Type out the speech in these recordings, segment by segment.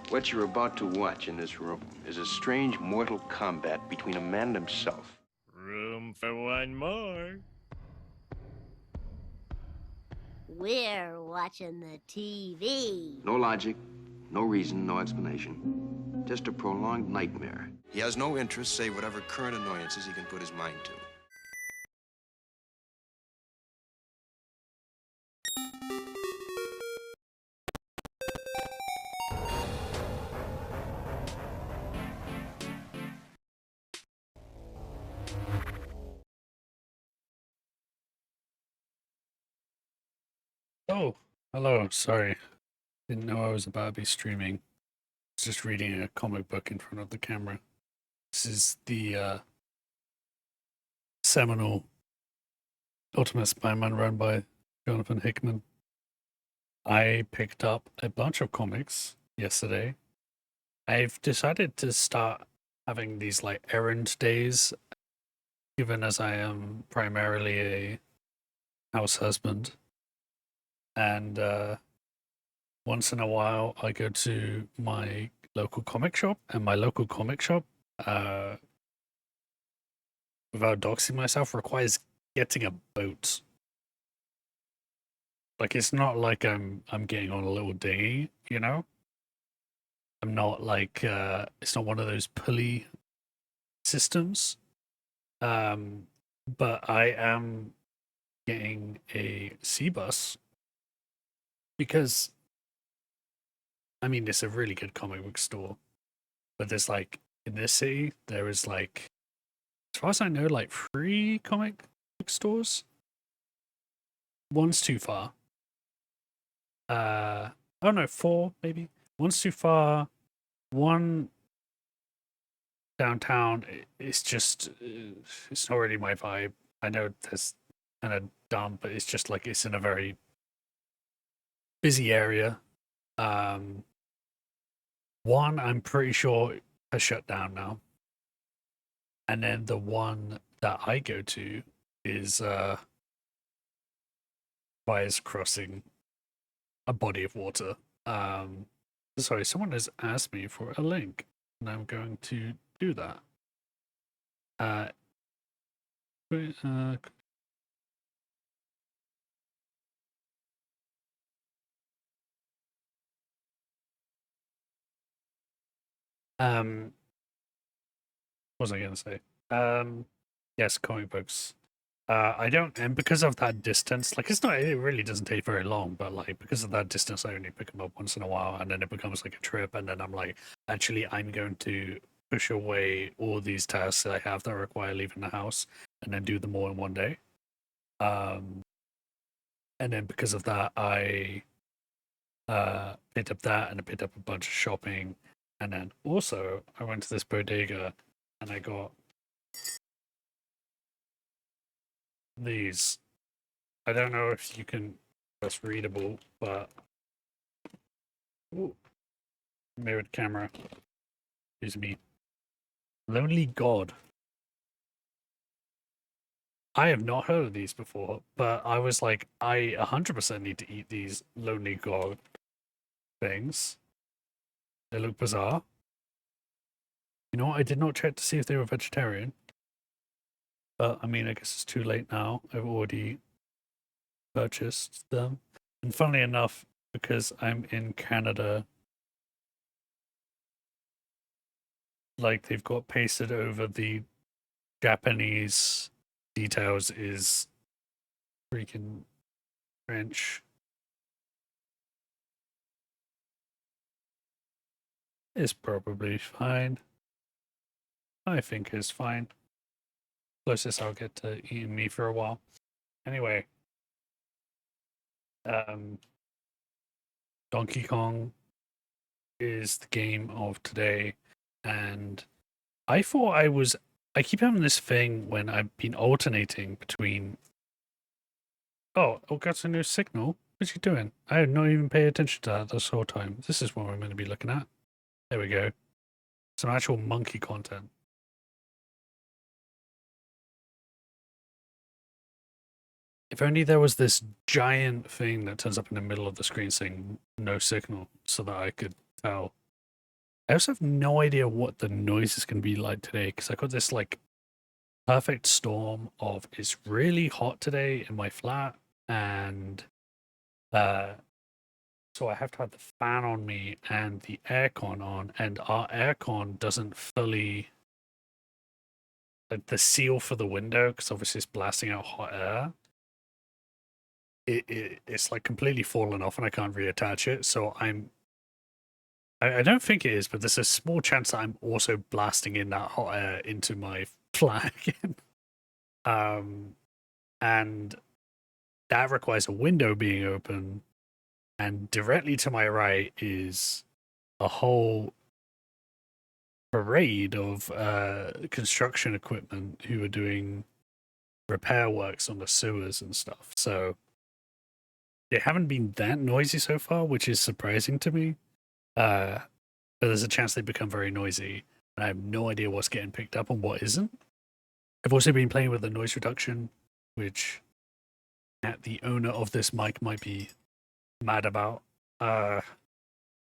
What you're about to watch in this room is a strange mortal combat between a man and himself. Room for one more. We're watching the TV. No logic, no reason, no explanation. Just a prolonged nightmare. He has no interest save whatever current annoyances he can put his mind to. Oh, hello. Sorry. Didn't know I was about to be streaming. I was just reading a comic book in front of the camera. This is the seminal Ultimate Spider-Man run by Jonathan Hickman. I picked up a bunch of comics yesterday. I've decided to start having these like errand days, given as I am primarily a house husband. And once in a while, I go to my local comic shop, and my local comic shop, without doxing myself, requires getting a boat. Like, it's not like I'm getting on a little dinghy, you know? I'm not like it's not one of those pulley systems. But I am getting a sea bus because I mean it's a really good comic book store. But there's like in this city there is like, as far as I know, like 3 comic book stores. One's too far. Oh no, 4 maybe. One's too far. One downtown, it's just it's not really my vibe. I know that's kind of dumb, but it's just like it's in a very busy area. One I'm pretty sure has shut down now, and then the one that I go to is fires crossing a body of water. Sorry, someone has asked me for a link, and I'm going to do that. Uh, what was I going to say? Yes, comic books. I don't, and because of that distance, like it's not, it really doesn't take very long, but like because of that distance, I only pick them up once in a while, and then it becomes like a trip, and then I'm like, actually, I'm going to push away all these tasks that I have that require leaving the house, and then do them all in one day. And then because of that, I picked up that, and I picked up a bunch of shopping, and then also I went to this bodega, and I got these. I don't know if you can, that's readable, but ooh, mirrored camera. Excuse me. Lonely God. I have not heard of these before, but I was like, I 100% need to eat these Lonely God things. They look bizarre. You know what? I did not check to see if they were vegetarian. But I mean, I guess it's too late now. I've already purchased them. And funnily enough, because I'm in Canada, like they've got pasted over the Japanese details is freaking French. Is probably fine. I think it's fine. Closest I'll get to eating me for a while. Anyway, Donkey Kong is the game of today, and I thought I keep having this thing when I've been alternating between. Oh, got a new signal. What's he doing? I have not even paid attention to that this whole time. This is what I'm going to be looking at. There we go. Some actual monkey content. If only there was this giant thing that turns up in the middle of the screen saying no signal so that I could tell I also have no idea what the noise is going to be like today because I got this like perfect storm of it's really hot today in my flat, and uh, so I have to have the fan on me and the aircon on, and our aircon doesn't fully like the seal for the window because obviously it's blasting out hot air. It's like completely fallen off and I can't reattach it. So I don't think it is, but there's a small chance that I'm also blasting in that hot air into my flat again. And that requires a window being open, and directly to my right is a whole parade of construction equipment who are doing repair works on the sewers and stuff. So they haven't been that noisy so far, which is surprising to me. But there's a chance they become very noisy, and I have no idea what's getting picked up and what isn't. I've also been playing with the noise reduction, which the owner of this mic might be mad about.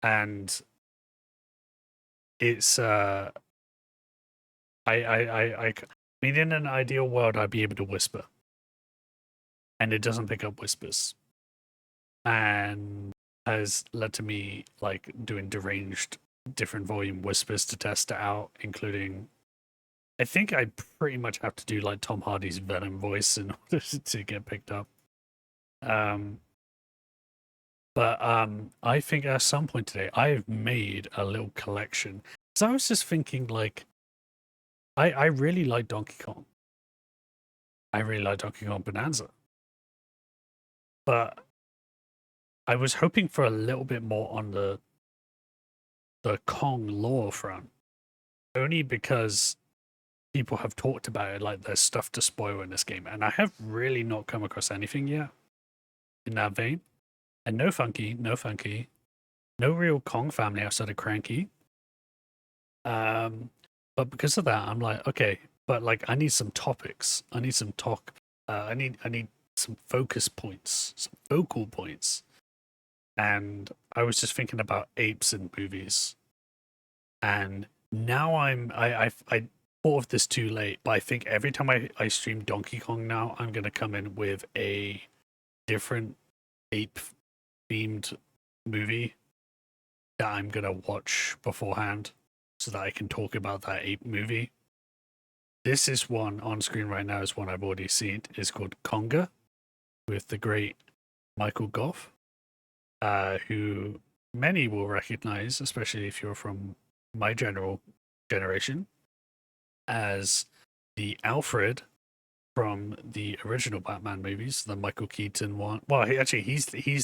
And it's I mean, in an ideal world, I'd be able to whisper, and it doesn't pick up whispers, and has led to me like doing deranged different volume whispers to test it out, including I think I pretty much have to do like Tom Hardy's Venom voice in order to get picked up. But I think at some point today I've made a little collection. So I was just thinking like I really like Donkey Kong. I really like Donkey Kong Bonanza. But I was hoping for a little bit more on the Kong lore front. Only because people have talked about it like there's stuff to spoil in this game. And I have really not come across anything yet in that vein. And no Funky, no real Kong family outside of Cranky. But because of that, I'm like, okay, but like I need some topics. I need some talk. I need some focus points, some focal points. And I was just thinking about apes in movies. And now I thought of this too late, but I think every time I stream Donkey Kong now, I'm gonna come in with a different ape themed movie that I'm gonna watch beforehand so that I can talk about that ape movie. This is one on screen right now, is one I've already seen. It's called Conga with the great Michael Goff, who many will recognize, especially if you're from my generation, as the Alfred from the original Batman movies, the Michael Keaton one. Well, he's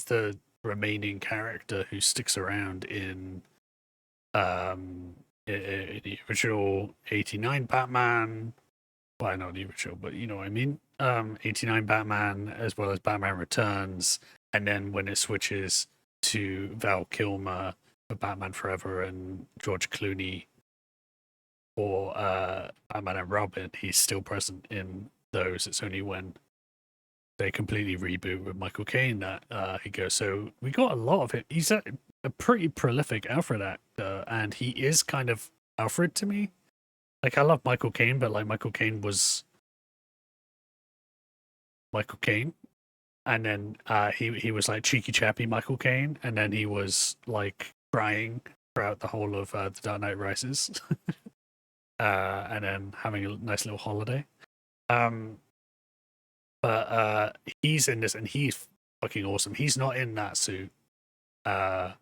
the remaining character who sticks around in the original 89 Batman. Well, not the original, but you know what I mean. 89 Batman, as well as Batman Returns, and then when it switches to Val Kilmer for Batman Forever and George Clooney for Batman and Robin, he's still present in those. It's only when they completely reboot with Michael Caine that he goes. So we got a lot of it. He's a pretty prolific Alfred actor, and he is kind of Alfred to me. Like, I love Michael Caine, but like Michael Caine was Michael Caine, and then he was like cheeky chappy Michael Caine, and then he was like crying throughout the whole of The Dark Knight Rises, and then having a nice little holiday. But he's in this, and he's fucking awesome. He's not in that suit. But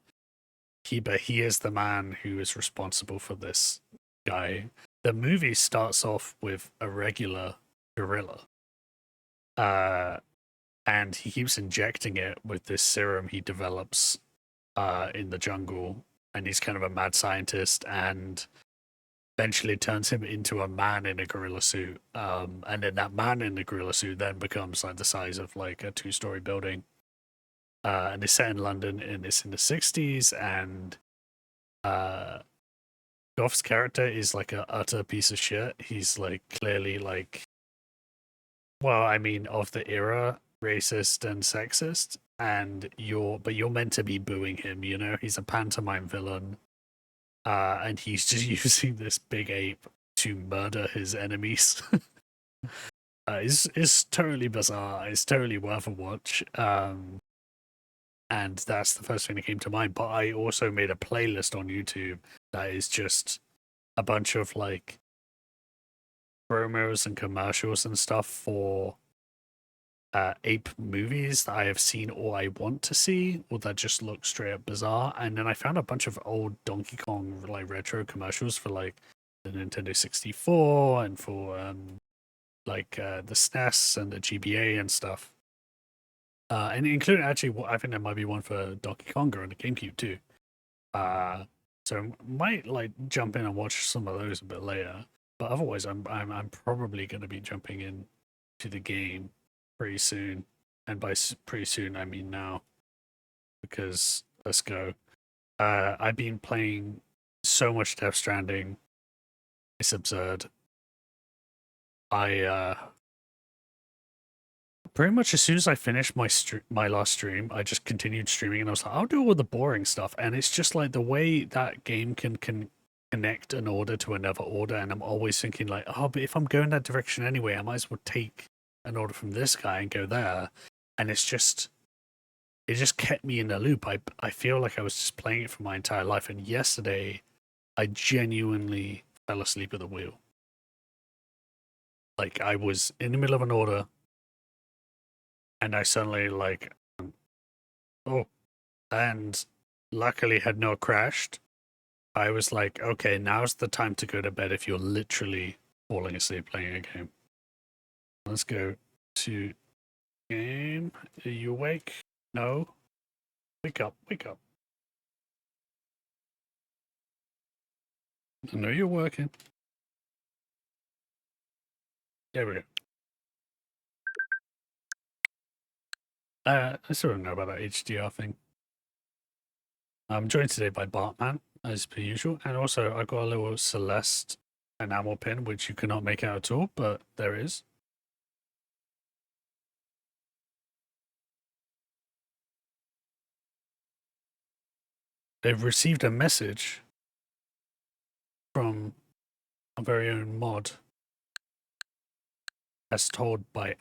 he is the man who is responsible for this guy. The movie starts off with a regular gorilla. And he keeps injecting it with this serum he develops in the jungle. And he's kind of a mad scientist, and eventually turns him into a man in a gorilla suit. And then that man in the gorilla suit then becomes like the size of like a 2-story building. And it's set in London, and it's in the 60s, and Goff's character is like an utter piece of shit. He's like clearly like, well, I mean, of the era, racist and sexist, and you're meant to be booing him, you know? He's a pantomime villain. and he's just using this big ape to murder his enemies. It's totally bizarre. It's totally worth a watch. And that's the first thing that came to mind. But I also made a playlist on YouTube that is just a bunch of like promos and commercials and stuff for ape movies that I have seen or I want to see, or that just look straight up bizarre. And then I found a bunch of old Donkey Kong like retro commercials for like the Nintendo 64 and for like the SNES and the GBA and stuff. And including actually, I think there might be one for Donkey Konga and the GameCube too. So might like jump in and watch some of those a bit later. But otherwise, I'm probably going to be jumping in to the game pretty soon, and by pretty soon I mean now, because let's go. I've been playing so much Death Stranding, it's absurd. I pretty much as soon as I finished my last stream, I just continued streaming, and I was like, I'll do all the boring stuff, and it's just like the way that game can connect an order to another order, and I'm always thinking like, oh, but if I'm going that direction anyway, I might as well take an order from this guy and go there. And it just kept me in the loop. I feel like I was just playing it for my entire life, and yesterday I genuinely fell asleep at the wheel. Like I was in the middle of an order and I suddenly like, oh, and luckily had not crashed. I was like, okay, now's the time to go to bed if you're literally falling asleep playing a game. Let's go to game. Are you awake? No? Wake up, wake up. I know you're working. There we go. I still don't know about that HDR thing. I'm joined today by Bartman, as per usual, and also I got a little Celeste enamel pin, which you cannot make out at all, but there is. They've received a message from our very own mod, as told by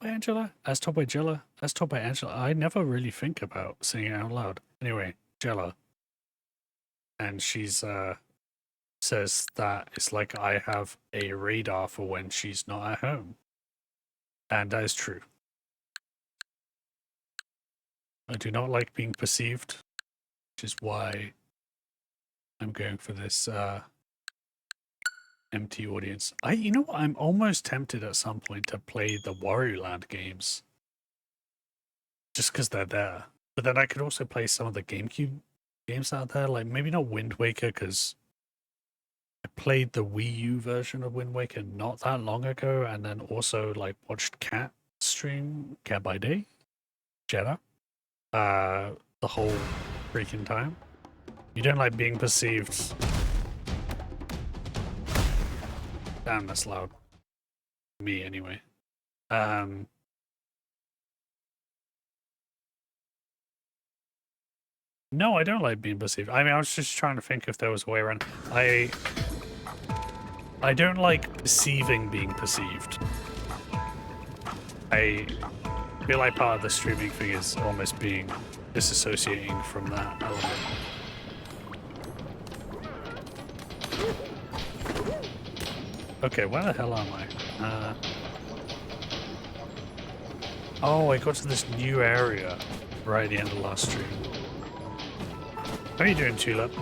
Angela. I never really think about saying it out loud. Anyway, Jella, and she's says that it's like I have a radar for when she's not at home, and that is true. I do not like being perceived, which is why I'm going for this empty audience. You know what? I'm almost tempted at some point to play the Wario games, just because they're there. But then I could also play some of the GameCube games out there, like maybe not Wind Waker, because I played the Wii U version of Wind Waker not that long ago, and then also like watched Cat stream Cat by Day, Jeddah, the whole freaking time. You don't like being perceived. Damn, that's loud. Me, anyway. No, I don't like being perceived. I mean, I was just trying to think if there was a way around. I don't like perceiving being perceived. I feel like part of the streaming thing is almost being disassociating from that element. Okay, where the hell am I? Oh, I got to this new area right at the end of the last stream. How are you doing, Tulip?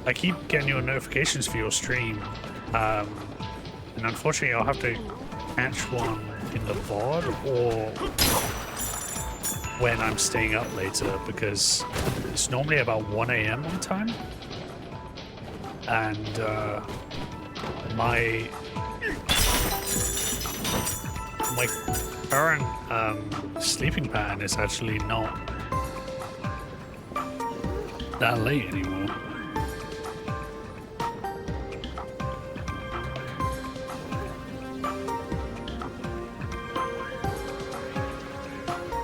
I keep getting your notifications for your stream, and unfortunately I'll have to catch one in the VOD or when I'm staying up later, because it's normally about 1 AM my time, and my current sleeping pattern is actually not that late anymore.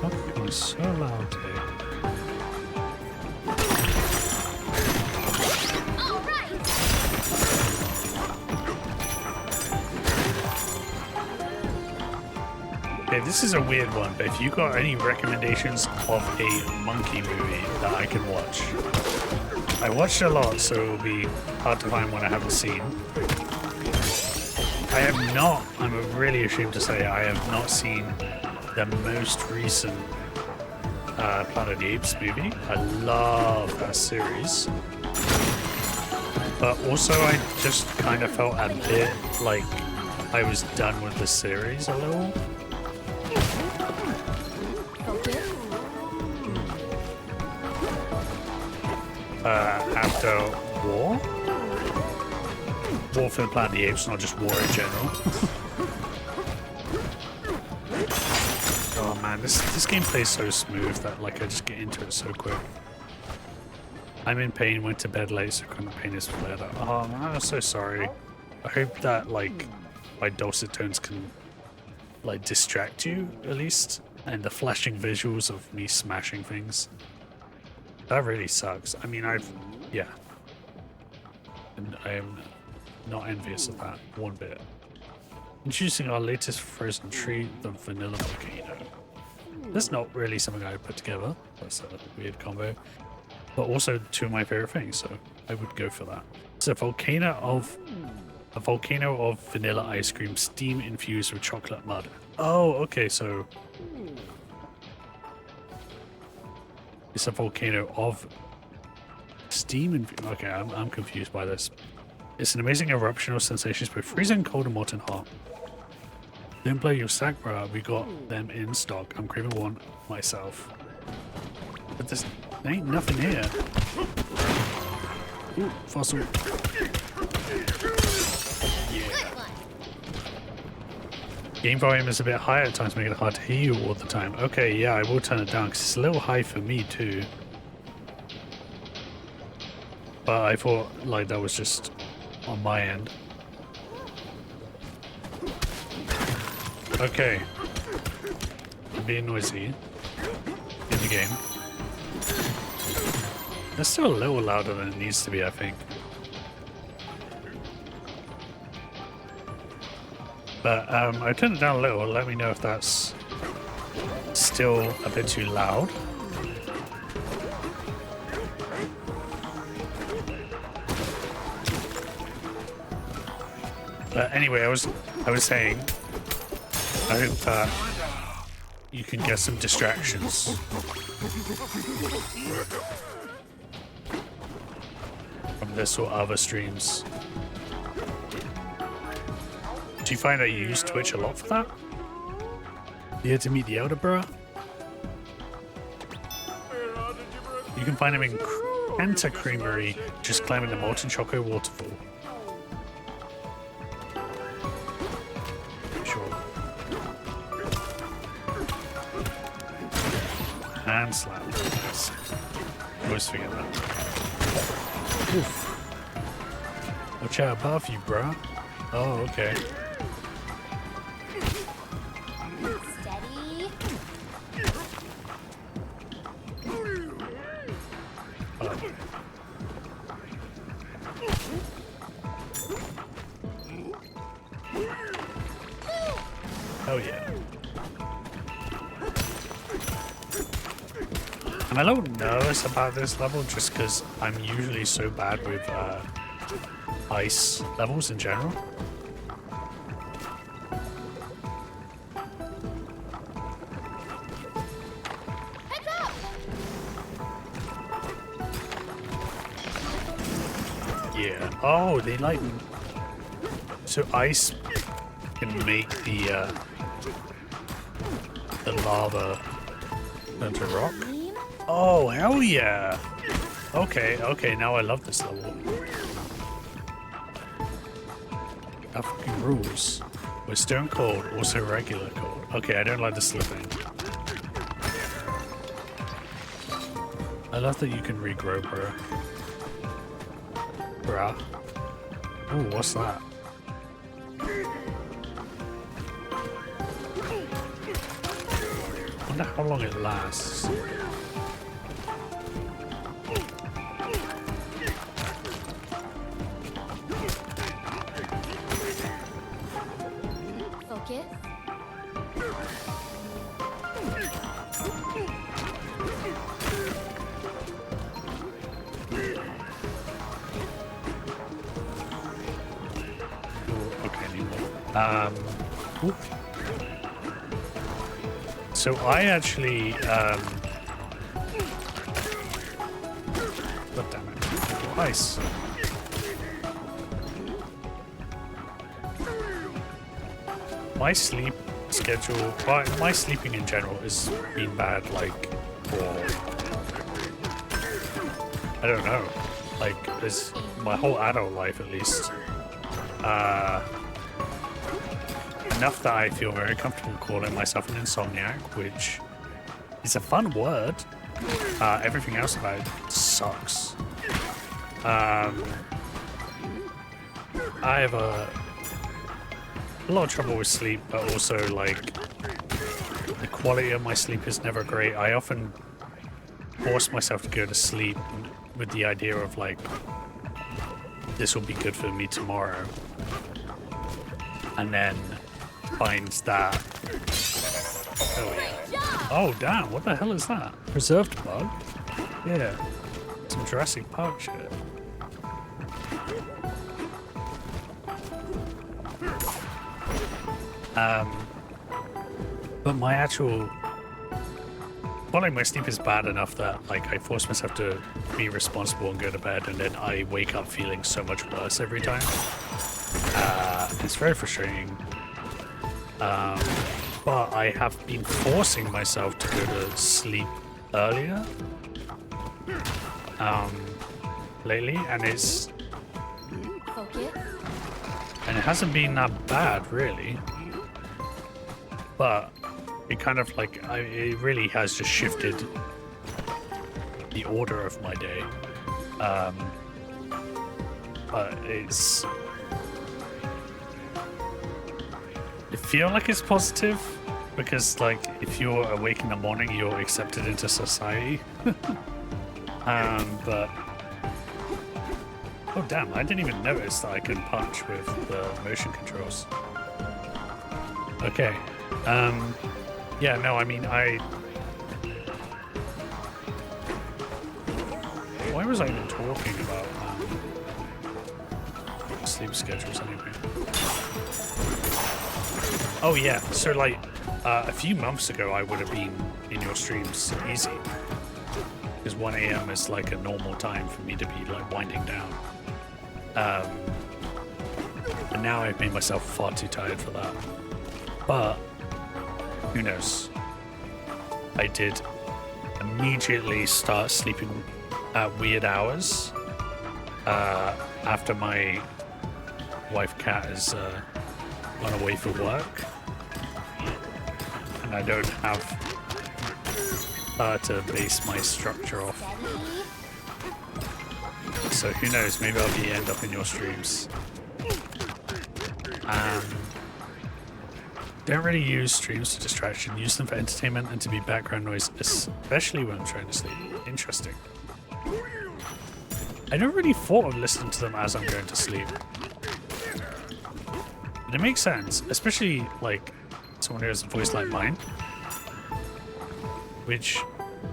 Oh, it's so loud today. All right. Okay, this is a weird one, but if you got any recommendations of a monkey movie that I can watch. I watched a lot, so it'll be hard to find one I haven't seen. I have not, I'm really ashamed to say, I have not seen the most recent Planet of the Apes movie. I love that series. But also I just kind of felt a bit like I was done with the series a little. After war? War for the Planet of the Apes, not just war in general. Oh man, this game plays so smooth that like I just get into it so quick. I'm in pain, went to bed late, so chronic pain is flared up. Oh man, I'm so sorry. I hope that like my dulcet tones can like distract you at least, and the flashing visuals of me smashing things. That really sucks. I mean, yeah. And I am not envious of that one bit. Introducing our latest frozen treat, the vanilla volcano. That's not really something I would put together. That's a weird combo. But also two of my favorite things, so I would go for that. It's a volcano of vanilla ice cream, steam infused with chocolate mud. Oh, okay, so it's a volcano of steam infused. Okay, I'm confused by this. It's an amazing eruption of sensations, both freezing cold and molten hot. Don't blow your sack, bro. We got them in stock. I'm craving one myself. But there ain't nothing here. Ooh, fossil. Yeah. Game volume is a bit higher at times, making it hard to hear you all the time. Okay, yeah, I will turn it down because it's a little high for me too. But I thought like that was just on my end. Okay. I'm being noisy in the game. It's still a little louder than it needs to be, I think. But I turned it down a little. Let me know if that's still a bit too loud. But anyway, I was saying, I hope that you can get some distractions from this or other streams. Do you find that you use Twitch a lot for that? You had to meet the Elder Bro? You can find him in Enter Creamery, just climbing the Molten Choco Waterfall. Sure. And slam. Nice. Always forget that. Oof. Watch out above you, bro. Oh, okay. Steady. Oh yeah. I'm a little nervous about this level just because I'm usually so bad with ice levels in general. Yeah. Oh, they like... So ice can make the lava turn to rock? Oh, hell yeah! Okay, okay, now I love this level. That fucking rules. We're stone cold, also regular cold. Okay, I don't like the slipping. I love that you can regrow, bro. Bruh. Ooh, what's that? I wonder how long it lasts. Focus. Ooh. So I actually, God damn it, ice. My sleep schedule, well, my sleeping in general has been bad, like, for, I don't know, like, it's my whole adult life at least. Enough that I feel very comfortable calling myself an insomniac, which is a fun word. Everything else about it sucks. I have a lot of trouble with sleep, but also like the quality of my sleep is never great. I often force myself to go to sleep with the idea of like, this will be good for me tomorrow, and then finds that. Oh yeah. Oh damn! What the hell is that? Preserved bug? Yeah. Some Jurassic Park shit. But my actual, well, like my sleep is bad enough that like I force myself to be responsible and go to bed, and then I wake up feeling so much worse every time. It's very frustrating. But I have been forcing myself to go to sleep earlier lately, and it hasn't been that bad really, but it kind of like it really has just shifted the order of my day. But I feel like it's positive because, like, if you're awake in the morning, you're accepted into society. But oh damn! I didn't even notice that I can punch with the motion controls. Okay. Yeah. No. I mean, why was I even talking about sleep schedules anyway? Oh yeah, so like a few months ago I would have been in your streams easy, because 1 AM is like a normal time for me to be like winding down. And now I've made myself far too tired for that. But who knows? I did immediately start sleeping at weird hours after my wife Kat is gone away for work, and I don't have to base my structure off. So who knows? Maybe I'll end up in your streams. Don't really use streams for distraction. Use them for entertainment and to be background noise, especially when I'm trying to sleep. Interesting. I don't really thought of listening to them as I'm going to sleep. But it makes sense, especially like someone who has a voice like mine, which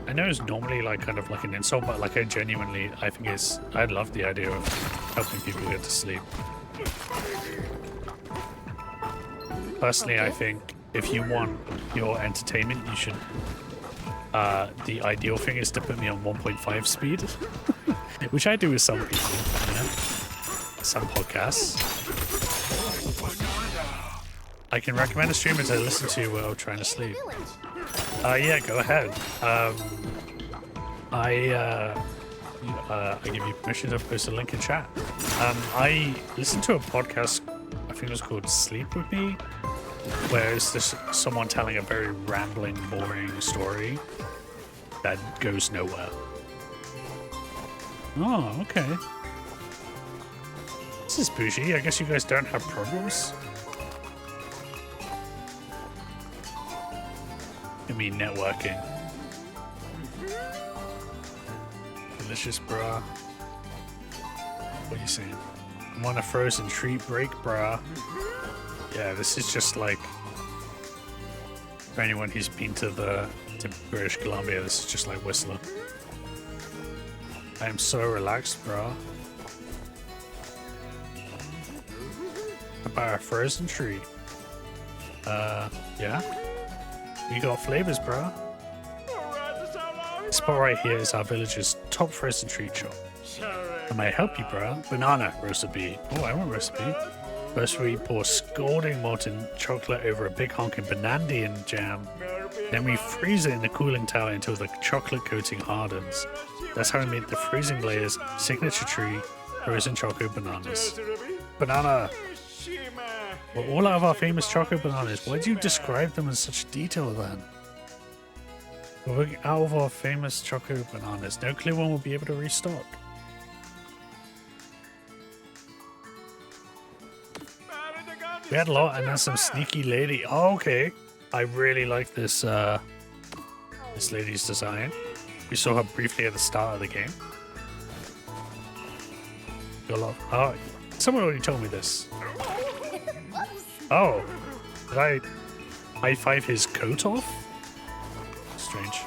I know is normally like kind of like an insult, but like I think I love the idea of helping people get to sleep. Personally, I think if you want your entertainment, you should. The ideal thing is to put me on 1.5 speed, which I do with some people, you know? Some podcasts. I can recommend a streamer to listen to while trying to sleep. Yeah, go ahead. I give you permission to post a link in chat. I listened to a podcast, I think it was called Sleep With Me, where it's just someone telling a very rambling, boring story that goes nowhere. Oh, okay. This is bougie. I guess you guys don't have problems. I mean, networking. Delicious, brah. What are you saying? I'm on a frozen treat break, brah. Yeah, this is just like for anyone who's been to to British Columbia, this is just like Whistler. I am so relaxed, bro. About a frozen tree. Yeah? You got flavors, bro. This spot right here is our village's top frozen treat shop. I may help you, bro. Banana roasted bee. Oh, I want roasted bee. First we pour scalding molten chocolate over a big honking Bananza jam. Then we freeze it in the cooling tower until the chocolate coating hardens. That's how we make the freezing layers signature tree frozen choco bananas. Banana! Well, all of our famous choco bananas. Why do you describe them in such detail then? We're out of our famous choco bananas. No clue when we'll be able to restock. We had a lot, and then some sneaky lady. Oh, okay. I really like this this lady's design. We saw her briefly at the start of the game. Got a lot. Oh, someone already told me this. Oh, did I high five his coat off? Strange.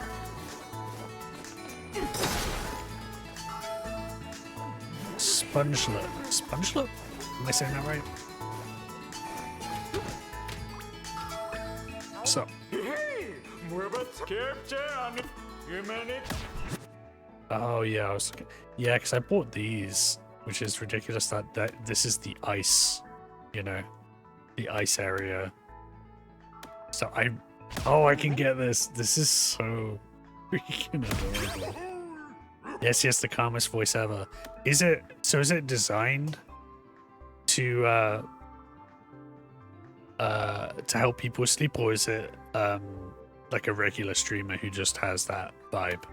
Spongelet. Spongelet? Am I saying that right? So. Oh yeah, I was yeah, because I bought these, which is ridiculous that this is the ice, you know, the ice area. So I can get this. This is so freaking adorable. Yes, the calmest voice ever. Is it designed to help people sleep, or is it like a regular streamer who just has that vibe?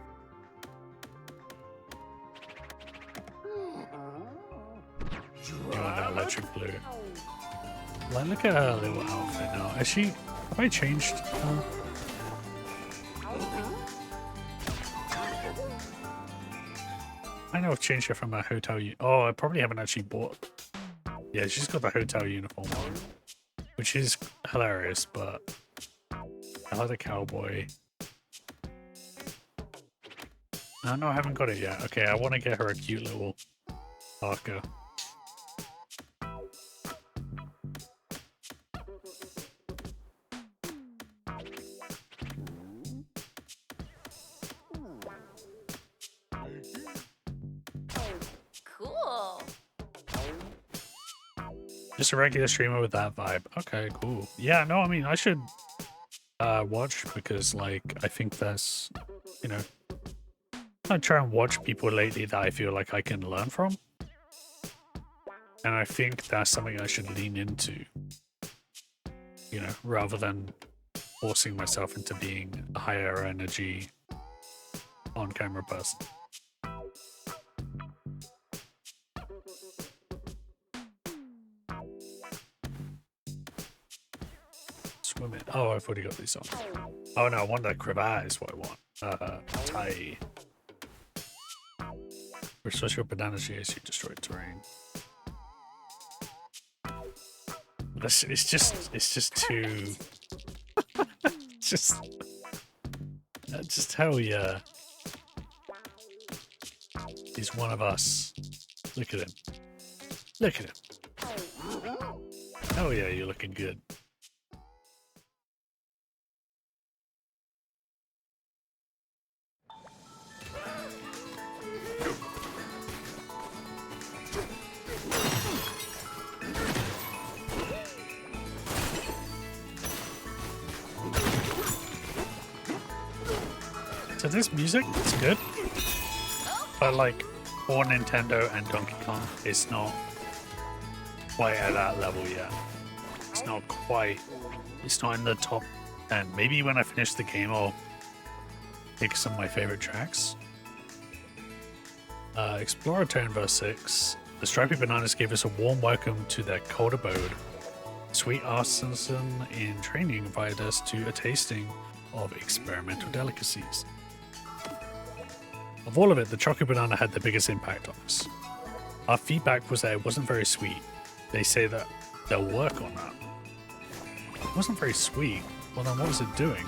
You want that electric blue? Like, look at her little outfit now. Have I changed? I know I've changed her from a hotel. Oh, I probably haven't actually bought. Yeah, she's got the hotel uniform on, which is hilarious. But I like the cowboy. No, I haven't got it yet. Okay, I want to get her a cute little parka. Cool. Just a regular streamer with that vibe. Okay, cool. Yeah, no, I mean, I should watch, because, like, I think that's, you know, I try and watch people lately that I feel like I can learn from. And I think that's something I should lean into, you know, rather than forcing myself into being a higher energy on-camera person. Swimming. Oh, I've already got these on. Oh no, I want that cravat is what I want. Tie. Restore your banana as you destroy terrain. It's just too. just hell yeah. He's one of us. Look at him. Look at him. Oh yeah, you're looking good. So this music is good, but like for Nintendo and Donkey Kong, it's not quite at that level yet. It's not quite. It's not in the top 10. Maybe when I finish the game, I'll pick some of my favorite tracks. Explorer Turn verse 6. The stripy bananas gave us a warm welcome to their cold abode. Sweet artisan in training invited us to a tasting of experimental delicacies. Of all of it, the chocolate banana had the biggest impact on us. Our feedback was that it wasn't very sweet. They say that they'll work on that. It wasn't very sweet. Well then what was it doing?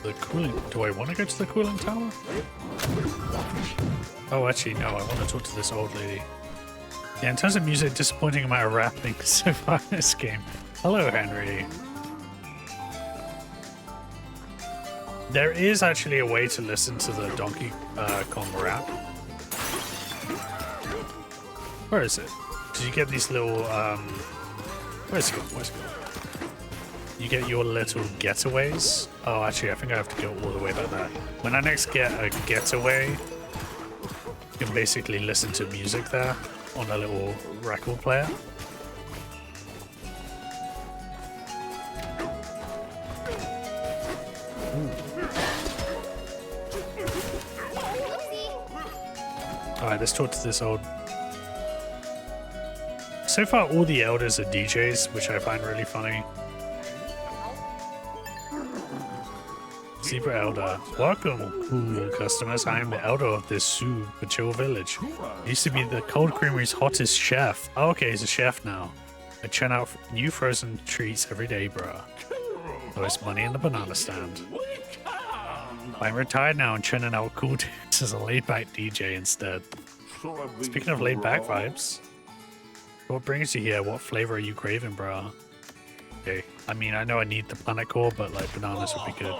the cooling. Do I want to go to the cooling tower? Oh, actually, no. I want to talk to this old lady. Yeah, in terms of music, disappointing amount of rapping so far in this game. Hello, Henry. There is actually a way to listen to the Donkey Kong rap. Where is it? Because you get these little, where's it going? Where's it going? You get your little getaways. Oh, actually, I think I have to go all the way back there. When I next get a getaway, you can basically listen to music there on a little record player. Alright, let's talk to this old... So far, all the elders are DJs, which I find really funny. Zebra Elder. Welcome, cool customers. I am the elder of this Su-Pachill village. I used to be the Cold Creamery's hottest chef. Oh, okay, he's a chef now. I churn out new frozen treats every day, bruh. There's money in the banana stand. I'm retired now and churning out cool tunes as a laid-back DJ instead. Speaking of laid-back vibes, what brings you here? What flavor are you craving, bruh? Okay, I mean, I know I need the planet core, but like bananas would be good.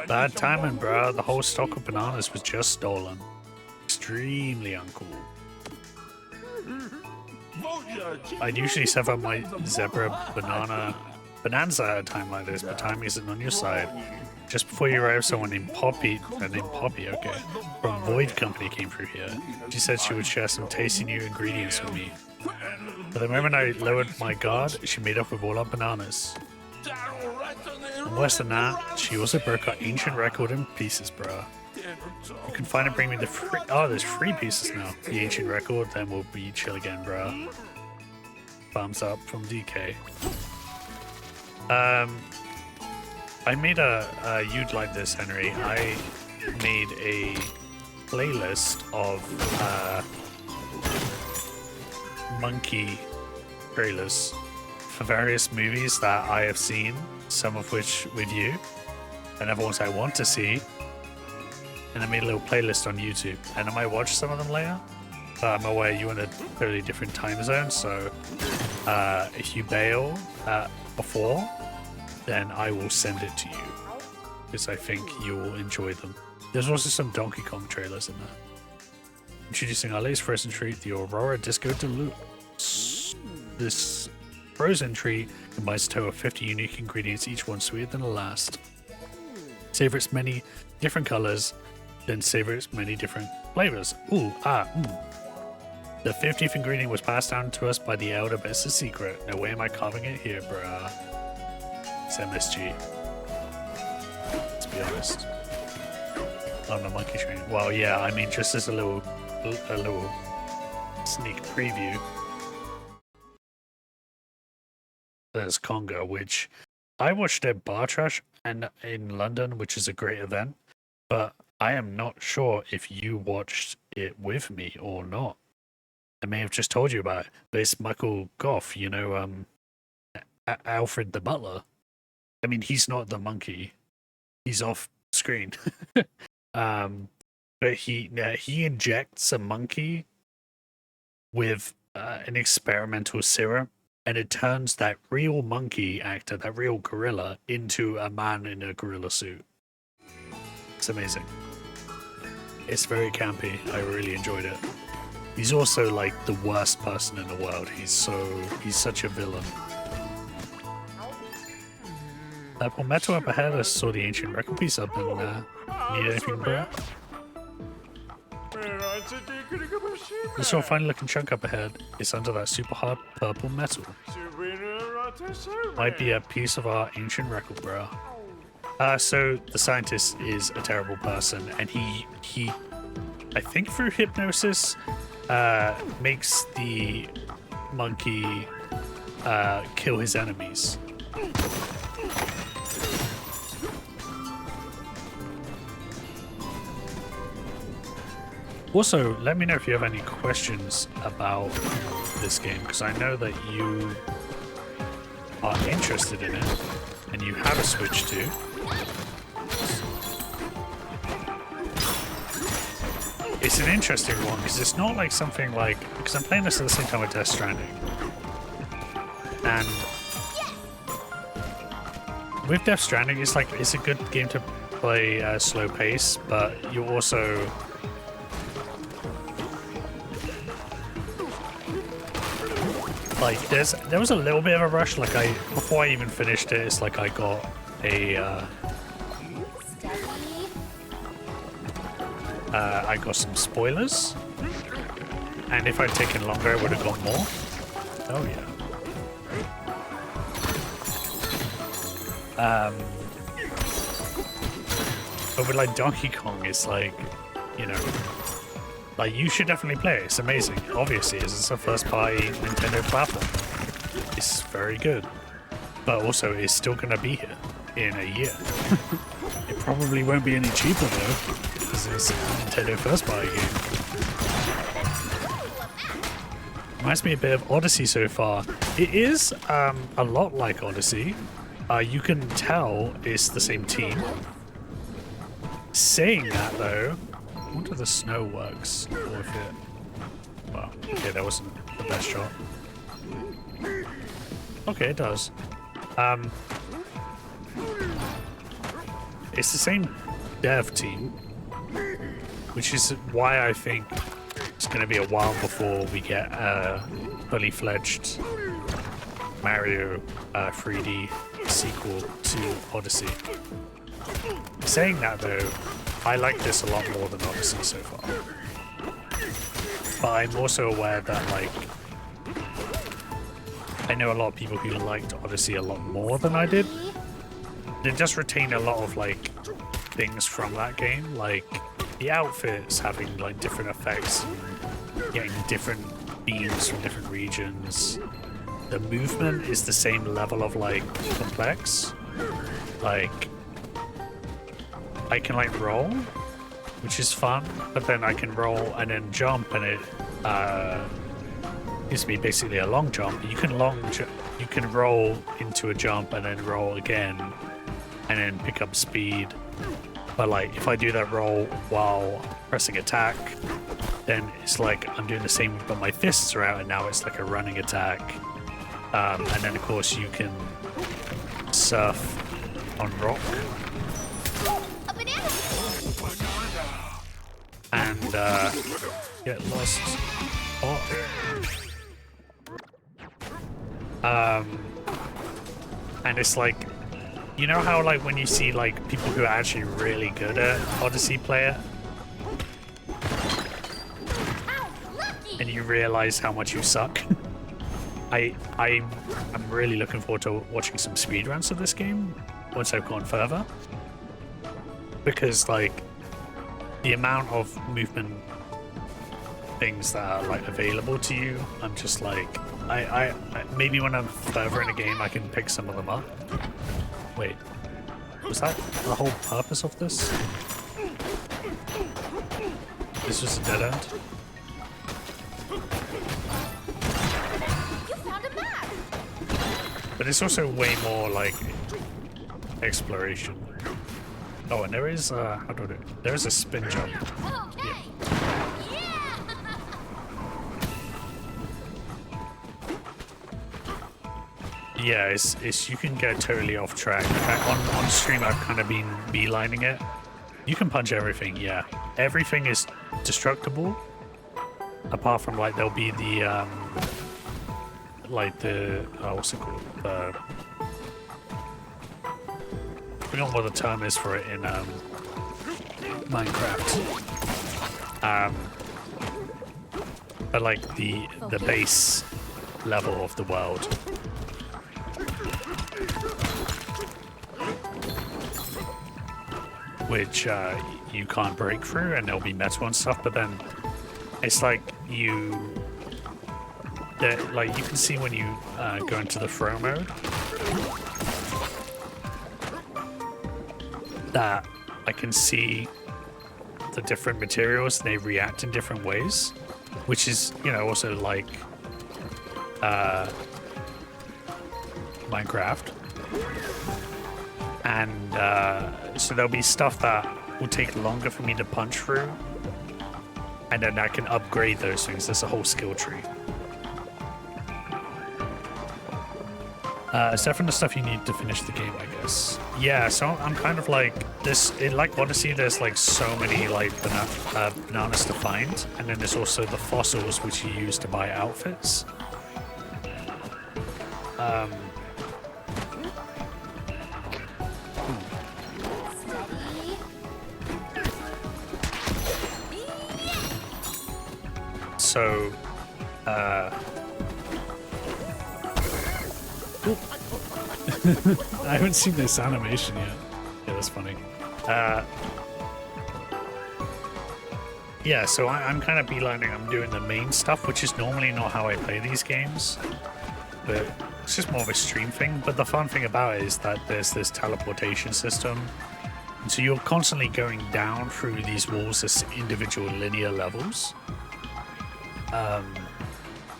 Bad timing, bruh. The whole stock of bananas was just stolen. Extremely uncool. I'd usually serve up my zebra Bananza at a time like this, but time isn't on your side. Just before you arrived, someone named Poppy, okay, from Void Company came through here. She said she would share some tasty new ingredients with me. But the moment I lowered my guard, she made up with all our bananas. And worse than that, she also broke our ancient record in pieces, bruh. You can finally bring me the free... Oh, there's free pieces now. The ancient record, then we'll be chill again, bruh. Thumbs up from DK. I made you'd like this, Henry. I made a playlist of monkey trailers for various movies that I have seen, some of which with you, and other ones I want to see. And I made a little playlist on YouTube, and I might watch some of them later. But I'm aware you're in a totally different time zone, so if you bail before, then I will send it to you, because I think you will enjoy them. There's also some Donkey Kong trailers in there. Introducing our latest frozen treat, the Aurora Disco Deluxe. This frozen treat combines a total of 50 unique ingredients, each one sweeter than the last. Savor its many different colors, then savor its many different flavors. The 50th ingredient was passed down to us by the elder, but it's a secret. No way am I carving it here, bruh. It's MSG. Let's be honest. On the monkey train. Well, yeah, I mean, just as a little sneak preview. There's Conga, which I watched at Bar Trash and in London, which is a great event, but I am not sure if you watched it with me or not. I may have just told you about it, but it's Michael Goff, you know, Alfred the Butler. I mean, he's not the monkey. He's off screen. But he injects a monkey with an experimental serum, and it turns that real monkey actor, that real gorilla, into a man in a gorilla suit. It's amazing. It's very campy. I really enjoyed it. He's also like the worst person in the world. He's such a villain. That Palmetto up ahead, I saw the ancient record piece up and need anything, bro? This sort of funny looking chunk up ahead is under that super hard purple metal. Might be a piece of our ancient record, bro. So the scientist is a terrible person, and he I think through hypnosis makes the monkey kill his enemies. Also, let me know if you have any questions about this game, because I know that you are interested in it, and you have a Switch too, it's an interesting one because it's not like something like, because I'm playing this at the same time with Death Stranding, and with Death Stranding, it's like it's a good game to play slow pace, but you also like there was a little bit of a rush. Like before I even finished it, it's like I got a I got some spoilers, and if I'd taken longer, I would have got more. Oh yeah. But with like Donkey Kong, it's like, you know, like you should definitely play it. It's amazing. Obviously, it's a first-party Nintendo platform. It's very good, but also it's still gonna be here in a year. It probably won't be any cheaper though, because it's a Nintendo first-party game. Reminds me a bit of Odyssey so far. It is a lot like Odyssey. You can tell it's the same team. Saying that though, I wonder if the snow works or if it. Well, okay, that wasn't the best shot. Okay, it does. It's the same dev team, which is why I think it's going to be a while before we get a fully fledged Mario 3D sequel to Odyssey. Saying that though, I like this a lot more than Odyssey so far. But I'm also aware that like I know a lot of people who liked Odyssey a lot more than I did. They just retain a lot of like things from that game, like the outfits having like different effects and getting different beams from different regions. The movement is the same level of like complex. Like I can like roll, which is fun, but then I can roll and then jump, and it gives me basically a long jump. You can you can roll into a jump and then roll again, and then pick up speed. But like if I do that roll while pressing attack, then it's like I'm doing the same, but my fists are out, and now it's like a running attack. And then of course you can surf on rock. And get lost. And it's like, you know how like when you see like people who are actually really good at Odyssey play it, and you realize how much you suck. I'm really looking forward to watching some speedruns of this game once I've gone further, because like the amount of movement things that are like available to you, I'm just like I maybe when I'm further in a game I can pick some of them up. Wait, was that the whole purpose of this? This was a dead end? But it's also way more like exploration. Oh, and there is how do I do it? There is a spin jump. Yeah. Yeah, it's you can get totally off track. On stream I've kind of been beelining it. You can punch everything, yeah. Everything is destructible. Apart from like there'll be the like the what's it called? I forgot what the term is for it in Minecraft. But like the base level of the world. Which you can't break through, and there'll be metal and stuff, but then it's like like you can see when you go into the throw mode that I can see the different materials and they react in different ways, which is, you know, also like Minecraft. And so there'll be stuff that will take longer for me to punch through. And then I can upgrade those things. There's a whole skill tree. Aside from the stuff you need to finish the game, I guess. Yeah, so I'm kind of like this. In like Odyssey, there's like so many like bananas to find, and then there's also the fossils which you use to buy outfits. So, I haven't seen this animation yet. Yeah, that's funny. Yeah, so I'm kind of beelining. I'm doing the main stuff, which is normally not how I play these games. But it's just more of a stream thing. But the fun thing about it is that there's this teleportation system. And so you're constantly going down through these walls as individual linear levels.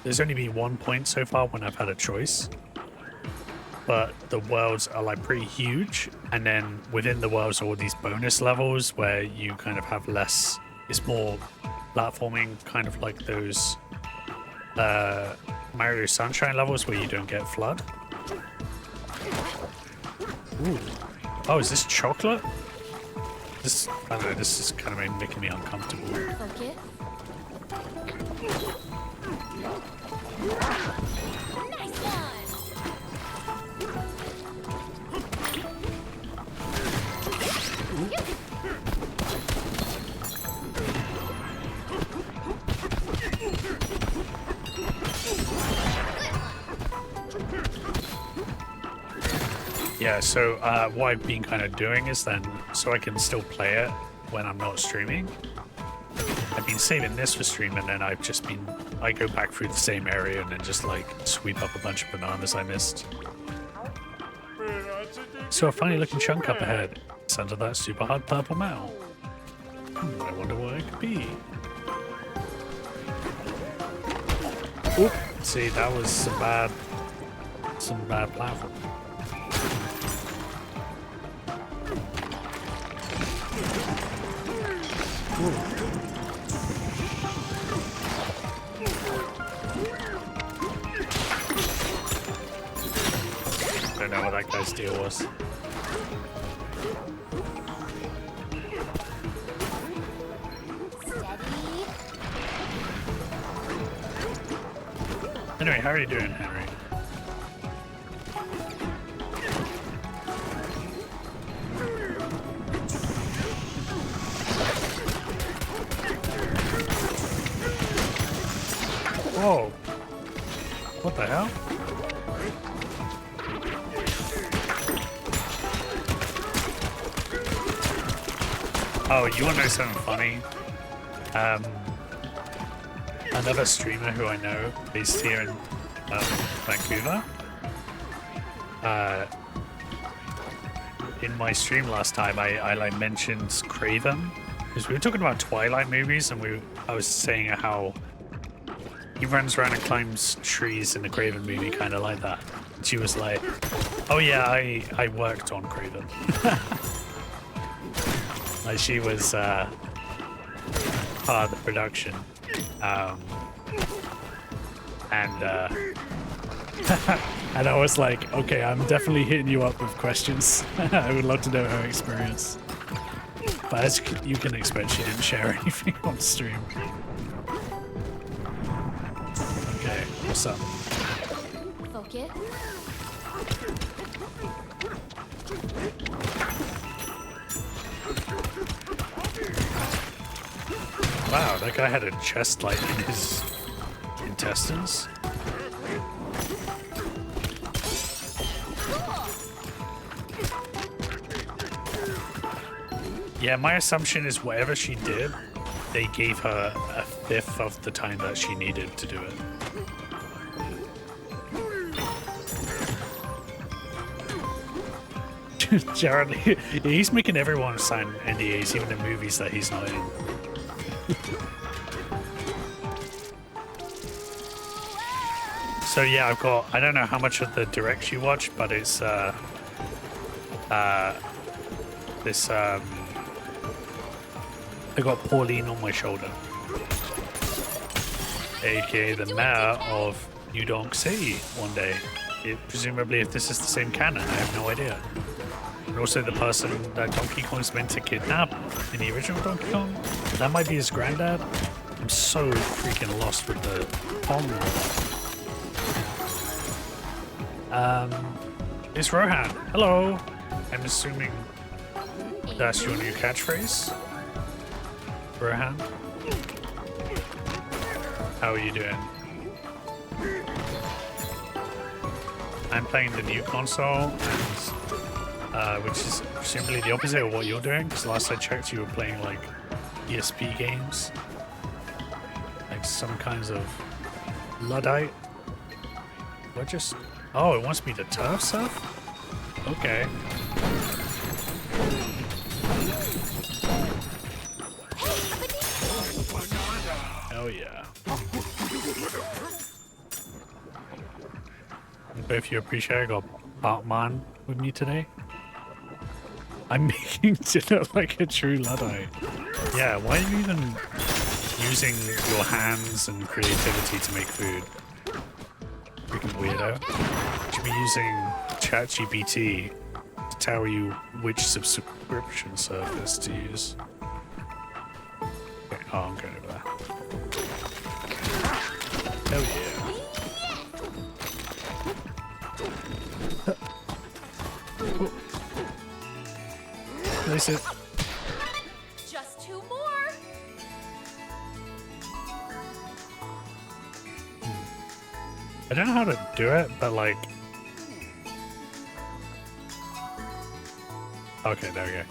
There's only been one point so far when I've had a choice. But the worlds are like pretty huge, and then within the worlds are all these bonus levels where you kind of have less, it's more platforming, kind of like those Mario Sunshine levels where you don't get flood. Ooh. Oh, is this chocolate? This, I don't know, this is kind of making me uncomfortable. Okay. Nice one. Yeah, so what I've been kind of doing is then, so I can still play it when I'm not streaming, I've been saving this for stream, and then I've just been, I go back through the same area and then just like sweep up a bunch of bananas I missed. So a funny looking chunk up ahead. It's under that super hard purple metal. I wonder what it could be. Oop, see, that was some bad platform. I don't know what that guy's deal was. Anyway, how are you doing, Henry? Whoa! What the hell? Oh, you want to know something funny? Another streamer who I know, based here in Vancouver. In my stream last time, I like mentioned Craven, because we were talking about Twilight movies, and I was saying how he runs around and climbs trees in the Craven movie, kind of like that. She was like, "Oh yeah, I worked on Craven." Like she was part of the production, and and I was like, okay, I'm definitely hitting you up with questions. I would love to know her experience. But as you can expect, she didn't share anything on stream. Okay, what's up? Focus. Wow, that guy had a chest light in his intestines. Yeah, my assumption is whatever she did, they gave her a fifth of the time that she needed to do it. Jared, he's making everyone sign NDAs, even in movies that he's not in. So yeah, I've got, I don't know how much of the direct you watch, but it's this I got Pauline on my shoulder, aka the mayor of New Donk City one day. Presumably if this is the same canon, I have no idea. And also the person that Donkey Kong's meant to kidnap in the original Donkey Kong, that might be his granddad. I'm so freaking lost with the Pong. It's Rohan. Hello. I'm assuming that's your new catchphrase, Rohan. How are you doing? I'm playing the new console, and which is presumably the opposite of what you're doing, because last I checked you were playing like ESP games, like some kinds of Luddite. What just... Oh, it wants me to turf surf? Okay. Oh yeah. But if you appreciate, I got Batman with me today. I'm making dinner like a true Luddite. Yeah, why are you even using your hands and creativity to make food? Freaking weirdo. You should be using ChatGPT to tell you which subscription service to use. Okay, oh, I'm going over there. Oh yeah. Place it. Just 2 more. I don't know how to do it, but like... Okay, there we go.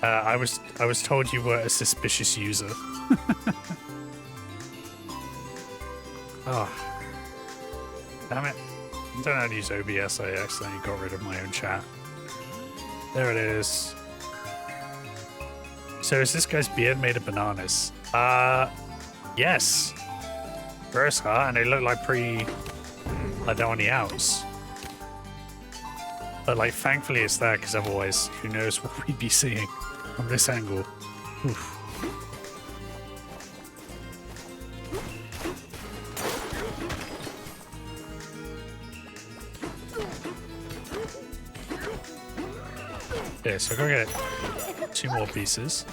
I was told you were a suspicious user. Oh. Damn it. I don't know how to use OBS, I accidentally got rid of my own chat. There it is. So is this guy's beard made of bananas? Yes. Gross, huh? And they look like pretty... like they're on the outs. But like, thankfully it's there, because otherwise, who knows what we'd be seeing from this angle. Oof. Okay, so go get 2 more pieces.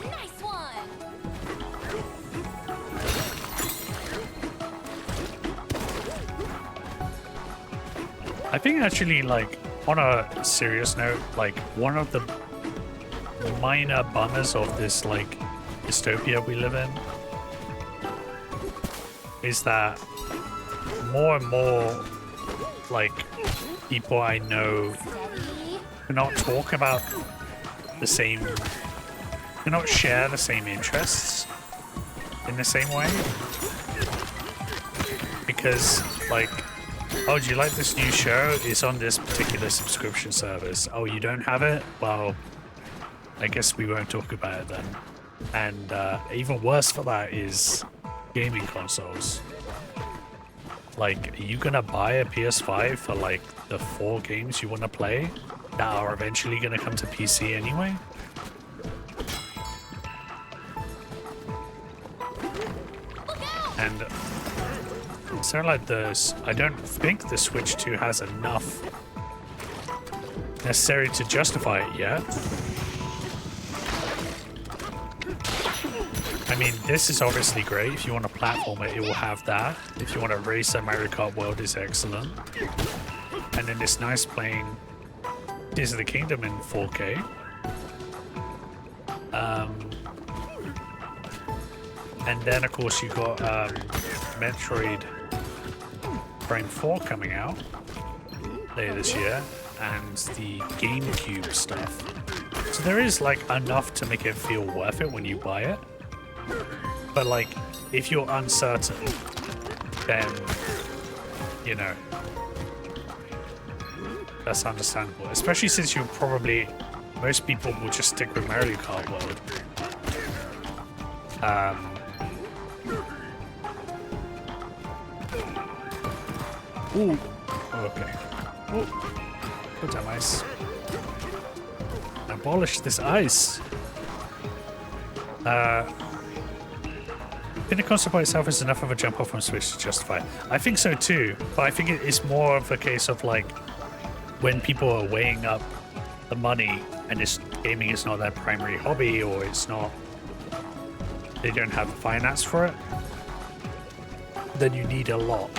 Nice one. I think actually, like, on a serious note, like, one of the minor bummers of this, like, dystopia we live in is that more and more, like, people I know Steady. do not talk about the same, do not share the same interests in the same way. Because, like, oh, do you like this new show? It's on this particular subscription service. Oh, you don't have it? Well, I guess we won't talk about it then. And even worse for that is gaming consoles. Like, are you gonna buy a PS5 for like the 4 games you want to play that are eventually gonna come to PC anyway? And so like this, I don't think the Switch 2 has enough necessary to justify it yet. I mean, this is obviously great. If you want to platform it, it will have that. If you want to race a Mario Kart World, is excellent. And then it's nice playing Tears of the Kingdom in 4K. And then, of course, you got Metroid Prime 4 coming out later this year, and the GameCube stuff. So there is, like, enough to make it feel worth it when you buy it. But, like, if you're uncertain, then, you know, that's understandable. Especially since you're probably, most people will just stick with Mario Kart World. Ooh. Okay. Oh. Put down ice. Abolish this ice. Pentecostal by itself is enough of a jump off from Switch to justify it. I think so too, but I think it's more of a case of like when people are weighing up the money and gaming is not their primary hobby, or it's not, they don't have the finance for it, then you need a lot.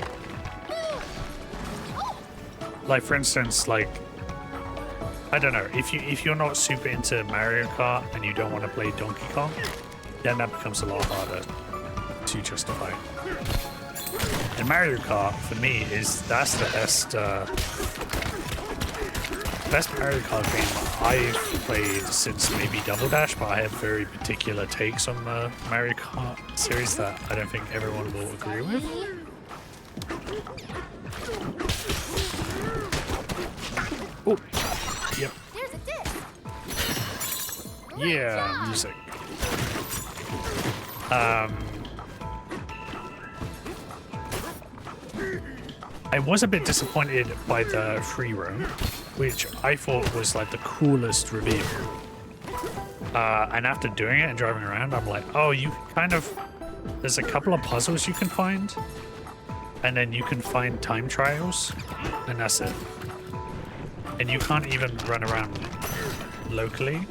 Like for instance, like I don't know, if you're not super into Mario Kart and you don't want to play Donkey Kong, then that becomes a lot harder to justify. And Mario Kart for me that's the best Mario Kart game I've played since maybe Double Dash, but I have very particular takes on the Mario Kart series that I don't think everyone will agree with. Oh, yep. There's a disc. Yeah, music. I was a bit disappointed by the free roam, which I thought was like the coolest reveal. And after doing it and driving around, I'm like, oh, you kind of, there's a couple of puzzles you can find, and then you can find time trials, and that's it. And you can't even run around locally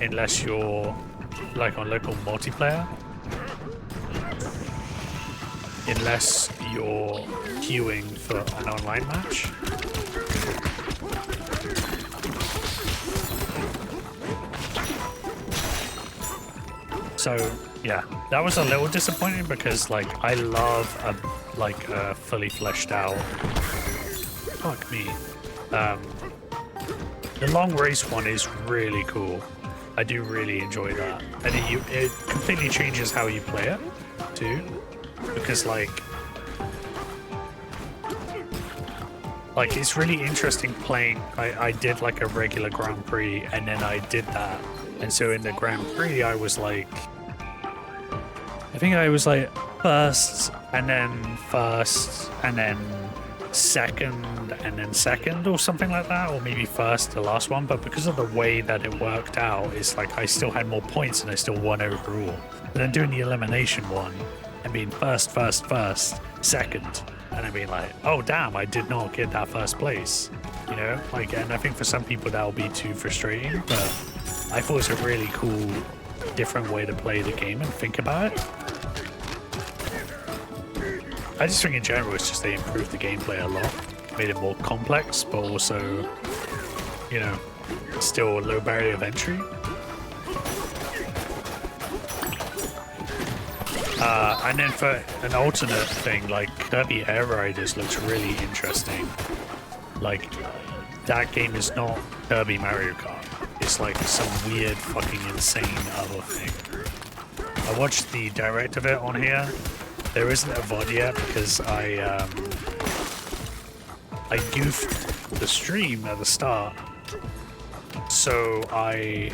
unless you're like on local multiplayer, unless you're queuing for an online match. So yeah, that was a little disappointing because like I love a fully fleshed out, fuck me, the long race one is really cool. I do really enjoy that, and it completely changes how you play it too, because like it's really interesting playing. I did like a regular Grand Prix, and then I did that, and so in the Grand Prix I was like, I think I was like first and then second or something like that, or maybe first the last one. But because of the way that it worked out, it's like I still had more points and I still won overall. But then doing the elimination one and being first, second, and I being like, oh damn, I did not get that first place, you know, like, and I think for some people that will be too frustrating, but I thought it was a really cool different way to play the game and think about it. I just think in general it's just they improved the gameplay a lot, made it more complex, but also, you know, still a low barrier of entry. And then for an alternate thing, like Kirby Air Riders looks really interesting. Like, that game is not Kirby Mario Kart. It's like some weird fucking insane other thing. I watched the direct of it on here. There isn't a VOD yet because I goofed the stream at the start. So I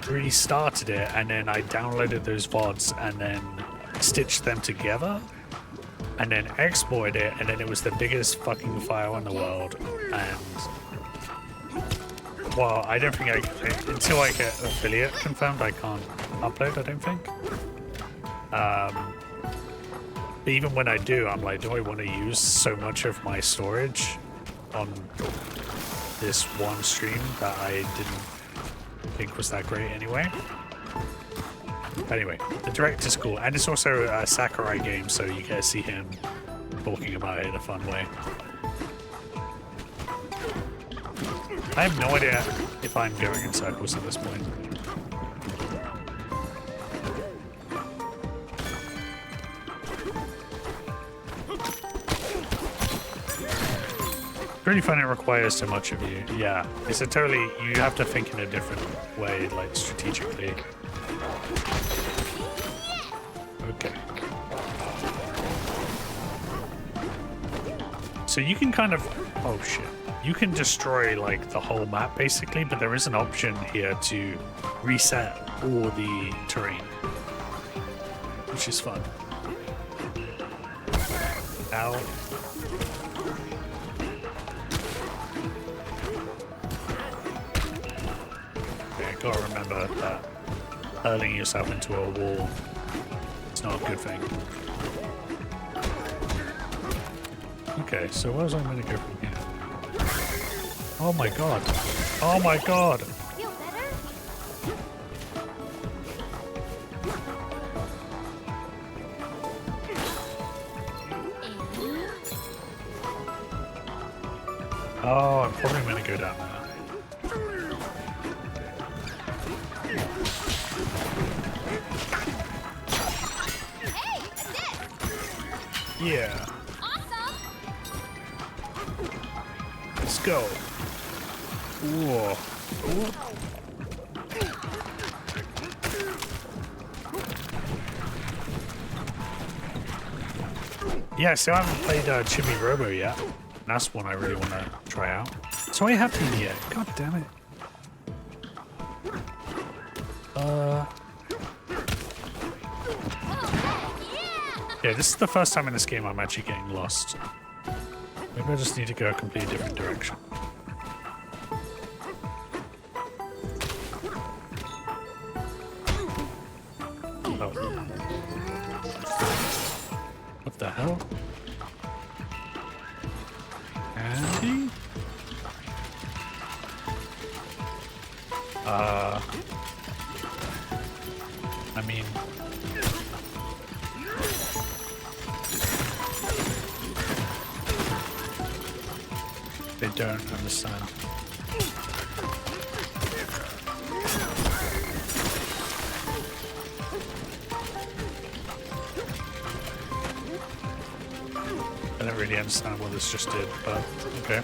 restarted it, and then I downloaded those VODs and then stitched them together and then exported it, and then it was the biggest fucking file in the world. And well, I don't think until I get affiliate confirmed, I can't upload, I don't think. But even when I do, I'm like, do I want to use so much of my storage on this one stream that I didn't think was that great anyway? Anyway, the direct is cool, and it's also a Sakurai game, so you get to see him talking about it in a fun way. I have no idea if I'm going in circles at this point. Really fun, it requires so much of you. Yeah, it's a totally, you have to think in a different way, like strategically. Okay. So you can kind of, oh shit. You can destroy like the whole map basically, but there is an option here to reset all the terrain, which is fun. Ow. Okay, gotta remember that hurling yourself into a wall is not a good thing. Okay, so where's I gonna go from here? Oh my god. Oh my god. Feel better? Oh, I'm probably gonna go down there. Hey, assist! Yeah, Awesome! let's go. Whoa. Whoa. Yeah, so I haven't played Chibi Robo yet. That's one I really want to try out. So I haven't yet. God damn it. Yeah, this is the first time in this game I'm actually getting lost. Maybe I just need to go a completely different direction. Oh. What the hell? Andy? I mean... They don't understand. I don't really understand what this just did, but okay.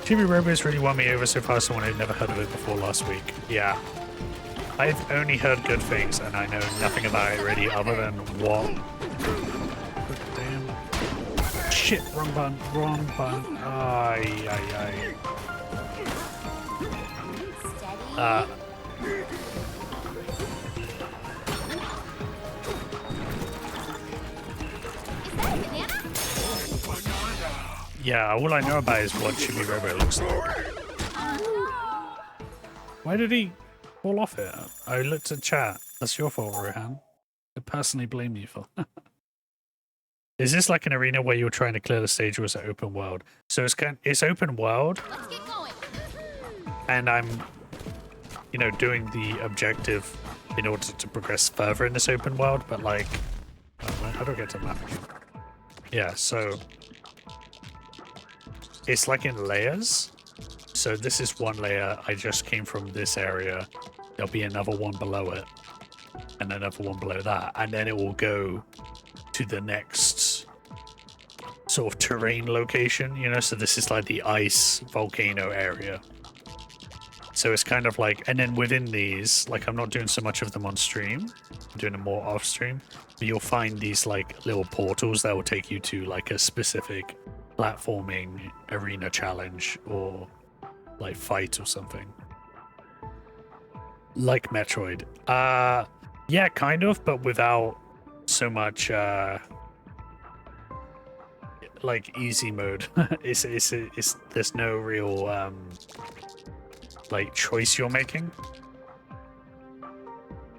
Chibi Robo's really won me over so far, someone who'd never heard of it before last week. Yeah. I've only heard good things, and I know nothing about it really other than what... Damn. Shit, wrong button, wrong button. Ay, ay, ay. Steady. Yeah, all I know about is what Chibi Robo looks like. Why did he fall off it? I looked at chat. That's your fault, Rohan. I personally blame you for. Is this like an arena where you're trying to clear the stage, or is it open world? So it's open world, Let's get going. and I'm, you know, doing the objective in order to progress further in this open world. But like, how do I get to the map again? Yeah, so it's like in layers. So this is one layer. I just came from this area. There'll be another one below it, and another one below that, and then it will go to the next sort of terrain location, you know. So this is like the ice volcano area. So it's kind of like, and then within these, like I'm not doing so much of them on stream, I'm doing them more off stream, but you'll find these like little portals that will take you to like a specific platforming arena challenge or like fight or something. Like Metroid. Yeah, kind of, but without so much like easy mode. it's there's no real like choice you're making.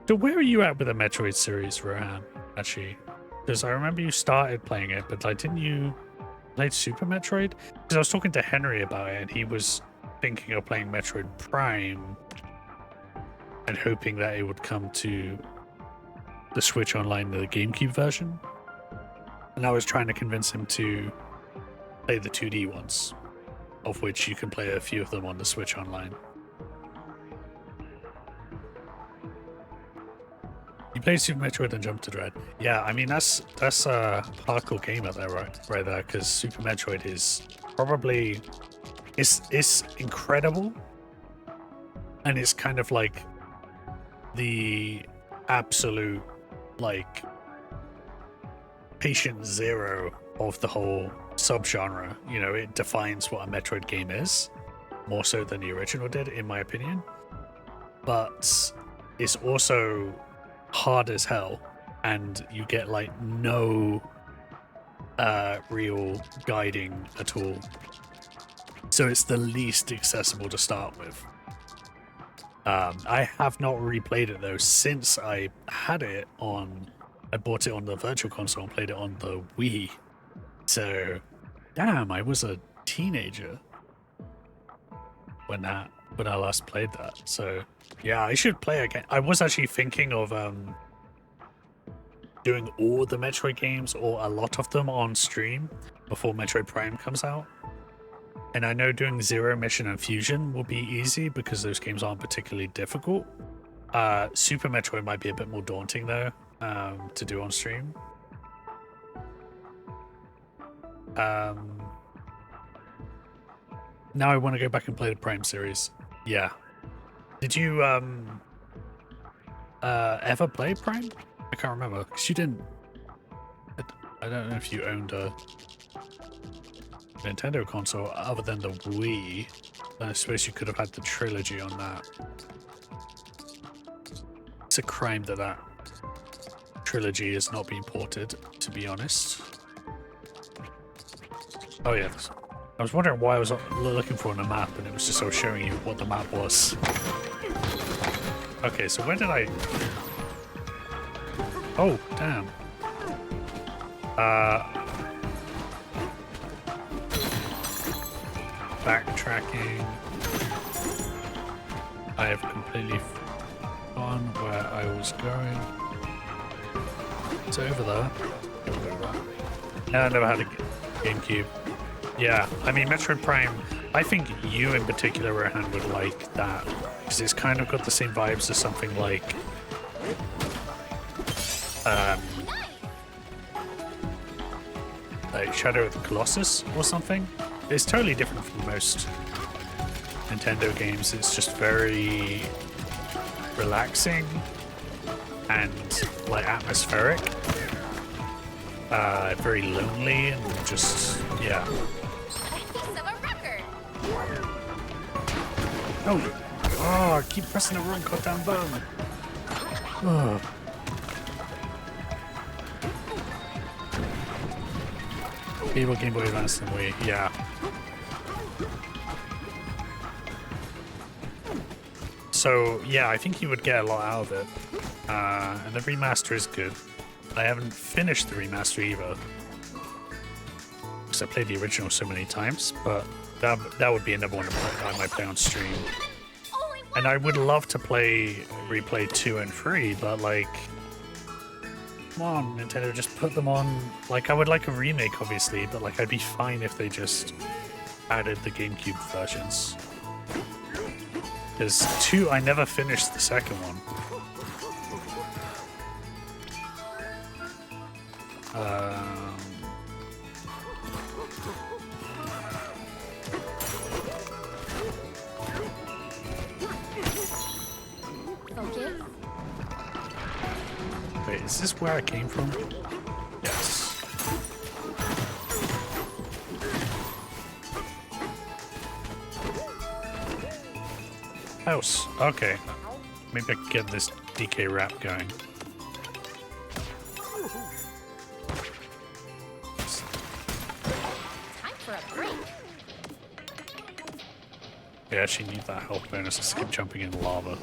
So where are you at with the Metroid series, Rohan? Actually, because I remember you started playing it, but like, didn't you play Super Metroid? Because I was talking to Henry about it, and he was thinking of playing Metroid Prime and hoping that it would come to the Switch Online, the GameCube version. And I was trying to convince him to play the 2D ones, of which you can play a few of them on the Switch Online. You played Super Metroid and jumped to Dread. Yeah, I mean that's a hardcore game out there, right there, because Super Metroid is probably it's incredible, and it's kind of like the absolute like patient zero of the whole subgenre. You know, it defines what a Metroid game is, more so than the original did, in my opinion. But it's also hard as hell, and you get like no real guiding at all. So it's the least accessible to start with. I have not replayed it though since I had it on. I bought it on the Virtual Console and played it on the Wii. So, damn, I was a teenager when I last played that. So, yeah, I should play again. I was actually thinking of doing all the Metroid games or a lot of them on stream before Metroid Prime comes out. And I know doing Zero Mission and Fusion will be easy because those games aren't particularly difficult. Super Metroid might be a bit more daunting though, to do on stream. Now I want to go back and play the Prime series. Yeah. Did you ever play Prime? I can't remember because you didn't. I don't know if you owned a Nintendo console other than the Wii. I suppose you could have had the trilogy on that. It's a crime that that trilogy is not being ported, to be honest. Oh yeah, I was wondering why I was looking for on a map, and it was just so showing you what the map was. Okay, so where did I... Oh, damn. Backtracking. I have completely forgotten where I was going. It's over there. No, I never had a GameCube. Yeah, I mean, Metroid Prime, I think you in particular, Rohan, would like that. Because it's kind of got the same vibes as something like... like Shadow of the Colossus or something. It's totally different from most Nintendo games. It's just very relaxing and like atmospheric. Very lonely and just, yeah. Oh, I keep pressing the wrong goddamn button. Oh. People Game Boy Advance and Wii, yeah. So, yeah, I think you would get a lot out of it. And the remaster is good. I haven't finished the remaster either. Because I played the original so many times, but that would be another one I might play on stream. And I would love to replay 2 and 3, but like... Come on, Nintendo, just put them on... Like, I would like a remake, obviously, but like, I'd be fine if they just added the GameCube versions. Because 2, I never finished the second one. Okay. Wait, is this where I came from? Yes. House. Okay. Maybe I can get this DK rap going. Time for a break. I actually need that health bonus to skip jumping in lava.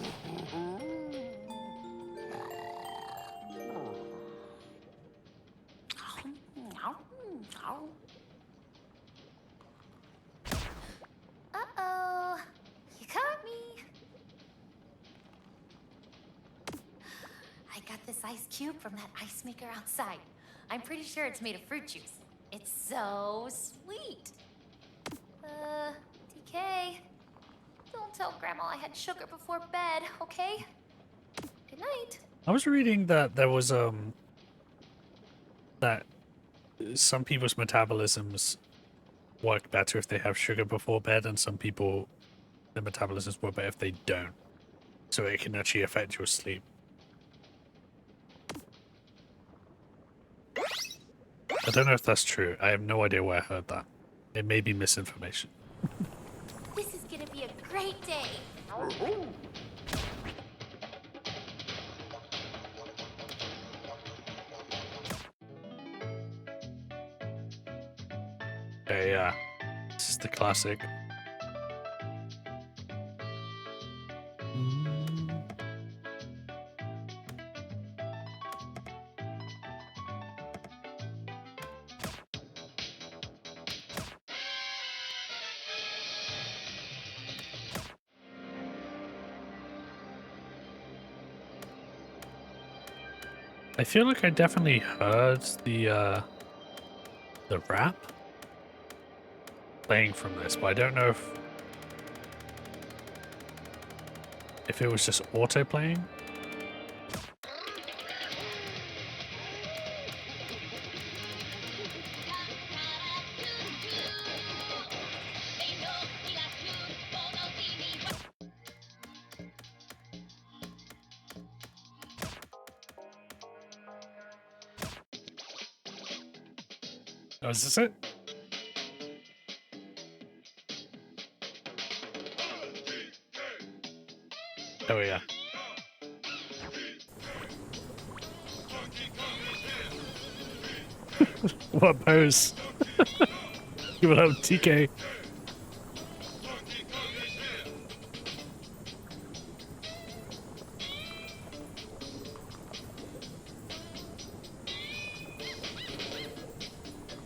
Uh-oh. You caught me. I got this ice cube from that ice maker outside. I'm pretty sure it's made of fruit juice. It's so sweet. DK. Don't tell Grandma I had sugar before bed, okay? Good night. I was reading that there was that some people's metabolisms work better if they have sugar before bed, and some people their metabolisms work better if they don't. So it can actually affect your sleep. I don't know if that's true. I have no idea where I heard that. It may be misinformation. This is gonna be a great day. Yeah, this is the classic. I feel like I definitely heard the rap playing from this, but I don't know if it was just auto playing. Oh, is this it? Oh yeah. What pose? Give it up, TK.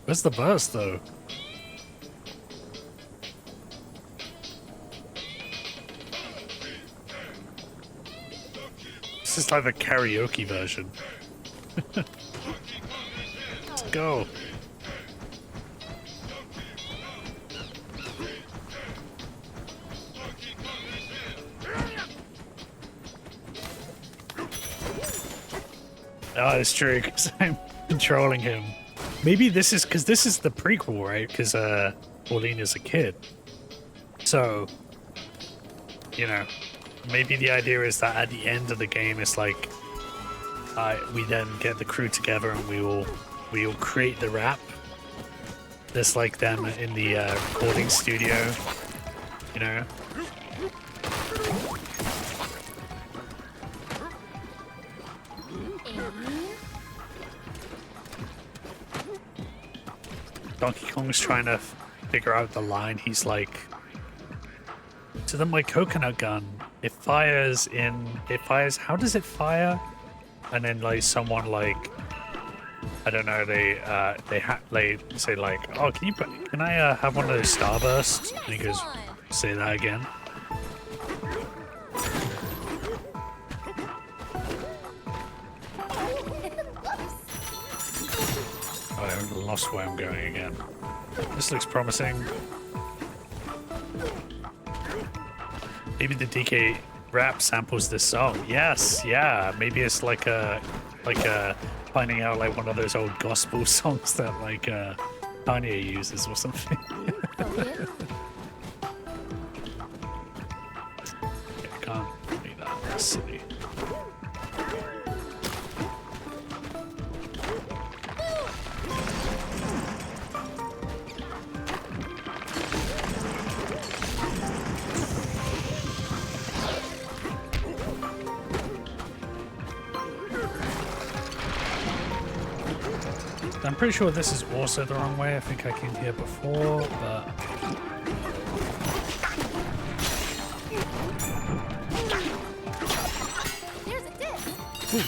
Where's the burst though? This is like the karaoke version. Let's go. Oh, it's true, because I'm controlling him. Maybe this is because this is the prequel, right? Because Pauline is a kid. So, you know, maybe the idea is that at the end of the game, it's like we then get the crew together and we will create the rap. Just like them in the recording studio, you know. Donkey Kong's trying to figure out the line. He's like, so then my coconut gun, it fires, how does it fire? And then like someone like, I don't know, they say like, oh, can I have one of those starbursts? And he goes, say that again. I lost where I'm going again. This looks promising. Maybe the DK rap samples this song. Yes, yeah. Maybe it's like a finding out like one of those old gospel songs that like Kanye uses or something. I can't make that. That's silly. I'm pretty sure this is also the wrong way. I think I came here before, but... There's a disc. Ooh,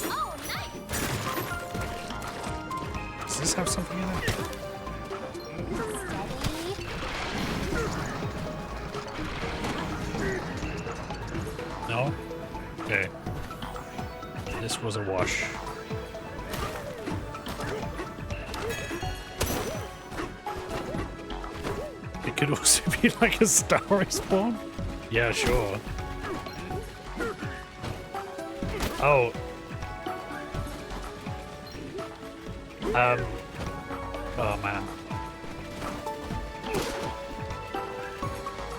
Oh, nice. does this have something in it? Steady. No? Okay. This was a wash. It could also be like a star respawn. Yeah, sure. Oh. Oh man.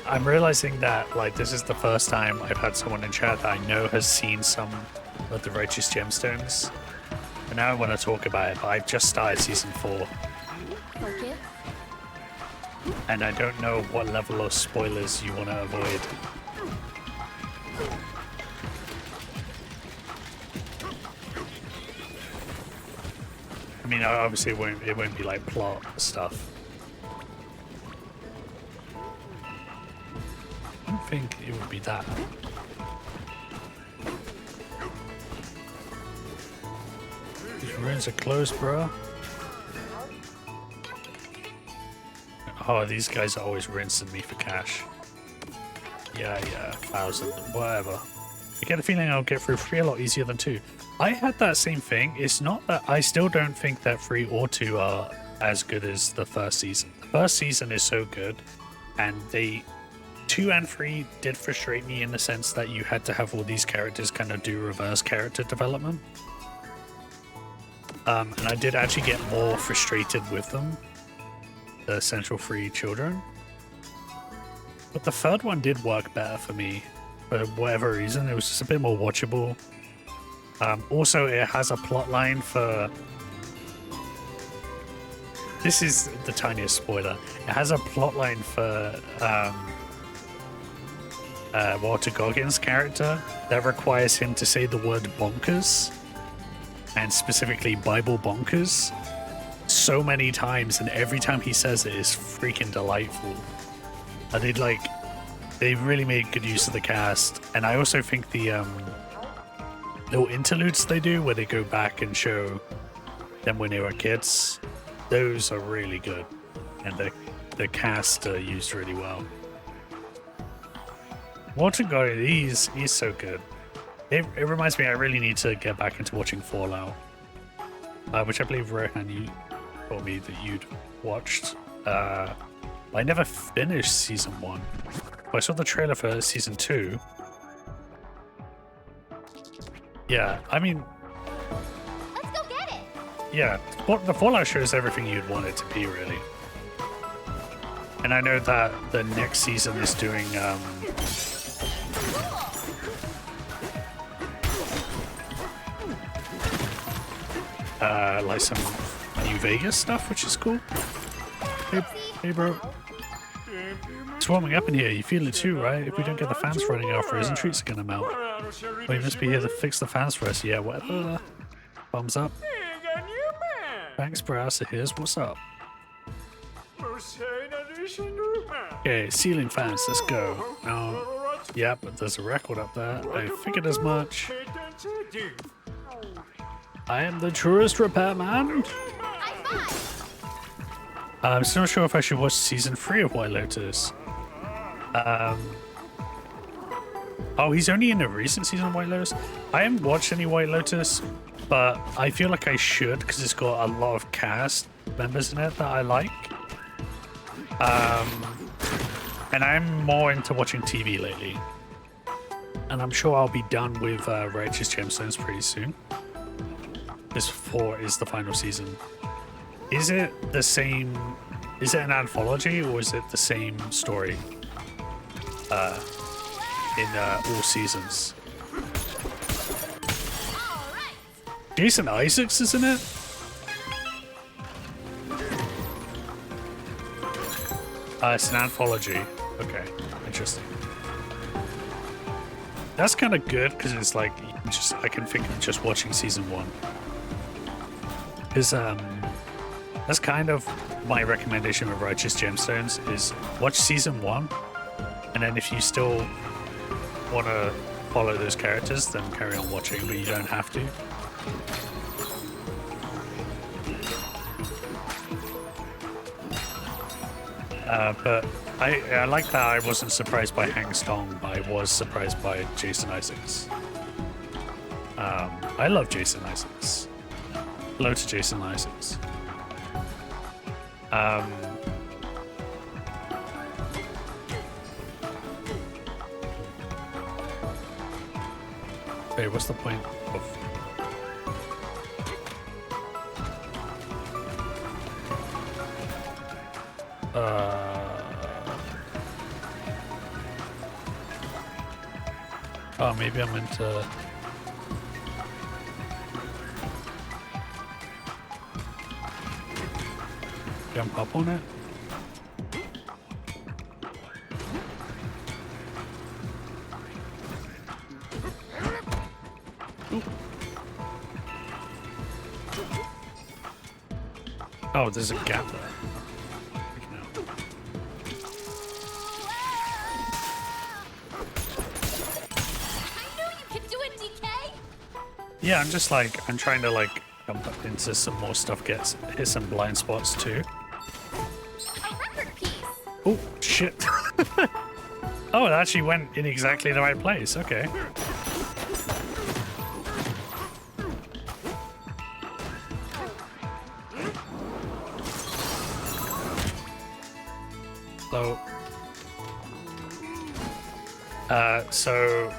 I'm realizing that like this is the first time I've had someone in chat that I know has seen some of the Righteous Gemstones. And now I want to talk about it, but I've just started season 4. Forgive. And I don't know what level of spoilers you want to avoid. I mean, obviously it won't be like plot stuff, think it would be that. These ruins are closed, bro. Oh, these guys are always rinsing me for cash. Yeah, 1,000, whatever. I get the feeling I'll get through 3 a lot easier than 2. I had that same thing. It's not that I still don't think that 3 or 2 are as good as the first season. The first season is so good, and 2 and 3 did frustrate me in the sense that you had to have all these characters kind of do reverse character development. And I did actually get more frustrated with them, the Central 3 children. But the third one did work better for me, for whatever reason. It was just a bit more watchable. Also, it has a plot line for... This is the tiniest spoiler. It has a plot line for Walter Goggins' character that requires him to say the word bonkers, and specifically Bible bonkers, so many times, and every time he says it is freaking delightful. And they really made good use of the cast. And I also think the little interludes they do where they go back and show them when they were kids, those are really good, and the cast are used really well. Watching Goggins, he's so good. It reminds me I really need to get back into watching Fallout, which I believe Rohan, you told me that you'd watched. I never finished season 1. I saw the trailer for season 2. Yeah, I mean... Let's go get it! Yeah, the Fallout show is everything you'd want it to be, really. And I know that the next season is doing, like some New Vegas stuff, which is cool. Hey bro. It's warming up in here. You feel it too, right? If we don't get the fans running, our frozen treats are gonna melt. Well, you must be here to fix the fans for us. Yeah, whatever. Thumbs up. Thanks, bro. So here's what's up. Okay, ceiling fans. Let's go. Now, yep, there's a record up there. I figured as much. I am the truest repairman. I'm still not sure if I should watch season 3 of White Lotus. Oh, he's only in a recent season of White Lotus. I haven't watched any White Lotus, but I feel like I should because it's got a lot of cast members in it that I like. And I'm more into watching TV lately. And I'm sure I'll be done with Righteous Gemstones pretty soon. This 4 is the final season. Is it the same? Is it an anthology or is it the same story in all seasons? Jason Isaacs is in it? It's an anthology. Okay, interesting. That's kind of good because it's like I can think of just watching season 1. Because that's kind of my recommendation with Righteous Gemstones is watch season 1, and then if you still want to follow those characters, then carry on watching, but you don't have to. But I like that I wasn't surprised by Hang Stong, but I was surprised by Jason Isaacs. I love Jason Isaacs. Hello to Jason Isaacs. Hey, what's the point of... Oh, maybe I'm meant to... jump up on it? Ooh. Oh, there's a gap there. Yeah, I'm just like, I'm trying to like jump up into some more stuff, hit some blind spots too. A record piece. Oh, shit. Oh, it actually went in exactly the right place. Okay. So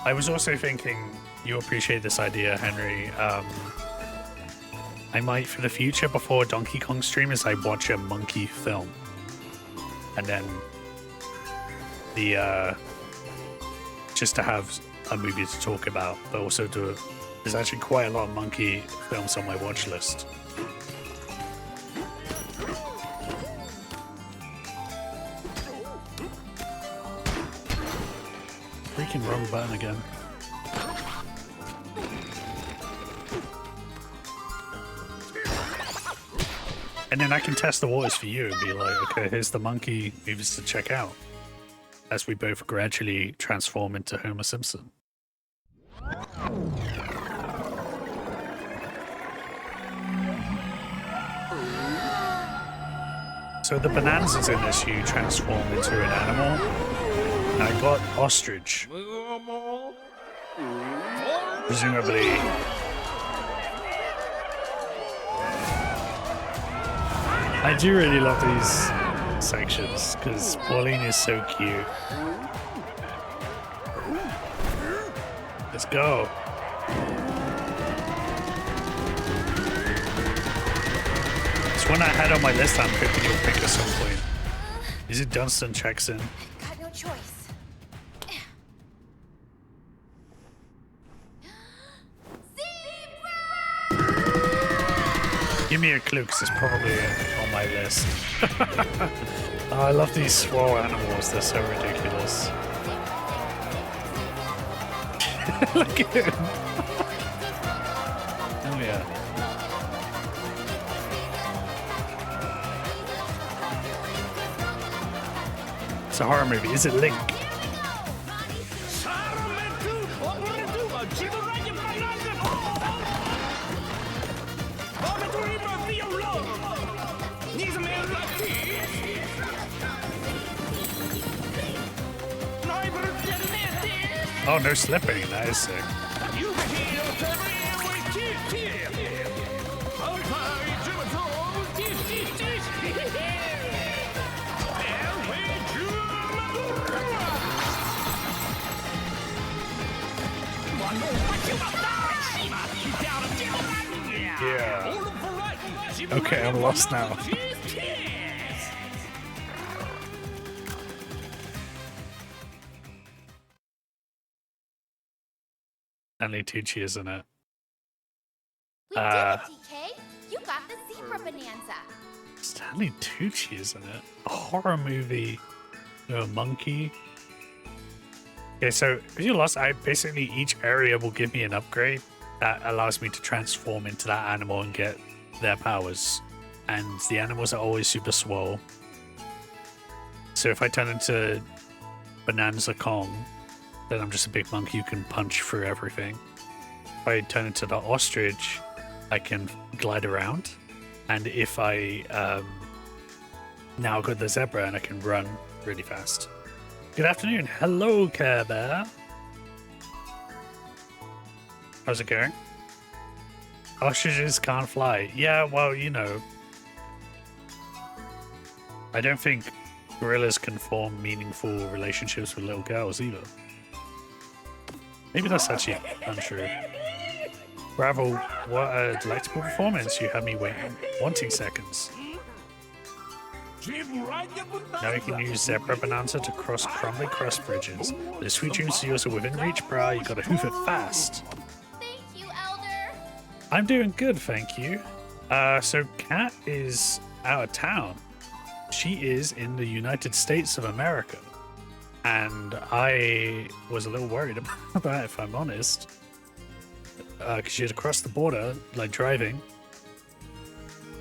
I was also thinking you appreciate this idea, Henry. I might, for the future, before Donkey Kong streamers, I watch a monkey film, and then just to have a movie to talk about, but also there's actually quite a lot of monkey films on my watch list. Freaking wrong button again. And then I can test the waters for you and be like, okay, here's the monkey movies to check out as we both gradually transform into Homer Simpson. So the Bananzas in this, you transform into an animal. And I got ostrich. Presumably. I do really love these sections because Pauline is so cute. Let's go. It's one I had on my list. I'm hoping you'll pick at some point. Is it Dunstan checks in? Got no choice. Give me a clue, because it's probably on my list. Oh, I love these swole animals. They're so ridiculous. Look at him. Oh, yeah. It's a horror movie. Is it Link? Oh, no slipping. That is sick. Yeah. Okay, I'm lost now. Only Tucci, isn't it? We did it, DK. You got the zebra bonanza. Stanley Tucci, isn't it? A horror movie. No, a monkey. Okay, so if you're lost, basically each area will give me an upgrade that allows me to transform into that animal and get their powers. And the animals are always super swole. So if I turn into Bananza Kong, then I'm just a big monkey who can punch through everything. If I turn into the ostrich, I can glide around. And if I now got the zebra and I can run really fast. Good afternoon. Hello, Care Bear. How's it going? Ostriches can't fly. Yeah, well, you know. I don't think gorillas can form meaningful relationships with little girls either. Maybe that's actually untrue. Bravo, what a delectable performance. You had me wanting seconds. Now you can use Zebra Bananza to cross crumbling cross bridges. The sweet dreams of yours are within reach, brah. You gotta hoof it fast. Thank you, Elder. I'm doing good, thank you. So Kat is out of town. She is in the United States of America. And I was a little worried about that, if I'm honest. Because she had to cross the border, like driving.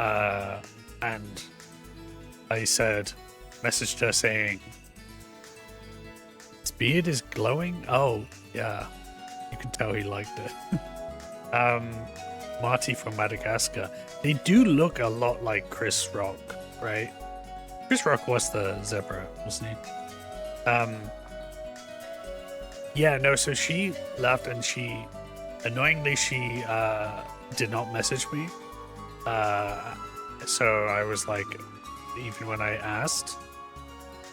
And I messaged her saying, it's beard is glowing? Oh, yeah. You can tell he liked it. Marty from Madagascar. They do look a lot like Chris Rock, right? Chris Rock was the zebra, wasn't he? Yeah, no, so she left and annoyingly, she did not message me. So I was like, even when I asked,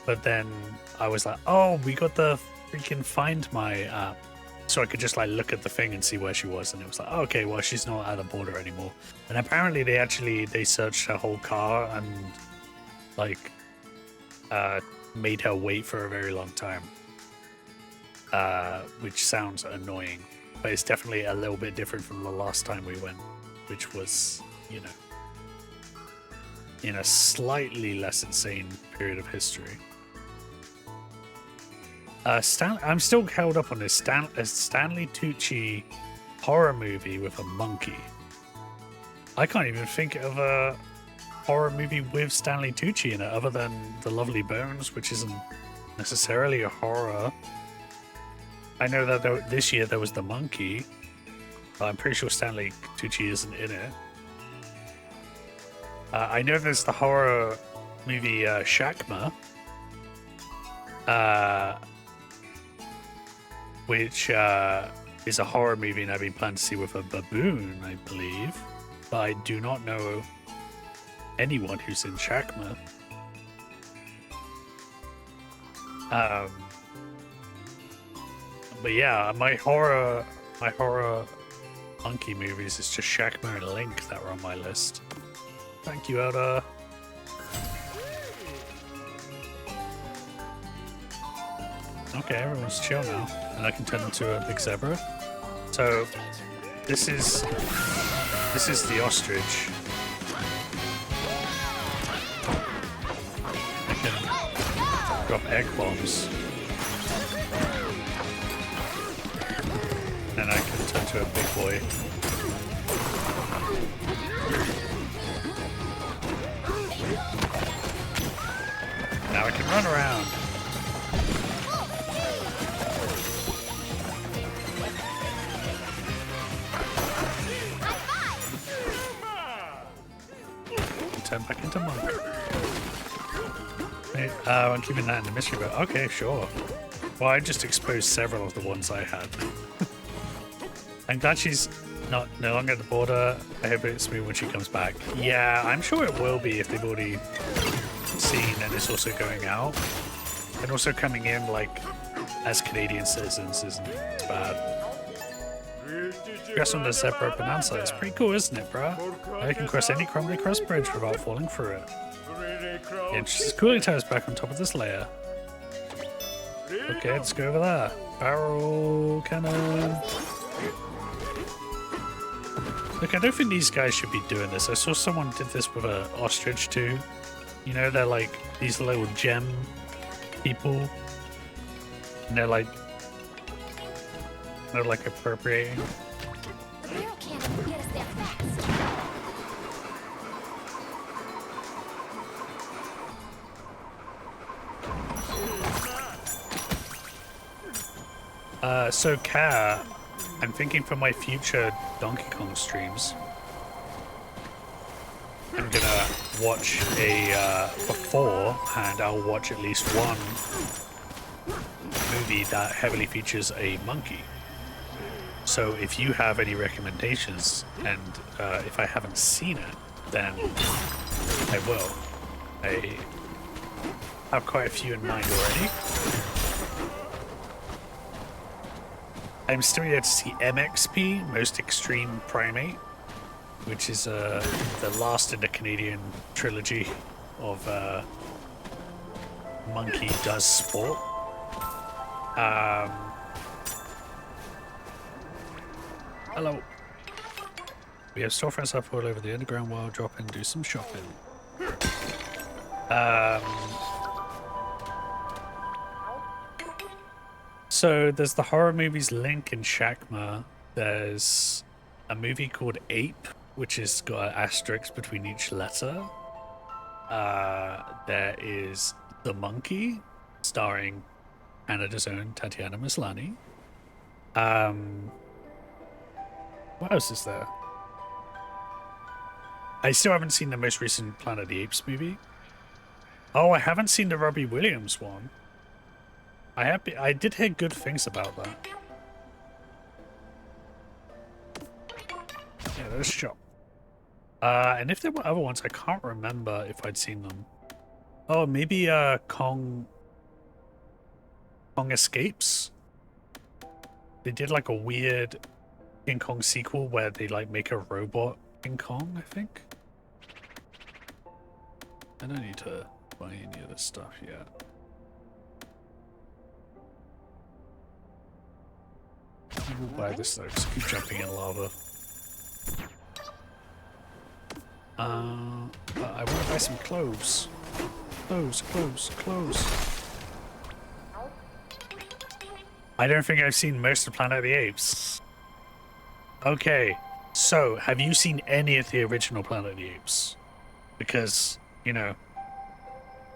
but then I was like, oh, we got the freaking Find My app. So I could just like look at the thing and see where she was. And it was like, oh, okay, well, she's not at the border anymore. And apparently they searched her whole car and like made her wait for a very long time. Which sounds annoying, but it's definitely a little bit different from the last time we went, which was, you know, in a slightly less insane period of history. I'm still held up on this Stanley Tucci horror movie with a monkey. I can't even think of a horror movie with Stanley Tucci in it other than The Lovely Bones, which isn't necessarily a horror. I know that this year there was The Monkey. I'm pretty sure Stanley Tucci isn't in it. I know there's the horror movie Shakma, which is a horror movie and I've been planning to see with a baboon, I believe. But I do not know anyone who's in Shakma. But yeah, my horror monkey movies is just Shakma and Link that were on my list. Thank you, Elda. Okay, everyone's chill now, and I can turn into a big zebra. So, this is the ostrich. I can drop egg bombs, and I can turn to a big boy. Now I can run around. Turn back into monk. Wait, I'm keeping that in the mystery, but okay, sure. Well, I just exposed several of the ones I had. I'm glad she's no longer at the border. I hope it's smooth when she comes back. Yeah, I'm sure it will be if they've already seen and it's also going out. And also coming in, like, as Canadian citizens isn't bad. Guess on the zebra Bananza. It's pretty cool, isn't it, bruh? I can cross any crumbly cross bridge without falling through it. The entrance cooling tower is back on top of this layer. Okay, let's go over there. Barrel cannon. Look, I don't think these guys should be doing this. I saw someone did this with an ostrich too. You know, they're like these little gem people. And they're like appropriating. Barrel cannon will get us there fast. So Kat, I'm thinking for my future Donkey Kong streams, I'm gonna watch beforehand I'll watch at least one movie that heavily features a monkey. So if you have any recommendations, and if I haven't seen it, then I will. I have quite a few in mind already. I'm still yet to see MXP, Most Extreme Primate, which is the last in the Canadian trilogy of Monkey Does Sport. Hello. We have storefronts up all over the underground while drop in, do some shopping. So there's the horror movies Link and Shakma. There's a movie called Ape, which has got an asterisk between each letter. There is The Monkey, starring Canada's own Tatiana Maslany. What else is there? I still haven't seen the most recent Planet of the Apes movie. Oh, I haven't seen the Robbie Williams one. I did hear good things about that. Yeah, there's a shop. And if there were other ones, I can't remember if I'd seen them. Oh, maybe Kong Escapes? They did like a weird King Kong sequel where they like make a robot King Kong, I think. I don't need to buy any of this stuff yet. I will buy this though, just keep jumping in lava. But I want to buy some clothes. Clothes. I don't think I've seen most of Planet of the Apes. Okay, so have you seen any of the original Planet of the Apes? Because, you know,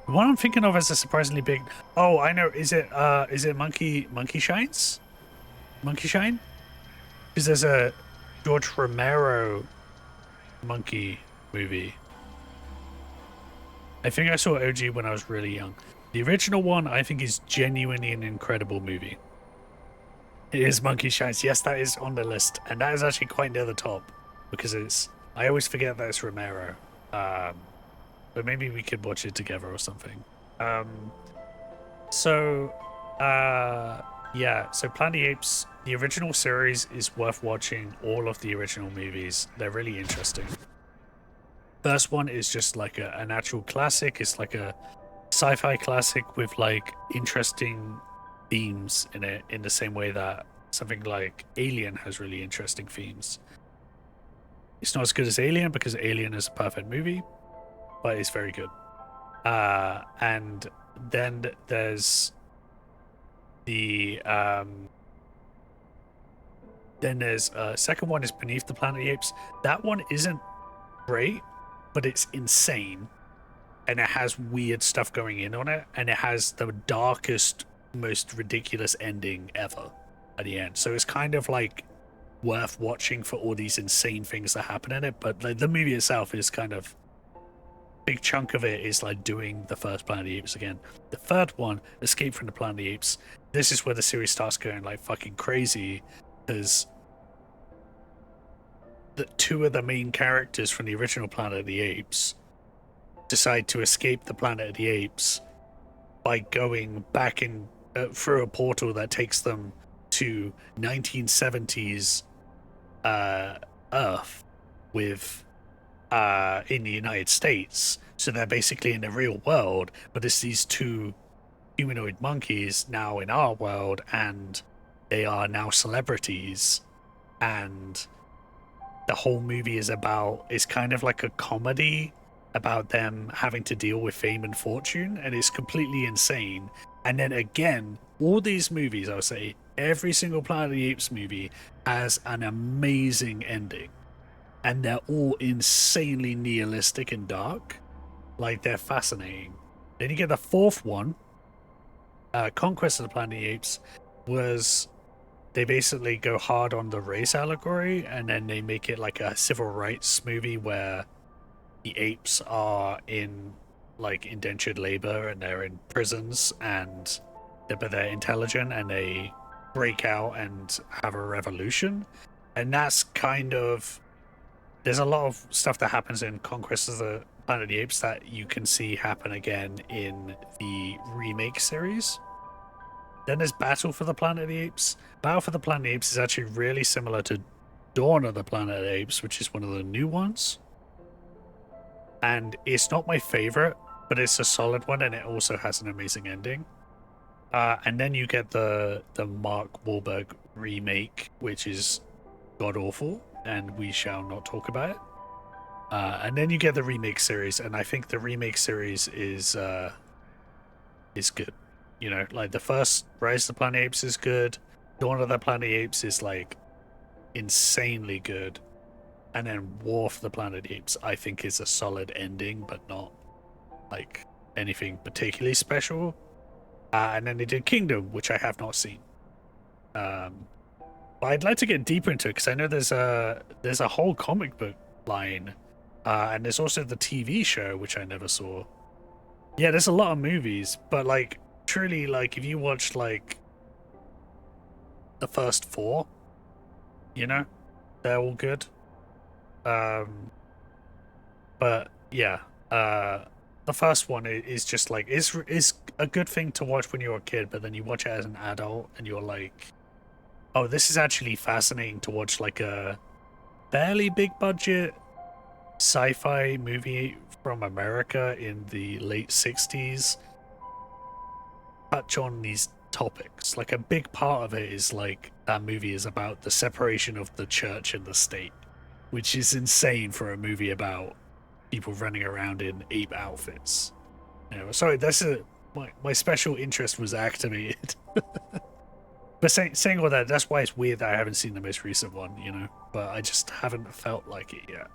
the one I'm thinking of is a surprisingly big. Oh, I know. Is it Monkey Shines? Monkey Shine? Because there's a George Romero monkey movie. I think I saw OG when I was really young. The original one, I think, is genuinely an incredible movie. It is Monkey Shines. Yes, that is on the list, and that is actually quite near the top because it's. I always forget that it's Romero. But maybe we could watch it together or something. Yeah. So Planet of the Apes, the original series is worth watching. All of the original movies, they're really interesting. First one is just like an actual classic. It's like a sci-fi classic with like interesting themes in it, in the same way that something like Alien has really interesting themes. It's not as good as Alien because Alien is a perfect movie, but it's very good. And then there's the second one is Beneath the Planet of the Apes. That one isn't great, but it's insane, and it has weird stuff going in on it, and it has the darkest, most ridiculous ending ever at the end. So it's kind of like worth watching for all these insane things that happen in it. But like, the movie itself is kind of big chunk of it is like doing the first Planet of the Apes again. The third one, Escape from the Planet of the Apes, this is where the series starts going like fucking crazy, because the two of the main characters from the original Planet of the Apes decide to escape the Planet of the Apes by going back in through a portal that takes them to 1970s Earth with in the United States. So they're basically in the real world, but it's these two humanoid monkeys now in our world, and they are now celebrities, and the whole movie is about, it's kind of like a comedy about them having to deal with fame and fortune, and it's completely insane. And then again, all these movies, I'll say, every single Planet of the Apes movie has an amazing ending, and they're all insanely nihilistic and dark. Like, they're fascinating. Then you get the fourth one, Conquest of the Planet of the Apes, was they basically go hard on the race allegory, and then they make it like a civil rights movie where the apes are in like indentured labor and they're in prisons, and but they're intelligent, and they break out and have a revolution. And that's kind of, there's a lot of stuff that happens in Conquest of the Planet of the Apes that you can see happen again in the remake series. Then there's Battle for the Planet of the Apes. Battle for the Planet of the Apes is actually really similar to Dawn of the Planet of the Apes, which is one of the new ones. And it's not my favorite, but it's a solid one, and it also has an amazing ending. And then you get the Mark Wahlberg remake, which is god-awful, and we shall not talk about it. And then you get the remake series, and I think the remake series is good. You know, like the first Rise of the Planet of the Apes is good. Dawn of the Planet of the Apes is like insanely good. And then War for the Planet of the Apes, I think, is a solid ending, but not like anything particularly special. And then they did Kingdom, which I have not seen. But I'd like to get deeper into it because I know there's a whole comic book line, and there's also the TV show, which I never saw. Yeah, there's a lot of movies, but like truly, like if you watch like the first 4, you know, they're all good. But yeah, the first one is just like is a good thing to watch when you're a kid, but then you watch it as an adult and you're like, oh, this is actually fascinating to watch like a fairly big budget sci-fi movie from America in the late 60s touch on these topics. Like a big part of it is like that movie is about the separation of the church and the state, which is insane for a movie about people running around in ape outfits. You know, sorry, that's my special interest was activated. But saying all that, that's why it's weird that I haven't seen the most recent one, you know. But I just haven't felt like it yet.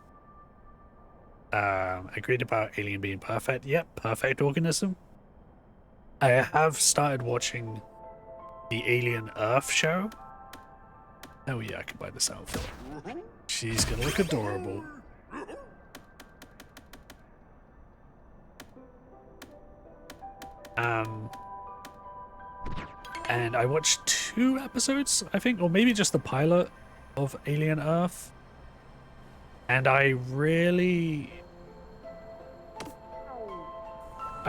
Agreed about Alien being perfect. Yep, perfect organism. I have started watching the Alien Earth show. Oh yeah, I can buy this outfit. She's gonna look adorable. And I watched 2 episodes, I think, or maybe just the pilot of Alien Earth. And I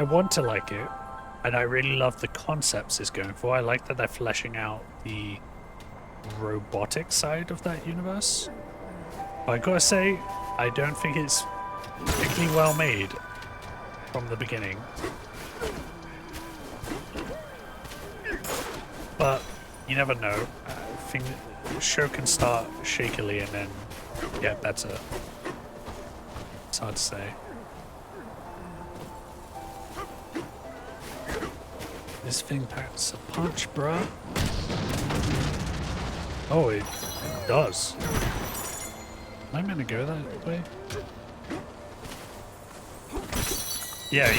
want to like it, and I really love the concepts it's going for. I like that they're fleshing out the robotic side of that universe. But I gotta say, I don't think it's particularly well made from the beginning. But you never know. I think the show can start shakily and then get better. It's hard to say. This thing packs a punch, bruh. Oh, it does. Am I meant to go that way? Yeah,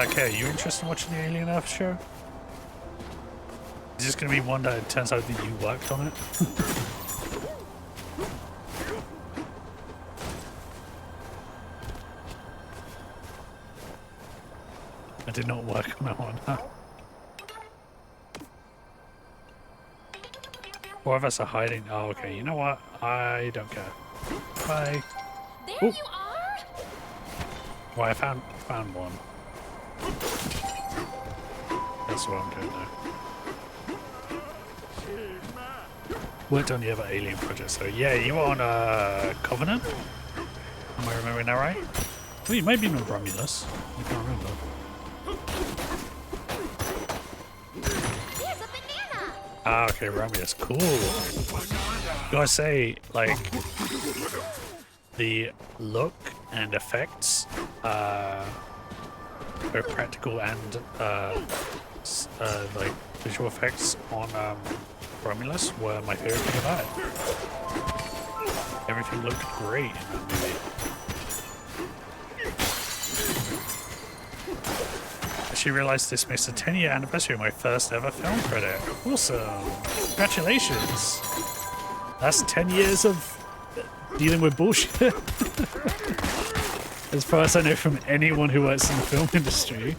okay, you interested in watching the Alien Earth show? Is this going to be one that it turns out that you worked on it? I did not work on that one, huh? 4 of us are hiding. Oh, okay. You know what? I don't care. Bye. There you are! Well, I found one. That's what I'm doing now. Worked on the other Alien project, so yeah, you were on Covenant? Am I remembering that right? Oh, you might be on Romulus. I can't remember. There's a banana! Ah, okay, Romulus. Cool. Gotta say, like, the look and effects, both practical and like visual effects on Romulus were my favorite thing about it. Everything looked great in that movie. I actually realized this makes the 10-year anniversary of my first ever film credit. Awesome! Congratulations! That's 10 years of dealing with bullshit. As far as I know from anyone who works in the film industry.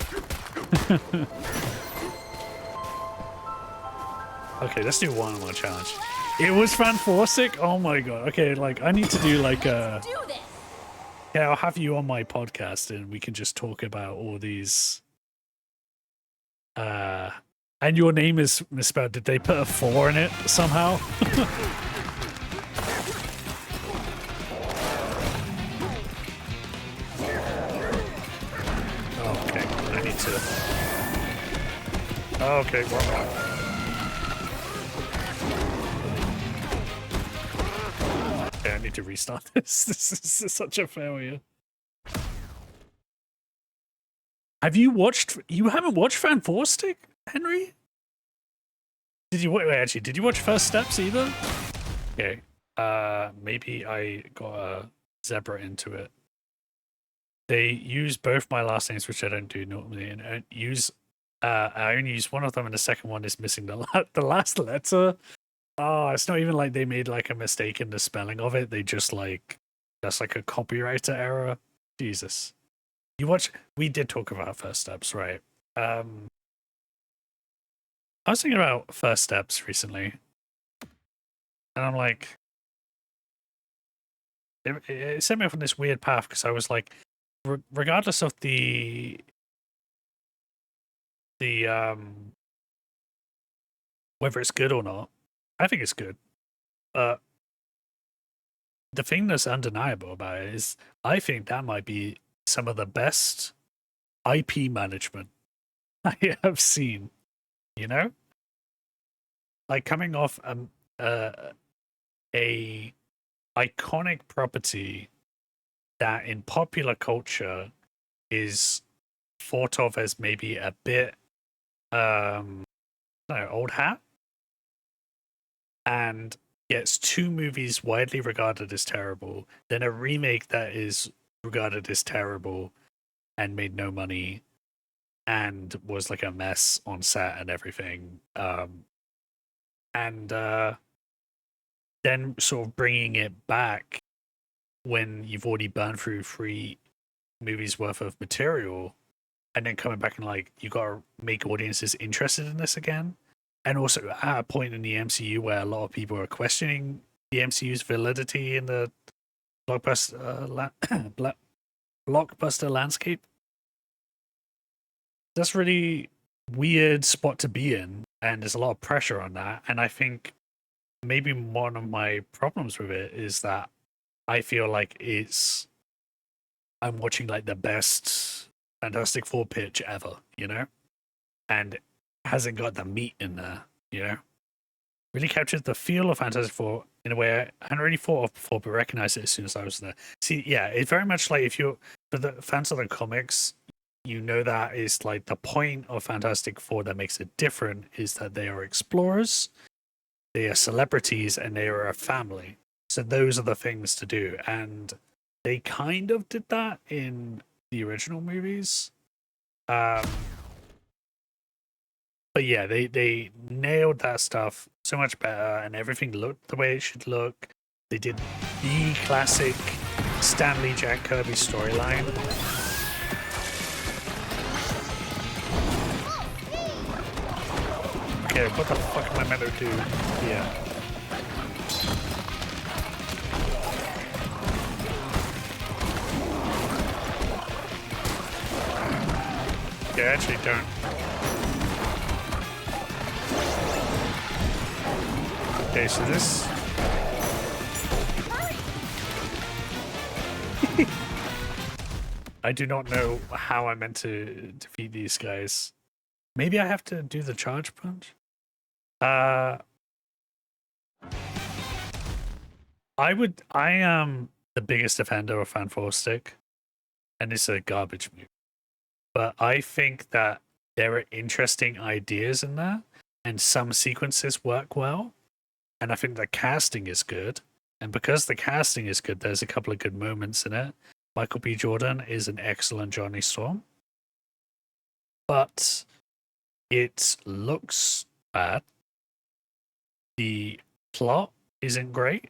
Okay, let's do one more challenge. It was fantastic. Oh my god. Okay, like I need to do like a. Yeah, I'll have you on my podcast and we can just talk about all these. And your name is misspelled. Did they put a 4 in it somehow? Okay, I need to. Okay, well. Okay, I need to restart this. This is such a failure. Have you watched? You haven't watched Fantastic, Henry? Did you wait? Actually, did you watch First Steps either? Okay. Maybe I got a zebra into it. They use both my last names, which I don't do normally, and use I only used one of them, and the second one is missing the last letter. Oh, it's not even like they made like a mistake in the spelling of it. They just like that's like a copywriter error. Jesus. We did talk about First Steps, right? I was thinking about First Steps recently, and I'm like, it set me off on this weird path because I was like, regardless of the whether it's good or not, I think it's good. But the thing that's undeniable about it is I think that might be some of the best IP management I have seen. You know, like coming off a iconic property that in popular culture is thought of as maybe a bit no, old hat, and gets two movies widely regarded as terrible, then a remake that is regarded as terrible and made no money and was like a mess on set and everything. And then sort of bringing it back when you've already burned through 3 movies worth of material, and then coming back and like you got to make audiences interested in this again. And also at a point in the MCU where a lot of people are questioning the MCU's validity in the blockbuster landscape. That's really weird spot to be in, and there's a lot of pressure on that. And I think maybe one of my problems with it is that I feel like I'm watching like the best Fantastic Four pitch ever, you know, and hasn't got the meat in there, you know. Really captured the feel of Fantastic Four in a way I hadn't really thought of before, but recognized it as soon as I was there. See, yeah, it's very much like if you're for the fans of the comics, you know that is like the point of Fantastic Four that makes it different is that they are explorers, they are celebrities, and they are a family. So those are the things to do, and they kind of did that in the original movies. But yeah, they nailed that stuff so much better, and everything looked the way it should look. They did the classic Stanley Jack Kirby storyline. Okay, what the fuck am I meant to do? Yeah. Yeah, I actually don't. Okay, so this... I do not know how I'm meant to defeat these guys. Maybe I have to do the charge punch? I am the biggest defender of Fan4 Stick, and it's a garbage move. But I think that there are interesting ideas in there, and some sequences work well. And I think the casting is good. And because the casting is good, there's a couple of good moments in it. Michael B. Jordan is an excellent Johnny Storm. But it looks bad. The plot isn't great.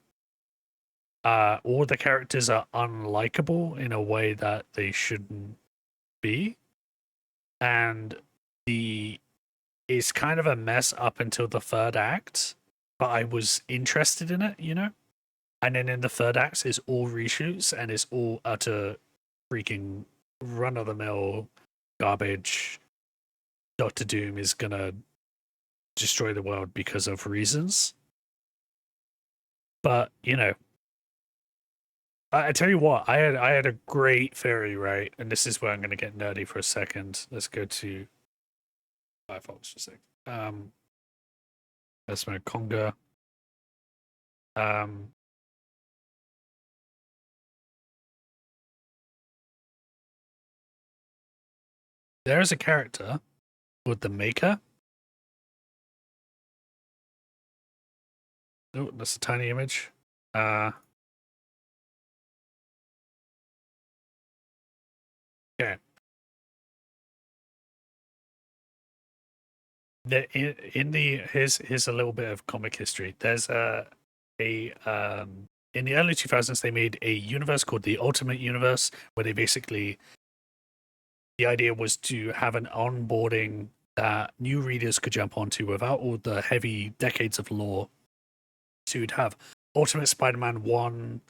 All the characters are unlikable in a way that they shouldn't be. And it's kind of a mess up until the third act. But I was interested in it, you know? And then in the third act, it's all reshoots and it's all utter freaking run of the mill garbage. Doctor Doom is gonna destroy the world because of reasons. But, you know, I tell you what, I had a great theory, right? And this is where I'm gonna get nerdy for a second. Let's go to Firefox for a sec. That's my conga. There is a character called the Maker. Oh, that's a tiny image. Okay. Here's a little bit of comic history. There's a in the early 2000s they made a universe called the Ultimate Universe, where they basically, the idea was to have an onboarding that new readers could jump onto without all the heavy decades of lore. So you'd have Ultimate Spider-Man 1,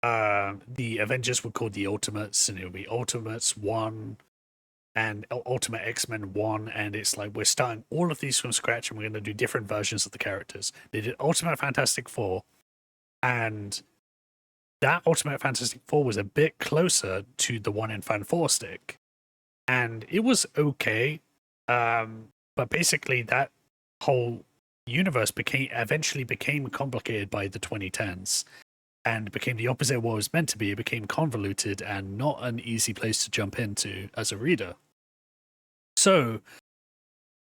the Avengers were called the Ultimates, and it would be Ultimates 1 and Ultimate X-Men 1, and it's like we're starting all of these from scratch and we're going to do different versions of the characters. They did Ultimate Fantastic Four, and that Ultimate Fantastic Four was a bit closer to the one in Fan Four Stick, and it was okay. But basically, that whole universe eventually became complicated by the 2010s and became the opposite of what it was meant to be. It became convoluted and not an easy place to jump into as a reader. So,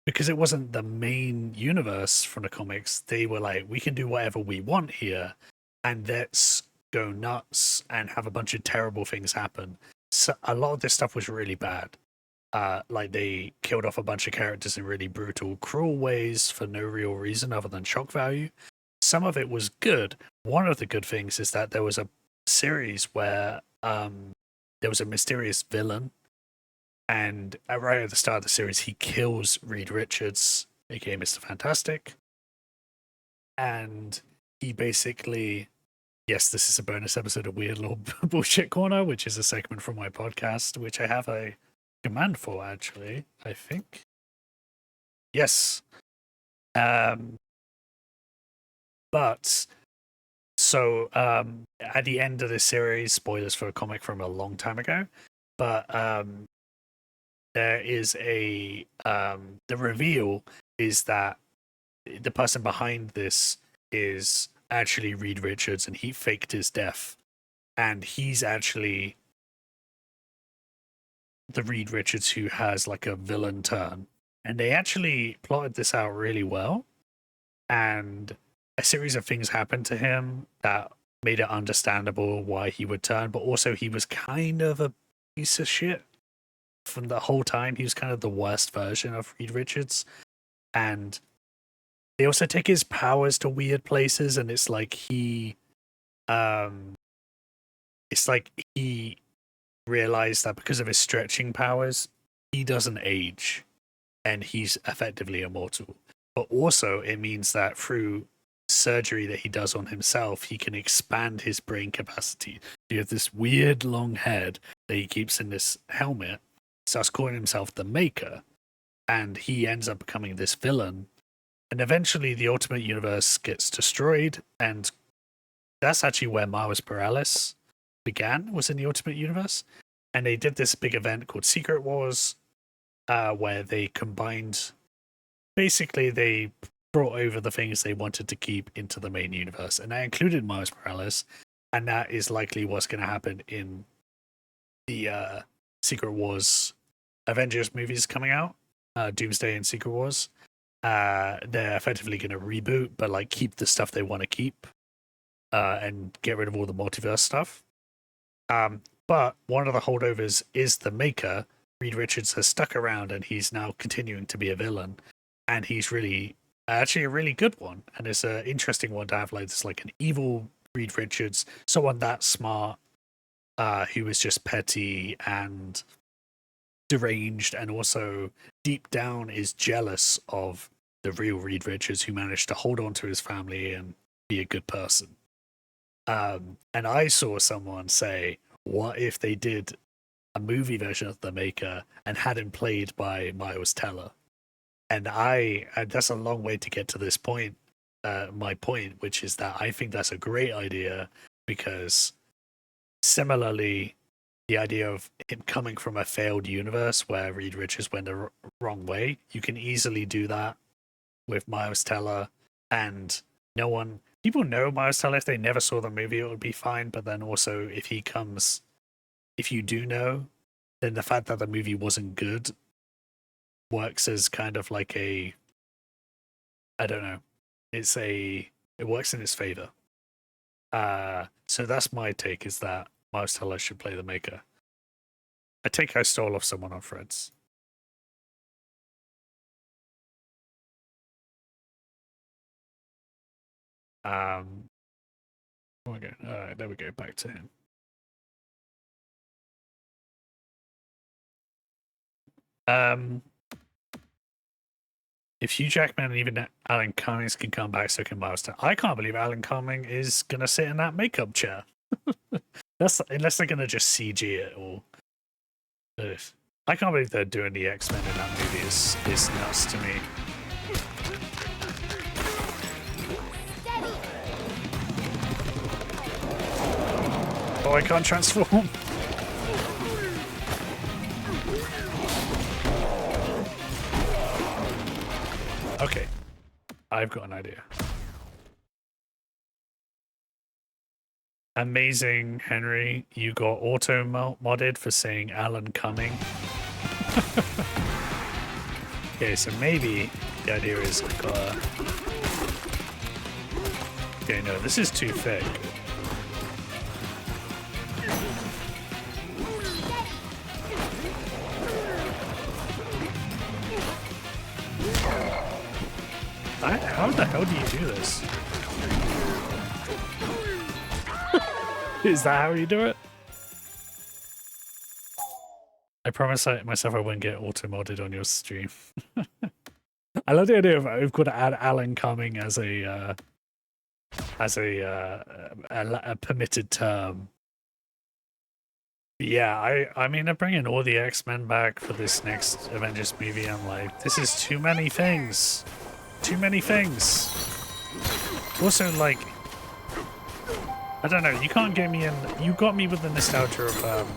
because it wasn't the main universe from the comics, they were like, we can do whatever we want here, and let's go nuts and have a bunch of terrible things happen. So a lot of this stuff was really bad. Like they killed off a bunch of characters in really brutal, cruel ways for no real reason other than shock value. Some of it was good. One of the good things is that there was a series where there was a mysterious villain, and right at the start of the series, he kills Reed Richards, aka Mr. Fantastic, and he basically, yes, this is a bonus episode of Weird Little Bullshit Corner, which is a segment from my podcast, which I have a command for, actually, I think. Yes. But so at the end of this series, spoilers for a comic from a long time ago, but there is a the reveal is that the person behind this is actually Reed Richards, and he faked his death, and he's actually the Reed Richards who has like a villain turn. And they actually plotted this out really well, and a series of things happened to him that made it understandable why he would turn, but also he was kind of a piece of shit from the whole time. He was kind of the worst version of Reed Richards, and they also take his powers to weird places, and it's like he realized that because of his stretching powers, he doesn't age and he's effectively immortal. But also, it means that through surgery that he does on himself, he can expand his brain capacity. He has this weird long head that he keeps in this helmet, starts calling himself the Maker, and he ends up becoming this villain. And eventually, the Ultimate Universe gets destroyed, and that's actually where Miles Morales began, was in the Ultimate Universe. And they did this big event called Secret Wars, where they combined, basically they brought over the things they wanted to keep into the main universe, and that included Miles Morales, and that is likely what's going to happen in the Secret Wars Avengers movies coming out, Doomsday and Secret Wars. They're effectively going to reboot, but like keep the stuff they want to keep, and get rid of all the multiverse stuff. But one of the holdovers is the Maker. Reed Richards has stuck around, and he's now continuing to be a villain, and he's really actually a really good one, and it's an interesting one to have. Like this, like an evil Reed Richards, someone that smart, who is just petty and deranged, and also deep down is jealous of the real Reed Richards, who managed to hold on to his family and be a good person. And I saw someone say, what if they did a movie version of the Maker and had him played by Miles Teller? And that's a long way to get to this point. My point, which is that I think that's a great idea, because similarly, the idea of him coming from a failed universe where Reed Richards went the wrong way, you can easily do that with Miles Teller, and people know Miles Teller. If they never saw the movie, it would be fine. But then also, if you do know, then the fact that the movie wasn't good works as kind of like I don't know. It works in his favor. So that's my take, is that Miles Teller should play the Maker. I take I stole off someone on Threads. Oh my god. Alright, there we go, back to him. If Hugh Jackman and even Alan Cummings can come back, so can Miles Teller. I can't believe Alan Cummings is gonna sit in that makeup chair. That's unless they're gonna just CG it or. Ugh. I can't believe they're doing the X-Men in that movie. Is nuts to me. Oh, I can't transform. Okay, I've got an idea. Amazing, Henry. You got auto-modded for saying Alan Cumming. Okay, so maybe the idea is I've got a... Okay, no, this is too thick. How the hell do you do this? Is that how you do it? I promise myself I wouldn't get auto-modded on your stream. I love the idea of we've got to add Alan Cumming as a permitted term. Yeah, I mean, they're bringing all the X-Men back for this next Avengers movie. I'm like, this is too many things. Too many things. Also, like, I don't know, you can't get me in. You got me with the nostalgia of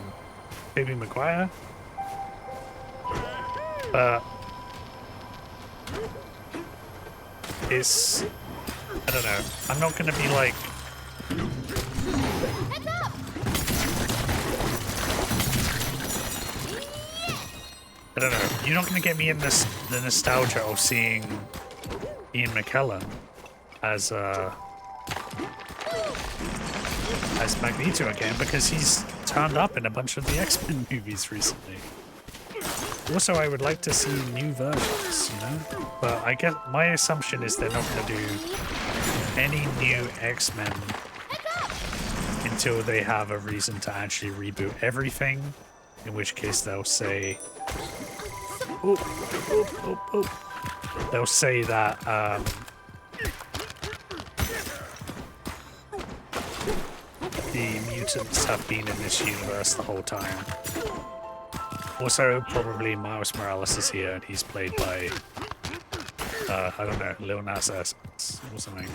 Tobey Maguire. But it's, I don't know. I'm not gonna be like. I don't know. You're not gonna get me in the nostalgia of seeing Ian McKellen as Magneto again, because he's turned up in a bunch of the X-Men movies recently. Also, I would like to see new versions, you know? But I guess my assumption is they're not going to do any new X-Men until they have a reason to actually reboot everything, in which case they'll say... They'll say that, the mutants have been in this universe the whole time. Also, probably Miles Morales is here, and he's played by, I don't know, Lil Nas X or something.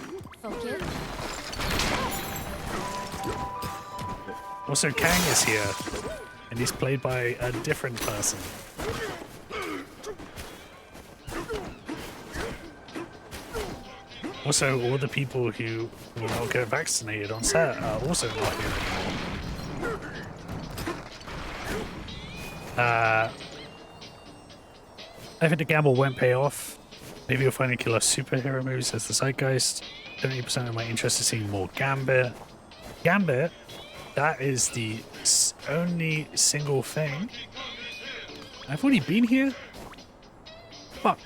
Also, Kang is here, and he's played by a different person. Also, all the people who will not get vaccinated on set are also not here anymore. I think the gamble won't pay off. Maybe you'll finally kill off superhero movies as the zeitgeist. 70% of my interest is seeing more Gambit. Gambit? That is the only single thing. I've already been here? Fuck.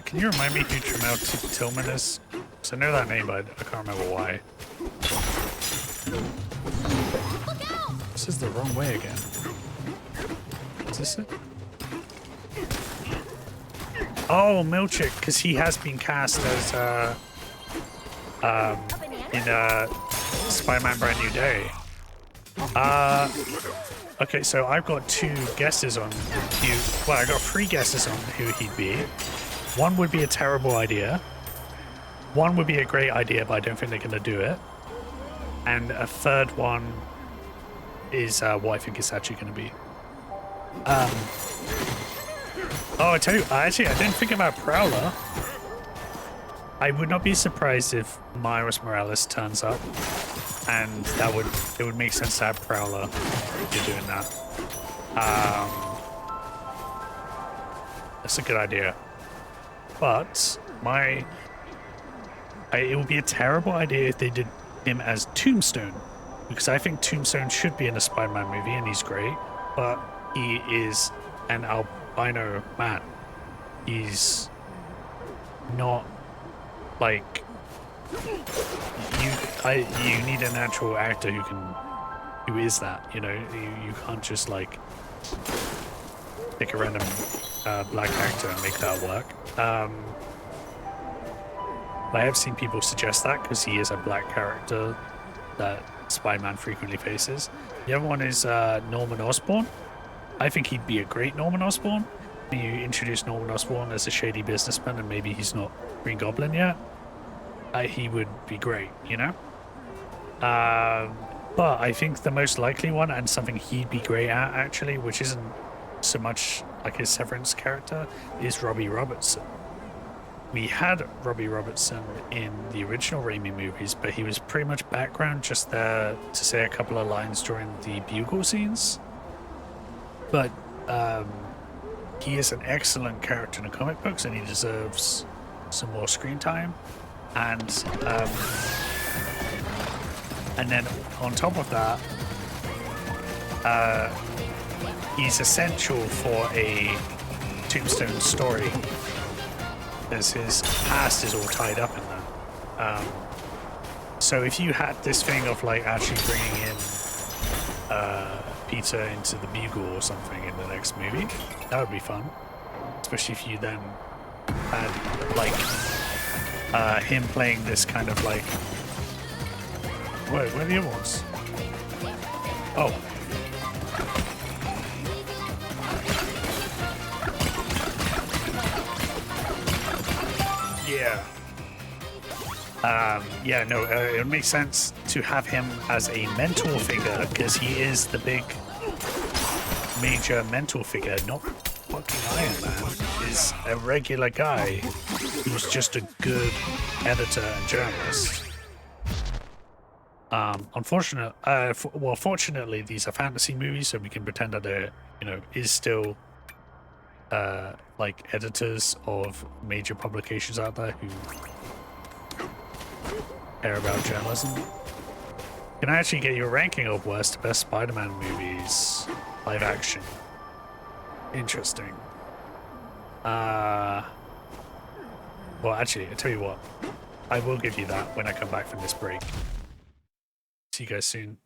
Can you remind me who Tramel Tillman is? Because I know that name, but I can't remember why. This is the wrong way again. Is this it? Oh, Milchick, because he has been cast as in Spider-Man Brand New Day. Okay, so I've got two guesses on who. Well, I got three guesses on who he'd be. One would be a terrible idea. One would be a great idea, but I don't think they're going to do it. And a third one is what I think it's actually going to be. Oh, I tell you, I didn't think about Prowler. I would not be surprised if Miles Morales turns up, and it would make sense to have Prowler if you're doing that. That's a good idea. But it would be a terrible idea if they did him as Tombstone, because I think Tombstone should be in a Spider-Man movie, and he's great. But he is an albino man. He's not like you need a natural actor who is that, you know. You can't just like pick a random black actor and make that work. I have seen people suggest that because he is a black character that Spider-Man frequently faces. The other one is Norman Osborn. I think he'd be a great Norman Osborn. You introduce Norman Osborn as a shady businessman and maybe he's not Green Goblin yet. He would be great, you know? But I think the most likely one, and something he'd be great at actually, which isn't so much like his Severance character, is Robbie Robertson. We had Robbie Robertson in the original Raimi movies, but he was pretty much background, just there to say a couple of lines during the bugle scenes. But he is an excellent character in the comic books, and he deserves some more screen time. And then on top of that, he's essential for a Tombstone story, as his past is all tied up in that. So if you had this thing of like actually bringing in Peter into the Bugle or something in the next movie, that would be fun. Especially if you then had like him playing this kind of like... Wait, where are the other ones? Oh. Yeah. Yeah, no, it would make sense to have him as a mentor figure, because he is the big major mentor figure, not fucking Iron Man. Is a regular guy who's just a good editor and journalist. Fortunately, these are fantasy movies, so we can pretend that there, you know, is still like editors of major publications out there who care about journalism. Can I actually get your ranking of worst to best Spider-Man movies live action? Interesting. Well, actually, I tell you what, I will give you that when I come back from this break. See you guys soon.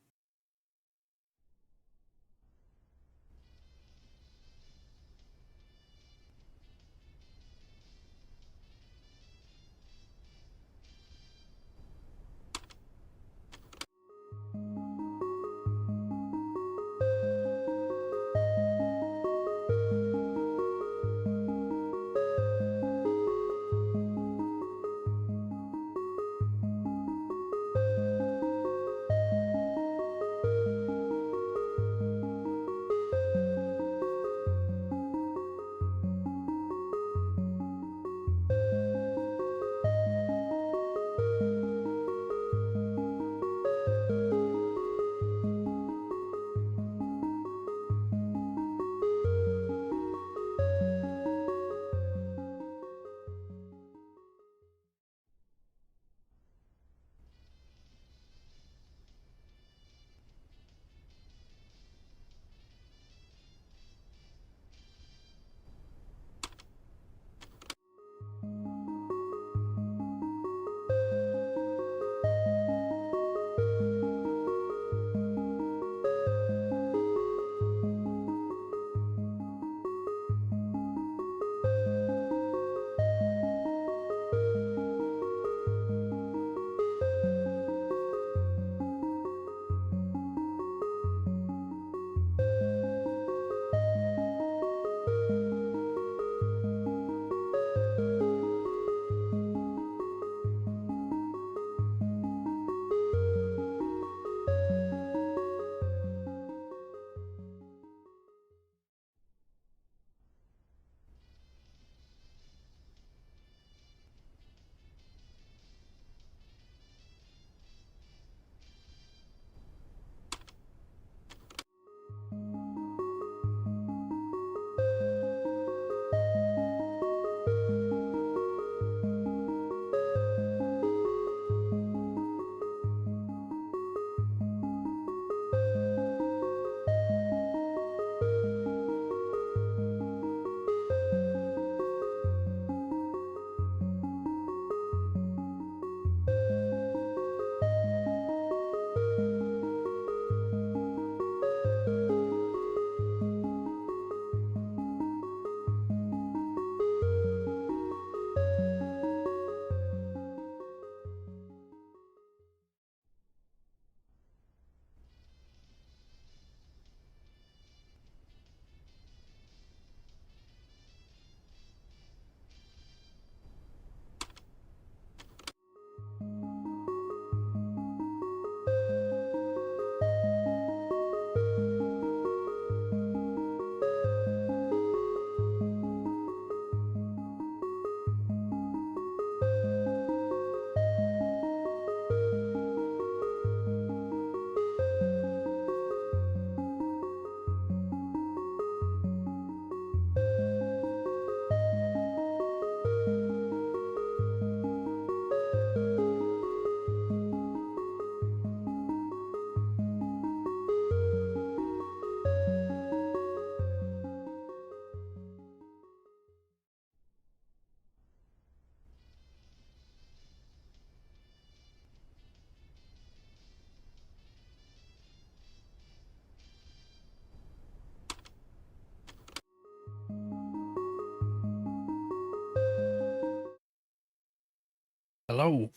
Hello.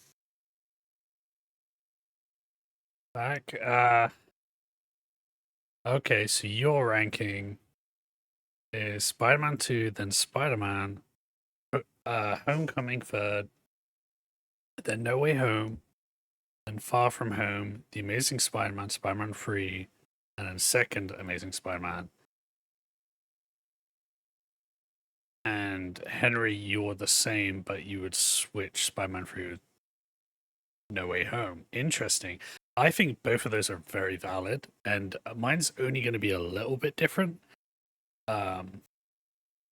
Back. Okay, so your ranking is Spider-Man 2, then Spider-Man, Homecoming third, then No Way Home, then Far From Home, The Amazing Spider-Man, Spider-Man 3, and then second Amazing Spider-Man. And Henry, you're the same, but you would switch Spider-Man 3 with No Way Home. Interesting. I think both of those are very valid, and mine's only going to be a little bit different. But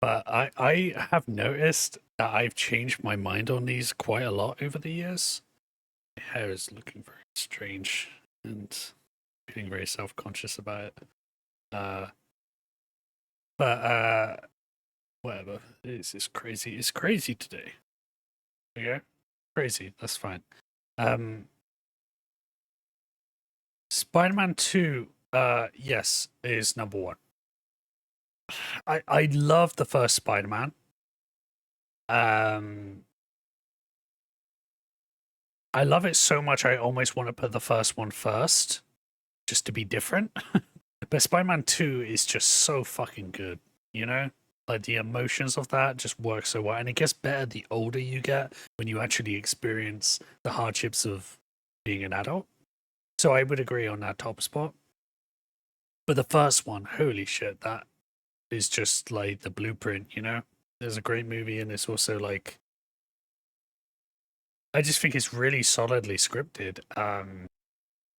I have noticed that I've changed my mind on these quite a lot over the years. My hair is looking very strange and feeling very self-conscious about it. But whatever. It's crazy. It's crazy today. Okay? Crazy. That's fine. Spider-Man 2, yes, is number one. I love the first Spider-Man. I love it so much I almost want to put the first one first, just to be different. But Spider-Man 2 is just so fucking good, you know? Like the emotions of that just work so well. And it gets better the older you get when you actually experience the hardships of being an adult. So I would agree on that top spot. But the first one, holy shit, that is just like the blueprint, you know? There's a great movie and it's also like I just think it's really solidly scripted.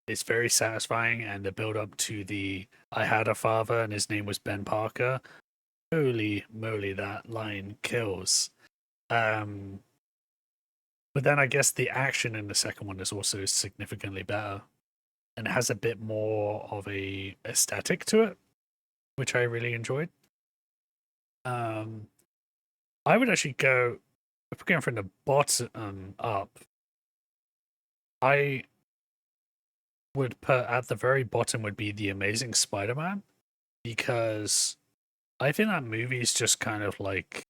It's very satisfying, and the build up to the I had a father and his name was Ben Parker. Holy moly, that line kills. But then I guess the action in the second one is also significantly better and has a bit more of a aesthetic to it, which I really enjoyed. I would actually go if we're going from the bottom up. I would put at the very bottom would be The Amazing Spider-Man, because I think that movie is just kind of like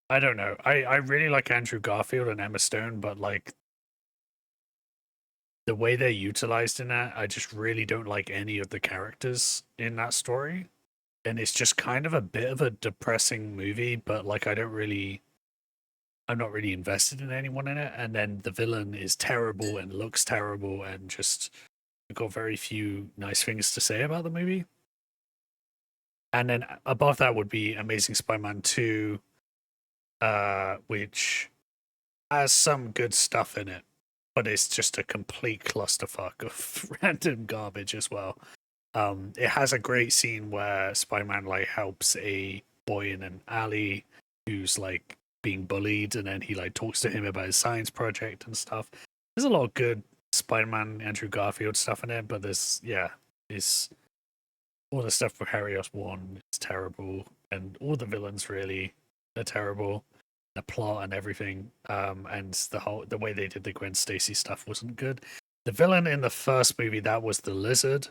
I don't know. I really like Andrew Garfield and Emma Stone, but like the way they're utilized in that, I just really don't like any of the characters in that story. And it's just kind of a bit of a depressing movie, but like I'm not really invested in anyone in it. And then the villain is terrible and looks terrible and just got very few nice things to say about the movie. And then above that would be Amazing Spider-Man 2, which has some good stuff in it, but it's just a complete clusterfuck of random garbage as well. It has a great scene where Spider-Man like helps a boy in an alley who's like being bullied, and then he like talks to him about his science project and stuff. There's a lot of good Spider-Man Andrew Garfield stuff in it, but it's all the stuff with Harry Osborn is terrible, and all the villains really are terrible. The plot and everything, and the way they did the Gwen Stacy stuff wasn't good. The villain in the first movie, that was the Lizard,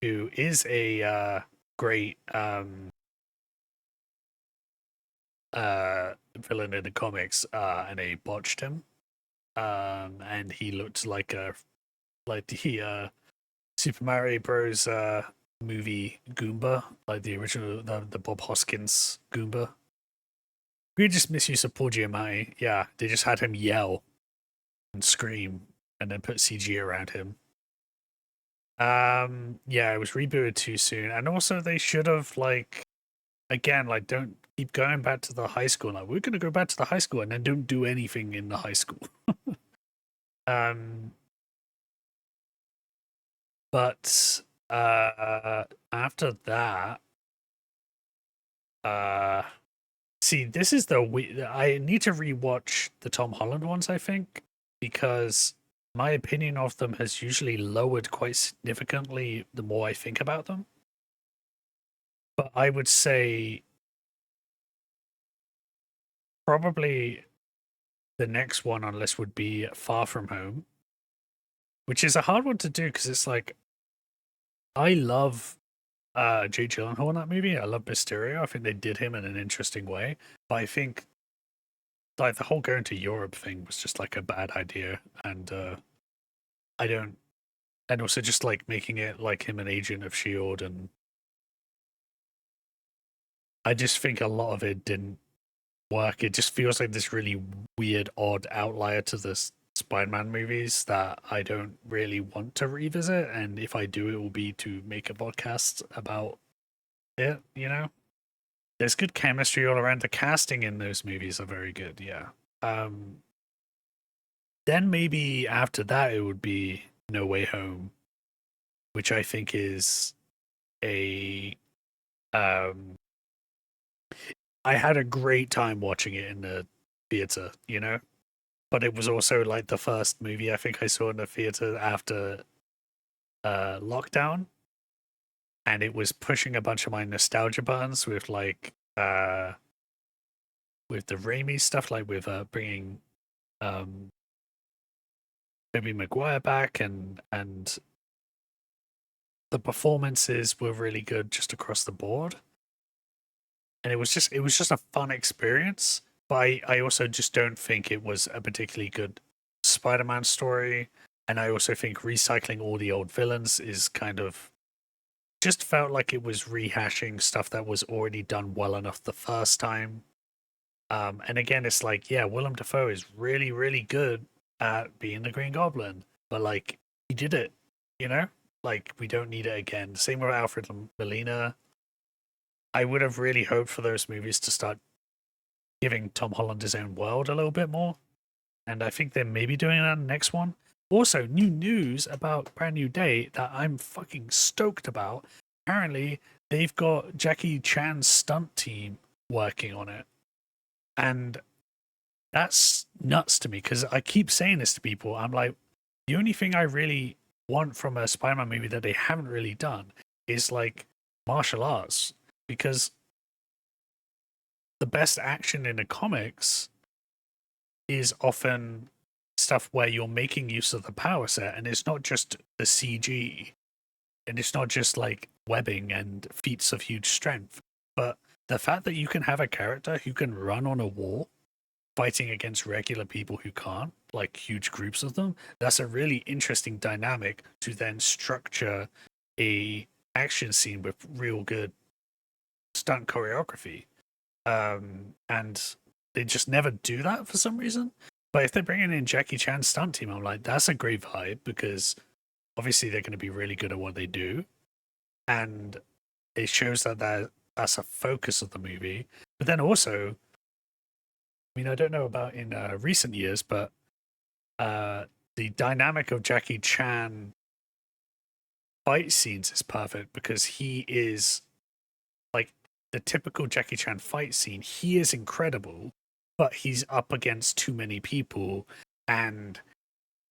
who is a great villain in the comics, and they botched him. And he looked like the Super Mario Bros. Movie Goomba, like the original, the Bob Hoskins Goomba. We just misuse of Paul Giamatti. Yeah, they just had him yell and scream, and then put CG around him. Yeah, it was rebooted too soon, and also they should have again, don't keep going back to the high school. Like, we're gonna go back to the high school, and then don't do anything in the high school. But after that, see, this is I need to rewatch the Tom Holland ones, I think, because my opinion of them has usually lowered quite significantly the more I think about them. But I would say probably the next one on the list would be Far From Home, which is a hard one to do because it's like I love Jake Gyllenhaal in that movie. I love Mysterio. I think they did him in an interesting way. But I think like the whole going to Europe thing was just like a bad idea, and I don't. And also just like making it like him an agent of Shield, and I just think a lot of it didn't work. It just feels like this really weird, odd outlier to the Spider-Man movies that I don't really want to revisit. And if I do, it will be to make a podcast about it. You know, there's good chemistry all around. The casting in those movies are very good. Yeah. Then maybe after that, it would be No Way Home, which I think is a I had a great time watching it in the theater, you know? But it was also like the first movie I think I saw in the theater after lockdown. And it was pushing a bunch of my nostalgia buttons with like with the Raimi stuff, like with bringing Tobey Maguire back, and the performances were really good just across the board. And it was just a fun experience. But I also just don't think it was a particularly good Spider-Man story. And I also think recycling all the old villains is kind of just felt like it was rehashing stuff that was already done well enough the first time. And again, it's like, yeah, Willem Dafoe is really, really good at being the Green Goblin, but like he did it, you know? Like we don't need it again. Same with Alfred Molina. I would have really hoped for those movies to start giving Tom Holland his own world a little bit more. And I think they're maybe doing that in the next one. Also, new news about Brand New Day that I'm fucking stoked about. Apparently, they've got Jackie Chan's stunt team working on it. And that's nuts to me because I keep saying this to people. I'm like, the only thing I really want from a Spider-Man movie that they haven't really done is like martial arts, because the best action in the comics is often stuff where you're making use of the power set, and it's not just the CG, and it's not just like webbing and feats of huge strength, but the fact that you can have a character who can run on a wall fighting against regular people who can't, like huge groups of them, that's a really interesting dynamic to then structure a action scene with real good stunt choreography. And they just never do that for some reason. But if they're bringing in Jackie Chan's stunt team, I'm like, that's a great vibe, because obviously they're going to be really good at what they do, and it shows that that's a focus of the movie. But then also, I mean, I don't know about in recent years, but the dynamic of Jackie Chan fight scenes is perfect, because he is like the typical Jackie Chan fight scene. He is incredible, but he's up against too many people, and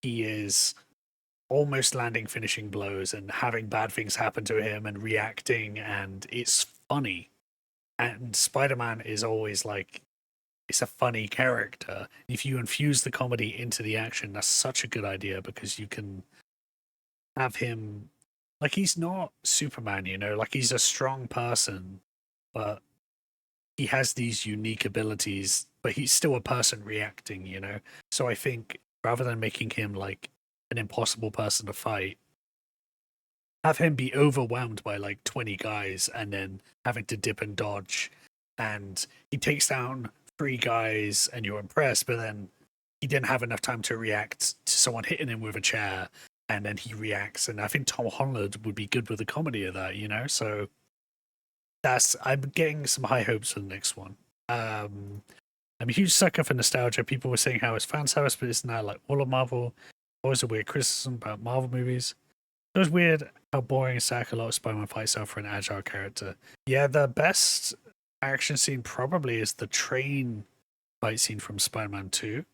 he is almost landing finishing blows and having bad things happen to him and reacting, and it's funny. And Spider-Man is always like, it's a funny character. If you infuse the comedy into the action, that's such a good idea, because you can have him like, he's not Superman, you know, like he's a strong person, but he has these unique abilities, but he's still a person reacting, you know? So I think rather than making him like an impossible person to fight, have him be overwhelmed by like 20 guys and then having to dip and dodge. And he takes down 3 guys and you're impressed, but then he didn't have enough time to react to someone hitting him with a chair. And then he reacts. And I think Tom Holland would be good with the comedy of that, you know? So I'm getting some high hopes for the next one. I'm a huge sucker for nostalgia. People were saying how it's fan service, but it's now like all of Marvel. Always a weird criticism about Marvel movies. It was weird how boring and sack a lot of Spider-Man fights are for an agile character. Yeah, the best action scene probably is the train fight scene from Spider-Man 2,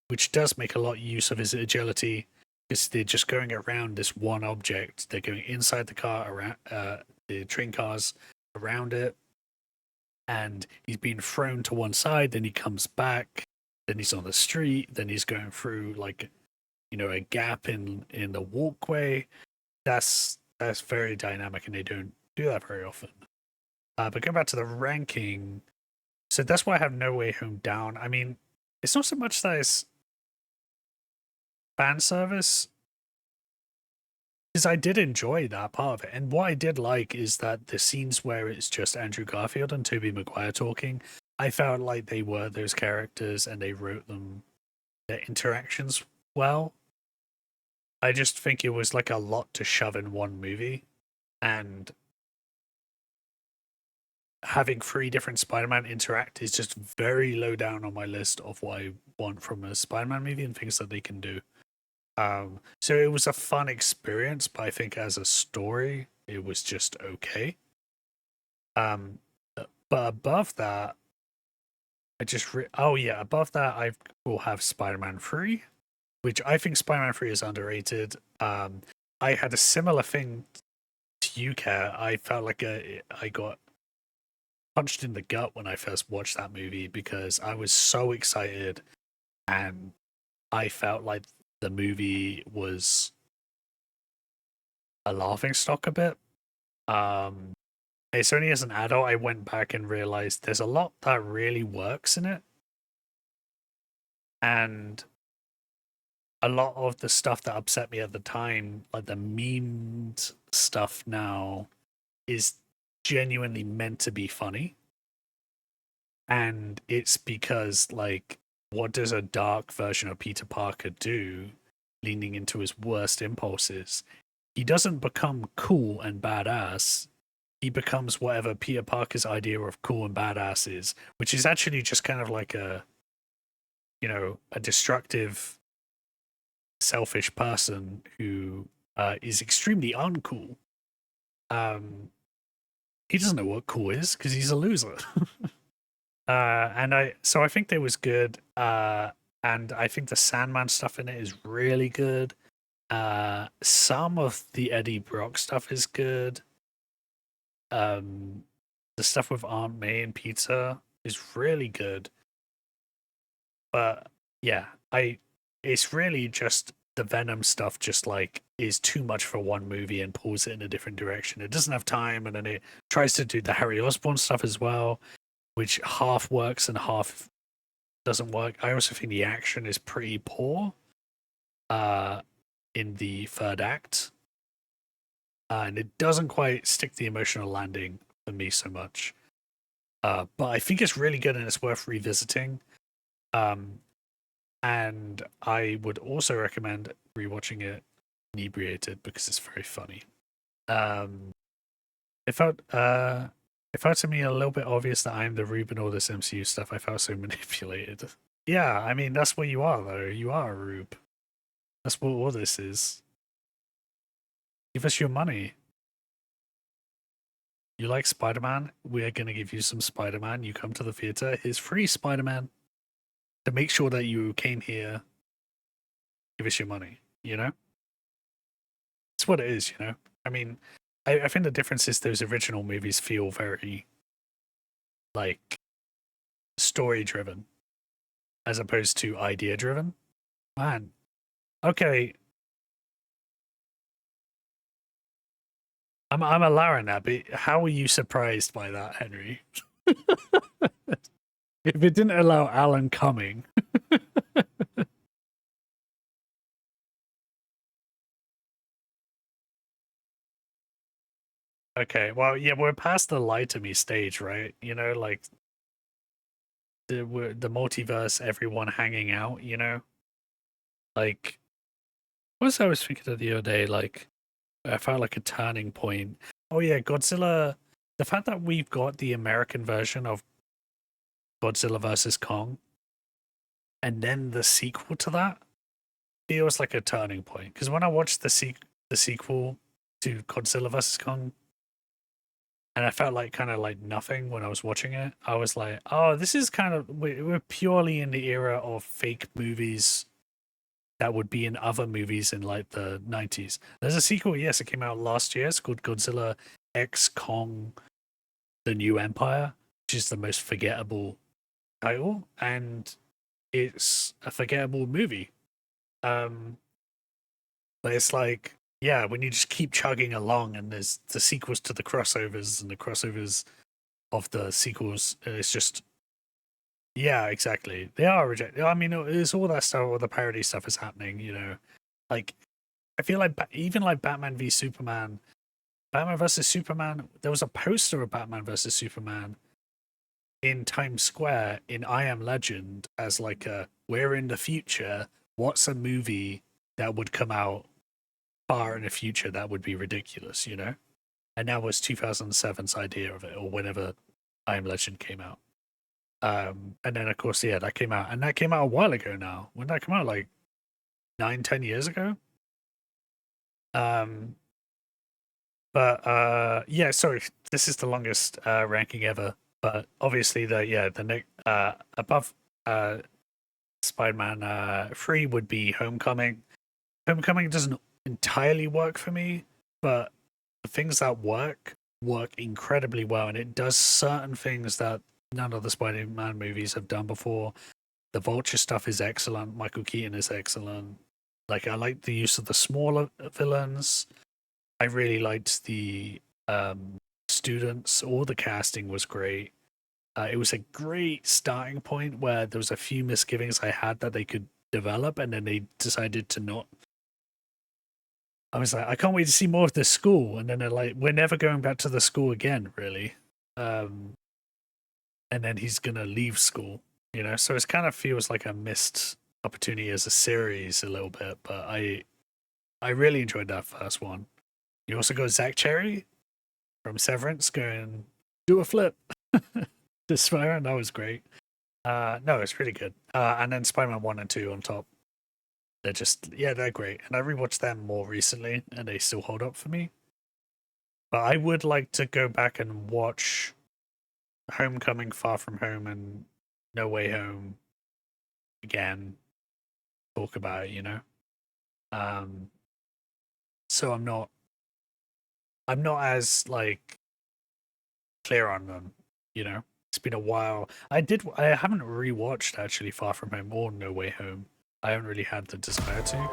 which does make a lot of use of his agility, because they're just going around this one object. They're going inside the car, around the train cars, around it, and he's being thrown to one side, then he comes back, then he's on the street, then he's going through like, you know, a gap in the walkway. That's very dynamic, and they don't do that very often. But going back to the ranking, so that's why I have No Way Home down. I mean, it's not so much that it's fan service, because I did enjoy that part of it. And what I did like is that the scenes where it's just Andrew Garfield and Tobey Maguire talking, I felt like they were those characters and they wrote their interactions well. I just think it was like a lot to shove in one movie, and having 3 different Spider-Man interact is just very low down on my list of what I want from a Spider-Man movie and things that they can do. So it was a fun experience, but I think as a story, it was just okay. But above that, above that, I will have Spider-Man 3, which I think Spider-Man 3 is underrated. I had a similar thing to you, Kat. I felt like I got punched in the gut when I first watched that movie because I was so excited and I felt like the movie was a laughing stock a bit. It's only as an adult I went back and realized there's a lot that really works in it. And a lot of the stuff that upset me at the time, like the memed stuff now, is genuinely meant to be funny. And it's because, like, what does a dark version of Peter Parker do, leaning into his worst impulses? He doesn't become cool and badass. He becomes whatever Peter Parker's idea of cool and badass is, which is actually just kind of like a destructive, selfish person who is extremely uncool. He doesn't know what cool is because he's a loser. I think they was good. And I think the Sandman stuff in it is really good. Some of the Eddie Brock stuff is good. The stuff with Aunt May and Peter is really good. But yeah, it's really just the Venom stuff just like is too much for one movie and pulls it in a different direction. It doesn't have time, and then it tries to do the Harry Osborn stuff as well, which half works and half doesn't work. I also think the action is pretty poor in the third act. And it doesn't quite stick the emotional landing for me so much. But I think it's really good and it's worth revisiting. And I would also recommend rewatching it inebriated because it's very funny. It felt to me a little bit obvious that I'm the Rube in all this MCU stuff. I felt so manipulated. Yeah, I mean that's what you are though. You are a Rube. That's what all this is. Give us your money. You like Spider-Man? We're gonna give you some Spider-Man. You come to the theater. Here's free Spider-Man. To make sure that you came here, give us your money, you know? It's what it is, you know? I mean, I think the difference is those original movies feel very, like, story-driven, as opposed to idea-driven. Man, okay. I'm allowing that, but how were you surprised by that, Henry? If it didn't allow Alan Cumming. Okay, well, yeah, we're past the lie to me stage, right? You know, like the multiverse, everyone hanging out. You know, like what was I was thinking of the other day? Like I felt like a turning point. Oh yeah, Godzilla. The fact that we've got the American version of Godzilla versus Kong, and then the sequel to that feels like a turning point. Because when I watched the sequel to Godzilla versus Kong, and I felt like kind of like nothing when I was watching it. I was like, oh, this is kind of, we're purely in the era of fake movies that would be in other movies in like the 90s. There's a sequel, yes, it came out last year. It's called Godzilla X Kong The New Empire, which is the most forgettable title. And it's a forgettable movie. But it's like, yeah, when you just keep chugging along and there's the sequels to the crossovers and the crossovers of the sequels, and it's just, yeah, exactly. They are rejected. I mean, it's all that stuff, all the parody stuff is happening, you know. Like, I feel like even like Batman v Superman, Batman versus Superman, there was a poster of Batman versus Superman in Times Square in I Am Legend as like we're in the future. What's a movie that would come out far in the future that would be ridiculous, you know? And that was 2007's idea of it, or whenever I Am Legend came out. And then of course, yeah, that came out, and that came out a while ago now. When did that come out? Like 9-10 years ago. But yeah, sorry, this is the longest ranking ever. But obviously, the above Spider-Man 3 would be Homecoming. Homecoming doesn't entirely work for me, but the things that work incredibly well, and it does certain things that none of the Spider-Man movies have done before. The Vulture stuff is excellent. Michael Keaton is excellent. Like, I like the use of the smaller villains. I really liked the students. All the casting was great. It was a great starting point where there was a few misgivings I had that they could develop, and then they decided to not. I was like, I can't wait to see more of this school. And then they're like, we're never going back to the school again, really. And then he's going to leave school, you know? So it kind of feels like a missed opportunity as a series a little bit, but I really enjoyed that first one. You also got Zach Cherry from Severance going, do a flip. This Spider-Man, that was great. No, it's really good. And then Spider-Man 1 and 2 on top. They're just, yeah, they're great. And I rewatched them more recently, and they still hold up for me. But I would like to go back and watch Homecoming, Far From Home, and No Way Home again. Talk about it, you know? So I'm not as, like, clear on them, you know? It's been a while. I haven't rewatched, actually, Far From Home or No Way Home. I haven't really had the desire to.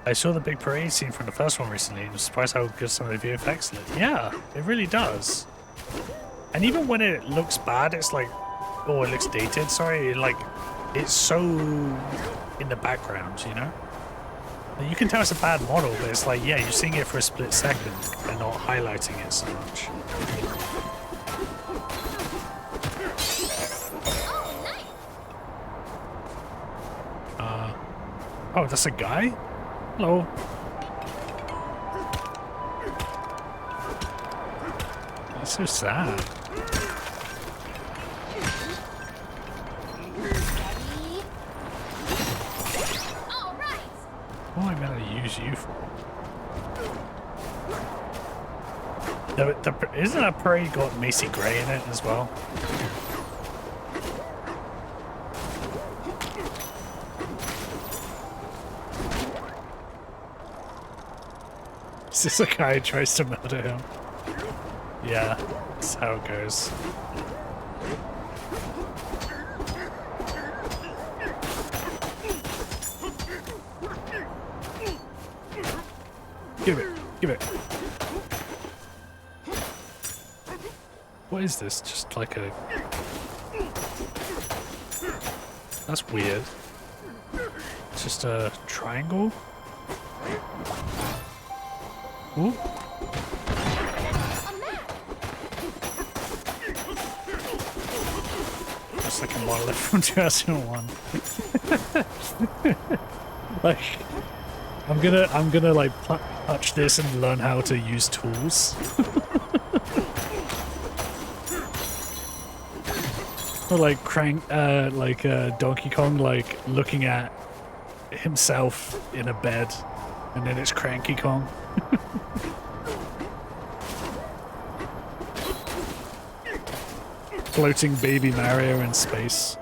I saw the big parade scene from the first one recently, and was surprised how good some of the VFX look. Yeah, it really does. And even when it looks bad, it's like, oh, it looks dated, sorry, it's so in the background, you know? You can tell it's a bad model, but it's like, yeah, you're seeing it for a split second and not highlighting it so much. Oh, that's a guy? Hello. That's so sad. What am I going to use you for? Isn't that parade got Macy Gray in it as well? Is this a guy who tries to murder him? Yeah, that's how it goes. Give it. What is this? Just like a... That's weird. It's just a triangle? Ooh. It's like a monolith from 2001. Like, I'm gonna like touch this and learn how to use tools. Or like Donkey Kong, like looking at himself in a bed, and then it's Cranky Kong. Floating baby Mario in space.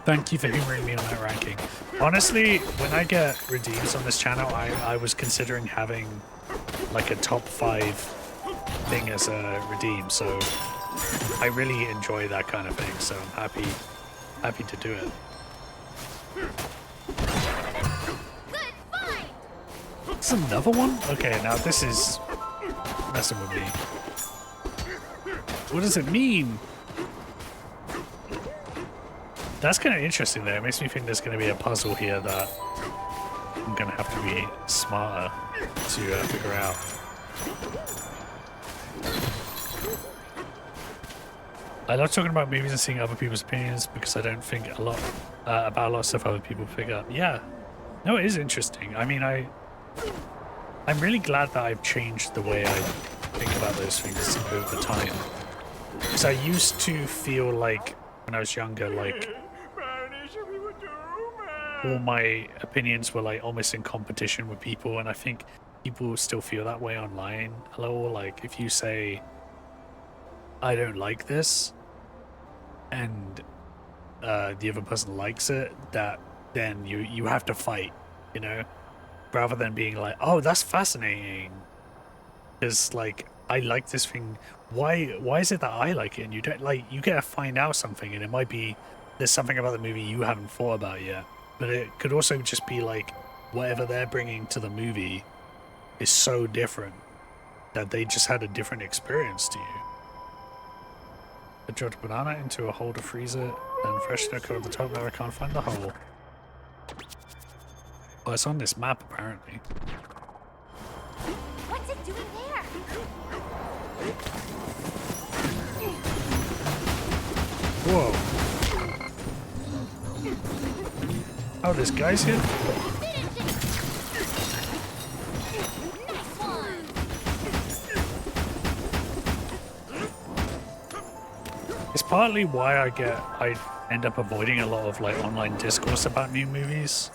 Thank you for humoring me on that ranking. Honestly, when I get redeems on this channel, I was considering having like a top 5 thing as a redeem, so I really enjoy that kind of thing, so I'm happy to do it. Good find! It's another one? Okay, now this is messing with me. What does it mean? That's kind of interesting though. It makes me think there's going to be a puzzle here that I'm going to have to be smarter to figure out. I love talking about movies and seeing other people's opinions because I don't think a lot about a lot of stuff other people pick up. Yeah, no, it is interesting. I mean, I'm really glad that I've changed the way I think about those things over time. Because I used to feel like when I was younger, like all my opinions were like almost in competition with people, and I think people still feel that way online. Hello, like if you say I don't like this and the other person likes it, that then you have to fight, you know, rather than being like, oh, that's fascinating because like I like this thing. Why is it that I like it and you don't? Like, you get to find out something, and it might be there's something about the movie you haven't thought about yet, but it could also just be like whatever they're bringing to the movie is so different that they just had a different experience to you. I dropped a banana into a hole to freeze it, and fresh snow covered the top. Now I can't find the hole. Well, it's on this map apparently. What's it doing there? Whoa. Oh, this guy's here? Nice one! It's partly why I end up avoiding a lot of like online discourse about new movies.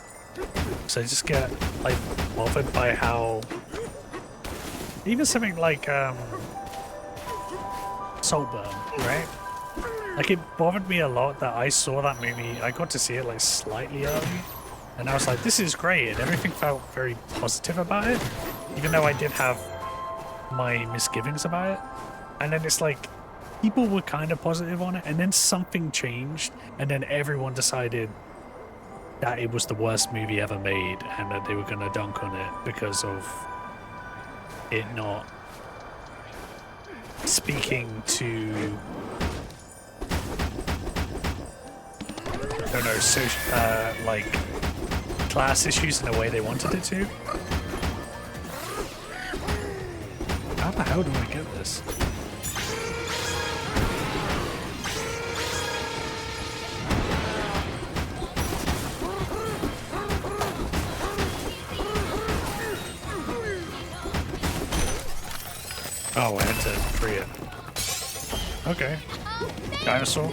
So I just get like bothered by how even something like Saltburn, right? Like it bothered me a lot that I saw that movie. I got to see it like slightly early, and I was like, "This is great," and everything felt very positive about it, even though I did have my misgivings about it. And then it's like people were kind of positive on it, and then something changed, and then everyone decided that it was the worst movie ever made, and that they were going to dunk on it because of it not speaking to, I don't know, so, like class issues in the way they wanted it to. How the hell do I get this? Oh, I had to free it. Okay. Dinosaur.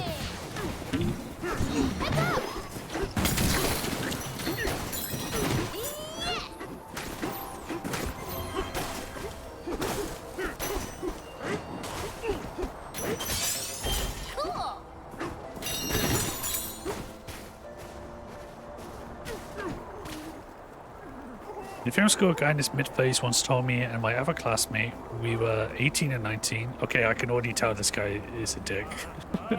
Cool! The film school guy in his mid-30s once told me and my other classmate, we were 18 and 19. Okay, I can already tell this guy is a dick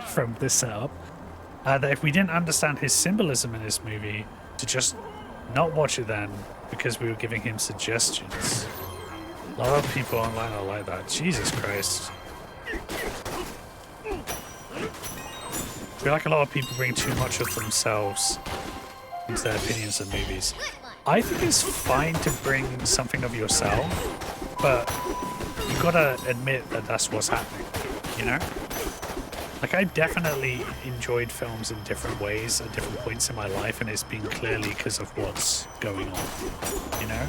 from this setup. That if we didn't understand his symbolism in this movie, to just not watch it then because we were giving him suggestions. A lot of people online are like that. Jesus Christ. I feel like a lot of people bring too much of themselves into their opinions of movies. I think it's fine to bring something of yourself, but you gotta admit that that's what's happening, you know? Like, I definitely enjoyed films in different ways at different points in my life, and it's been clearly because of what's going on, you know?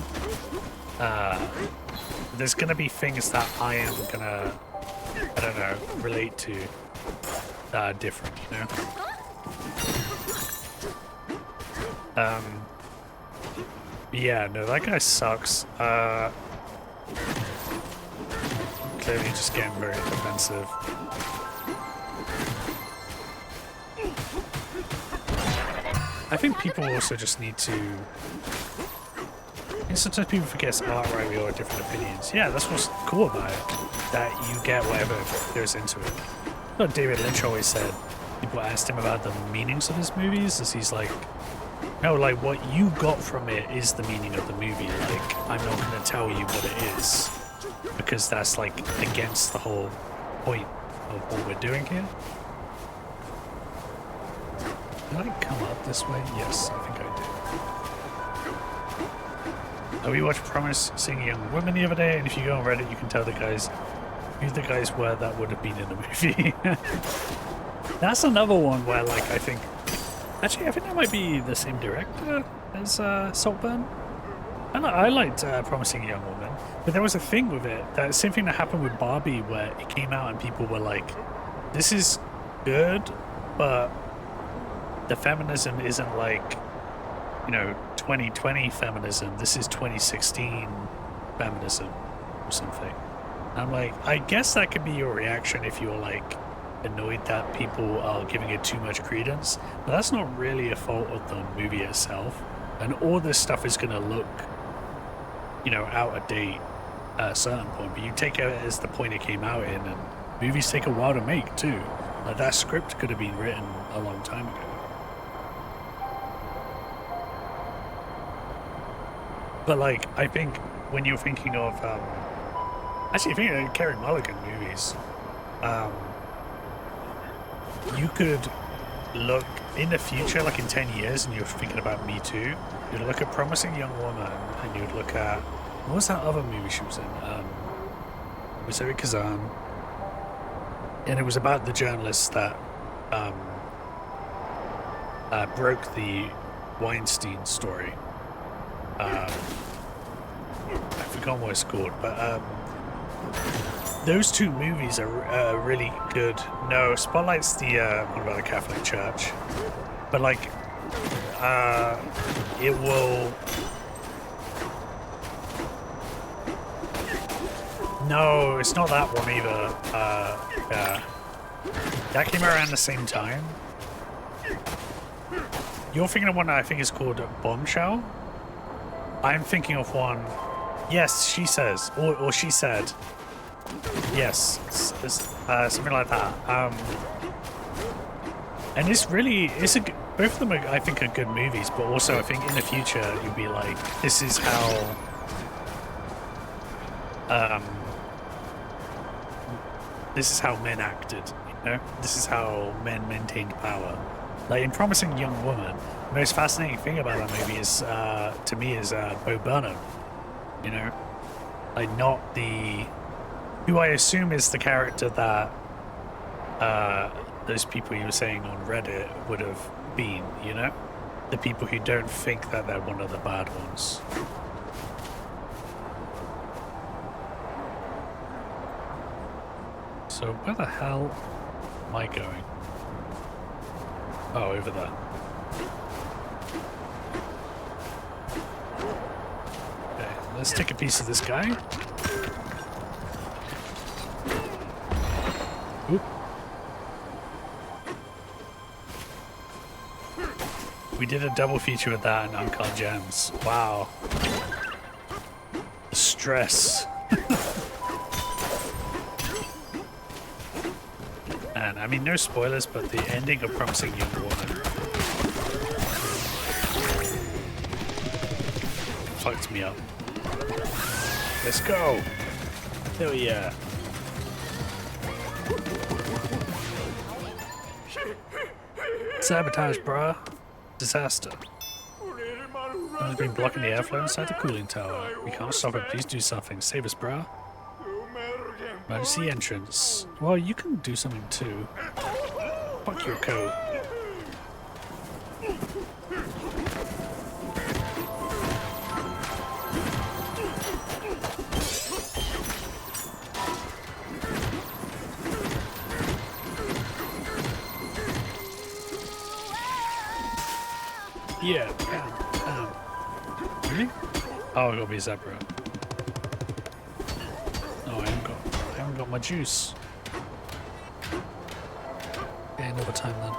There's gonna be things that I am gonna, I don't know, relate to that are different, you know? Yeah, no, that guy sucks. Clearly just getting very defensive. I think people also just need to... And sometimes people forget it's art, right? We all have different opinions. Yeah, that's what's cool about it. That you get whatever goes into it. what David Lynch always said. People asked him about the meanings of his movies, as he's like, no, like what you got from it is the meaning of the movie. Like, I'm not going to tell you what it is, because that's like against the whole point of what we're doing here. Did I come up this way? Yes, I think I did. We watched Promising Young Woman the other day, and if you go on Reddit, you can tell the guys who the guys were that would have been in the movie. That's another one where, like, I think that might be the same director as Saltburn. I liked Promising Young Woman, but there was a thing with it, that same thing that happened with Barbie, where it came out and people were like, this is good, but the feminism isn't like, 2020 feminism. This is 2016 feminism or something. And I'm like, I guess that could be your reaction if you're like annoyed that people are giving it too much credence, but that's not really a fault of the movie itself. And all this stuff is going to look, out of date at a certain point, but you take it as the point it came out in, and movies take a while to make too. Like, that script could have been written a long time ago. But like, I think when you're thinking of, actually, if you're thinking of Carey Mulligan movies, you could look in the future, like in 10 years, and you're thinking about Me Too, you'd look at Promising Young Woman, and you'd look at, what was that other movie she was in? It was Zoe Kazan, and it was about the journalist that broke the Weinstein story. I forgot what it's called, but those two movies are really good. No, Spotlight's the one about the Catholic Church, but like it will. No, it's not that one either. Yeah, that came around the same time. You're thinking of one that I think is called Bombshell. I'm thinking of one. Yes, she says, or she said. Yes, something like that. And it's both of them are, I think, are good movies, but also I think in the future you'll be like, this is how men acted, This is how men maintained power. Like in Promising Young Woman, the most fascinating thing about that movie is, to me, is Bo Burnham. Like not who I assume is the character that those people you were saying on Reddit would have been, the people who don't think that they're one of the bad ones. So where the hell am I going? Oh, over there. Okay, let's take a piece of this guy. Oop. We did a double feature with that and Uncut Gems. Wow. The stress. And I mean, no spoilers, but the ending of Promising Young Woman fucked me up. Let's go. Hell yeah. Sabotage, bruh. Disaster. Someone's been blocking the airflow inside the cooling tower. We can't stop it. Please do something. Save us, bruh. Emergency entrance. Well, you can do something too. Fuck your coat. Yeah, really? Oh, it'll be Zebra. Oh, I haven't got my juice. Okay, another time then.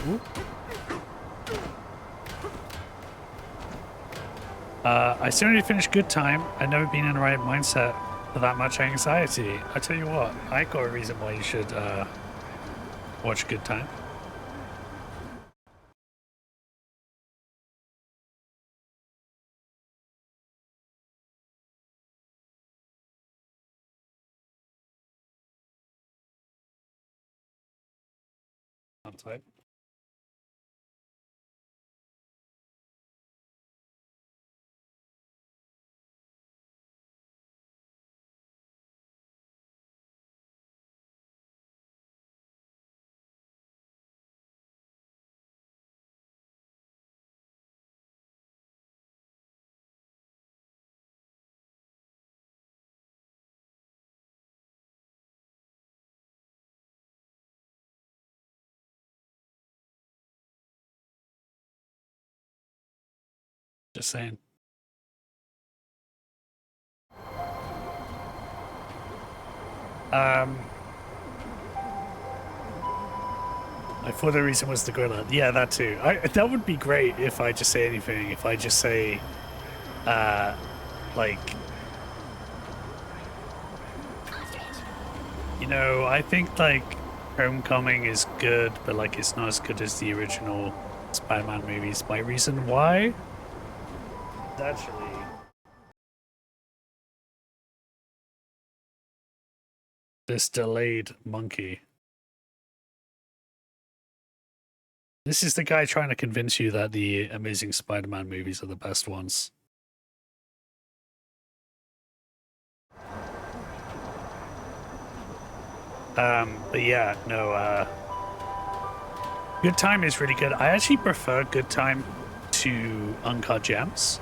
Ooh. I still need to finish Good Time. I've never been in the right mindset For that much anxiety. I tell you what, I got a reason why you should watch Good Time. Outside. Just saying. I thought the reason was the gorilla. Yeah, that too. That would be great if I just say anything. If I just say, like, you know, I think like Homecoming is good, but like it's not as good as the original Spider-Man movies. My reason why? Actually, this delayed monkey. This is the guy trying to convince you that the Amazing Spider-Man movies are the best ones. But yeah, no, Good Time is really good. I actually prefer Good Time to Uncut Gems.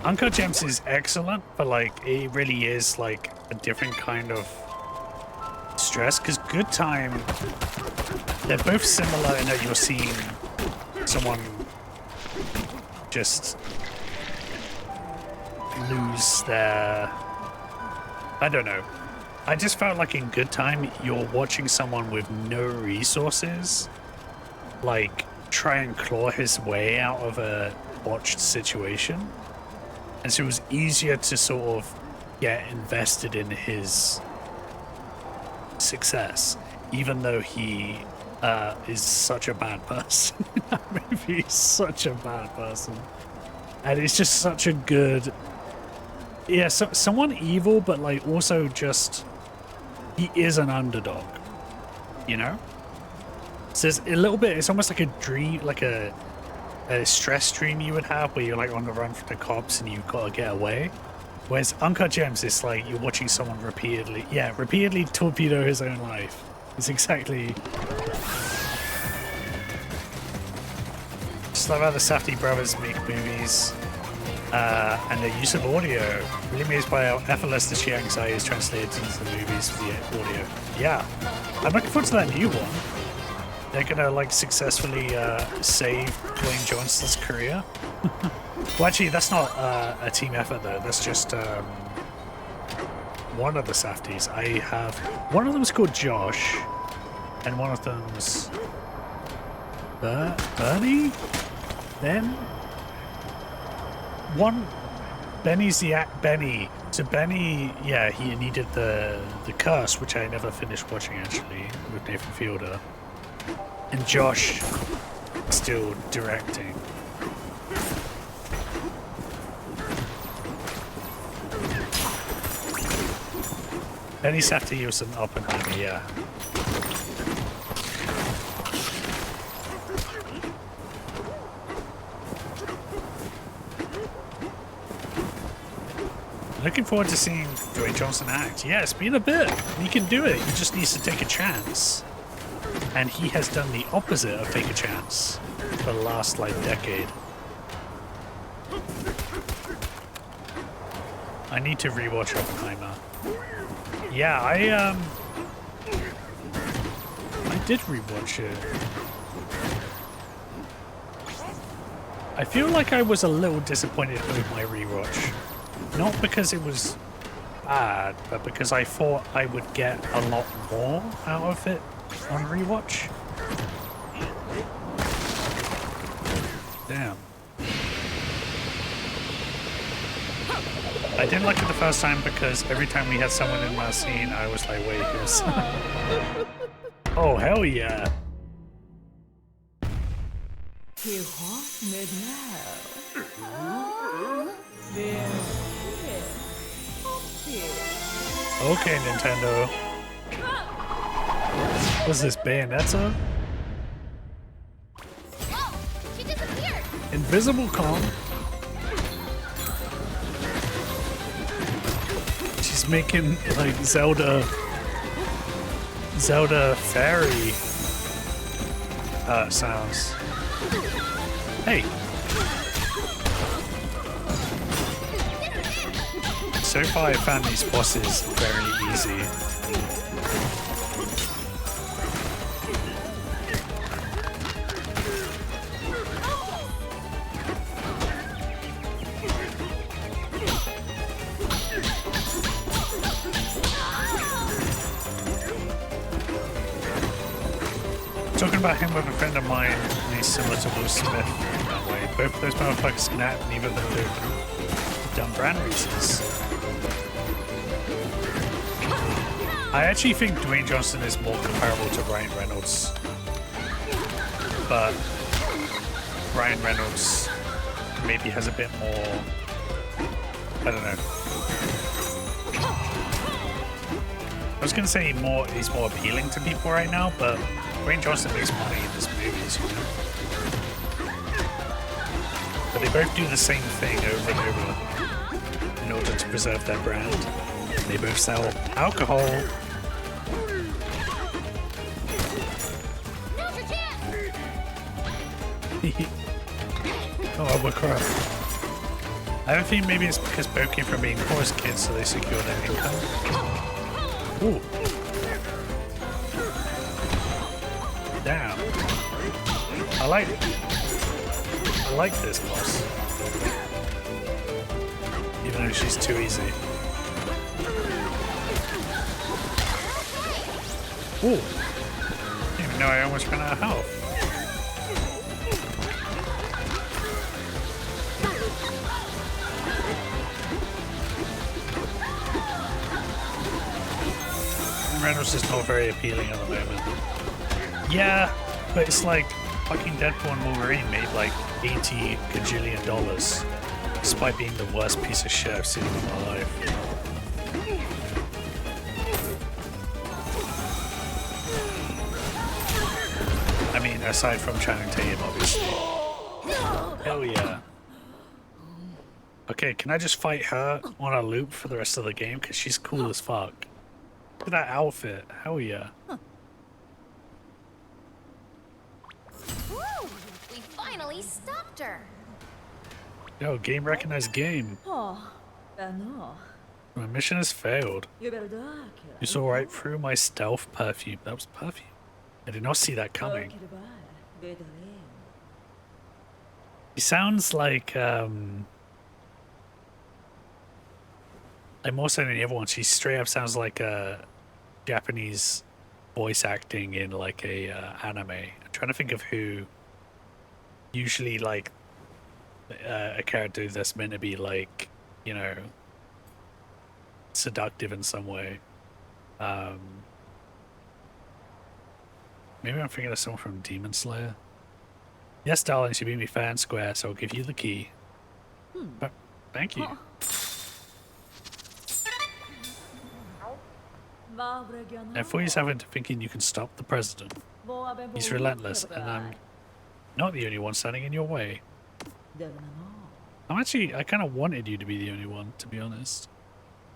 Uncut Gems is excellent, but like it really is like a different kind of stress, because Good Time, they're both similar in that you're seeing someone just lose their, I don't know. I just felt like in Good Time, you're watching someone with no resources, like try and claw his way out of a botched situation. And so it was easier to sort of get invested in his success, even though he is such a bad person. That movie is such a bad person. And it's just such a good, yeah, so someone evil, but like also just, he is an underdog, you know? So there's a little bit, it's almost like a dream, like a stress dream you would have where you're like on the run from the cops and you've got to get away. Whereas Uncut Gems, it's like you're watching someone repeatedly torpedo his own life. It's exactly... Just love how the Safdie brothers make movies and their use of audio. Really amazed by how effortless the sheer anxiety is translated into the movies with the audio. Yeah, I'm looking forward to that new one. They're gonna like successfully save Dwayne Johnson's career. Well, actually, that's not a team effort though. That's just one of the Safdies. I have one of them's called Josh, and one of them's Bernie. Then one Benny's the Benny. So Benny, yeah, he needed the Curse, which I never finished watching actually, with Nathan Fielder. And Josh still directing. Benny Safdie was an Oppenheimer, yeah. Looking forward to seeing Dwayne Johnson act. Yeah, it's been a bit. He can do it. He just needs to take a chance. And he has done the opposite of take a chance for the last, like, decade. I need to rewatch Oppenheimer. Yeah, I did rewatch it. I feel like I was a little disappointed with my rewatch. Not because it was bad, but because I thought I would get a lot more out of it on rewatch. Damn. I didn't like it the first time because every time we had someone in that scene, I was like, wait, who's... Oh, hell yeah. Okay, Nintendo. What's this, Bayonetta? Whoa! She disappeared! Invisible Kong? She's making, like, Zelda fairy sounds. Hey! So far I found these bosses very easy. Talking about him with a friend of mine, and he's similar to Will Smith in that way. Both of those motherfuckers can act, and even though they've done brand races. I actually think Dwayne Johnson is more comparable to Ryan Reynolds. But Ryan Reynolds maybe has a bit more, I don't know. I was gonna say he's more appealing to people right now, but Dwayne Johnson makes money in his movies, you know? But they both do the same thing over and over in order to preserve their brand. They both sell alcohol. Oh, we're crap. I don't think maybe it's because both came from being chorus kids, so they secured their income. Ooh. Damn. I like this boss. Even though she's too easy. Ooh. I didn't even know I almost ran out of health. Reynolds is not very appealing at the moment. Yeah, but it's like fucking Deadpool and Wolverine made like $80 gajillion despite being the worst piece of shit I've seen in my life. I mean, aside from Channing Tatum, obviously. Hell yeah. Okay, can I just fight her on a loop for the rest of the game? Because she's cool as fuck. Look at that outfit. Hell yeah. Woo! We finally stopped her. Yo, game recognized game. Oh, no. My mission has failed. You better duck. You saw right through my stealth perfume. That was perfume. I did not see that coming. He sounds like more so than the other one. She straight up sounds like Japanese voice acting in like a anime. I'm trying to think of who. Usually, like a character that's meant to be like, you know, seductive in some way. Maybe I'm thinking of someone from Demon Slayer. Yes, darling, she beat me fair and square, so I'll give you the key. But thank you. Now fool yourself into thinking you can stop the president. He's relentless, and I'm not the only one standing in your way. I kind of wanted you to be the only one, to be honest.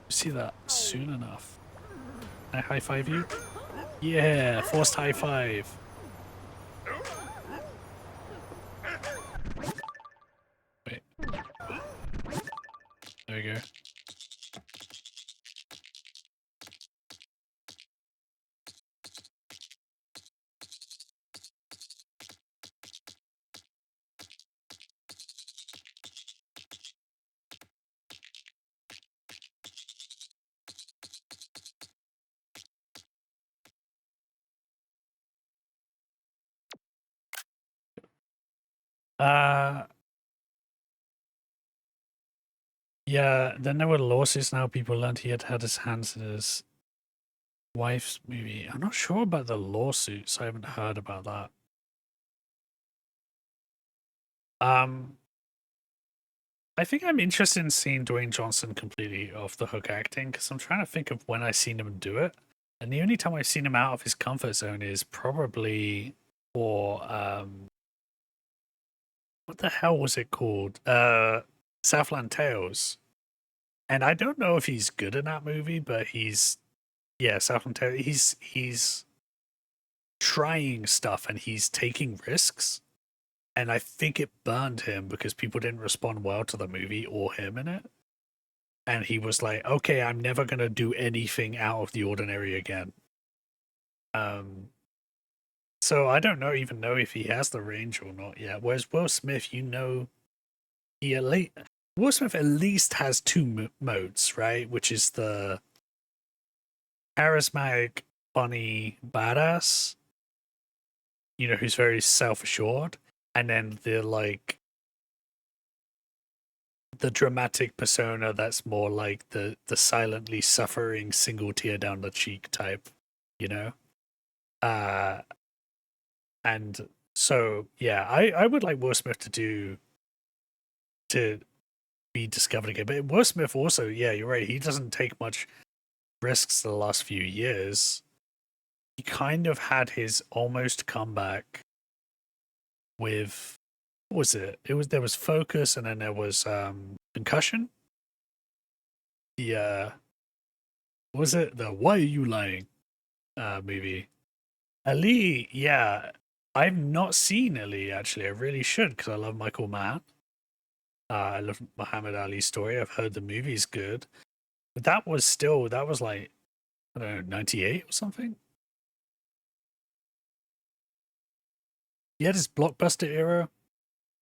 You see that soon enough. Can I high five you? Yeah, forced high five. Wait. There we go. Yeah, then there were lawsuits. Now people learned he had his hands in his wife's movie. I'm not sure about the lawsuits. I haven't heard about that. I think I'm interested in seeing Dwayne Johnson completely off the hook acting because I'm trying to think of when I've seen him do it. And the only time I've seen him out of his comfort zone is probably for what the hell was it called? Southland Tales. And I don't know if he's good in that movie, but Southland Tales. He's trying stuff and he's taking risks. And I think it burned him because people didn't respond well to the movie or him in it. And he was like, okay, I'm never going to do anything out of the ordinary again. So I don't even know if he has the range or not yet. Whereas Will Smith, Will Smith at least has two modes, right? Which is the charismatic, funny, badass, who's very self-assured. And then the dramatic persona that's more like the silently suffering single tear down the cheek type, and so yeah, I would like Will Smith to be discovered again. But Will Smith also, yeah, you're right, he doesn't take much risks the last few years. He kind of had his almost comeback with, what was it? There was Focus, and then there was Concussion. The what was it? The Why Are You Lying movie. Ali, yeah. I've not seen Ali actually. I really should because I love Michael Mann. I love Muhammad Ali's story. I've heard the movie's good. But that was like, I don't know, 98 or something. He had his blockbuster era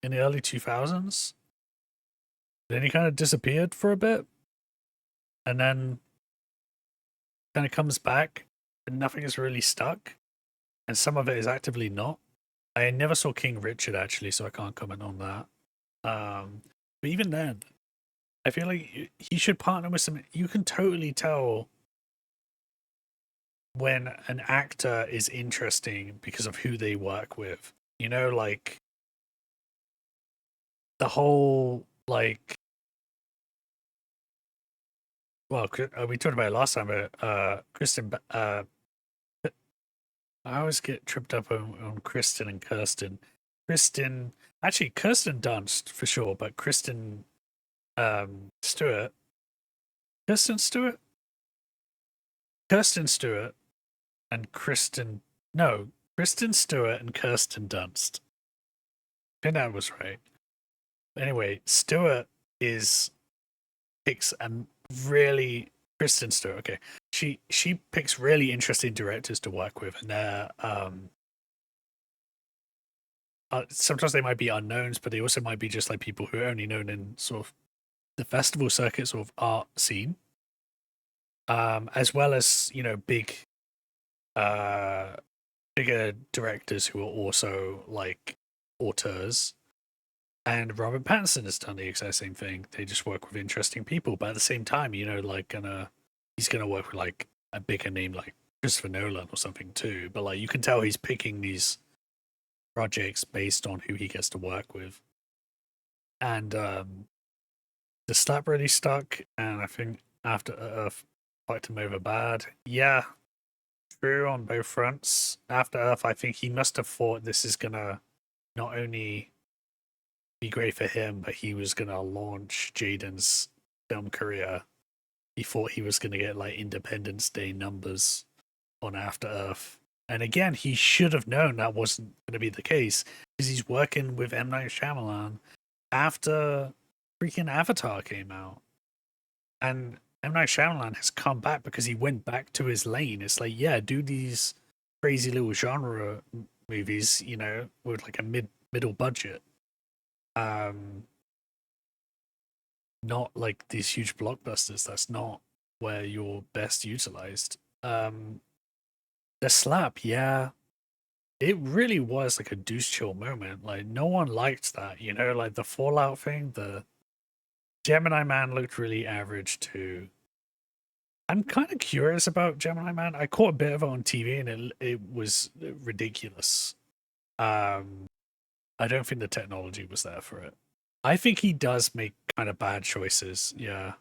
in the early 2000s. Then he kind of disappeared for a bit. And then kind of comes back, and nothing is really stuck. And some of it is actively not. I never saw King Richard actually, so I can't comment on that. But even then, I feel like he should partner with some. You can totally tell when an actor is interesting because of who they work with. Like the whole well, we talked about it last time, but Kristen. I always get tripped up on Kristen and Kirsten. Actually, Kirsten Dunst for sure, but Kristen Stewart. Kirsten Stewart? Kirsten Stewart and Kristen. No, Kristen Stewart and Kirsten Dunst. I think that was right. Anyway, Stewart picks a really. Kristen Stewart, okay. She picks really interesting directors to work with, and they're sometimes they might be unknowns, but they also might be just like people who are only known in sort of the festival circuit sort of art scene, as well as bigger directors who are also like auteurs. And Robert Pattinson has done the exact same thing. They just work with interesting people, but at the same time, he's gonna work with like a bigger name like Christopher Nolan or something too. But like you can tell he's picking these projects based on who he gets to work with. And the slap really stuck, and I think After Earth fucked him over bad. Yeah, true on both fronts. After Earth, I think he must have thought this is gonna not only be great for him, but he was gonna launch Jaden's film career. He thought he was gonna get like Independence Day numbers on After Earth. And again, he should have known that wasn't going to be the case because he's working with M. Night Shyamalan after freaking Avatar came out. And M. Night Shyamalan has come back because he went back to his lane. It's like, yeah, do these crazy little genre movies, with like a middle budget. Not like these huge blockbusters. That's not where you're best utilized. The slap, yeah. It really was like a Deuce Chill moment. Like no one liked that, like the Fallout thing, the Gemini Man looked really average too. I'm kind of curious about Gemini Man. I caught a bit of it on TV and it was ridiculous. I don't think the technology was there for it. I think he does make kind of bad choices. Yeah.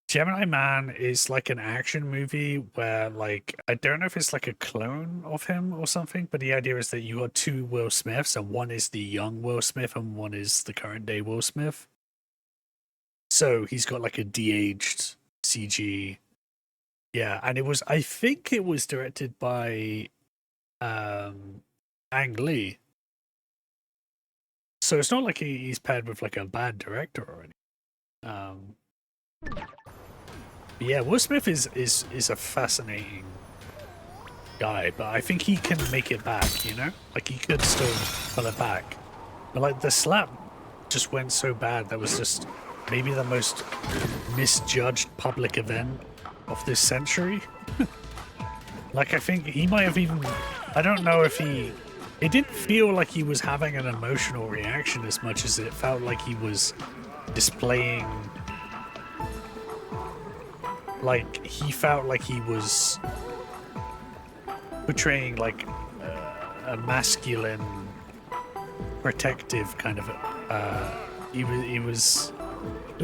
Gemini Man is like an action movie where, like, I don't know if it's like a clone of him or something, but the idea is that you got two Will Smiths, and one is the young Will Smith and one is the current day Will Smith. So he's got like a de-aged CG. Yeah, and I think it was directed by Ang Lee. So it's not like he's paired with like a bad director or anything. Yeah, Will Smith is a fascinating guy, but I think he can make it back, you know? Like, he could still pull it back. But, like, the slap just went so bad. That was just maybe the most misjudged public event of this century. Like, I think he might have even... I don't know if he... It didn't feel like he was having an emotional reaction as much as it felt like he was displaying... Like, he felt like he was portraying, like, a masculine, protective kind of... It was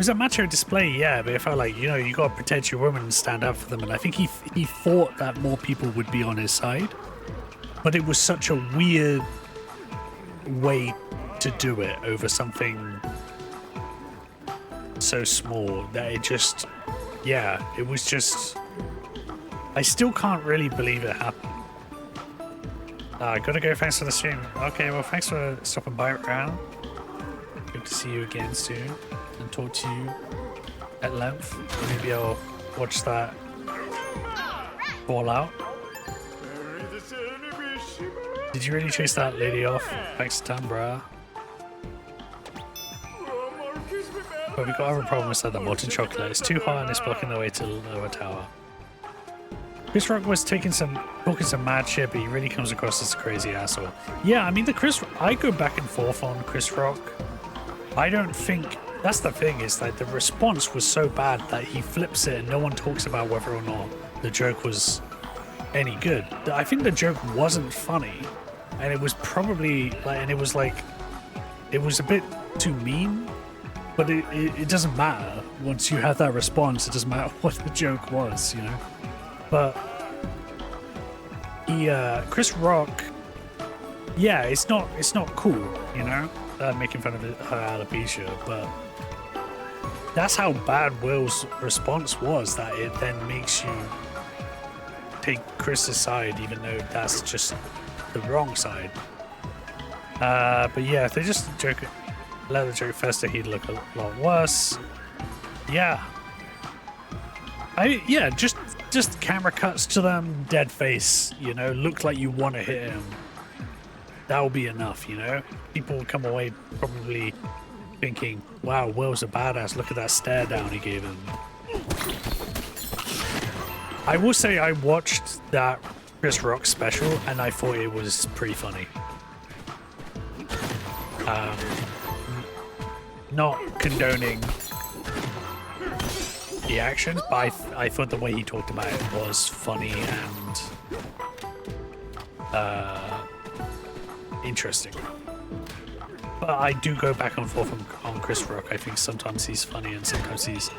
a macho display, yeah, but it felt like, you know, you gotta protect your women and stand up for them, and I think he thought that more people would be on his side. But it was such a weird way to do it over something so small that it just... Yeah, it was just... I still can't really believe it happened. Gotta go, thanks for the stream. Okay, well, thanks for stopping by around. Good to see you again soon and talk to you at length. Maybe I'll watch that Fallout. Did you really chase that lady off? Thanks, Tambra. But we got other problems like the molten chocolate. It's too hot and it's blocking the way to the lower tower. Chris Rock was talking some mad shit, but he really comes across as a crazy asshole. Yeah, I mean, I go back and forth on Chris Rock. I don't think... That's the thing, is that the response was so bad that he flips it and no one talks about whether or not the joke was any good. I think the joke wasn't funny, and it was probably... And it was like... It was a bit too mean. But it doesn't matter. Once you have that response, it doesn't matter what the joke was, you know? But Chris Rock, yeah, it's not cool, you know? Making fun of her alopecia, but that's how bad Will's response was, that it then makes you take Chris's side, even though that's just the wrong side. But yeah, if they just let the joke fester, he'd look a lot worse. Yeah. Just camera cuts to them, dead face, you know, look like you want to hit him. That will be enough, you know? People will come away probably thinking, wow, Will's a badass, look at that stare down he gave him. I will say I watched that Chris Rock special and I thought it was pretty funny. Not condoning the actions, but I thought the way he talked about it was funny and interesting. But I do go back and forth on Chris Rock. I think sometimes he's funny and sometimes he's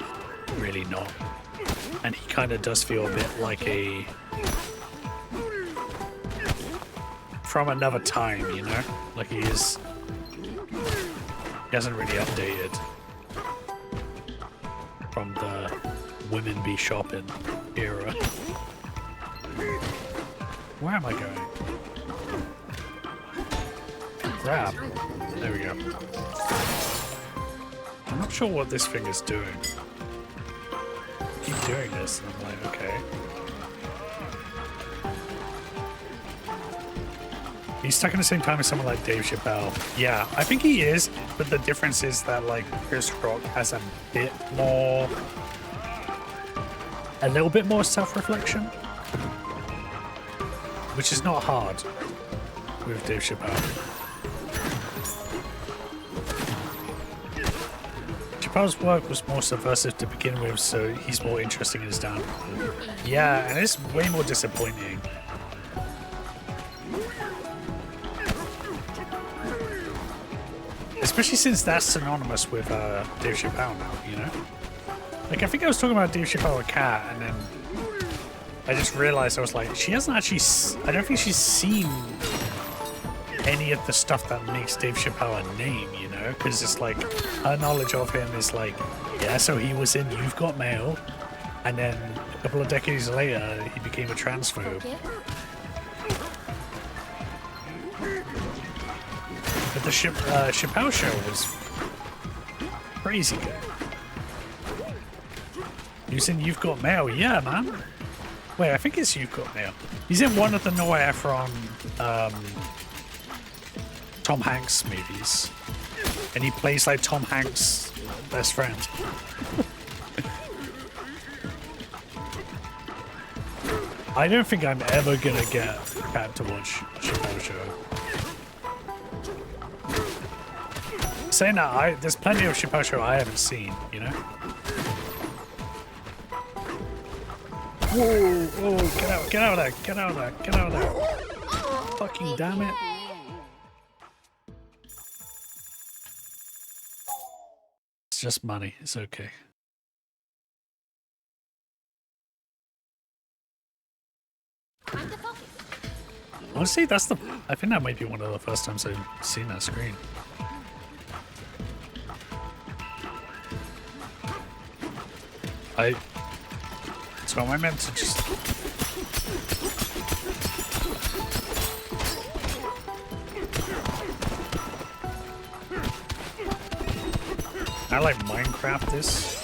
really not. And he kind of does feel a bit like from another time, you know? Like he hasn't really updated from the women be shopping era. Where am I going? Grab. There we go. I'm not sure what this thing is doing. I keep doing this and I'm like, okay. He's stuck in the same time as someone like Dave Chappelle. Yeah, I think he is, but the difference is that, like, Chris Rock has a little bit more self-reflection, which is not hard with Dave Chappelle. Chappelle's work was more subversive to begin with, so he's more interesting in his downfall. Yeah, and it's way more disappointing. Especially since that's synonymous with Dave Chappelle now, you know? Like, I think I was talking about Dave Chappelle with Kat, and then I just realized I was like, she hasn't actually... I don't think she's seen any of the stuff that makes Dave Chappelle a name, you know? Because it's like, her knowledge of him is like, yeah, so he was in You've Got Mail, and then a couple of decades later, he became a transphobe. But the Chappelle show was crazy good. He was in You've Got Mail, yeah, man. Wait, I think it's You've Got Mail. He's in one of the Noah Ephron, Tom Hanks movies. And he plays like Tom Hanks' best friend. I don't think I'm ever gonna get Kat to watch Chappelle Show. Saying that, there's plenty of Chappelle Show I haven't seen, you know? Whoa, whoa, get out of there, get out of there, get out of there. Fucking damn it. It's just money, it's okay. Honestly, I think that might be one of the first times I've seen that screen. So am I meant to just... I like Minecraft this.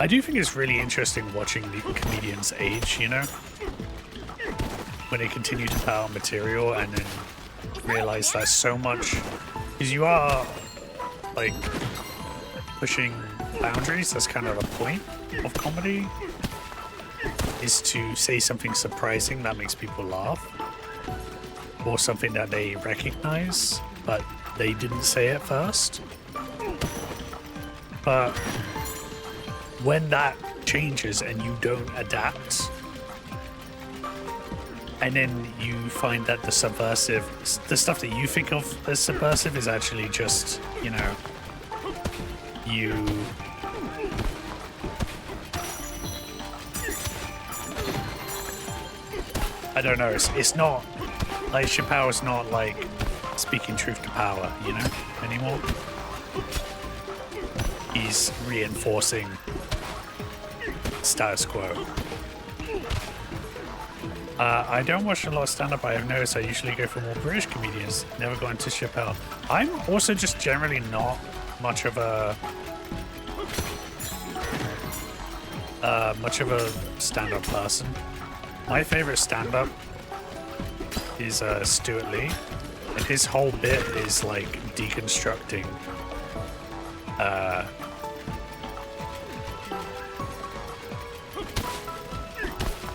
I do think it's really interesting watching the comedians age, you know? When they continue to put out material and then realize there's so much... Because you are, like, pushing boundaries. That's kind of the point of comedy, is to say something surprising that makes people laugh, or something that they recognize but they didn't say it first. But when that changes and you don't adapt, and then you find that the stuff that you think of as subversive is actually just, you know, I don't know, it's not, like, Chappelle's not, like, speaking truth to power, you know, anymore. He's reinforcing status quo. I don't watch a lot of stand-up. I have noticed I usually go for more British comedians, never gone to Chappelle. I'm also just generally not much of a stand-up person. My favorite stand-up is Stuart Lee, and his whole bit is like deconstructing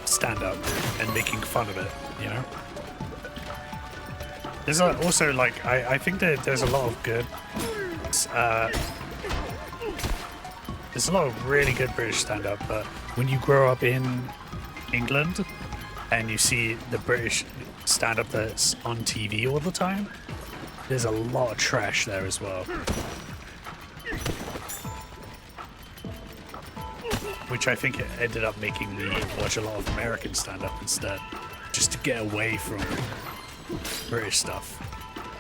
stand-up and making fun of it, you know? There's also, like, I think that there's a lot of good, there's a lot of really good British stand-up, but when you grow up in England and you see the British stand-up that's on TV all the time, there's a lot of trash there as well. Which I think ended up making me watch a lot of American stand-up instead, just to get away from British stuff.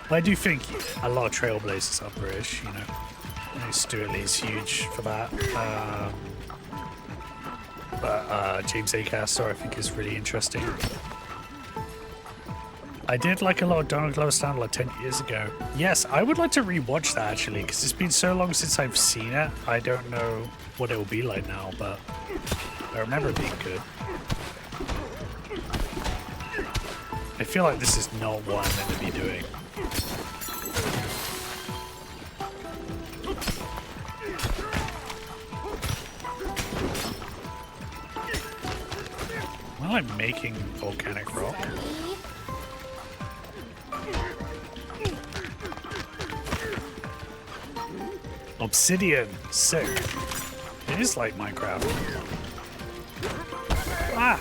But I do think a lot of trailblazers are British, you know. I know Stuart Lee's huge for that. But James Acaster, I think, is really interesting. I did like a lot of Donald Glover stand like 10 years ago. Yes, I would like to rewatch that actually, because it's been so long since I've seen it. I don't know what it will be like now, but I remember it being good. I feel like this is not what I'm meant to be doing. Am I like making volcanic rock? Obsidian. Sick. It is like Minecraft. Ah!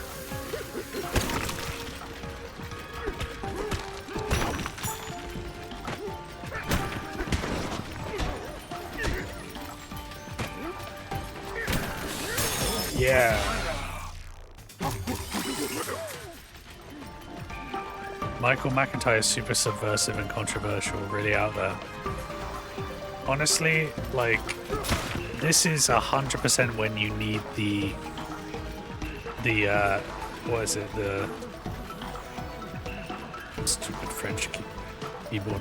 Yeah. Michael McIntyre is super subversive and controversial, really out there. Honestly, like, this is 100% when you need the what is it, the stupid French keyboard.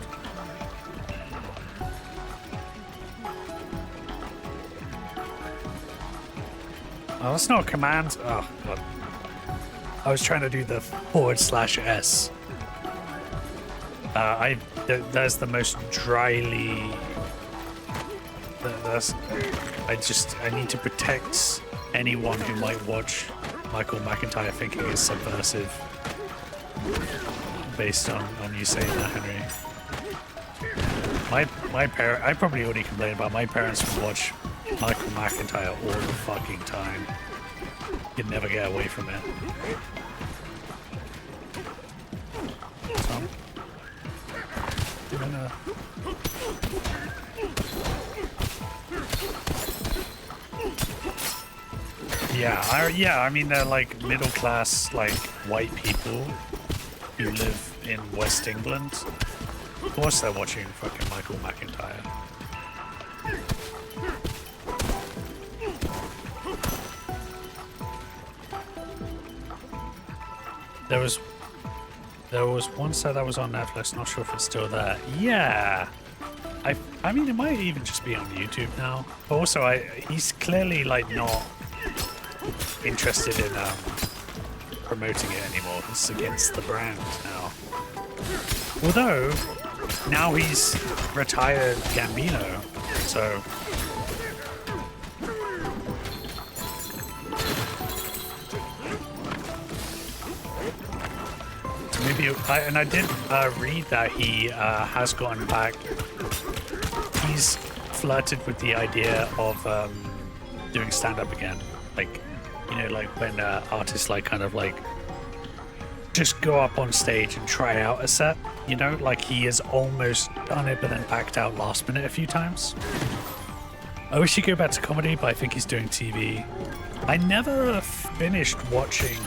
Oh, that's not a command. Oh, God. I was trying to do the /S. That's the most dryly. I need to protect anyone who might watch Michael McIntyre thinking it's subversive based on you saying that, Henry. My parents, I probably already complained about my parents would watch Michael McIntyre all the fucking time. You'd never get away from it. Tom? I'm gonna... Yeah, I mean, they're like middle class, like white people who live in West England. Of course they're watching fucking Michael McIntyre. There was one set that was on Netflix, not sure if it's still there. Yeah. I mean, it might even just be on YouTube now. But also, he's clearly like not interested in promoting it anymore. It's against the brand now. Although now he's retired Gambino, so maybe. I did read that he has gotten back. He's flirted with the idea of doing stand-up again, like, you know, like when artists like kind of like just go up on stage and try out a set, you know, like he has almost done it but then backed out last minute a few times. I wish he'd go back to comedy, but I think he's doing TV. I never finished watching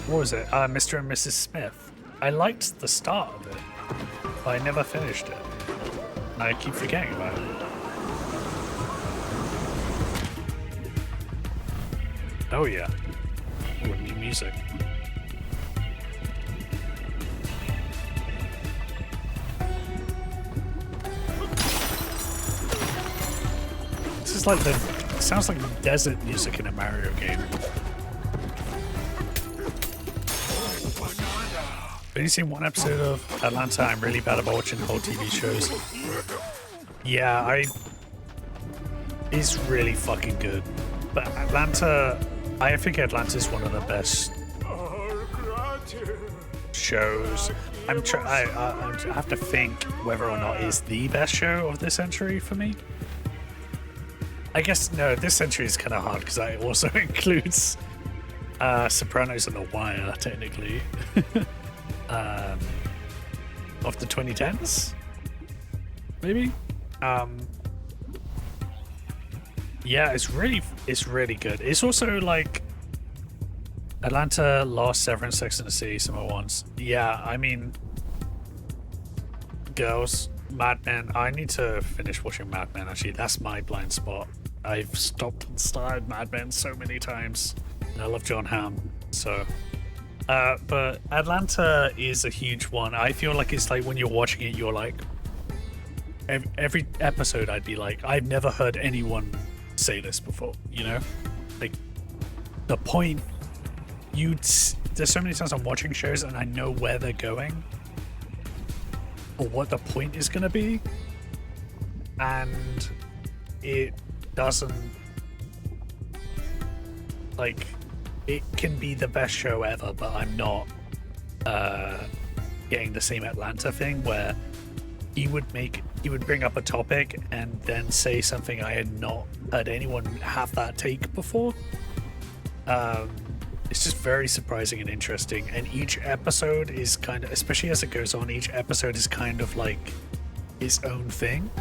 what was it? Mr. and Mrs. Smith. I liked the start of it, but I never finished it. And I keep forgetting about it. Oh yeah. Ooh, new music. This is like it sounds like desert music in a Mario game. Have you seen one episode of Atlanta? I'm really bad about watching whole TV shows. Yeah, it's really fucking good. But Atlanta, I think Atlanta is one of the best shows. I have to think whether or not it's the best show of this century for me. I guess no, this century is kind of hard because it also includes Sopranos and The Wire, technically. Of the 2010s, maybe. Yeah, it's really good. It's also like Atlanta, Lost, Severance, Sex and the City, summer ones. Yeah, I mean, Girls, Mad Men. I need to finish watching Mad Men. Actually, that's my blind spot. I've stopped and started Mad Men so many times. And I love John Hamm, so. But Atlanta is a huge one. I feel like it's like when you're watching it, you're like, every episode I'd be like, I've never heard anyone say this before, you know? Like, the point, there's so many times I'm watching shows and I know where they're going or what the point is going to be, and it doesn't, like, it can be the best show ever, but I'm not getting the same Atlanta thing where he would bring up a topic and then say something I had not heard anyone have that take before. It's just very surprising and interesting, and each episode is kind of, especially as it goes on, each episode is kind of like its own thing.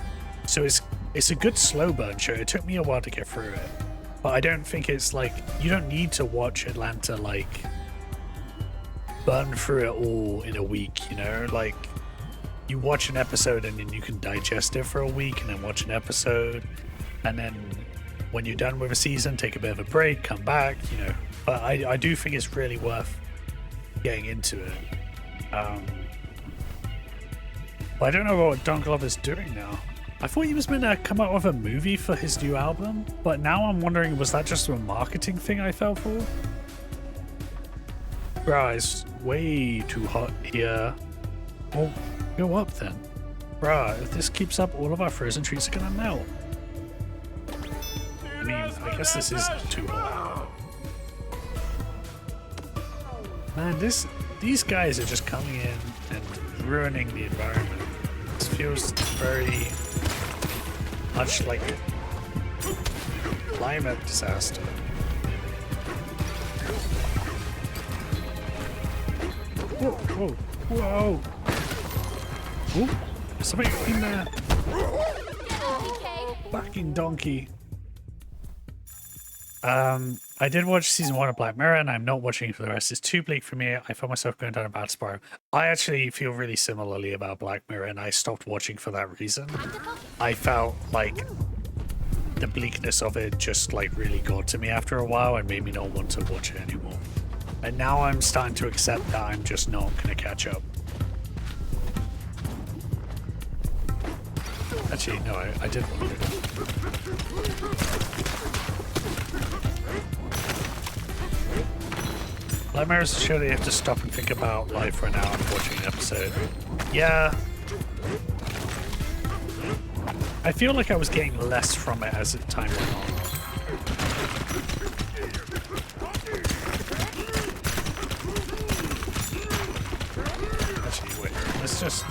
So it's a good slow burn show. It took me a while to get through it, but I don't think it's like, you don't need to watch Atlanta like burn through it all in a week, you know? Like, you watch an episode and then you can digest it for a week, and then watch an episode, and then when you're done with a season, take a bit of a break, come back, you know. But I do think it's really worth getting into it. But I don't know what Don Glover's doing now. I thought he was meant to come out with a movie for his new album, but now I'm wondering, was that just a marketing thing I fell for? Bruh, it's way too hot here. Well, go up then. Bruh, if this keeps up, all of our frozen treats are gonna melt. I mean, I guess this is too hot. Man, these guys are just coming in and ruining the environment. This feels very much like a climate disaster. Whoa, whoa, whoa! Ooh, somebody in there! Fucking donkey! I did watch season 1 of Black Mirror, and I'm not watching it for the rest. It's too bleak for me. I found myself going down a bad spiral. I actually feel really similarly about Black Mirror, and I stopped watching for that reason. I felt like the bleakness of it just like really got to me after a while and made me not want to watch it anymore. And now I'm starting to accept that I'm just not gonna catch up. Actually, no, I did want to. Black Mirror is a show that you have to stop and think about life for an hour and watching an episode. Yeah. I feel like I was getting less from it as time went on. Actually, wait, let's just...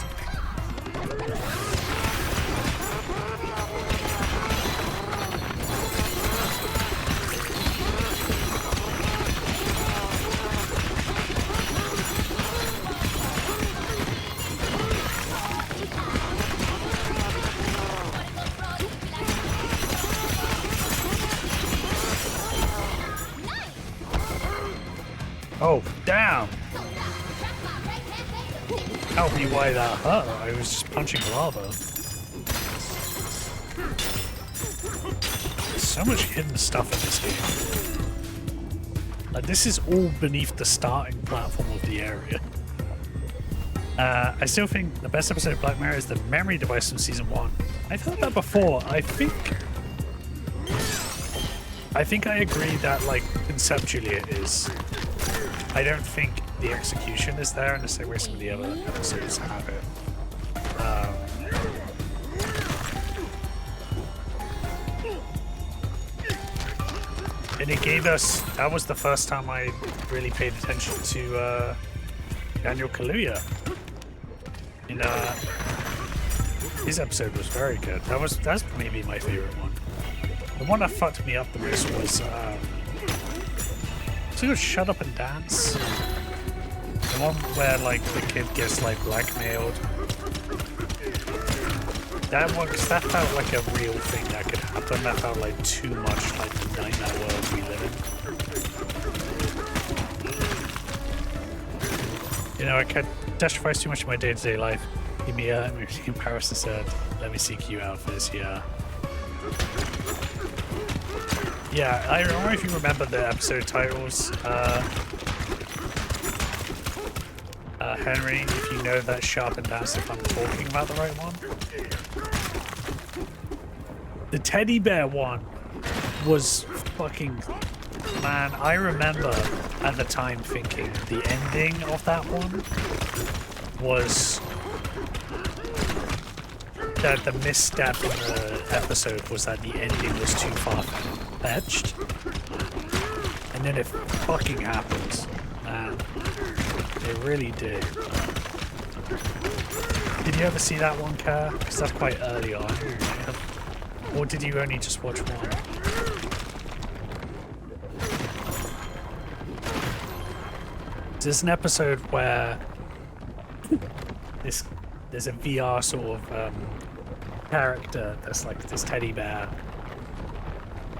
Oh, damn! Help me why that hurt. I was just punching lava. There's so much hidden stuff in this game. Like, this is all beneath the starting platform of the area. I still think the best episode of Black Mirror is the memory device from season 1. I've heard that before. I think I agree that, like, conceptually it is. I don't think the execution is there in the same way some of the other episodes have it. And it gave us, that was the first time I really paid attention to Daniel Kaluuya. And his episode was very good. That's maybe my favorite one. The one that fucked me up the most was so Shut Up and Dance. The one where like the kid gets like blackmailed. That one, cause that felt like a real thing that could happen. That felt like too much like the nightmare world we live in. You know, I catastrophize too much in my day-to-day life. Give me a in Paris and said, "Let me seek you out for this year." Yeah, I don't know if you remember the episode titles. Henry, if you know that Sharp and Dance, if I'm talking about the right one. The teddy bear one was fucking... Man, I remember at the time thinking the ending of that one was... that the misstep in the episode was that the ending was too far-fetched. And then it fucking happened. Man, it really did. Did you ever see that one, Kerr? Because that's quite early on. Or did you only just watch one? There's an episode where there's a VR sort of character that's like this teddy bear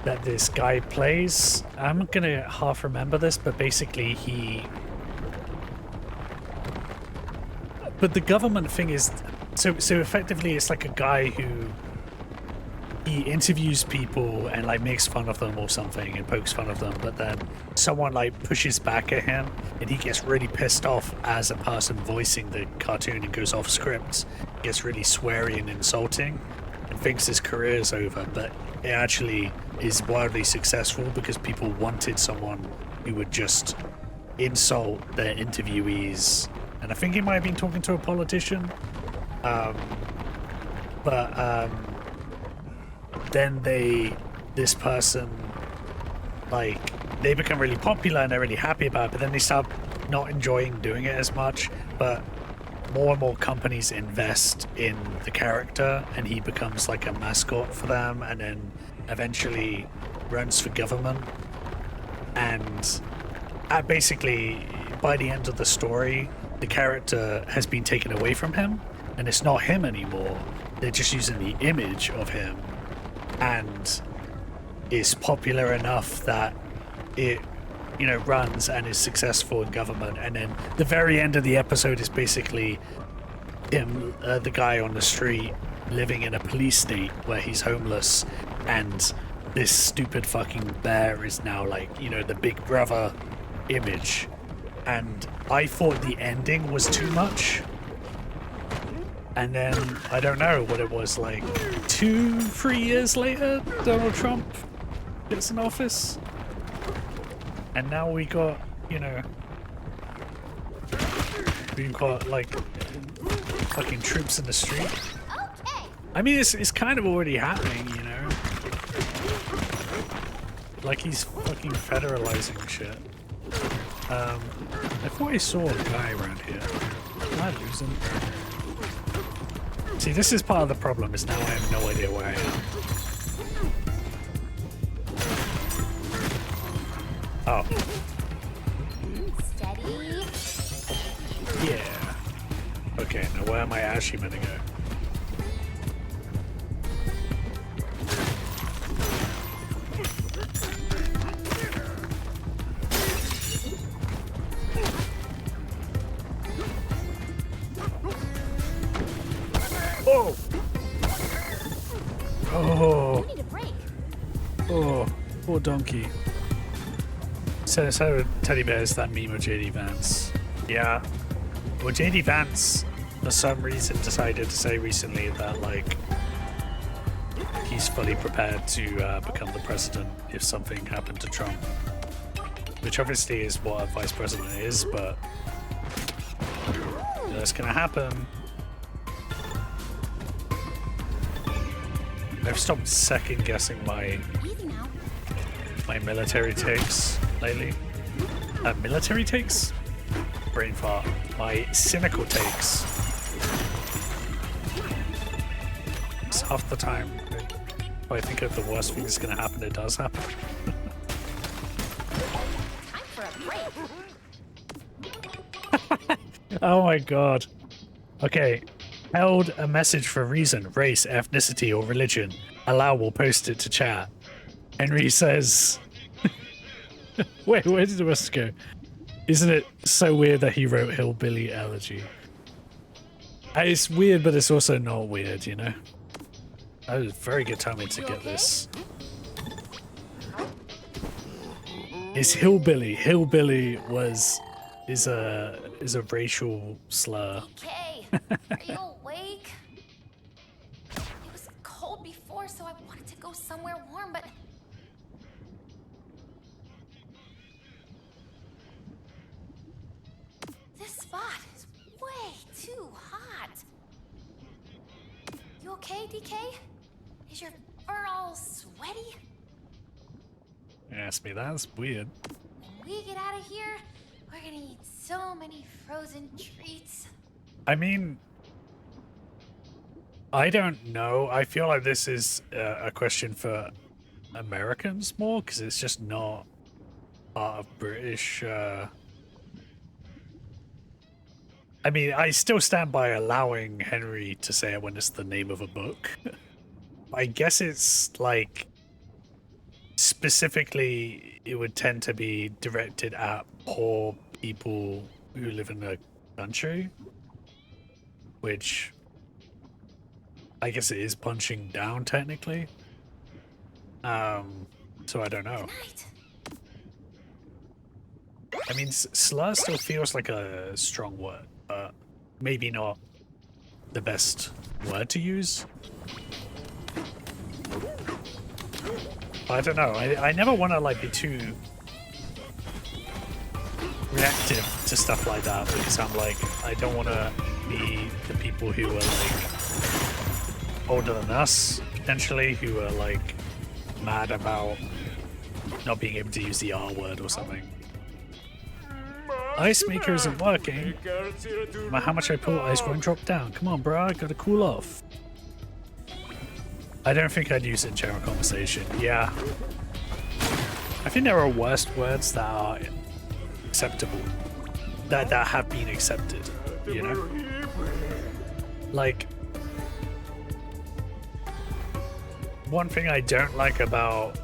that this guy plays. I'm gonna half remember this, but basically but the government thing is, so effectively it's like a guy who he interviews people and like makes fun of them or something and pokes fun of them, but then someone like pushes back at him and he gets really pissed off as a person voicing the cartoon and goes off script, gets really sweary and insulting and thinks his career is over, but it actually is wildly successful because people wanted someone who would just insult their interviewees. And I think he might have been talking to a politician. Then this person, like, they become really popular and they're really happy about it, but then they start not enjoying doing it as much. But more and more companies invest in the character and he becomes like a mascot for them and then eventually runs for government. And basically, by the end of the story, the character has been taken away from him and it's not him anymore. They're just using the image of him, and is popular enough that it, you know, runs and is successful in government. And then the very end of the episode is basically him, the guy on the street, living in a police state where he's homeless, and this stupid fucking bear is now like, you know, the big brother image. And I thought the ending was too much. And then, I don't know what it was, like 2-3 years later, Donald Trump gets in office. And now we got, you know, we've got like fucking troops in the street. I mean, it's kind of already happening, you know. Like he's fucking federalizing shit. I thought I saw a guy around here. Did I lose him? See, this is part of the problem, is now I have no idea where I am. Oh. Steady. Yeah. Okay, now where am I actually meant to go? Oh! Oh! You need a break. Oh, poor donkey. So teddy bears, that meme of JD Vance. Yeah. Well, JD Vance, for some reason, decided to say recently that, like, he's fully prepared to become the president if something happened to Trump. Which obviously is what a vice president is, but that's gonna happen. I've stopped second guessing my military takes lately. Military takes? Brain fart. My cynical takes. It's half the time if I think of the worst thing that's going to happen, it does happen. Time for a break. Oh my god. Okay. Held a message for a reason, race, ethnicity, or religion. Allow will post it to chat. Henry says... Wait, where did the rest go? Isn't it so weird that he wrote Hillbilly Elegy? It's weird, but it's also not weird, you know? That was very good timing to get this. It's hillbilly. Hillbilly is a racial slur. DK, are you awake? It was cold before, so I wanted to go somewhere warm, but... This spot is way too hot. You okay, DK? Is your fur all sweaty? Ask me, that's weird. When we get out of here, we're gonna eat so many frozen treats. I mean, I don't know. I feel like this is a question for Americans more, because it's just not part of British. I mean, I still stand by allowing Henry to say it when it's the name of a book. I guess it's like specifically it would tend to be directed at poor people who live in the country, which I guess it is punching down technically. So I don't know. I mean, slur still feels like a strong word, but maybe not the best word to use. I don't know. I never want to like be too reactive to stuff like that, because I'm like, I don't want to be the people who are like older than us, potentially, who are like mad about not being able to use the R word or something. Ice maker isn't working. No matter how much I pull, ice won't drop down. Come on, bro, I gotta cool off. I don't think I'd use it in general conversation. Yeah. I think there are worse words that are acceptable. That have been accepted, you know? Like, one thing I don't like about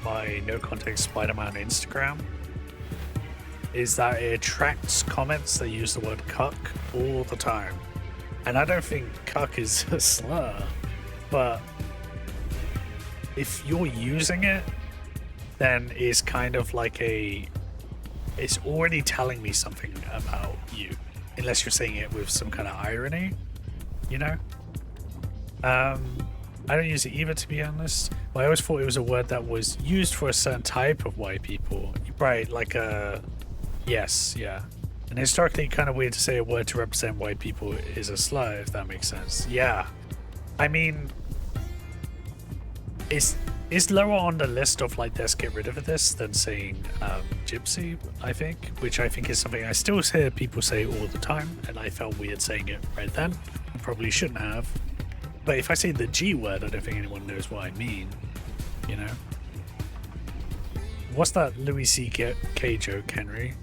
my no context Spider-Man Instagram is that it attracts comments that use the word cuck all the time. And I don't think cuck is a slur, but if you're using it, then it's kind of like it's already telling me something about you, unless you're saying it with some kind of irony, you know? I don't use it either, to be honest. But I always thought it was a word that was used for a certain type of white people. Right, like a... Yes, yeah. And historically, kind of weird to say a word to represent white people is a slur, if that makes sense. Yeah. I mean, it's lower on the list of like, let's get rid of this than saying gypsy, I think, which I think is something I still hear people say all the time, and I felt weird saying it right then. I probably shouldn't have. But if I say the G word, I don't think anyone knows what I mean, you know? What's that Louis C.K. joke, Henry?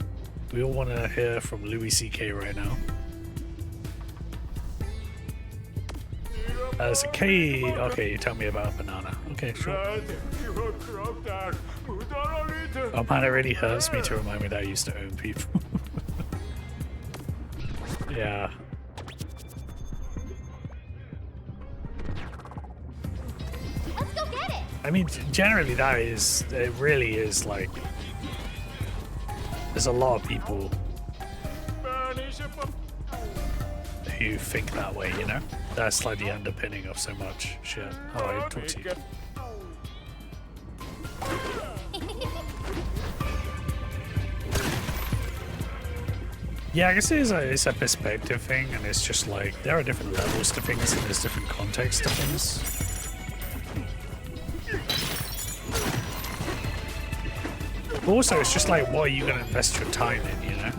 We all want to hear from Louis C.K. right now. There's a K. Okay, you tell me about a banana. Okay, sure. Oh man, it really hurts me to remind me that I used to own people. Yeah. Let's go get it. I mean, generally it really is like, there's a lot of people who think that way, you know? That's like the underpinning of so much shit. Oh, I didn't talk to you. Yeah, I guess it's a perspective thing, and it's just like, there are different levels to things, and there's different contexts to things. Also, it's just like, what are you going to invest your time in, you know?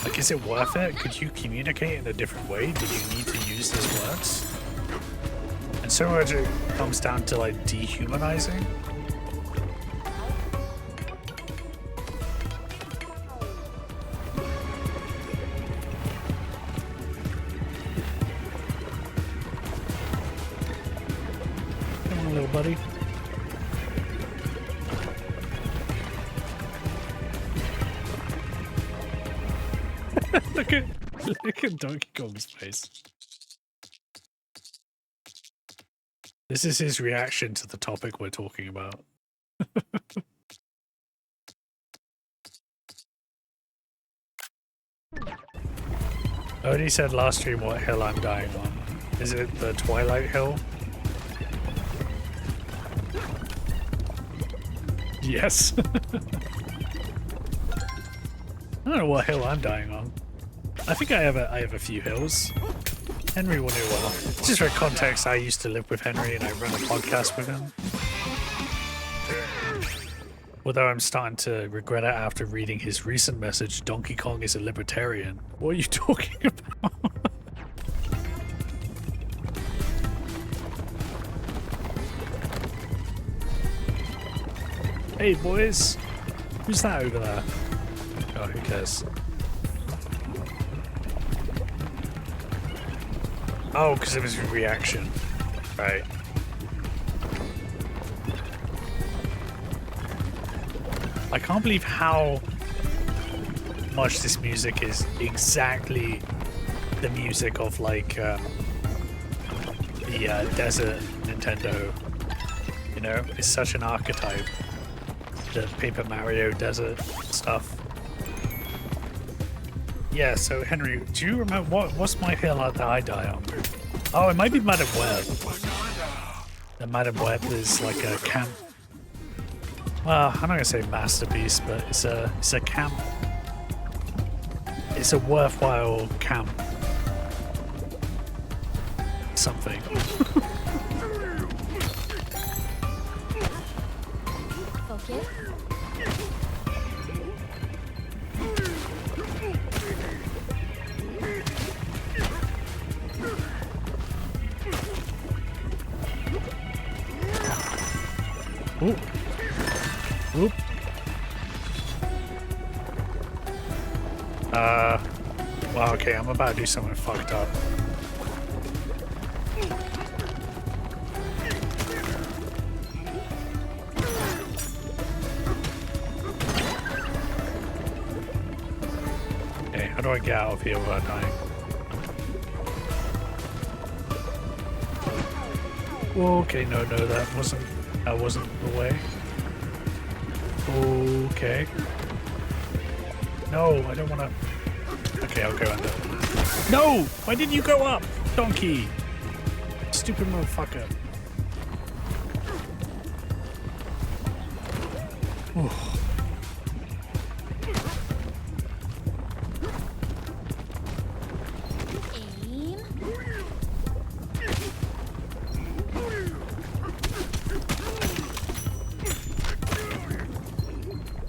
Like, is it worth it? Could you communicate in a different way? Do you need to use those words? And so much it comes down to, like, dehumanizing. Buddy. look at Donkey Kong's face. This is his reaction to the topic we're talking about. Odie said last stream what hill I'm dying on. Is it the Twilight Hill? Yes. I don't know what hill I'm dying on. I think I have a few hills. Henry will know well. Just for context, I used to live with Henry and I run a podcast with him. Although I'm starting to regret it after reading his recent message, Donkey Kong is a libertarian. What are you talking about? Hey boys! Who's that over there? Oh, who cares? Oh, because of his reaction. Right. I can't believe how much this music is exactly the music of like the desert Nintendo. You know, it's such an archetype. The Paper Mario desert stuff. Yeah, so Henry, do you remember what's my hill that I die on? Oh, it might be Madam Web. The Madam Web is like a camp. Well, I'm not gonna say masterpiece, but it's a camp. It's a worthwhile camp. Something. Focus. Oop. Oop. Well, okay, I'm about to do something fucked up. Okay, how do I get out of here without dying? Okay, no, that wasn't the way. Okay. No, I don't want to. Okay, I'll go under. No! Why didn't you go up, donkey? Stupid motherfucker. Aim.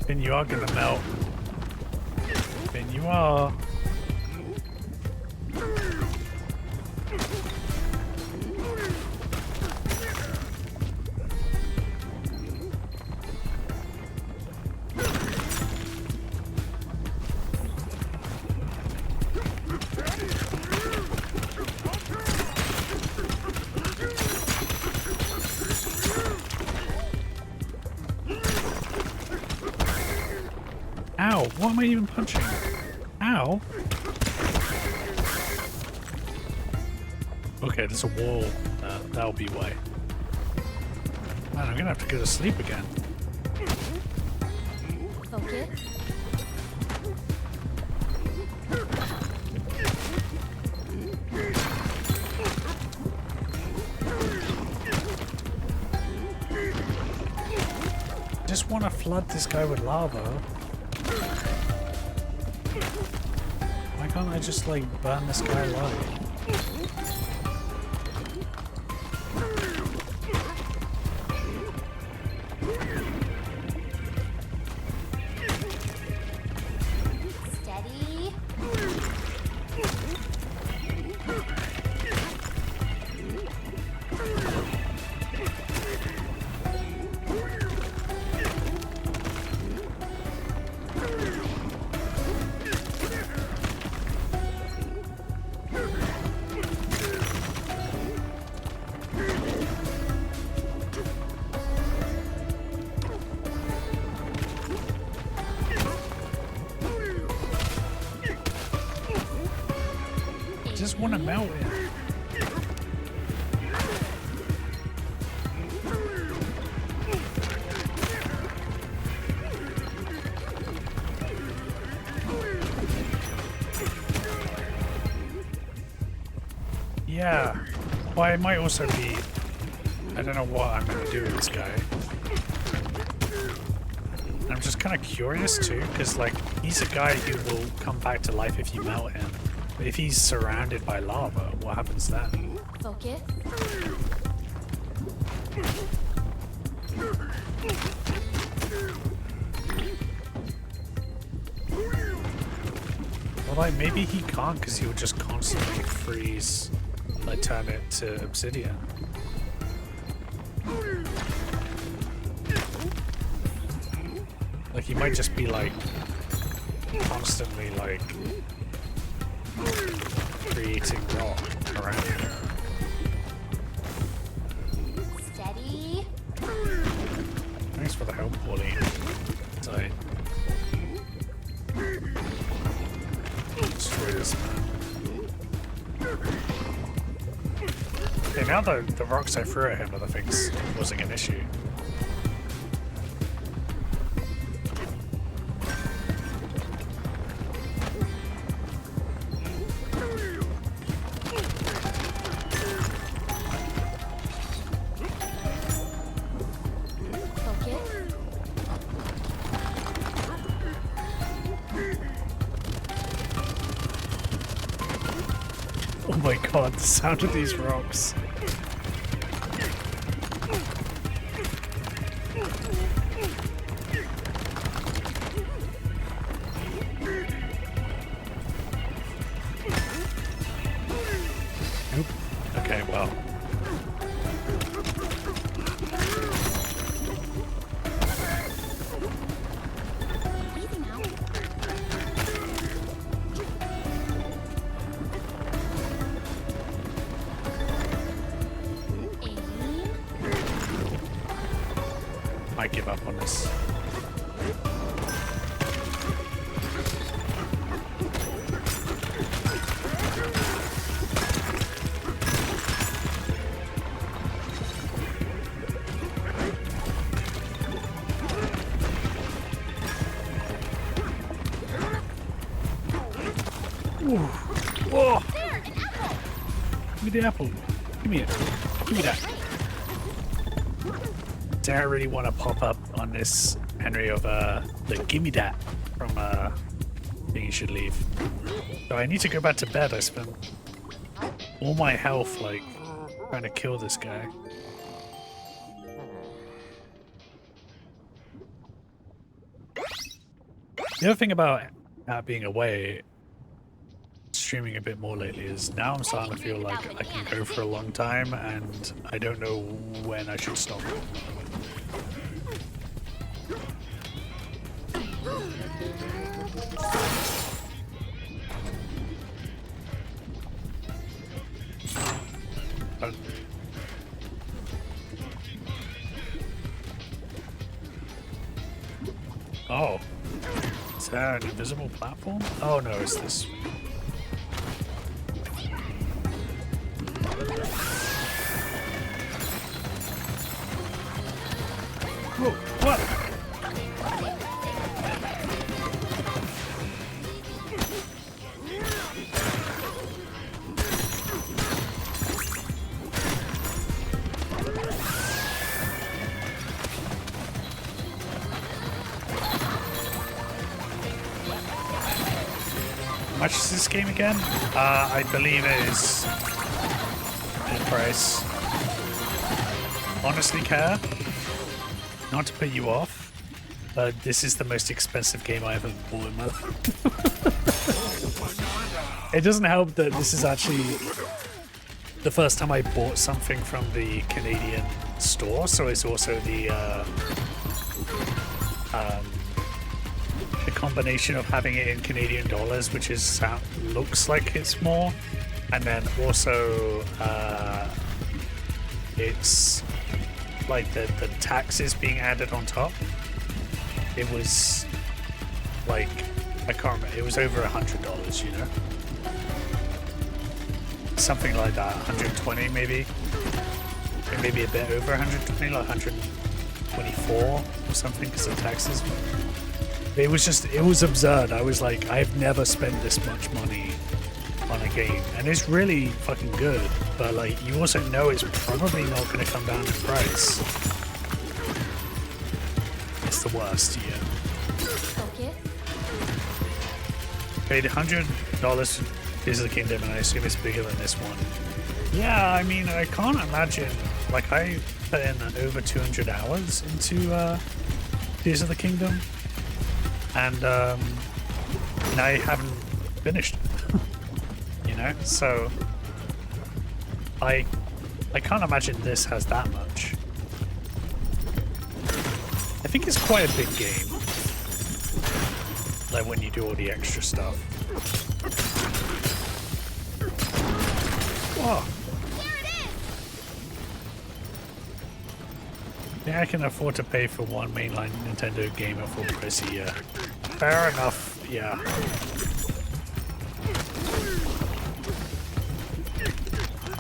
Then you are gonna melt. Then you are. Ow, what am I even punching? Ow. Okay, there's a wall. That'll be why. Man, I'm gonna have to go to sleep again. Focus. I just want to flood this guy with lava. Why can't I just like burn this guy alive? Steady. I just want to melt it. Yeah. Well, it might also be... I don't know what I'm going to do with this guy. I'm just kind of curious too, because like, he's a guy who will come back to life if you melt him. But if he's surrounded by lava, what happens then? Focus. Well, like, maybe he can't because he would just constantly freeze, like, turn it to obsidian. Like, he might just be, like, constantly, like, creating rock around here. Steady. Thanks for the help, Wally. Sorry. Destroy this man. Okay, now the rocks I threw at him are the things wasn't an issue. Oh my god, the sound of these rocks. Nope. Okay, well. Easy now. Aim. Might give up on this. Ooh. Whoa! There, an apple. Give me the apple. Give me it. Give me that. Don't really want to pop up on this, Henry, of the gimme that from thing you should leave. So I need to go back to bed. I spent all my health like trying to kill this guy. The other thing about being away, streaming a bit more lately, is now I'm starting to feel like I can go for a long time and I don't know when I should stop. Oh. Is that an invisible platform? Oh no, it's this. Whoa, what? How much is this game again? I believe it is full price. Honestly, care? Not to put you off, but this is the most expensive game I ever bought in my life. It doesn't help that this is actually the first time I bought something from the Canadian store, so it's also the combination of having it in Canadian dollars, which is looks like it's more, and then also it's like the taxes being added on top. It was like, I can't remember, it was over $100, you know, something like that. 120 maybe, or maybe a bit over 120, like 124 or something, because of taxes. It was just, it was absurd. I was like, I've never spent this much money on a game, and it's really fucking good, but like, you also know it's probably not going to come down in price. It's the worst, yeah. Okay. Paid $100 for Tears of the Kingdom, and I assume it's bigger than this one. Yeah, I mean, I can't imagine, like, I put in over 200 hours into Tears of the Kingdom, and I haven't finished. You know, so I can't imagine this has that much. I think it's quite a big game. Like when you do all the extra stuff. Oh. Yeah, I can afford to pay for one mainline Nintendo game at full price a year. Fair enough, yeah.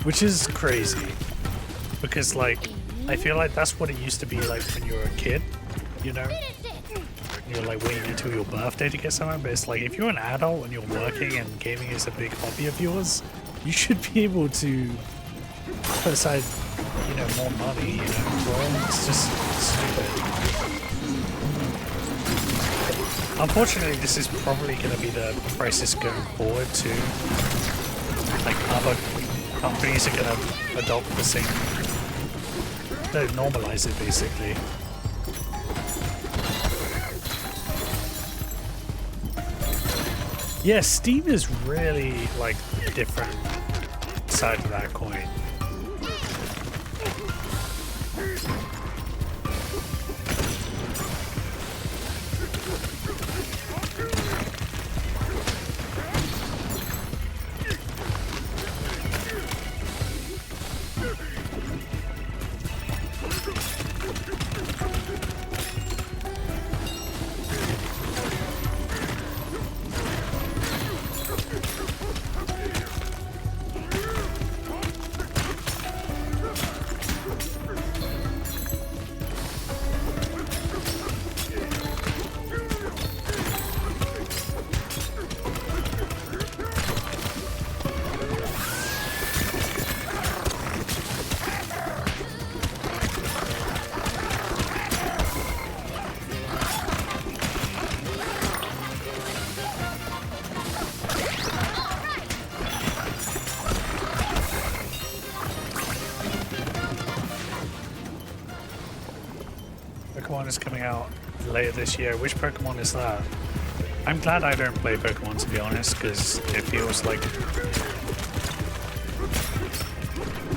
Which is crazy. Because, like, I feel like that's what it used to be like when you were a kid, you know? You're like waiting until your birthday to get something, but it's like if you're an adult and you're working and gaming is a big hobby of yours, you should be able to put aside, you know, more money, you know? Well, it's just stupid. Unfortunately, this is probably going to be the prices going forward too. Like other companies are going to adopt the same, they normalize it basically. Yeah, Steam is really like different side of that coin. Pokemon is coming out later this year. Which Pokemon is that? I'm glad I don't play Pokemon, to be honest, because it feels like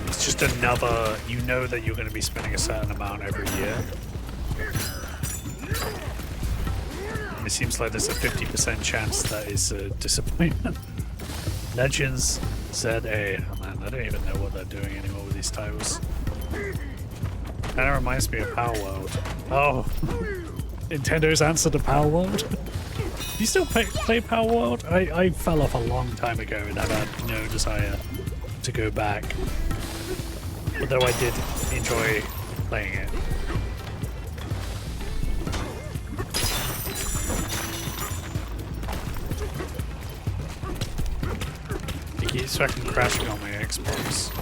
it's just another, you know that you're going to be spending a certain amount every year. And it seems like there's a 50% chance that is a disappointment. Legends ZA. Oh man, I don't even know what they're doing anymore with these titles. That reminds me of Power World. Oh, Nintendo's answer to Power World? Do you still play Power World? I fell off a long time ago and I've had no desire to go back. Although I did enjoy playing it. It keeps fucking crashing on my Xbox.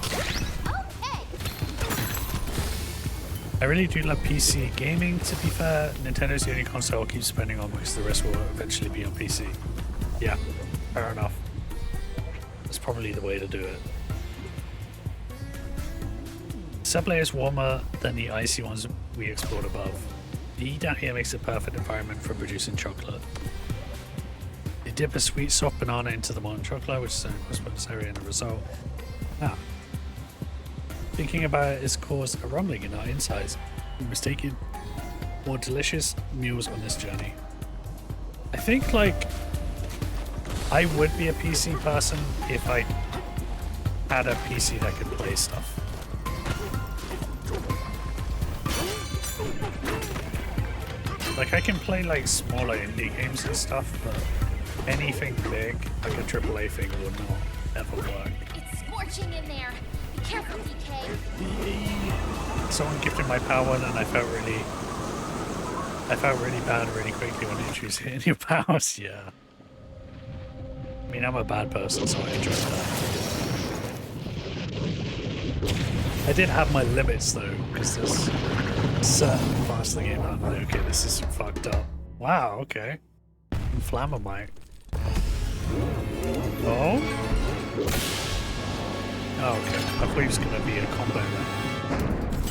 I really do love PC gaming, to be fair. Nintendo's the only console I'll keep spending on because the rest will eventually be on PC. Yeah, fair enough. That's probably the way to do it. Subway is warmer than the icy ones we explored above. The heat down here makes a perfect environment for producing chocolate. You dip a sweet soft banana into the molten chocolate, which is an crossbones area in the result. Ah. Thinking about it has caused a rumbling in our insides. We're mistaken more delicious meals on this journey. I think, like, I would be a PC person if I had a PC that could play stuff. Like, I can play, like, smaller indie games and stuff, but anything big, like a AAA thing, would not ever work. It's scorching in there. Be careful, DK. Someone gifted my power and I felt really bad really quickly when the injuries hitting your powers. Yeah. I mean, I'm a bad person, so I enjoyed that. I did have my limits though, because there's certain parts of the game that I'm like, okay, this is fucked up. Wow, okay. Inflammamite. Oh? Oh, okay. I thought he was gonna be a combo then.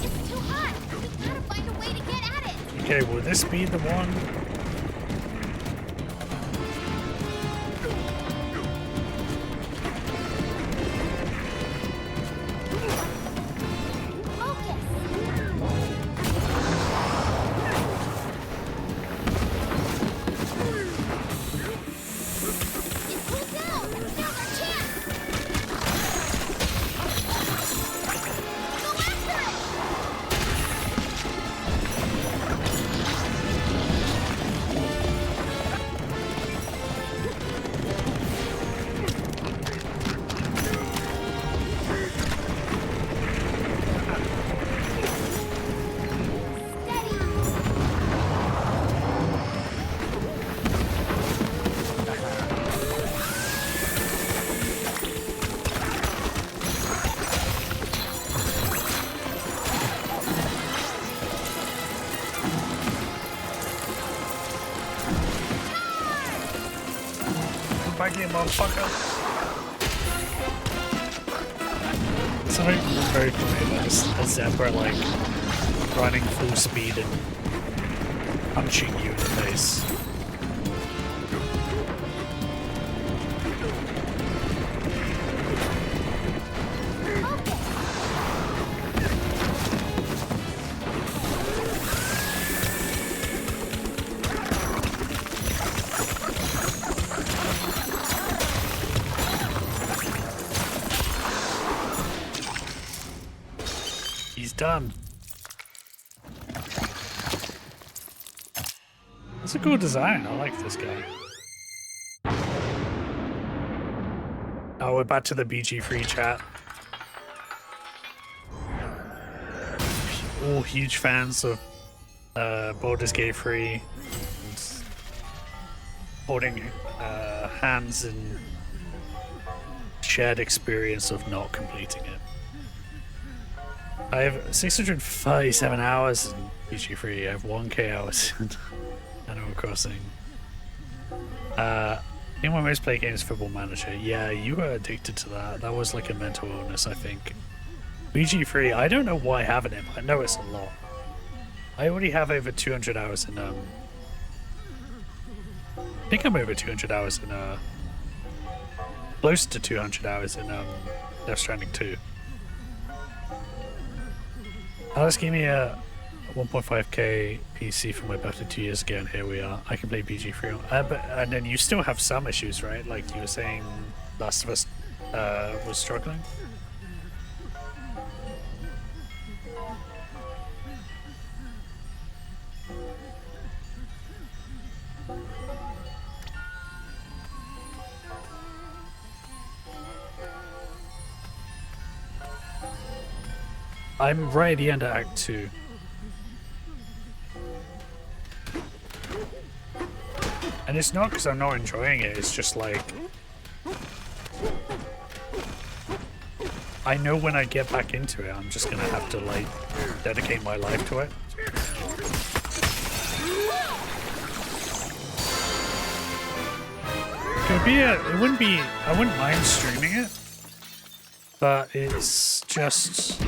It's too hot. We gotta find a way to get at it. Okay, will this be the one? here, motherfucker. Something very funny about a zebra like running full speed and punching you in the face. He's done. It's a cool design. I like this guy. Oh, we're back to the BG free chat. All huge fans of Baldur's Gate 3. Holding hands in shared experience of not completing it. I have 637 hours in BG3. I have 1k hours in Animal Crossing. I think my most played game is Football Manager. Yeah, you were addicted to that. That was like a mental illness, I think. BG3, I don't know why I haven't it, but I know it's a lot. I already have over 200 hours in I think I'm over 200 hours in close to 200 hours in Death Stranding 2. Alice gave me a 1.5k PC for my birthday 2 years ago, and here we are. I can play BG3. And then you still have some issues, right? Like you were saying, Last of Us was struggling. I'm right at the end of Act 2. And it's not because I'm not enjoying it, it's just like... I know when I get back into it, I'm just gonna have to like dedicate my life to it. It wouldn't be, I wouldn't mind streaming it, but it's just...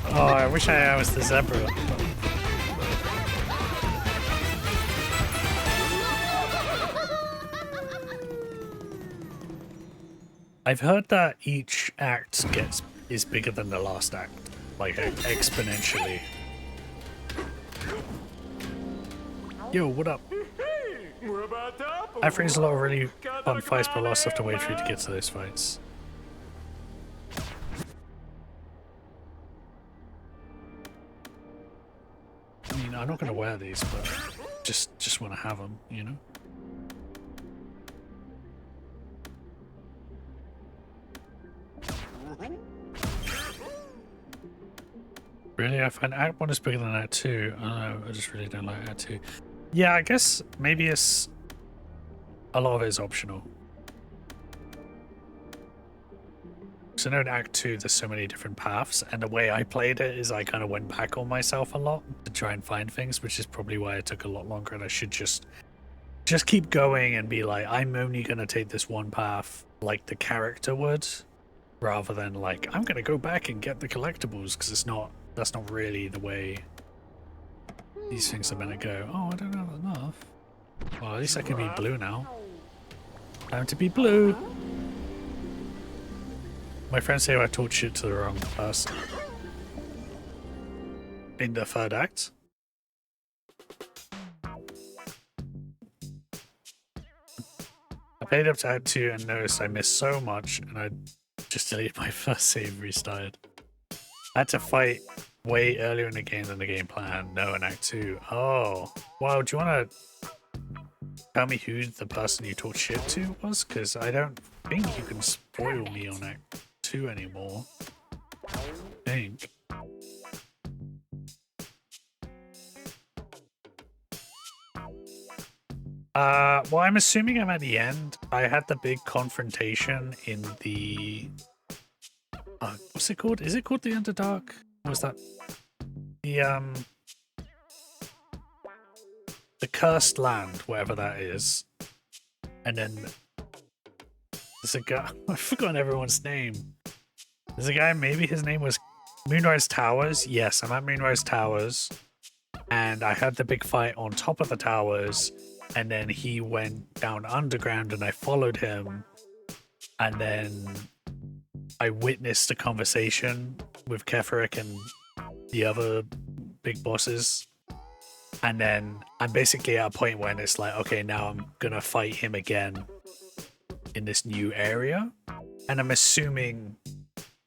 Oh, I wish I was the zebra. I've heard that each act is bigger than the last act, like exponentially. Yo, what up? I've faced a lot of really fun fights, but a lot of stuff to wait through to get to those fights. I mean, I'm not going to wear these, but just want to have them, you know? Really? I find Act 1 is bigger than Act 2. I don't know, I just really don't like Act 2. Yeah, I guess maybe it's... A lot of it is optional. So I know in Act 2 there's so many different paths, and the way I played it is I kind of went back on myself a lot to try and find things, which is probably why it took a lot longer, and I should just keep going and be like, I'm only going to take this one path like the character would, rather than like, I'm going to go back and get the collectibles, because that's not really the way these things are meant to go. Oh, I don't have enough. Well, at least I can be blue now. Time to be blue. My friends say I taught shit to the wrong person. In the third act. I played up to Act 2 and noticed I missed so much, and I just deleted my first save and restarted. I had to fight way earlier in the game than the game planned. No, in Act 2. Oh. Wow, do you want to tell me who the person you taught shit to was? Because I don't think you can spoil me on Act 2 anymore. I think. Well, I'm assuming I'm at the end. I had the big confrontation in the... what's it called? Is it called the Underdark? What was that? The Cursed Land, whatever that is. And then there's a guy, I've forgotten everyone's name. There's a guy, maybe his name was Moonrise Towers. Yes, I'm at Moonrise Towers. And I had the big fight on top of the towers. And then he went down underground and I followed him. And then I witnessed a conversation with Keferic and the other big bosses. And then I'm basically at a point when it's like, okay, now I'm gonna fight him again in this new area. And I'm assuming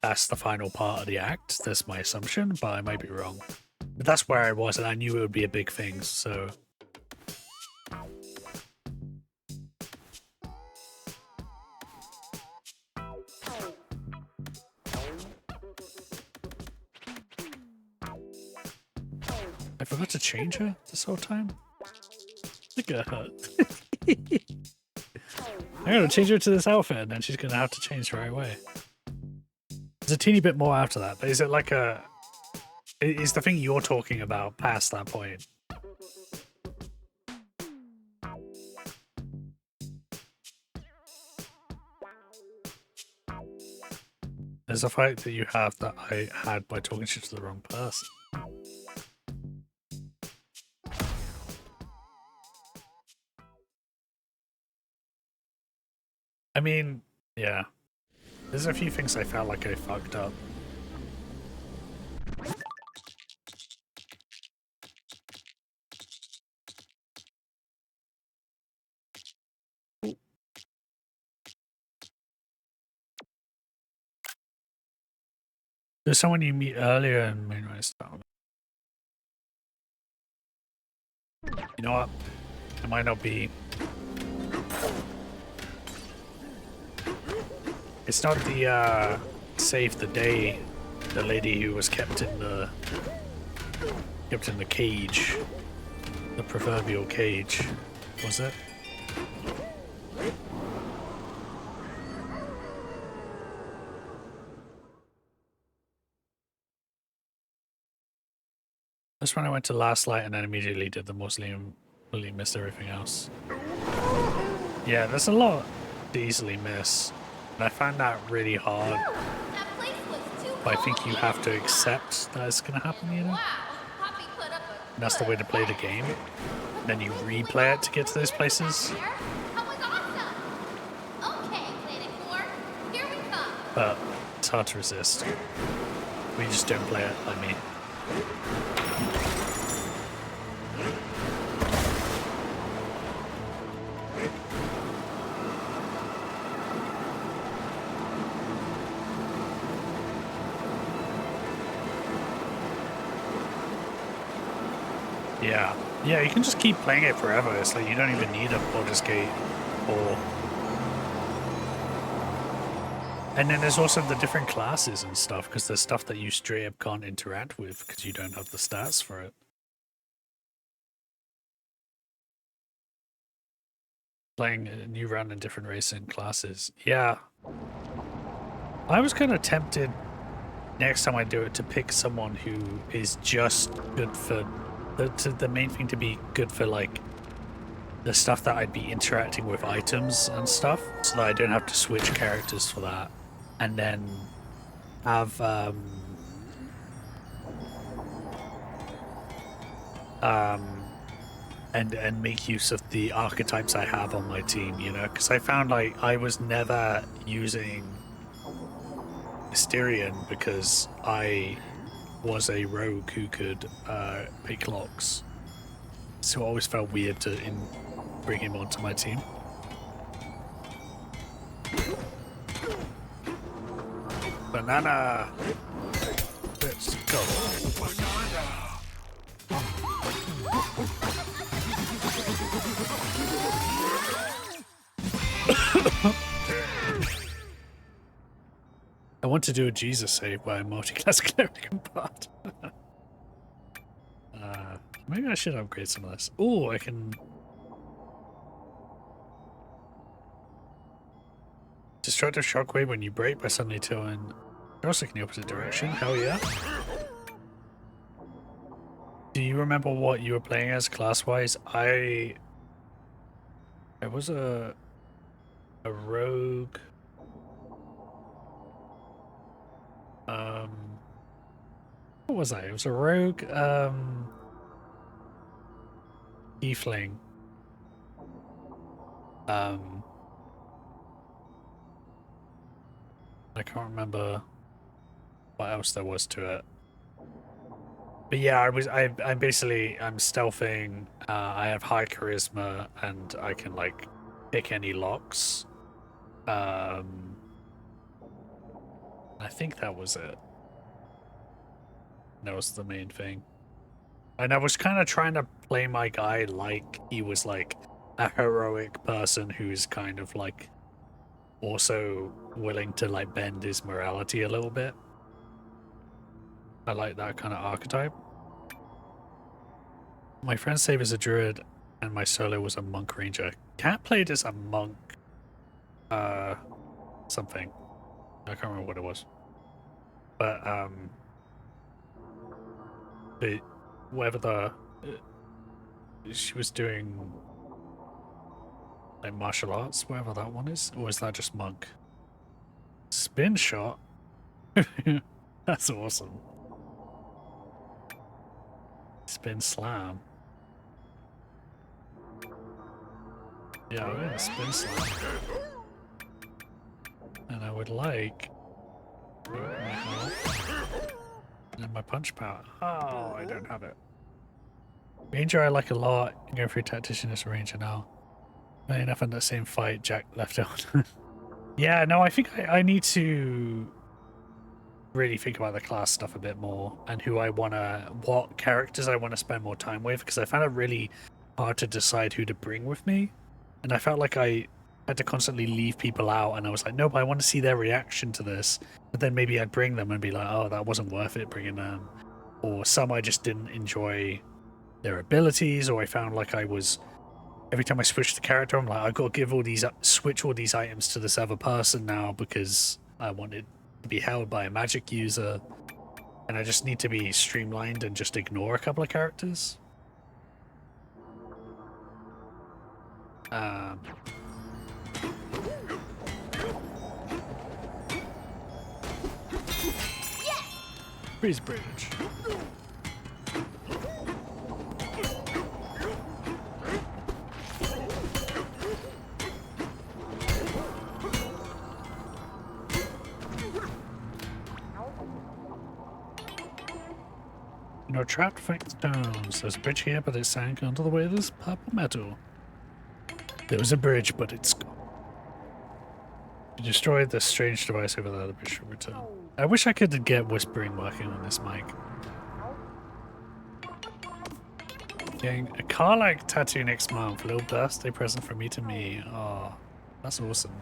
that's the final part of the act. That's my assumption, but I might be wrong. But that's where I was, and I knew it would be a big thing, so... I forgot to change her this whole time? Look at her. I'm gonna change her to this outfit, and then she's gonna have to change right away. There's a teeny bit more after that, but is it like a... Is the thing you're talking about past that point? There's a fight that you have that I had by talking to the wrong person. I mean, yeah. There's a few things I felt like I fucked up. There's someone you meet earlier in Moonrise Town. You know what? It might not be... It's not the, save the day, the lady who was kept in the cage. The proverbial cage, was it? That's when I went to Last Light and then immediately did the mausoleum, completely missed everything else. Yeah, there's a lot to easily miss. And I find that really hard. But I think you have to accept that it's going to happen, you know? And that's the way to play the game. And then you replay it to get to those places. But it's hard to resist. We just don't play it like me. Yeah. Yeah, you can just keep playing it forever. It's like you don't even need a Baldur's Gate or... And then there's also the different classes and stuff, because there's stuff that you straight up can't interact with because you don't have the stats for it. Playing a new round in different racing classes. Yeah. I was kind of tempted next time I do it to pick someone who is just good for... The main thing to be good for, like, the stuff that I'd be interacting with items and stuff, so that I don't have to switch characters for that. And then have, and make use of the archetypes I have on my team, you know? Because I found, like, I was never using Mysterian because I was a rogue who could pick locks, so it always felt weird to bring him onto my team. Banana! Let's go. I want to do a Jesus save by a multi-class cleric and bard. Maybe I should upgrade some of this. Oh, I can... Destructive shockwave when you break by suddenly tilting. Also in the opposite direction. Hell yeah. Do you remember what you were playing as class-wise? I was a a rogue. What was I? It was a rogue, tiefling. I can't remember what else there was to it. But yeah, I'm stealthing, I have high charisma, and I can, like, pick any locks. I think that was it. That was the main thing. And I was kind of trying to play my guy like he was, like, a heroic person who's kind of, like, also willing to, like, bend his morality a little bit. I like that kind of archetype. My friend Save is a druid, and my solo was a monk ranger. Cat played as a monk, something. I can't remember what it was. But, whatever she was doing, like, martial arts, whatever that one is, or is that just monk? Spin shot? That's awesome. Spin slam. Yeah, I'm gonna spin slam. And I would like my health and my punch power. Oh, I don't have it. Ranger I like a lot. Going for tactician as a ranger now. Funny enough, in that same fight, Jack left out. Yeah, no, I think I need to really think about the class stuff a bit more and what characters I want to spend more time with, because I found it really hard to decide who to bring with me. And I felt like I had to constantly leave people out, and I was like, no, but I want to see their reaction to this. But then maybe I'd bring them and be like, oh, that wasn't worth it bringing them. Or some I just didn't enjoy their abilities, or I found like every time I switched the character, I'm like, I've got to switch all these items to this other person now because I wanted to be held by a magic user, and I just need to be streamlined and just ignore a couple of characters. Freeze bridge. No trapped fake stones. There's a bridge here, but it sank under the weight of this purple metal. There was a bridge, but it's gone. You destroyed the strange device over there. The bridge should return. I wish I could get whispering working on this mic. Getting a car-like tattoo next month. A little birthday present from me to me. Oh, that's awesome.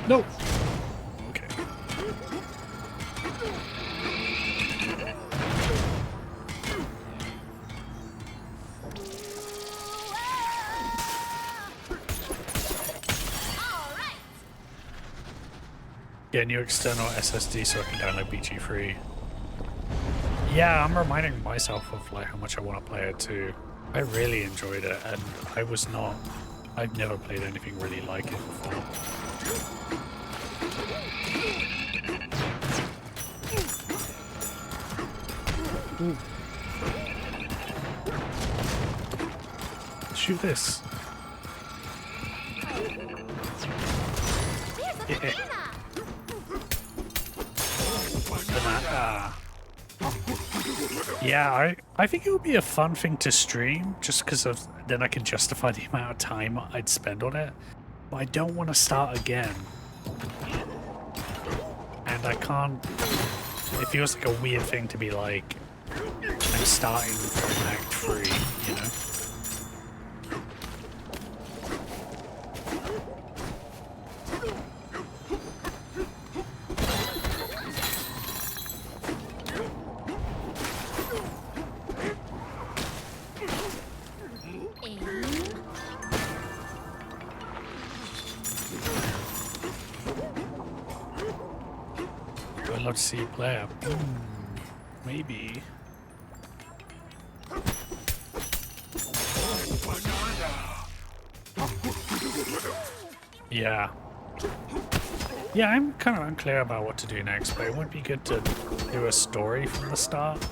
No! Okay. Get a new external SSD so I can download BG3. Yeah, I'm reminding myself of like how much I want to play it too. I really enjoyed it, and I've never played anything really like it before. Ooh. Shoot this. Yeah. Yeah, I think it would be a fun thing to stream, just because of then I can justify the amount of time I'd spend on it. But I don't want to start again. And I can't... It feels like a weird thing to be like, I'm starting from Act 3, you know? I'd love to see you play it. Maybe. Yeah. Yeah, I'm kind of unclear about what to do next, but it would be good to do a story from the start,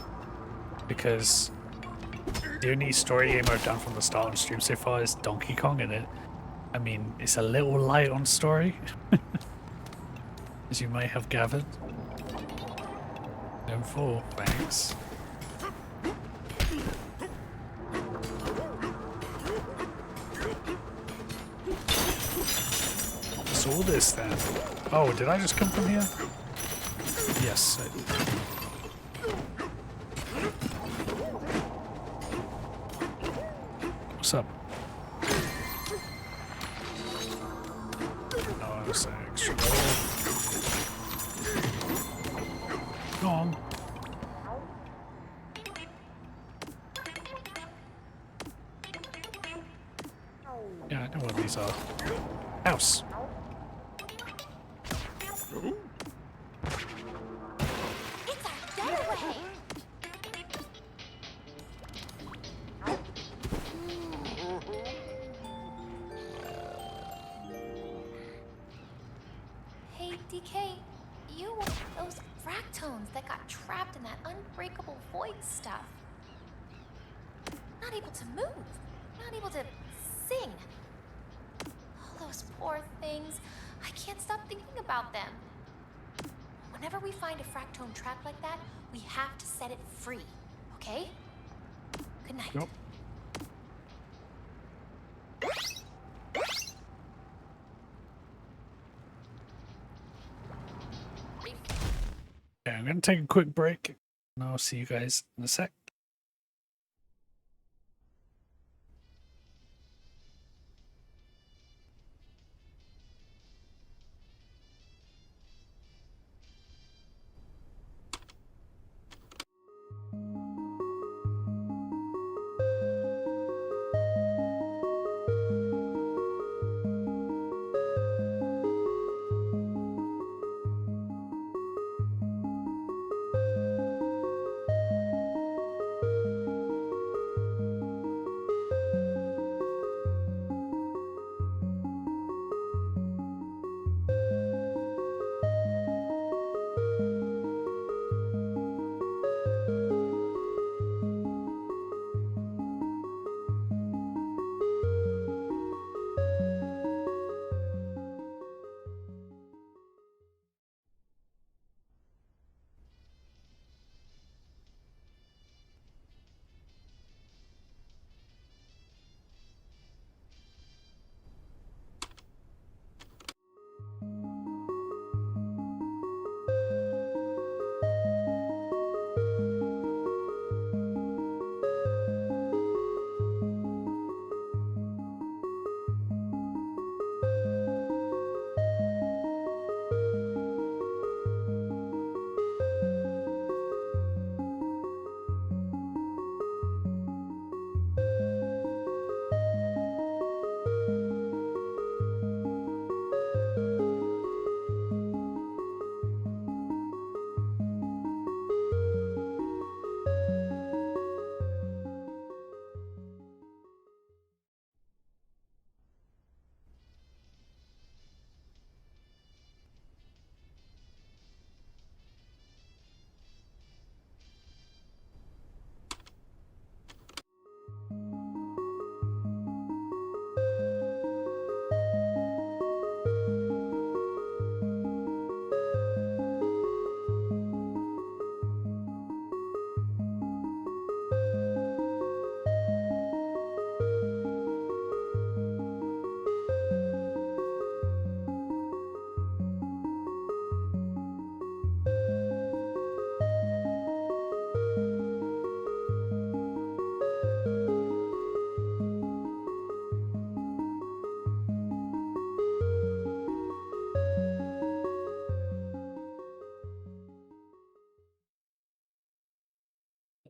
because the only story game I've done from the start on stream so far is Donkey Kong, and I mean, it's a little light on story, as you may have gathered. No 4, thanks. What's all this then? Oh, did I just come from here? Yes, I did. What's up? Oh, that's an extra gold. Go on. Yeah, I know what these are. House. It's our getaway! Hey, DK, you were those fractones that got trapped in that unbreakable void stuff. Not able to move, not able to sing. All those poor things. I can't stop thinking about them. Whenever we find a fractone trapped like that, we have to set it free, okay? Good night. Nope. Okay, I'm gonna take a quick break, and I'll see you guys in a sec.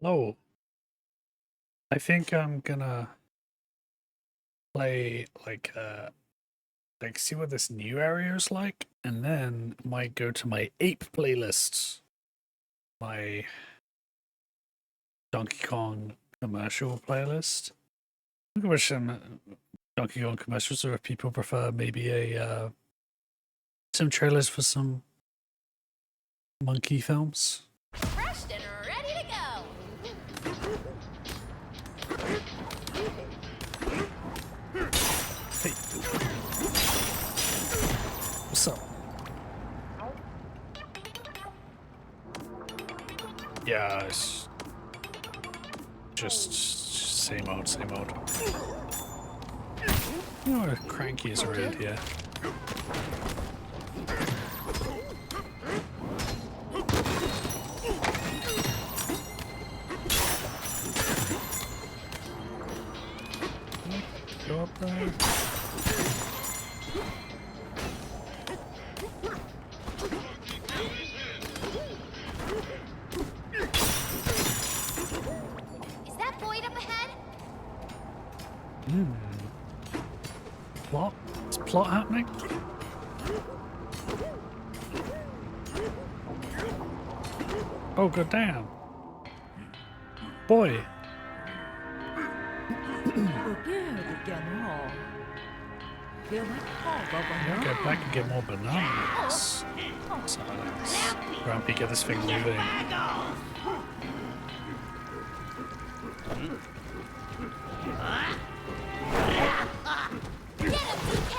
Hello. I think I'm gonna play like see what this new area is like, and then might go to my ape playlists, my Donkey Kong commercial playlist. Look at which Donkey Kong commercials, or if people prefer maybe a some trailers for some monkey films. Refreshed and ready to go. Hey. What's up? Yeah, it's just same old, same old. You know what cranky is around here. Go up there. Is that Boyd up ahead? Plot? Is plot happening? Oh, god damn. Boy. I'll go back and get more bananas. Silence. Grumpy, get this thing moving. Get him, DK!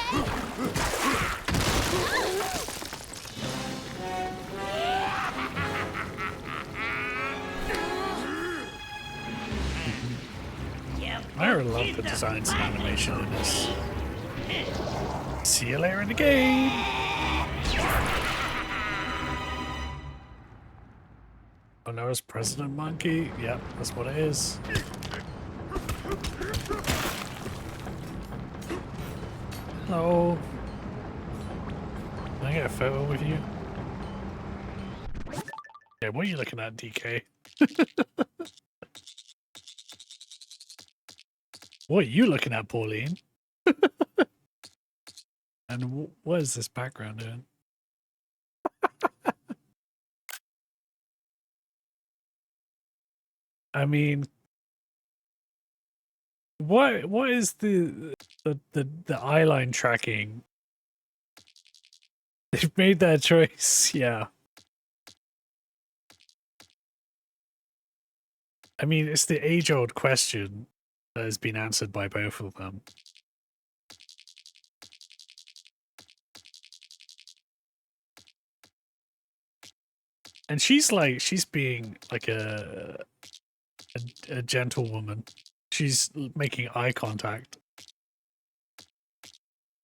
I really love the designs and animation in this. See you later in the game! Oh no, it's President Monkey. Yep, that's what it is. Hello. Can I get a photo with you? Yeah, what are you looking at, DK? What are you looking at, Pauline? And what is this background doing? I mean, what is the eyeline tracking? They've made that choice, yeah. I mean, it's the age-old question that has been answered by both of them. And she's being like a gentlewoman. She's making eye contact.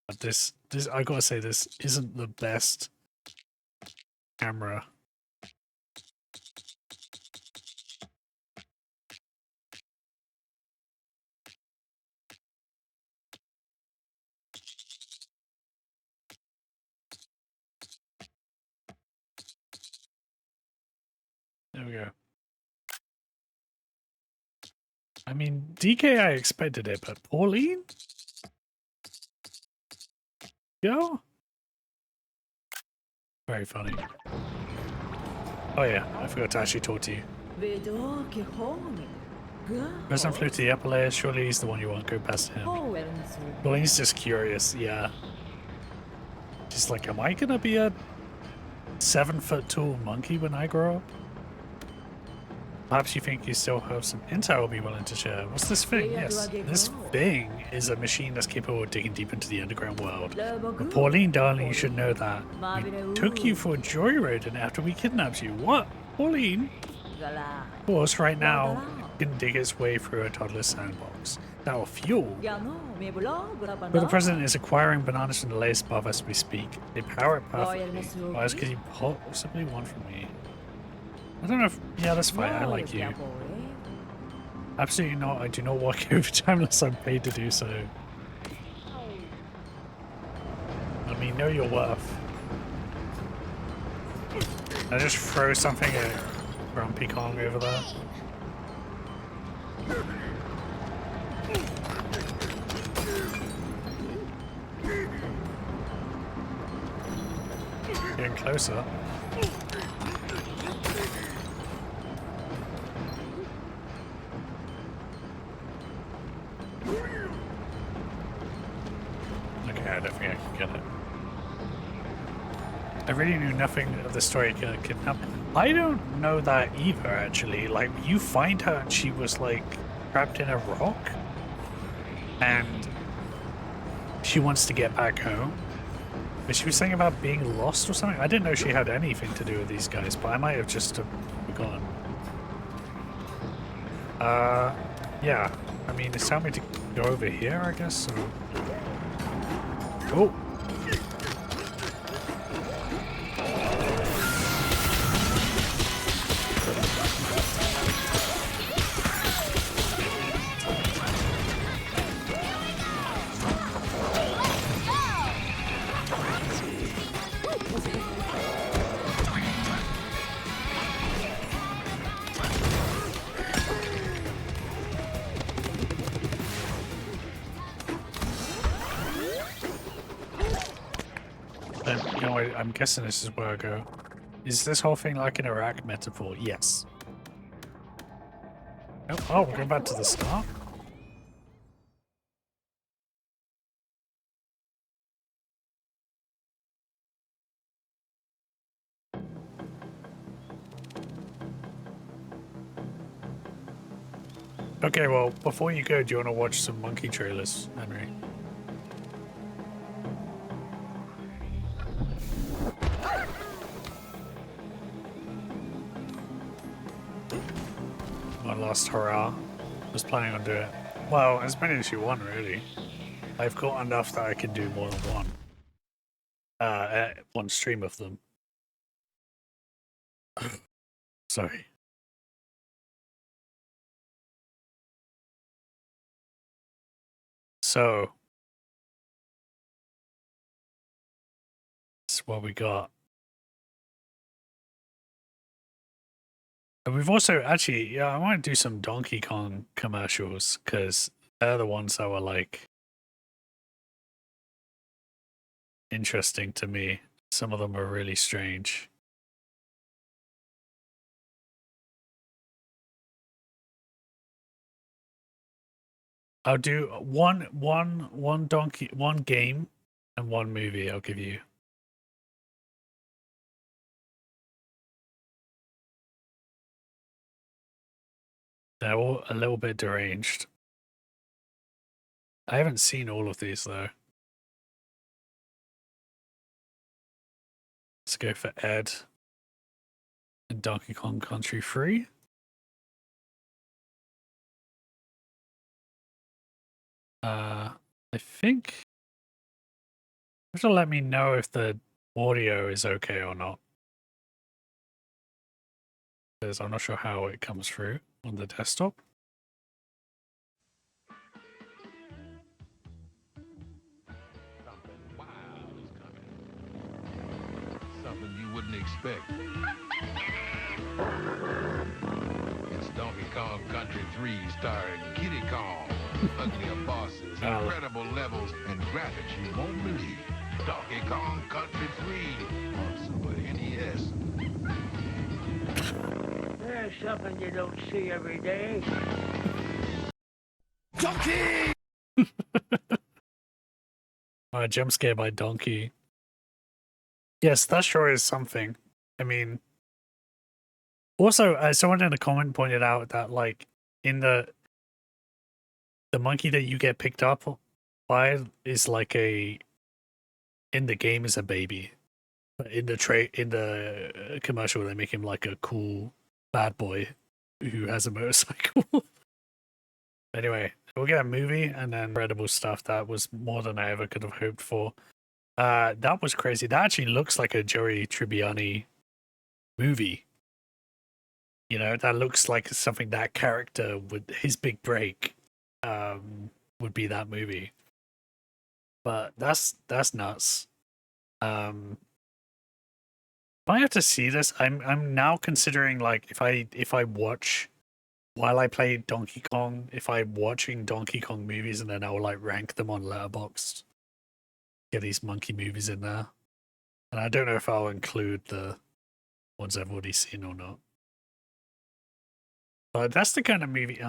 But this I gotta say, this isn't the best camera. There we go. I mean, DK, I expected it, but Pauline? Yo? Very funny. Oh yeah, I forgot to actually talk to you. President flew to the upper layer. Surely he's the one you want. Go past him. Pauline's just curious, yeah. She's like, am I gonna be a 7-foot tall monkey when I grow up? Perhaps you think you still have some intel will be willing to share. What's this thing? Yes, this thing is a machine that's capable of digging deep into the underground world. But Pauline, darling, you should know that. We took you for a joyride and after we kidnapped you. What? Pauline? Of course, right now, it can dig its way through a toddler's sandbox. That will fuel. But the president is acquiring bananas from the latest above as we speak. They power it perfectly. What else could you possibly want from me? I don't know if... Yeah, that's fine. I like you. Absolutely not. I do not walk overtime unless I'm paid to do so. I mean, know your worth. I just throw something at Grumpy Kong over there. Getting closer. I don't think I can get it. I really knew nothing of the story kidnapped. I don't know that either, actually. Like, you find her and she was, like, trapped in a rock. And she wants to get back home. But she was saying about being lost or something. I didn't know she had anything to do with these guys, but I might have just forgotten. Yeah. I mean, it's telling me to go over here, I guess, so... Oh! You know, I'm guessing this is where I go. Is this whole thing like an Iraq metaphor? Yes. Oh, we're going back to the start? Okay, well, before you go, do you want to watch some monkey trailers, Henry? My last hurrah. Was planning on doing it. Well, as many as you want, really. I've got enough that I can do more than one. One stream of them. Sorry. So, this is what we got. And we've also actually, yeah, I want to do some Donkey Kong commercials because they're the ones that were like interesting to me. Some of them are really strange. I'll do one game and one movie I'll give you. They're all a little bit deranged. I haven't seen all of these though. Let's go for Ed and Donkey Kong Country 3. I think you have to let me know if the audio is okay or not. Because I'm not sure how it comes through on the desktop. Something wild is coming. Something you wouldn't expect. It's Donkey Kong Country 3 starring Kiddy Kong, uglier bosses, incredible levels, and graphics you won't believe. Donkey Kong Country 3 on Super NES. There's something you don't see every day. Donkey! Jump scare by Donkey. Yes, that sure is something. I mean, also, someone in a comment pointed out that, like, in the monkey that you get picked up by is like in the game is a baby, but in the commercial they make him like a cool bad boy who has a motorcycle. Anyway, we'll get a movie and then incredible stuff. That was more than I ever could have hoped for. That was crazy. That actually looks like a Joey Tribbiani movie. You know, that looks like something that character would, his big break, would be that movie. But that's nuts. I have to see this. I'm now considering, like, if I watch while I play Donkey Kong, if I'm watching Donkey Kong movies and then I'll like rank them on Letterboxd, get these monkey movies in there. And I don't know if I'll include the ones I've already seen or not. But that's the kind of movie,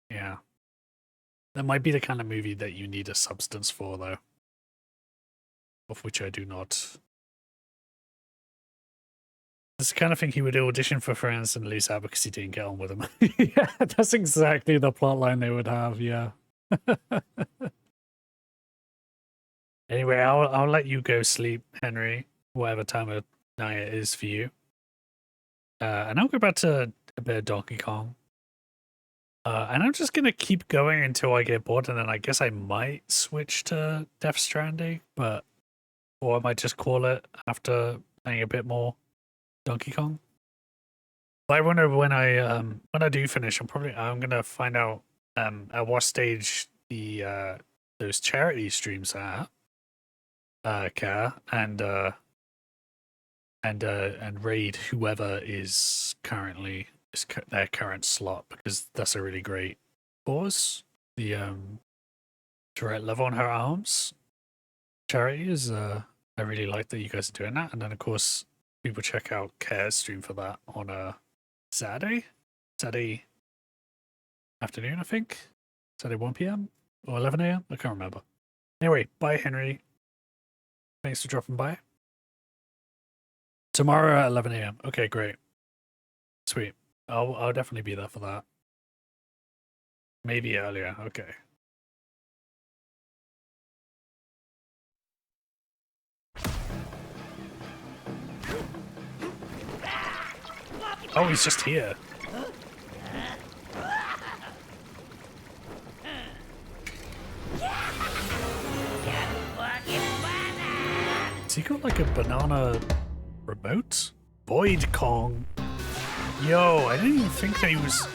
yeah. That might be the kind of movie that you need a substance for, though. of which I do not. It's the kind of thing he would audition for friends and lose out because he didn't get on with them. Yeah, that's exactly the plot line they would have, yeah. Anyway, I'll let you go sleep, Henry, whatever time of night it is for you. And I'll go back to a bit of Donkey Kong. And I'm just gonna keep going until I get bored, and then I guess I might switch to Death Stranding, or I might just call it after playing a bit more Donkey Kong. But I wonder when I do finish, I'm gonna find out at what stage the those charity streams are Care and raid whoever is currently their current slot, because that's a really great cause. The Tourette Love on Her Arms charity is I really like that you guys are doing that. And then of course people check out Care's stream for that on a Saturday afternoon, I think. Saturday 1 p.m. or 11 a.m. I can't remember. Anyway, bye Henry. Thanks for dropping by. Tomorrow at 11 a.m. Okay, great. Sweet. I'll definitely be there for that. Maybe earlier. Okay. Oh, he's just here. Has he got like a banana remote? Void Kong. Yo, I didn't even think that he was...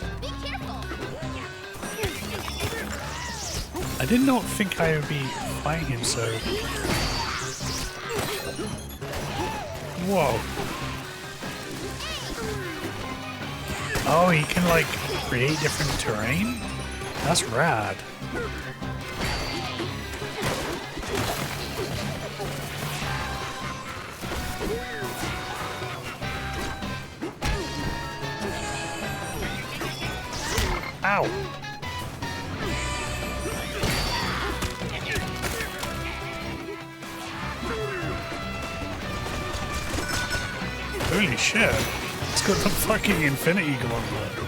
I did not think I would be fighting him so... Whoa. Oh, he can like create different terrain? That's rad. Ow! Holy shit! It's got the fucking infinity gauntlet.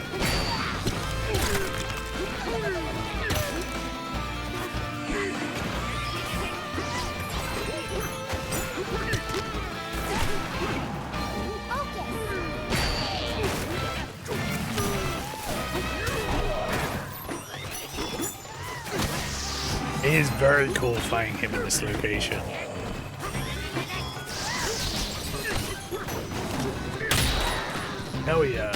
It is very cool fighting him in this location. Hell yeah.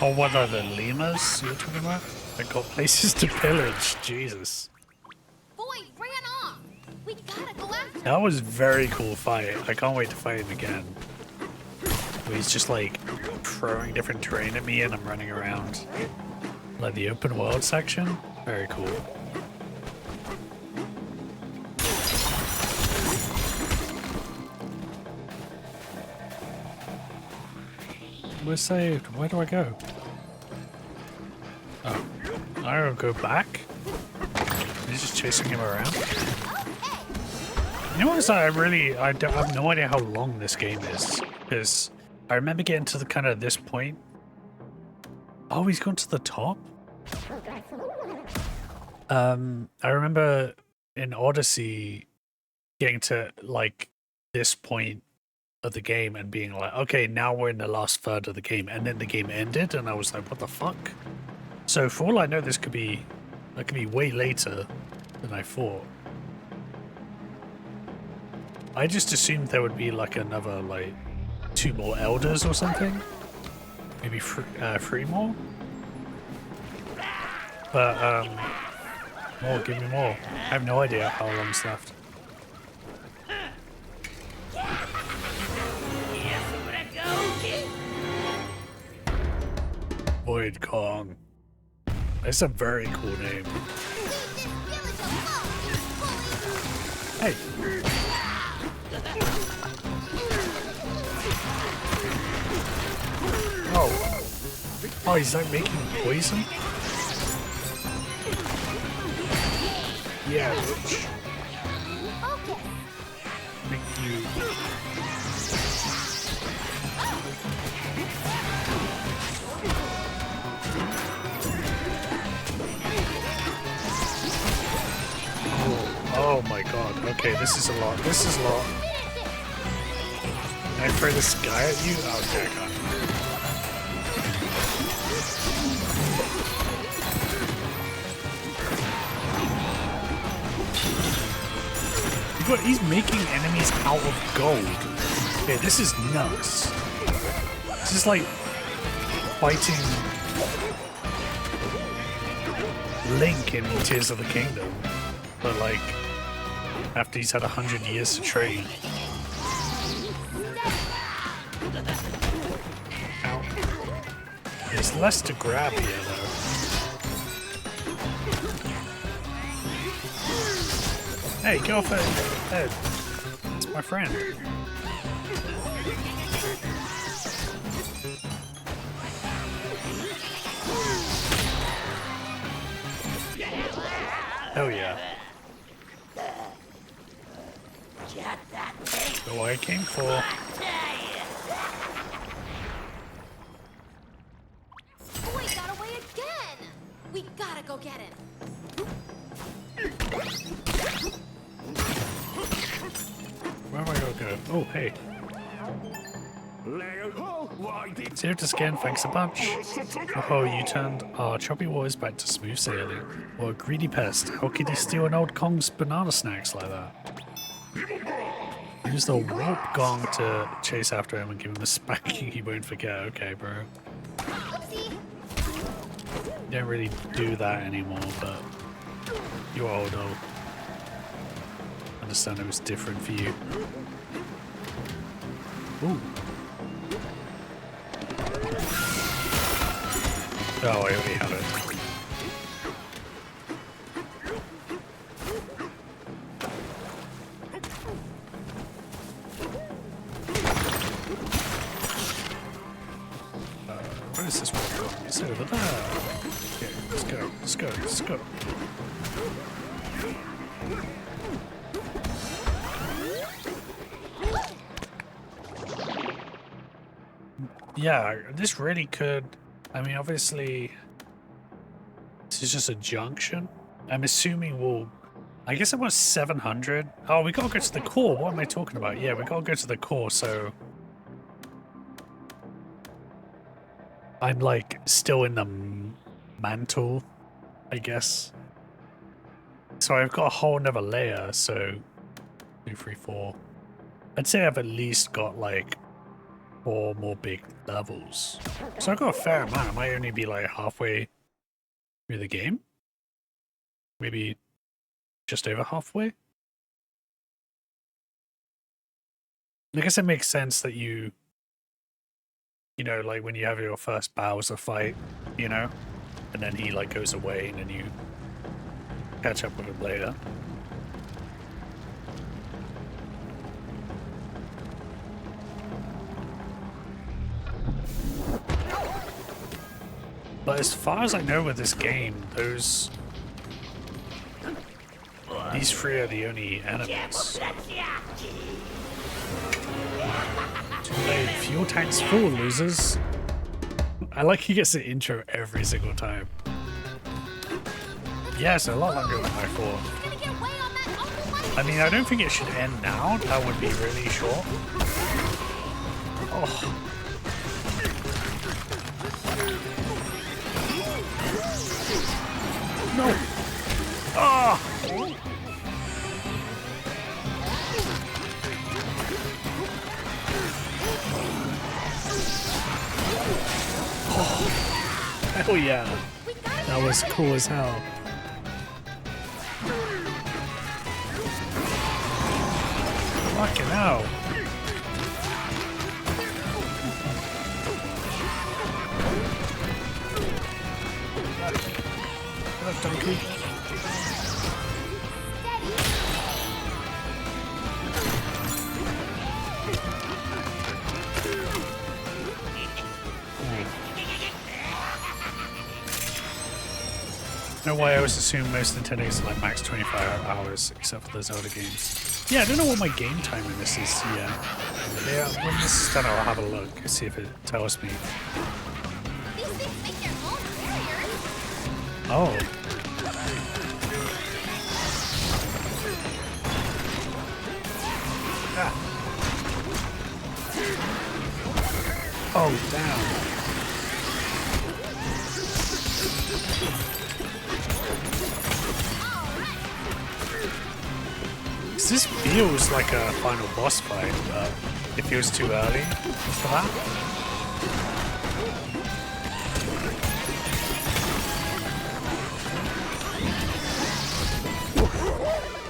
Oh, what are the lemurs you're talking about? I got places to pillage. Jesus. Boy ran off. We gotta go after him. That was very cool fight. I can't wait to fight him again. Where he's just like throwing different terrain at me and I'm running around. Like the open world section. Very cool. We're saved. Where do I go? Oh. I'll go back? He's just chasing him around. You know what? I have no idea how long this game is. Because I remember getting to the kind of this point. Oh, he's gone to the top? I remember in Odyssey getting to like this point of the game and being like, okay, now we're in the last third of the game, and then the game ended and I was like, what the fuck? So for all I know, that could be way later than I thought. I just assumed there would be like another like 2 more elders or something, maybe 3 more, but more, give me more. I have no idea how long's left. Void Kong. That's a very cool name. Hey. Oh. Oh, he's like making poison? Yeah, bitch. Focus. Make you. Oh my god. Okay, this is a lot. This is a lot. Can I throw this guy at you? Oh, okay, I can't. But he's making enemies out of gold. Okay, this is nuts. This is like fighting Link in Tears of the Kingdom, but like after he's had 100 years to train. Ow. There's less to grab here though. Hey, get off it! Ed. It's my friend. Hell yeah. The what I came for. Boy got away again! We gotta go get him. Where am I gonna go? Oh, hey. Zero to scan, thanks a bunch. Oh, you turned our choppy waters back to smooth sailing. What a greedy pest. How could you steal an old Kong's banana snacks like that? Use the warp gong to chase after him and give him a spanking he won't forget. Okay, bro. Oopsie. Don't really do that anymore, but you're old, though. Understand it was different for you. Ooh. Oh, I already have it. Where is this one going? It's over there. Okay, let's go, let's go, let's go. Yeah, this really could... I mean, obviously, this is just a junction. I'm assuming we'll... I guess it was 700. Oh, we gotta go to the core. What am I talking about? Yeah, we gotta go to the core, so... I'm, like, still in the mantle, I guess. So I've got a whole nother layer, so... 2, 3, 4. I'd say I've at least got, like... 4 more big levels. So I've got a fair amount. I might only be like halfway through the game. Maybe just over halfway. I guess it makes sense that you know, like when you have your first Bowser fight, you know, and then he like goes away and then you catch up with him later. But as far as I know with this game, these 3 are the only enemies. Too late. Fuel tank's full, losers. I like he gets the intro every single time. Yeah, it's a lot longer than I thought. I mean, I don't think it should end now. That would be really short. Oh. No! Ah! Oh, hell yeah! That was cool as hell. Fucking hell! Donkey. know why I always assume most Nintendo games are like max 25 hours, except for those older games. Yeah, I don't know what my game time in this is yet. Yeah, when this is done, I'll have a look, see if it tells me. These things make their own barriers. Oh. Ah. Oh, damn. This feels like a final boss fight, but it feels too early for that.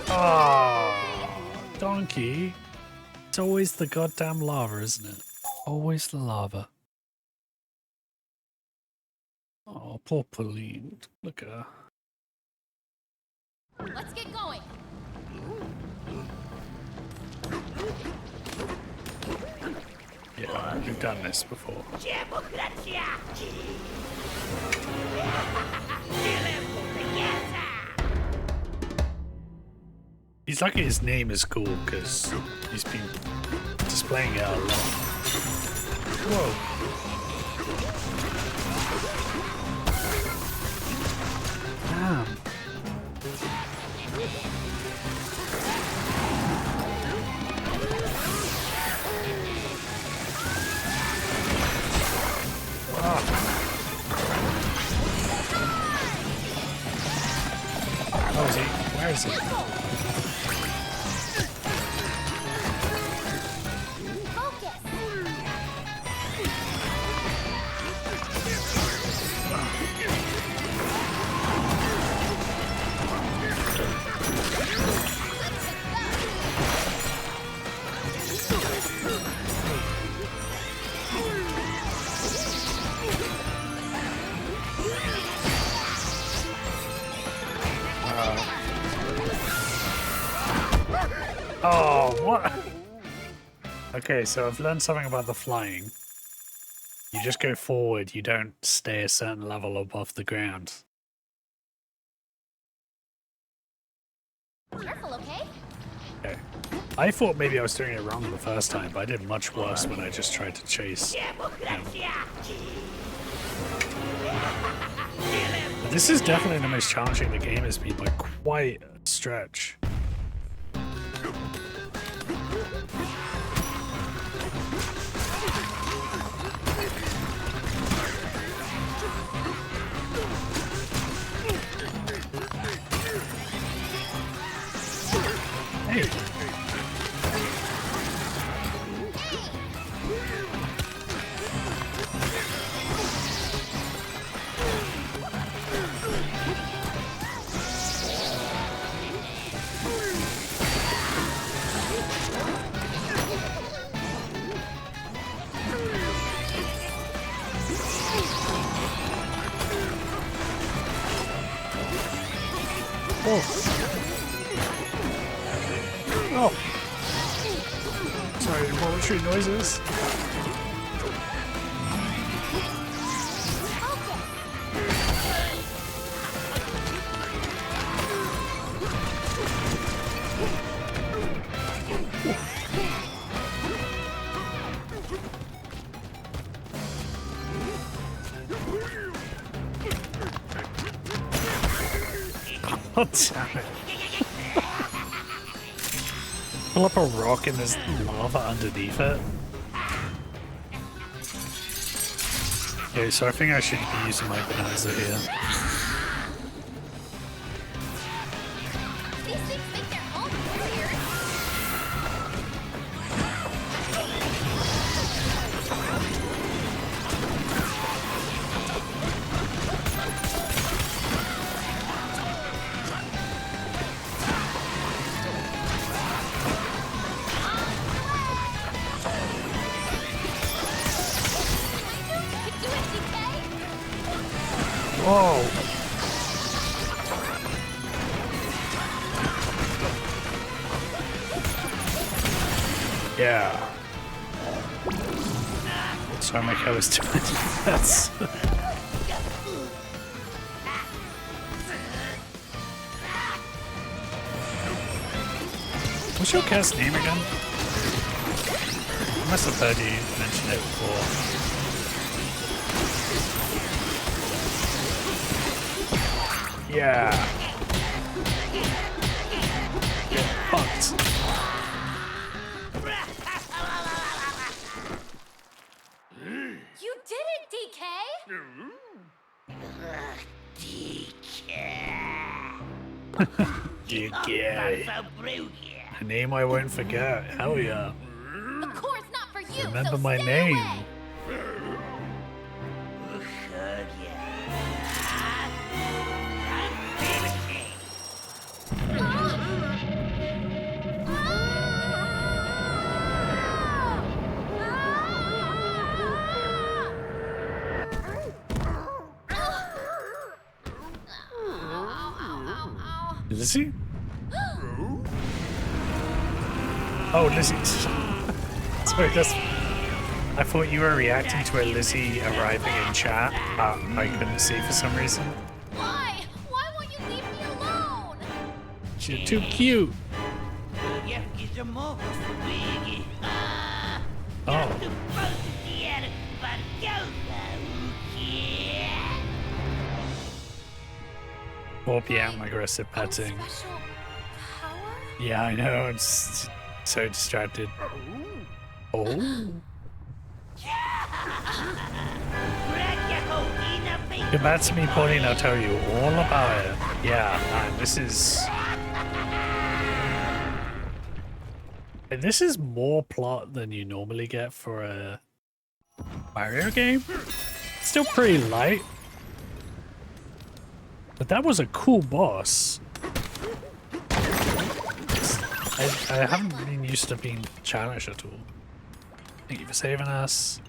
Oh, donkey. It's always the goddamn lava, isn't it? Always the lava. Oh, poor Pauline. Look at her. Let's get going. Yeah, we've done this before. He's lucky his name is cool because he's been displaying it a lot. Whoa. Damn. Oh, is he? Where is he? Oh, what? Okay, so I've learned something about the flying. You just go forward, you don't stay a certain level above the ground. Careful, okay? Okay. I thought maybe I was doing it wrong the first time, but I did much worse when I just tried to chase him. But this is definitely the most challenging the game has been by quite a stretch. Hey. Oh. Oh. Sorry, involuntary noises. Oh, damn it. Pull up a rock and there's lava underneath it. Okay, so I think I should be using my Bananza here. These things make their own barriers. Whoa! Yeah. Sorry, my cat was doing that. What's your cat's name again? I must have heard you mention it before. Yeah. Get fucked. You did it, DK! A name I won't forget. Hell yeah. The core's not for you, Remember so my stay name. away. Lizzie? Oh, Lizzie. Sorry, just. I thought you were reacting to a Lizzie arriving in chat. I couldn't see for some reason. Why? Why won't you leave me alone? You're too cute. Oh. Four PM aggressive petting. Special power? Yeah, I know. I'm so distracted. Oh. Come back to me, Pauline. I'll tell you all about it. Yeah, man, this is more plot than you normally get for a Mario game. Still pretty light. But that was a cool boss. I haven't been used to being challenged at all. Thank you for saving us.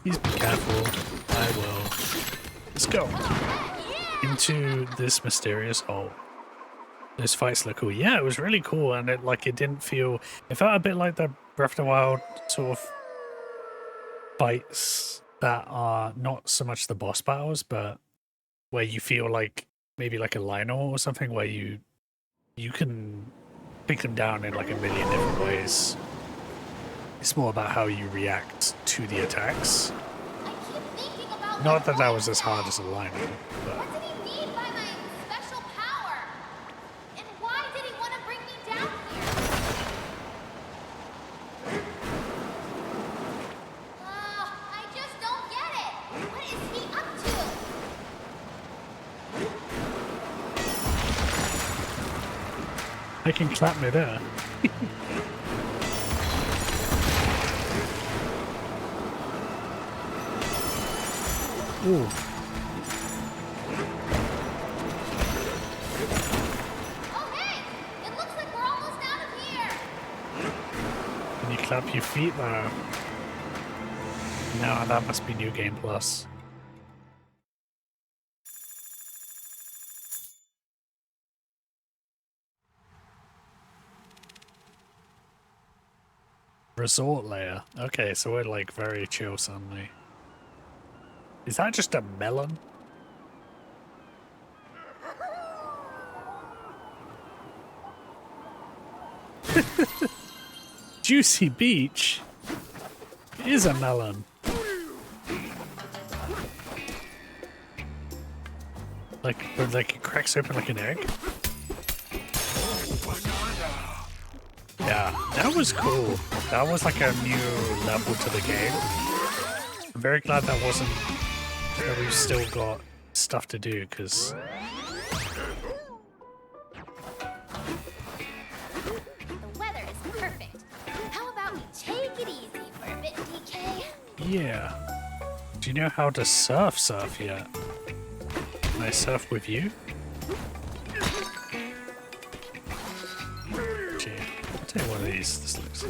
Please be careful. I will. Let's go. Into this mysterious hole. Those fights look cool. Yeah, it was really cool, and it didn't feel. It felt a bit like the Breath of the Wild sort of fights that are not so much the boss battles, but where you feel like maybe like a Lionel or something, where you can pick them down in like a million different ways. It's more about how you react to the attacks. I keep thinking about Not that that was as hard as a Lionel, but what did he mean by my special power? And why did he want to bring me down here? I just don't get it. What is he up to? I can clap me there. Ooh. Oh hey! It looks like we're almost out of here. Can you clap your feet there? No, that must be New Game Plus. Resort layer. Okay, so we're like very chill suddenly. Is that just a melon? Juicy Beach is a melon. Like it cracks open like an egg. Yeah, that was cool. That was like a new level to the game. I'm very glad that wasn't. That we've still got stuff to do, because The weather is perfect. How about we take it easy for a bit, DK? yeah. Do you know how to surf yet? Can I surf with you? Gee, I'll take one of these. This looks.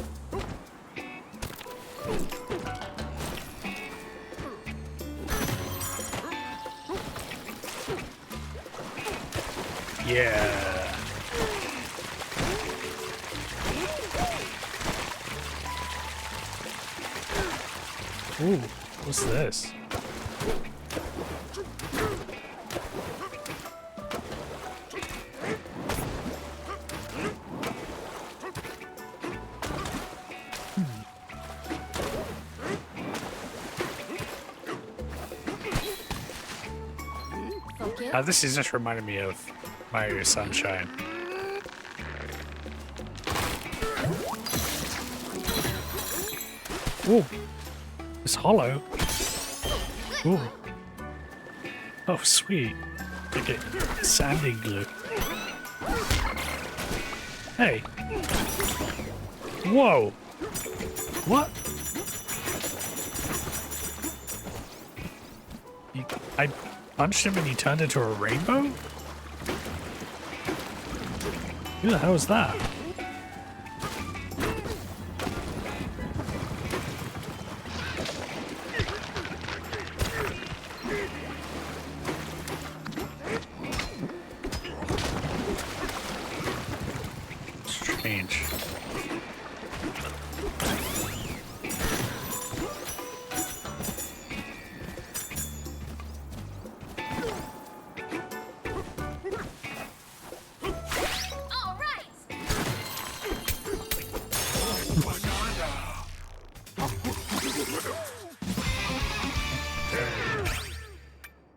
Yeah. Ooh, what's this? This is just reminding me of Mario Sunshine. Ooh, it's hollow. Ooh. Oh, sweet. Like a sanding glue. Hey. Whoa. What? I punched him and he turned into a rainbow? Who the hell is that? Strange. All right.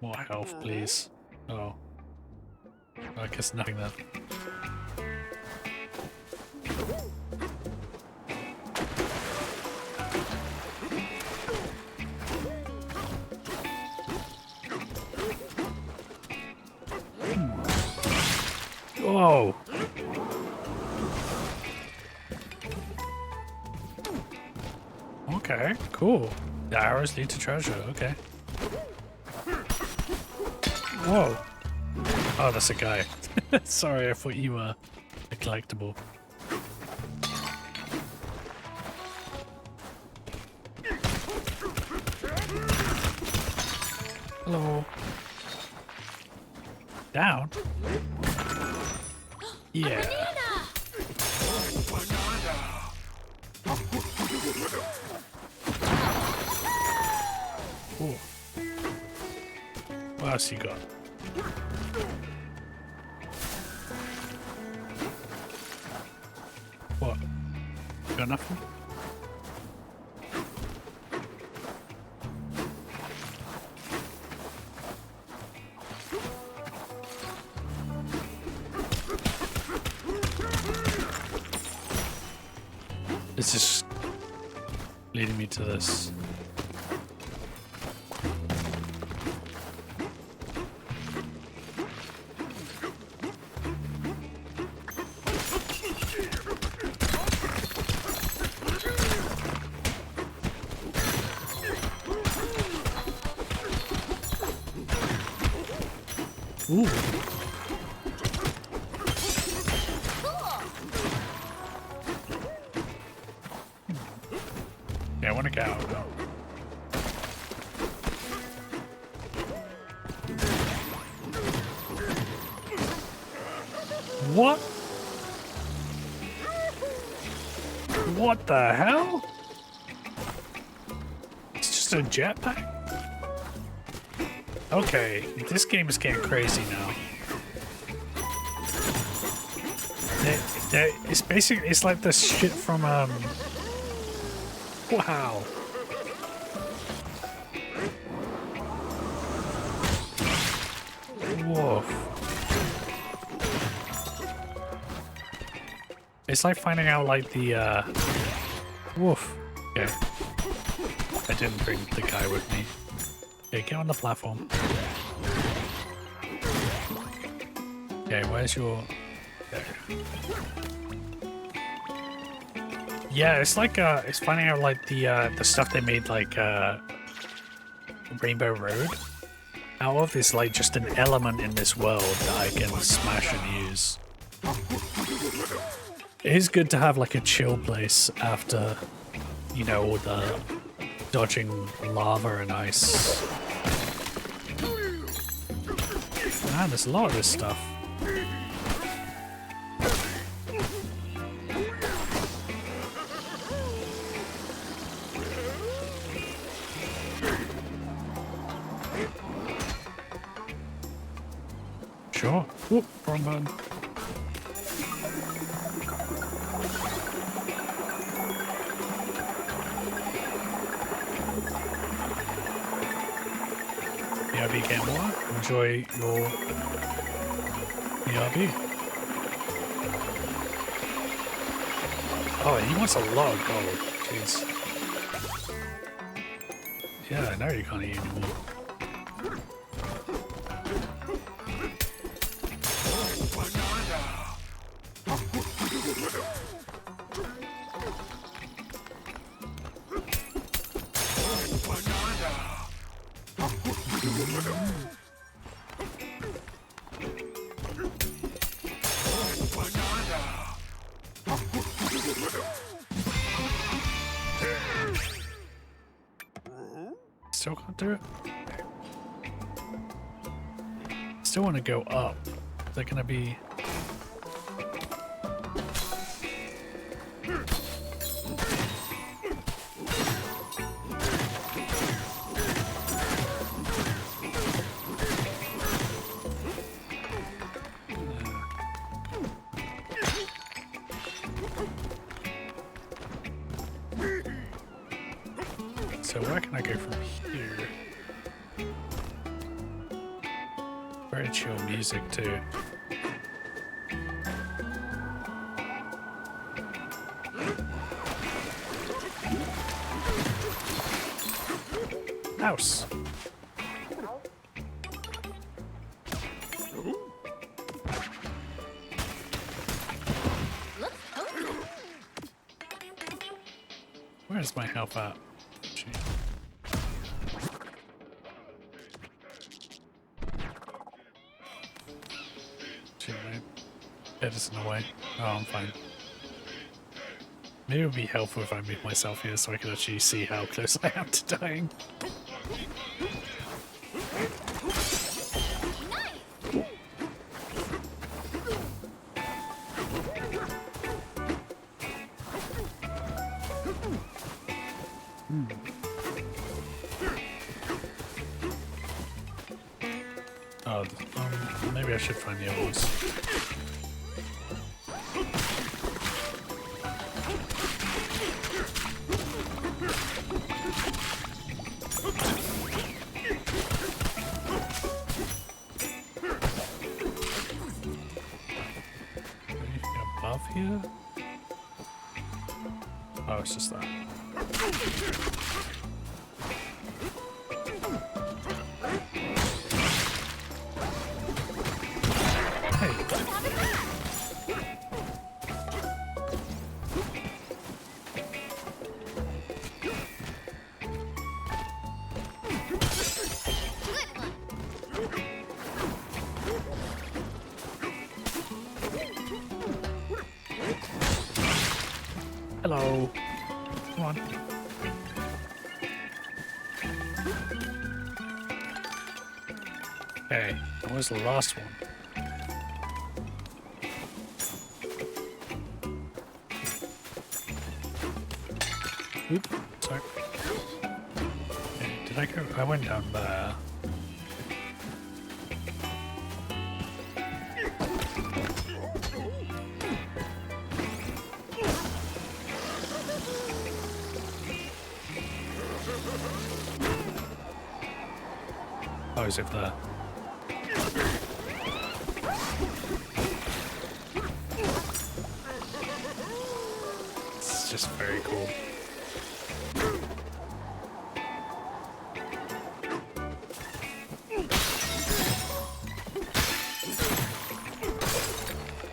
More health, please. Oh. I guess nothing then. Whoa! Okay, cool. The arrows lead to treasure, okay. Whoa! Oh, that's a guy. Sorry, I thought you were a collectible. Hello. Down? Yeah. Ooh. What else you got? What? Got nothing? This is leading me to this. Ooh. Yeah, I want to get out now. What? What the hell? It's just a jetpack? Okay, this game is getting crazy now. It's basically, it's like this shit from, wow. Whoa. It's like finding out like the, woof. Okay. I didn't bring the guy with me. Okay, get on the platform. Okay, where's your... There. Yeah, it's like, it's finding out like the stuff they made like, Rainbow Road out of is like just an element in this world that I can smash and use. It is good to have like a chill place after, you know, all the dodging lava and ice. Man, there's a lot of this stuff. Sure. Whoop, wrong button. Yeah, BK more. Enjoy your BRB. Oh, he wants a lot of gold. Jeez. Yeah, now you can't eat anymore. Still can't do it. Still want to go up. They're gonna be. So where can I go from here? Very chill music too. House. Where's my health at? Edison away. Oh, I'm fine. Maybe it would be helpful if I move myself here so I can actually see how close I am to dying. Oh, maybe I should find the other ones. Here? Oh, it's just that. Hey. Hello. Come on. Okay, that was the last one. Oop, sorry. Okay, did I go? I went down there. Oh, as if there. It's just very cool.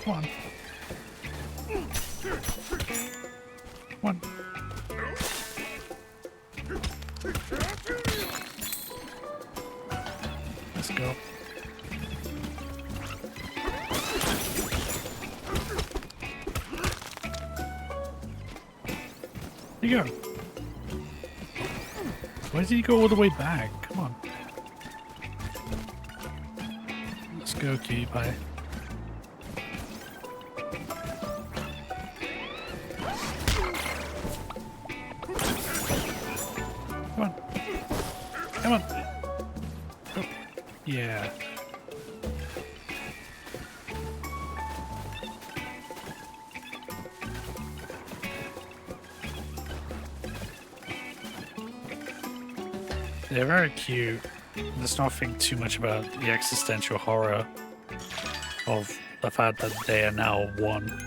Come on. Come on. Let's go. There you go. Why did he go all the way back? Come on. Let's go, cutie pie. Come on. Come on. Oh. Yeah. They're very cute. Let's not think too much about the existential horror of the fact that they are now one.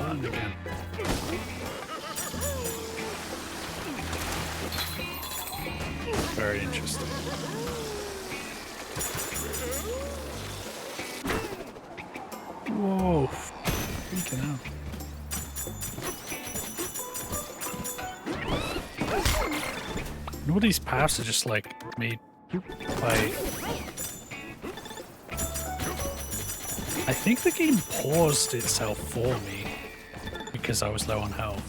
Again. Very interesting. Whoa. Freaking out. And all these paths are just like made by... I think the game paused itself for me because I was low on health.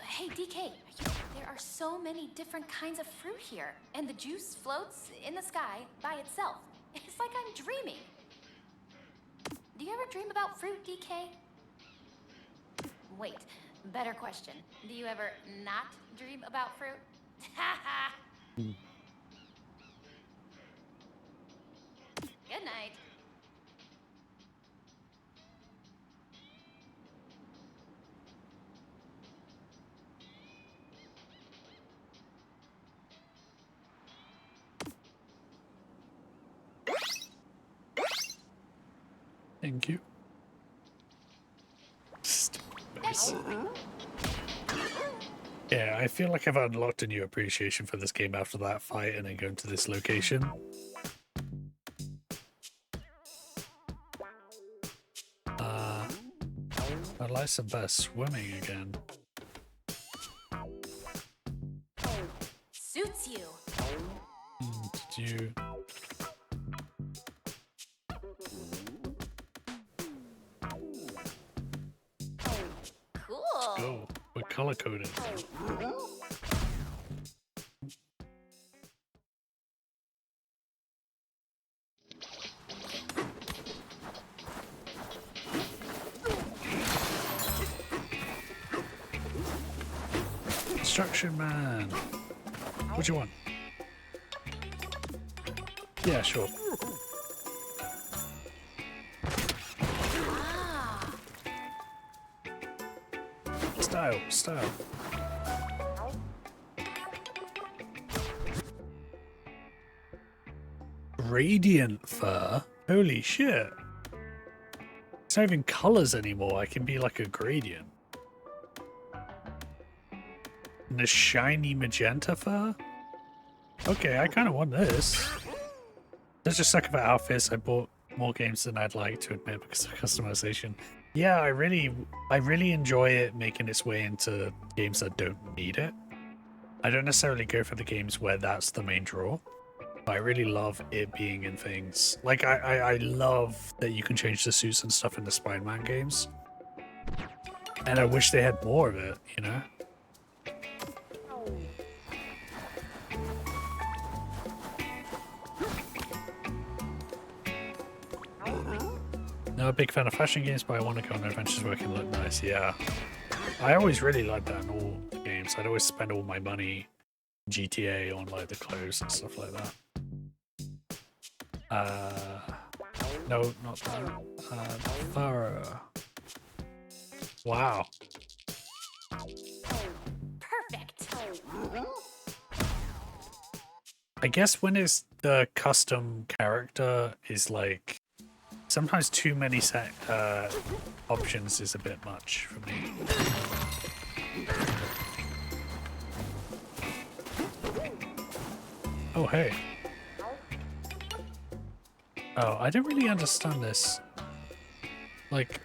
Hey, DK, there are so many different kinds of fruit here, and the juice floats in the sky by itself. It's like I'm dreaming. Do you ever dream about fruit, DK? Wait, better question. Do you ever not dream about fruit? Haha. Good night. Thank you. Nice. Yeah, I feel like I've unlocked a new appreciation for this game after that fight and then going to this location. I'd like some better swimming again. Suits you. Did you... Cool. Oh, we're color coded. Construction man. What do you want? Yeah, sure. Ah. Style. Radiant fur? Holy shit. It's not even colors anymore. I can be like a gradient. And a shiny magenta fur? Okay, I kind of want this. There's just suck about outfits. I bought more games than I'd like to admit because of customization. Yeah, I really enjoy it making its way into games that don't need it. I don't necessarily go for the games where that's the main draw. But I really love it being in things. Like, I love that you can change the suits and stuff in the Spider-Man games. And I wish they had more of it, you know? Not a big fan of fashion games, but I want to go on adventures where it can look nice. Yeah, I always really liked that in all the games. I'd always spend all my money GTA on like the clothes and stuff like that. No, not that. Thorough. Wow. Perfect. I guess when it's the custom character is like sometimes too many set options is a bit much for me. Oh hey. Oh, I don't really understand this. Like,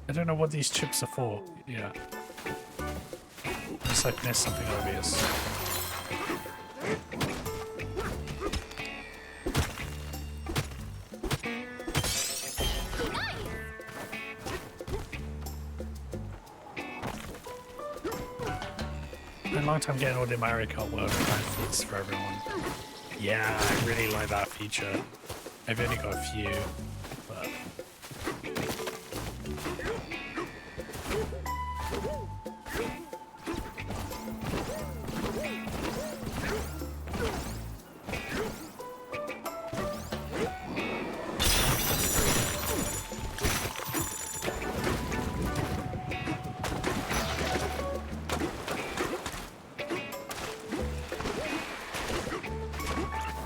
I don't know what these chips are for. Yeah. Unless I've missed something obvious. long time getting all the Mario Kart World outfits for everyone. Yeah, I really like that feature. I've only got a few, but...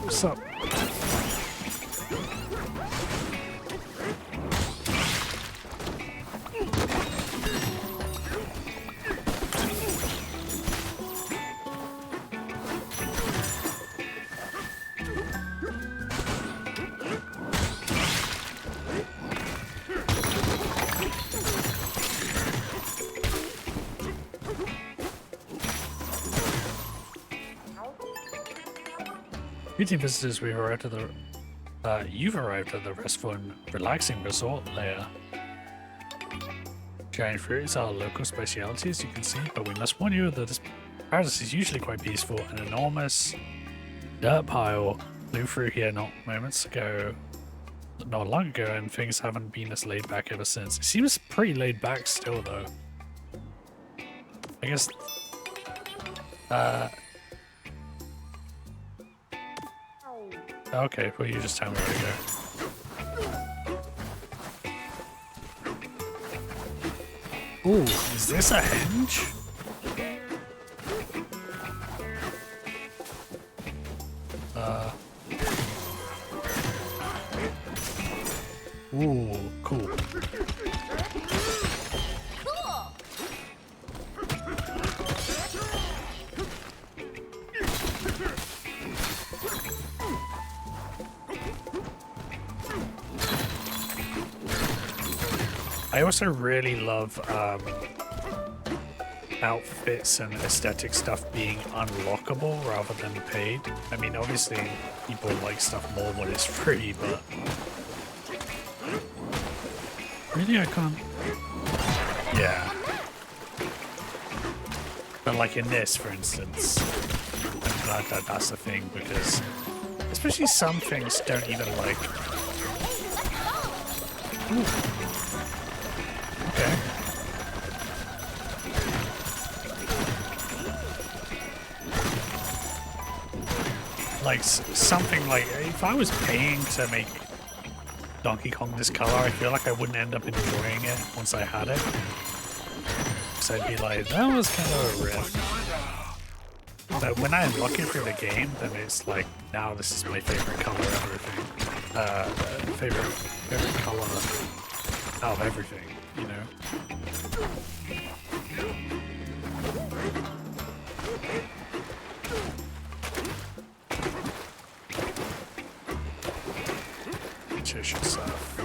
What's up? Greeting visitors, we've arrived at the you've arrived at the restful and relaxing resort layer. Giant fruits are local speciality, as you can see, but we must warn you that this paradise is usually quite peaceful. An enormous dirt pile blew through here not long ago, and things haven't been as laid back ever since. It seems pretty laid back still, though. I guess. Okay, well, you just tell me where to go. Ooh, is this a henge? Ooh, cool. I also really love outfits and aesthetic stuff being unlockable rather than paid. I mean, obviously people like stuff more when it's free, but really I can't. Yeah. But like in this, for instance, I'm glad that that's the thing, because especially some things don't even like... Ooh. Okay. Like something like, if I was paying to make Donkey Kong this color, I feel like I wouldn't end up enjoying it once I had it. Because I'd be like, that was kind of a riff. But when I unlock it through the game, then it's like, now this is my favorite color of everything. Favorite color out of everything, you know? Tissue stuff.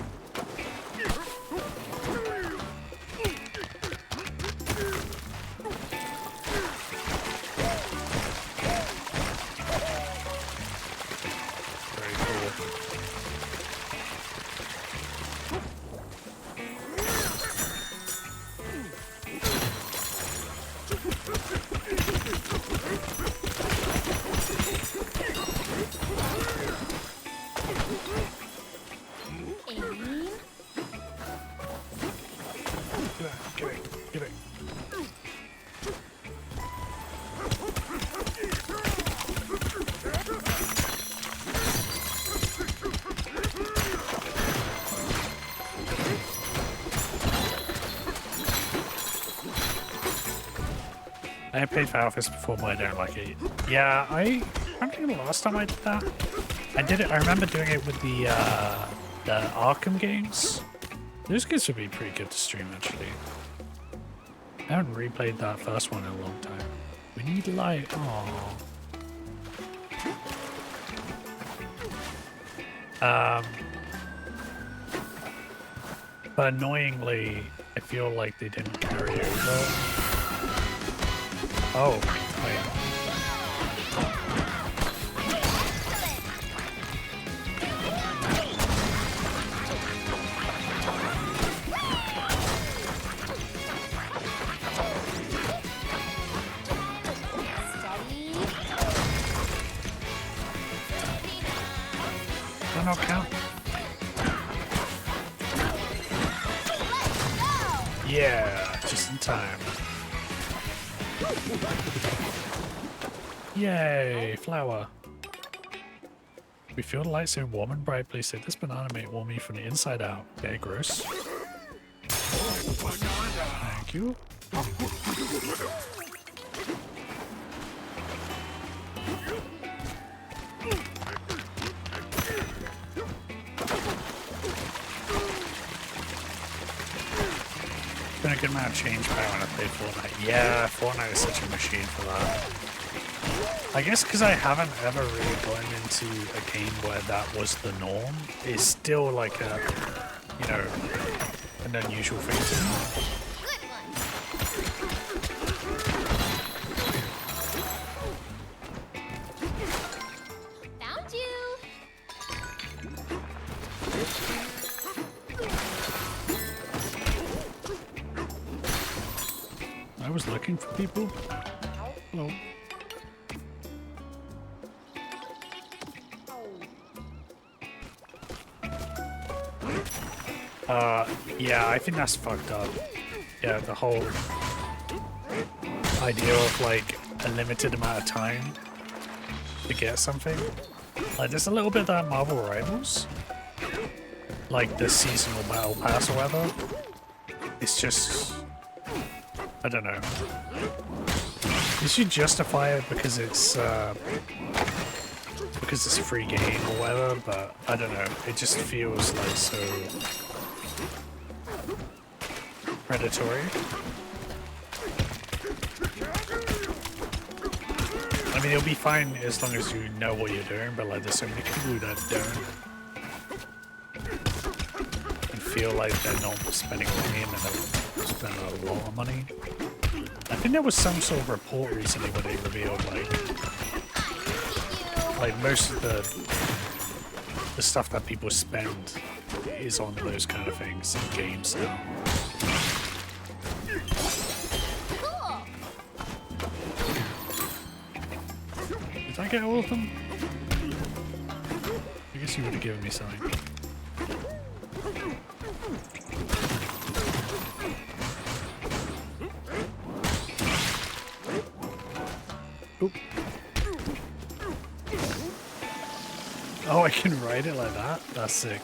Very cool. Get it. I paid for outfits before, but I don't like it. Yeah, I don't think the last time I did that. I remember doing it with the Arkham games. Those games would be pretty good to stream, actually. I haven't replayed that first one in a long time. We need light. Aww. But annoyingly, I feel like they didn't carry over. Oh, wait. that not count? Yeah, just in time. Yay, flower. We feel the light so warm and bright. Please take this banana, may it warm me from the inside out. Okay, gross. Thank you. Been a good amount of change back when I played Fortnite. Yeah, Fortnite is such a machine for that. I guess because I haven't ever really gotten into a game where that was the norm, it's still like a, you know, an unusual thing to me. Found you. I was looking for people. Hello. Yeah, I think that's fucked up. Yeah, the whole idea of like a limited amount of time to get something. Like there's a little bit of that Marvel Rivals. Like the seasonal battle pass or whatever. It's just, I don't know. You should justify it because it's a free game or whatever, but I don't know. It just feels like so predatory. I mean, it'll be fine as long as you know what you're doing, but like there's so many people that don't and feel like they're not spending money and they're spending a lot of money. I think there was some sort of report recently where they revealed like most of the stuff that people spend is on those kind of things in games now. Did I get all of them? I guess you would have given me something. Oop. Oh, I can ride it like that? That's sick.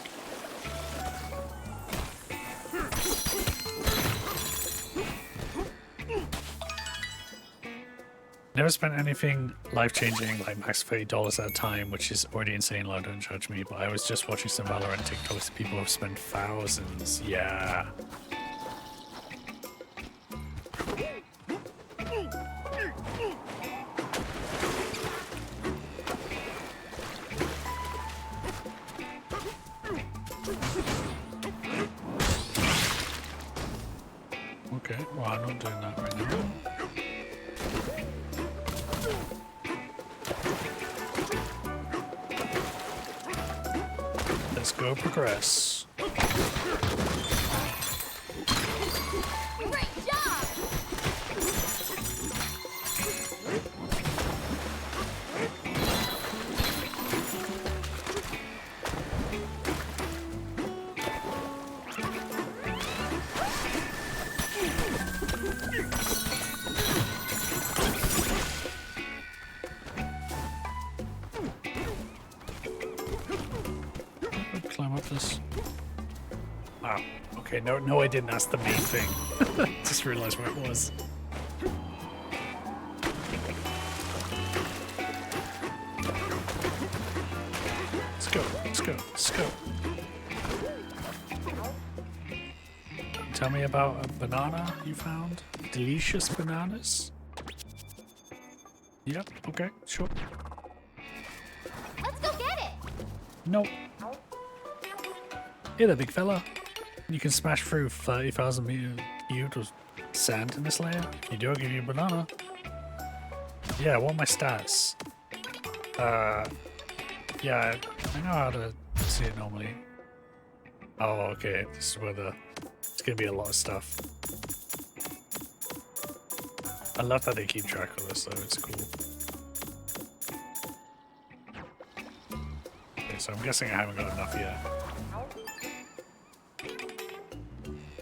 Never spent anything life-changing like max $30 at a time, which is already insane low, don't judge me, but I was just watching some Valorant TikToks, people have spent thousands, yeah. Okay, well I'm not doing that right now. Let's go progress. Great job. Climb up this. Wow. Okay, no, I didn't. That's the main thing. Just realized where it was. Let's go. Let's go. Let's go. Tell me about a banana you found. Delicious bananas. Yep. Okay. Sure. Let's go get it. Nope. Hey there, big fella. You can smash through 30,000 cubes of sand in this layer. If you do, I'll give you a banana. Yeah, what are my stats? Yeah, I know how to see it normally. Oh, okay. This is where it's gonna be a lot of stuff. I love that they keep track of this though, it's cool. Okay, so I'm guessing I haven't got enough yet.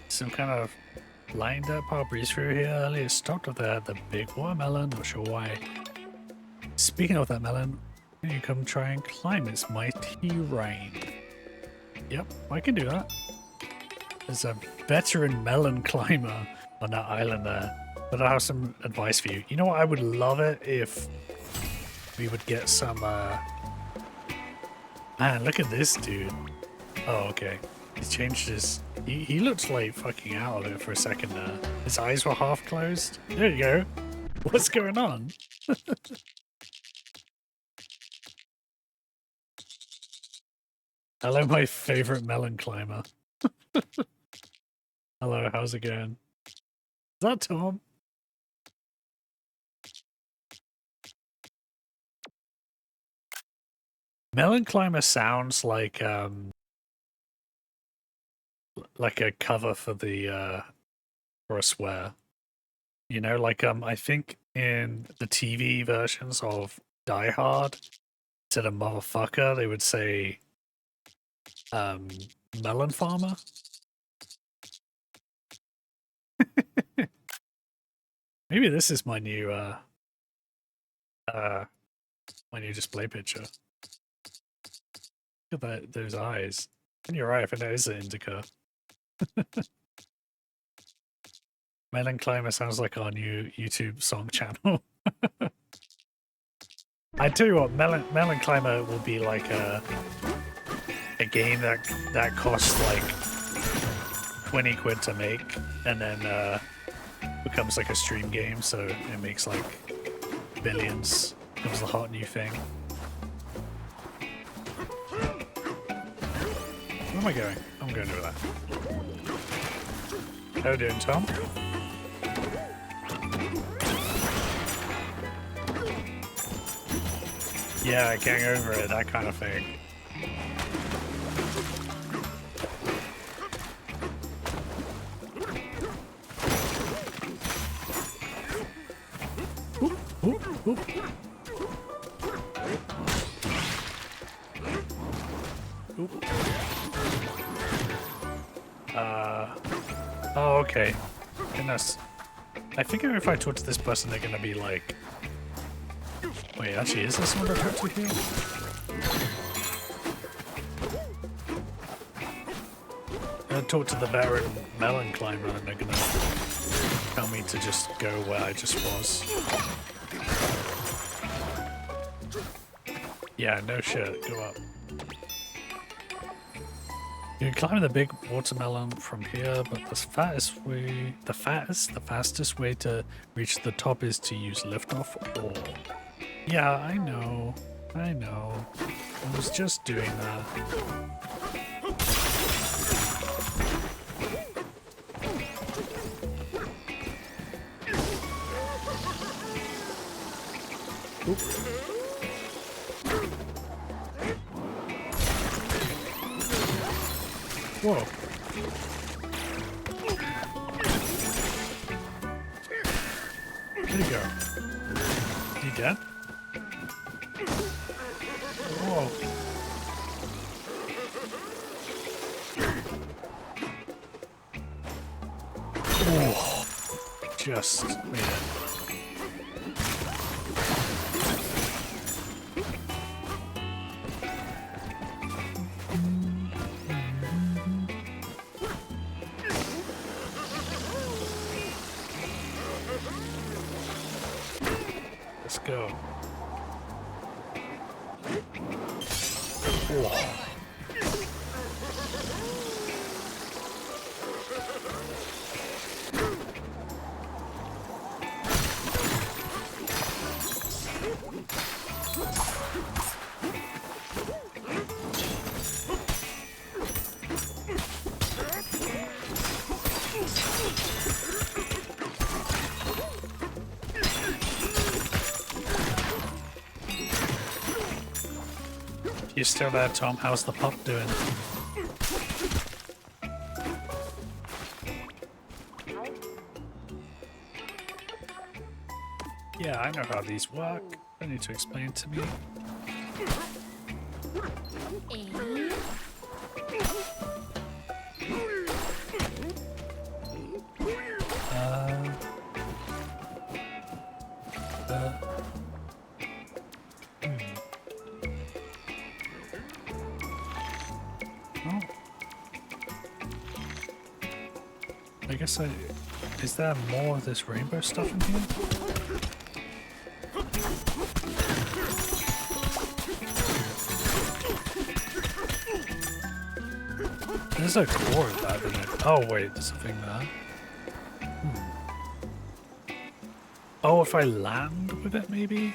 Some kind of lined up our breeze through here earlier. Stopped up there at the big watermelon. Not sure why. Speaking of that melon, can you come try and climb its mighty rain? Yep, I can do that. There's a veteran melon climber on that island there. But I have some advice for you. You know what? I would love it if we would get some, Man, look at this dude. Oh, okay. He's changed his... He looked like fucking out of it for a second there. His eyes were half closed. There you go. What's going on? Hello, my favorite melon climber. Hello, how's it going? Is that Tom? Melon climber sounds like a cover for the for a swear. You know, like I think in the TV versions of Die Hard, instead of motherfucker, they would say melon farmer. Maybe this is my new display picture. Look at those eyes. And you're right, I think that is an indica. Melon Climber sounds like our new YouTube song channel. I tell you what, Melon Climber will be like a game that costs like 20 quid to make, and then becomes like a stream game, so it makes like billions. Becomes the hot new thing. Where am I going? I'm going over there. How you doing, Tom? Yeah, getting over it, that kind of thing. Oop, oop, oop. Oop. Oh, okay. Goodness. I think if I talk to this person, they're gonna be like... Wait, actually, is there someone to talk to here? I'm gonna talk to the veteran melon climber, and they're gonna tell me to just go where I just was. Yeah, no shit. Go up. You can climb the big watermelon from here, but the fastest way to reach the top is to use liftoff or... Yeah, I know. I was just doing that. Oop. Whoa. There you go. You dead? Whoa. Oh. Just made it. Let's go. Whoa. You still there, Tom? How's the pup doing? Yeah, I know how these work. Don't need to explain to me. Aim. Oh. I guess is there more of this rainbow stuff in here? There's a core of that, isn't it? Oh wait, there's something there. Oh, if I land with it, maybe?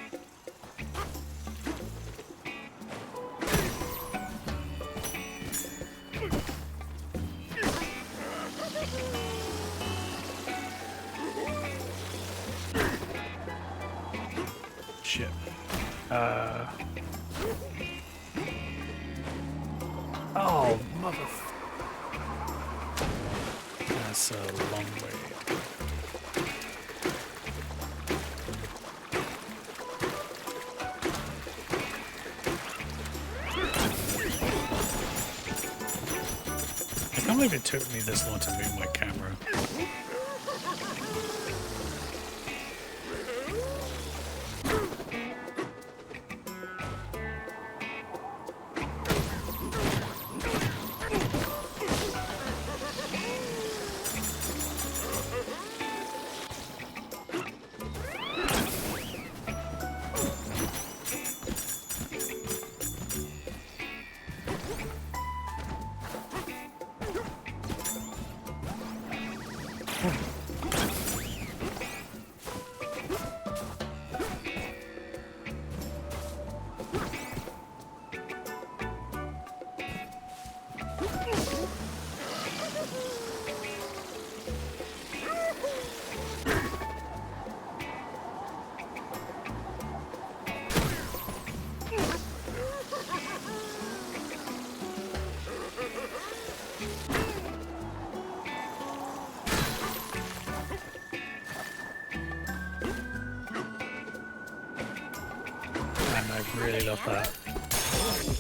Shit. Oh, mother... That's a long way. I can't believe it took me this long to move my camera. I really love that.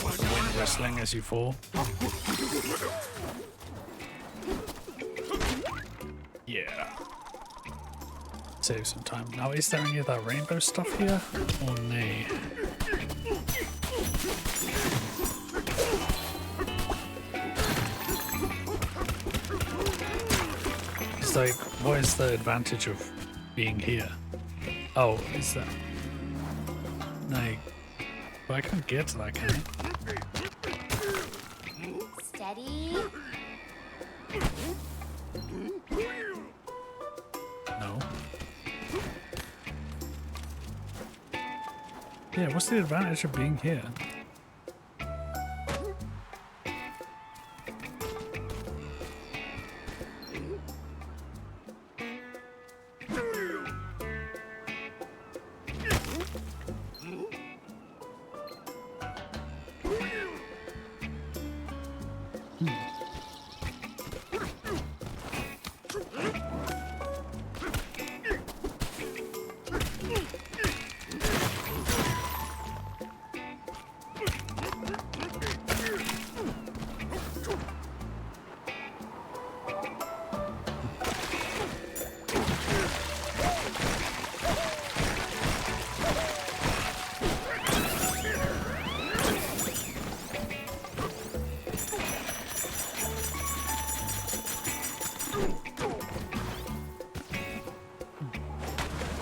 Wind whistling as you fall. Yeah. Save some time. Now, is there any of that rainbow stuff here? Or nay? It's like, what is the advantage of being here? Oh, is that... Like... Well, I can't get to that, can I? Steady. No. Yeah, what's the advantage of being here?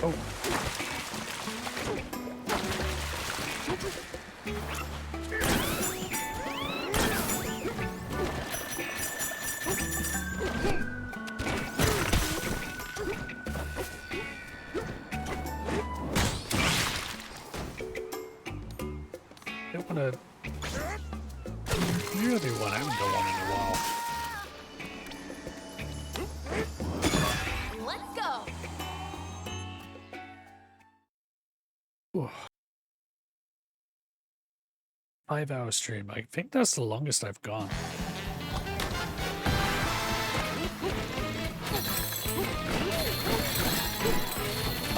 Oh. I wanna... You're the one I haven't done one in a while. Let's go. 5-hour stream. I think that's the longest I've gone.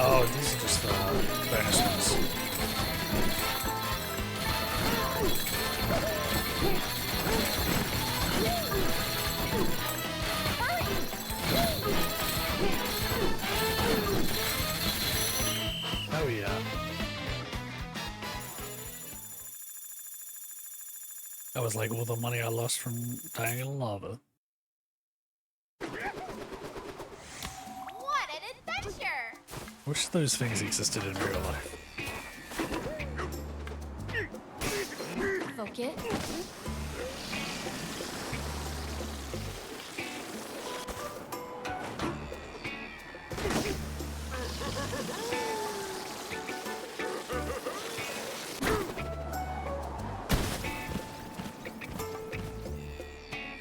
Oh, these are just bonus ones. That was like all the money I lost from dying in lava. What an adventure! Wish those things existed in real life. Focus.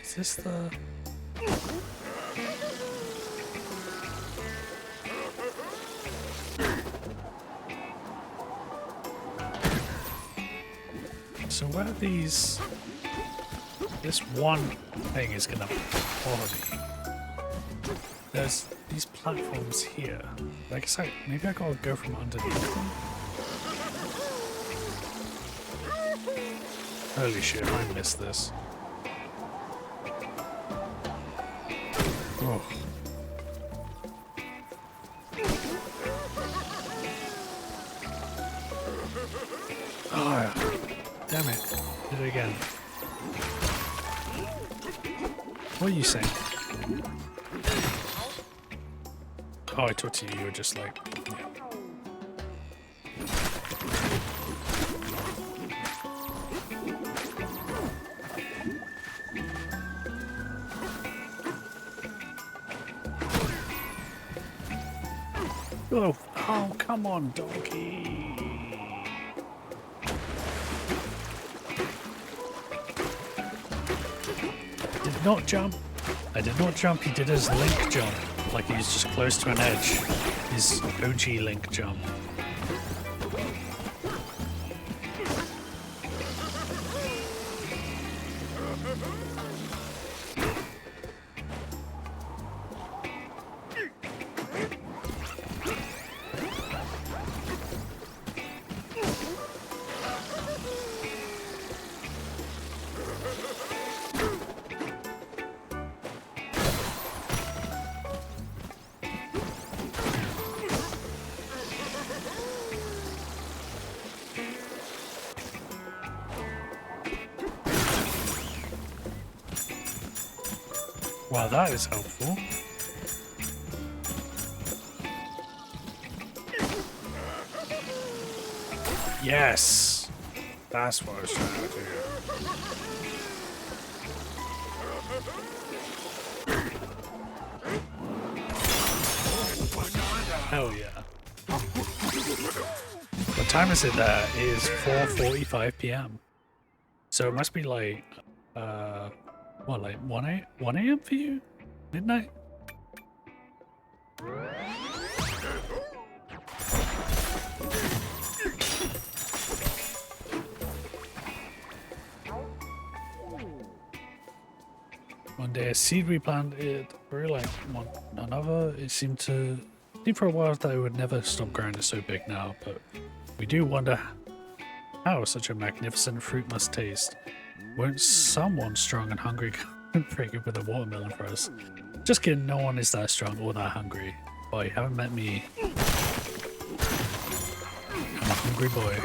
Is this the... So where are these... This one thing is gonna bother me. There's these platforms here. I guess maybe I gotta go from underneath them. Holy shit, I missed this. Oh. Oh, damn it. Did it again. What are you saying? Oh, I talked to you. You were just like... Yeah. Oh, oh, come on, donkey. Did not jump. I did not jump. He did his link jump. Like he was just close to an edge. His OG link jump. Wow, that is helpful. Yes! That's what I was trying to do. Hell yeah. What time is it there? It is 4:45 p.m. So it must be like, what, like 1 a.m. for you? Midnight? One day a seed we planted, very like another. It seemed for a while that it would never stop growing. It's so big now, but we do wonder how such a magnificent fruit must taste. Won't someone strong and hungry break it with a watermelon for us? Just kidding, no one is that strong or that hungry. Boy, you haven't met me. I'm a hungry boy.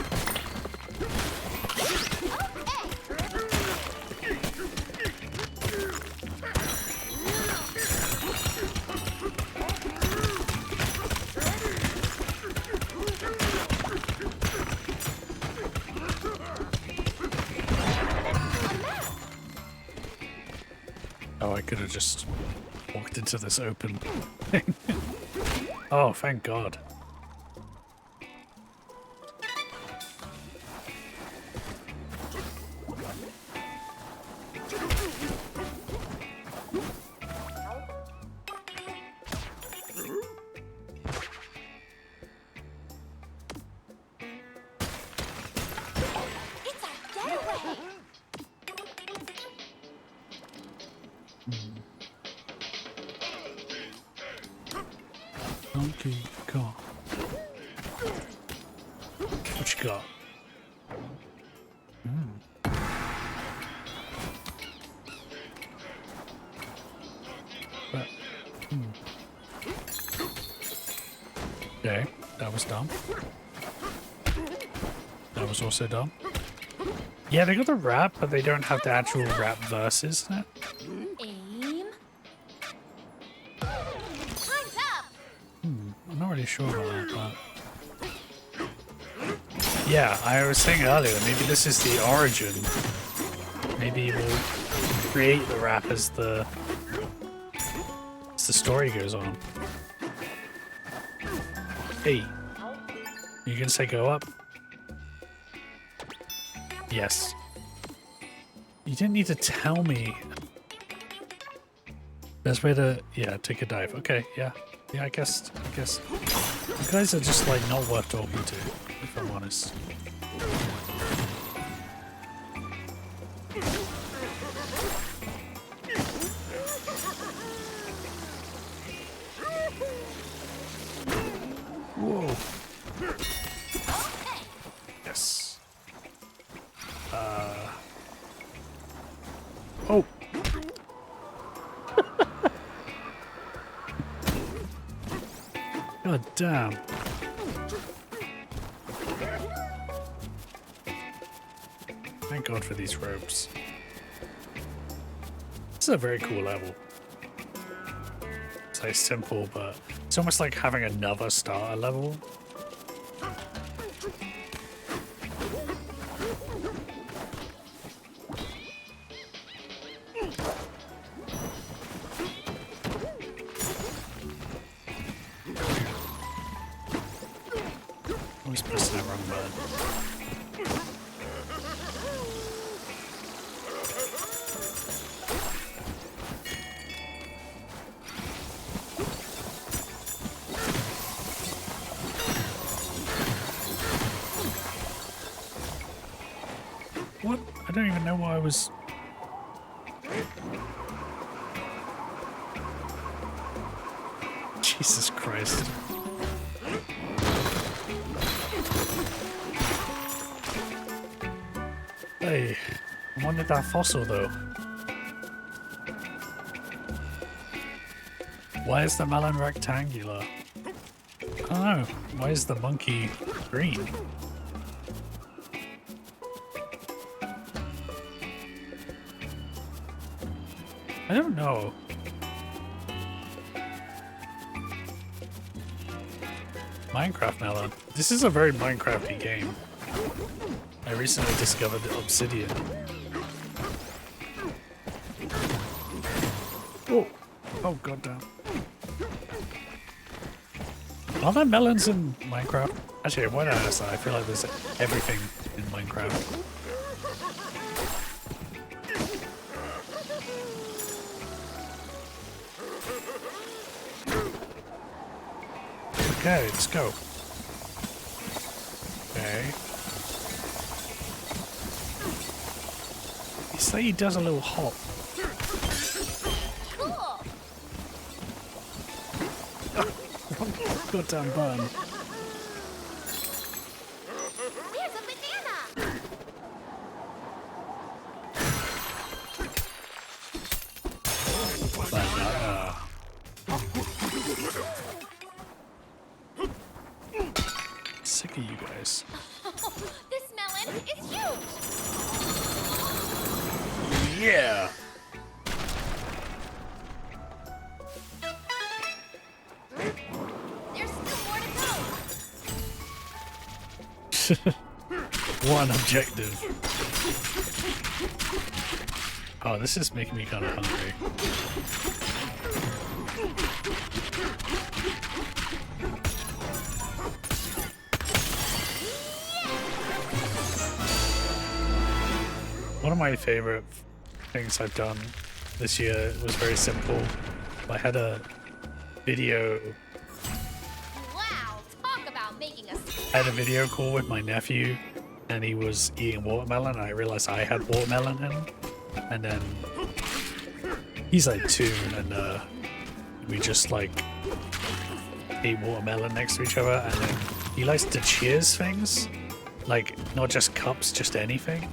Oh, I could have just walked into this open thing. Oh, thank God. It's our getaway! Donkey Kong. What you got? But, Okay, that was dumb. That was also dumb. Yeah, they got the rap, but they don't have the actual rap verses in it. Aim. Time's up. I'm not really sure about that, but... Yeah, I was saying earlier, maybe this is the origin. Maybe we'll create the rap as the story goes on. Hey, you gonna say go up? Yes. You didn't need to tell me. Best way to, yeah, take a dive. Okay, yeah. Yeah, I guess. You guys are just, like, not worth talking to, if I'm honest. Whoa. Yes. Oh. God damn. Thank God for these ropes. This is a very cool level. It's like simple, but it's almost like having another starter level. Always pressing that wrong button. What? I don't even know why I was... Jesus Christ. Hey, I wanted that fossil though. Why is the melon rectangular? I don't know. Why is the monkey green? I don't know. Minecraft melon. This is a very Minecrafty game. I recently discovered obsidian. Oh, oh goddamn. Are there melons in Minecraft? Actually, why not ask that? I feel like there's everything in Minecraft. Okay, let's go. Okay. He say he does a little hop. Cool. Goddamn burn. There's a banana. Banana. Sick of you guys. This melon is huge. Yeah. There's still more to go. One objective. Oh, this is making me kind of hungry. One of my favorite things I've done this year was very simple. I had a video. Wow, talk about making a I had a video call with my nephew, and he was eating watermelon. And I realized I had watermelon in him, and then he's like 2, and we just like ate watermelon next to each other. And then he likes to cheers things, like not just cups, just anything.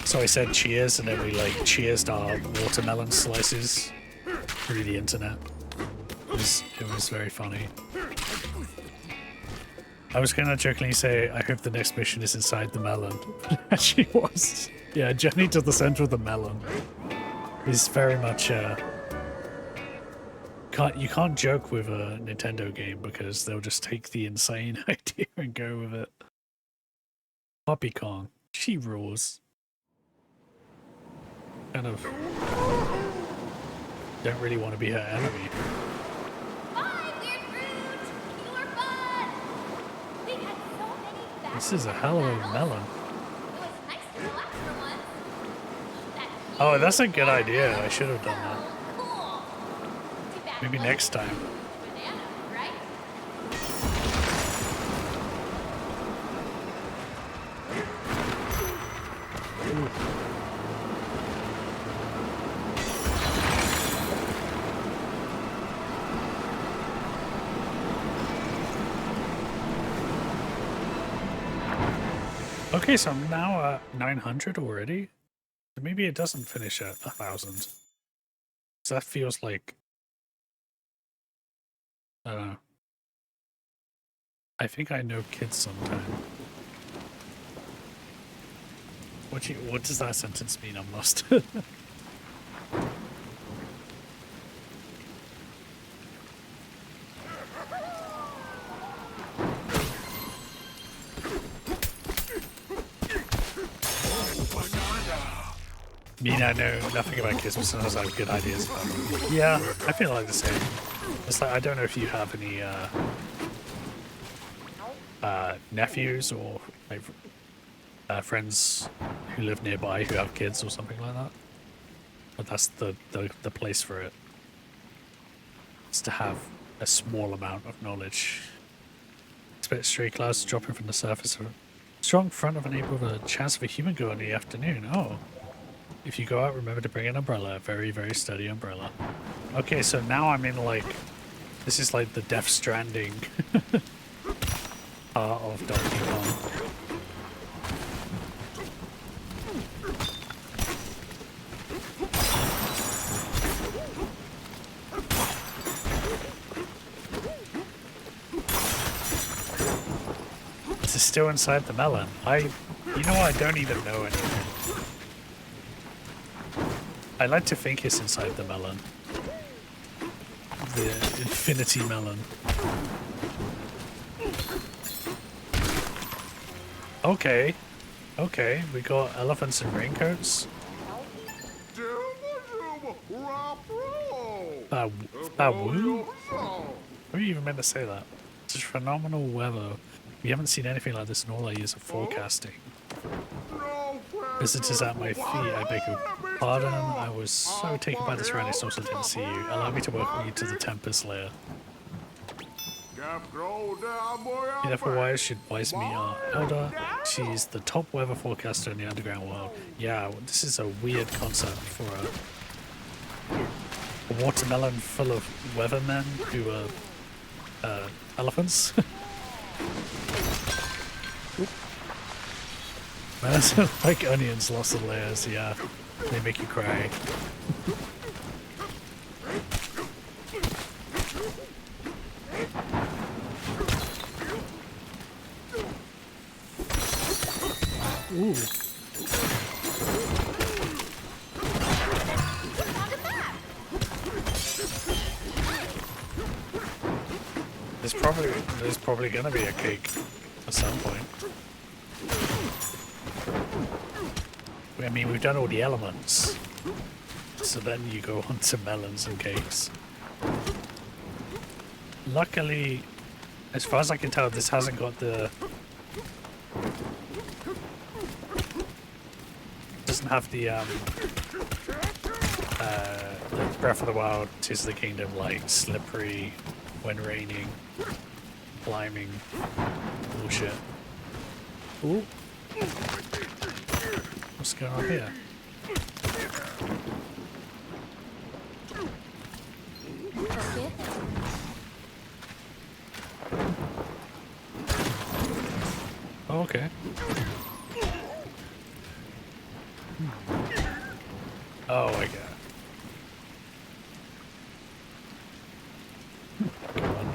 So I said cheers, and then we like cheersed our watermelon slices through the internet. It was very funny. I was gonna jokingly say, I hope the next mission is inside the melon. She was. Yeah, journey to the center of the melon is very much you can't joke with a Nintendo game because they'll just take the insane idea and go with it. Poppy Kong, she rules. Kind of don't really want to be her enemy. Bye, weird fruit! You were fun! We had so many This is a hell of a melon. It was nice to relax for once. That Oh, that's a good idea. I should have done that. cool. Too bad Maybe it next wasn't time. banana, right? Okay, so I'm now at 900 already. Maybe it doesn't finish at 1,000. So that feels like... I don't know. I think I know kids sometime. What does that sentence mean? I'm lost. I mean, I know nothing about kids, but sometimes I have good ideas about them. Yeah, I feel like the same. It's like, I don't know if you have any nephews or like, friends who live nearby who have kids or something like that. But that's the place for it. It's to have a small amount of knowledge. Expect stray clouds dropping from the surface. A strong front of an April with a chance of a human go in the afternoon. Oh. If you go out, remember to bring an umbrella. A very, very steady umbrella. Okay, so now I'm in like... This is like the Death Stranding part of Donkey Kong. This is still inside the melon. You know what? I don't even know anything. I like to think it's inside the melon. The infinity melon. Okay. Okay, we got elephants in raincoats. Woo? What are you even meant to say that? It's just phenomenal weather. We haven't seen anything like this in all our years of forecasting. Visitors at my feet, I beg your pardon. I was so taken by the surroundings, also didn't see you. Allow me to welcome you to the Tempest Lair. Beautiful Wise should wise me our elder. She's the top weather forecaster in the underground world. Yeah, this is a weird concept for a watermelon full of weathermen who are elephants. Man, like onions, lots of layers, yeah. They make you cry. Ooh. There's probably gonna be a cake at some point. I mean, we've done all the elements, so then you go on to melons and cakes. Luckily, as far as I can tell, this hasn't got the... doesn't have the Breath of the Wild, Tears of the Kingdom, like, slippery when raining, climbing, bullshit. Ooh. What's going on here? Oh, okay. Oh my god. Come on.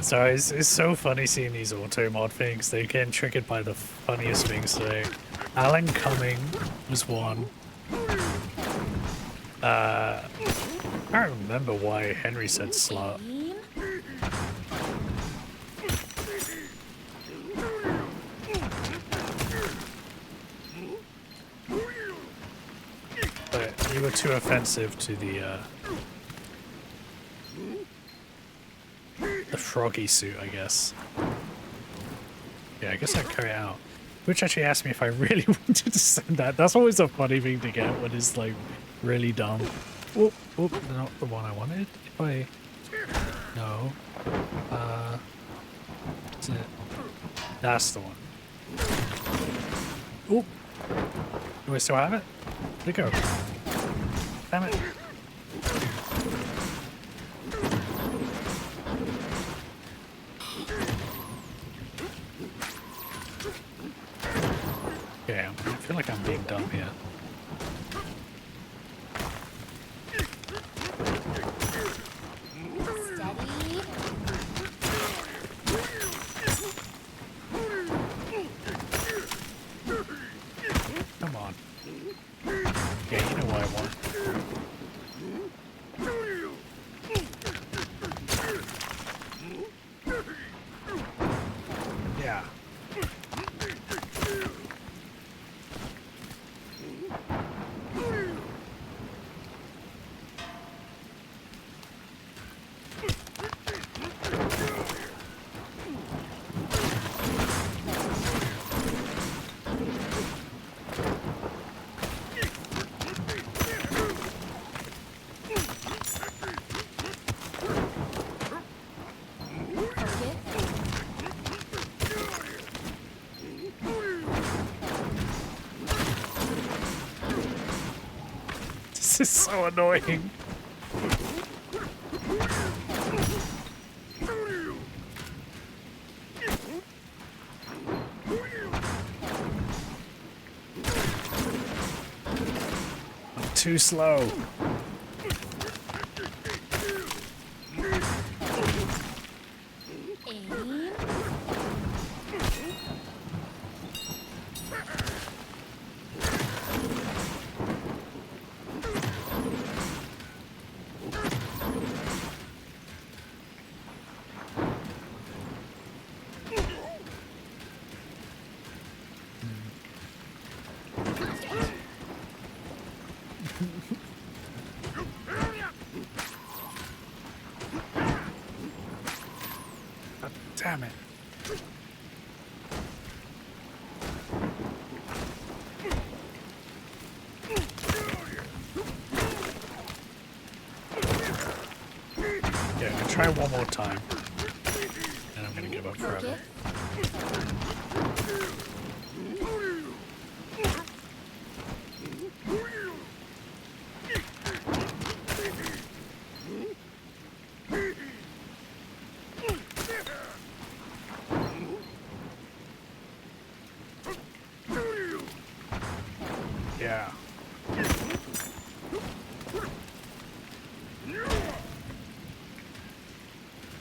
So it's so funny seeing these auto mod things. They're getting triggered by the funniest things today. Alan Cumming was one. I can't remember why Henry said slut. Aim. But you were too offensive to the froggy suit, I guess. Yeah, I guess I'd carry it out. Which actually asked me if I really wanted to send that. That's always a funny thing to get when it's like really dumb. Oh, not the one I wanted. If I... No. Is it? That's the one. Oh! Do I still have it? Where'd it go? Damn it. Yeah, I feel like I'm being dumb here. Steady. Come on. Yeah, you know what I want. Yeah. This is so annoying. I'm too slow. Aim. Damn it. Yeah, I'm gonna try one more time. And I'm gonna give up forever. Yeah.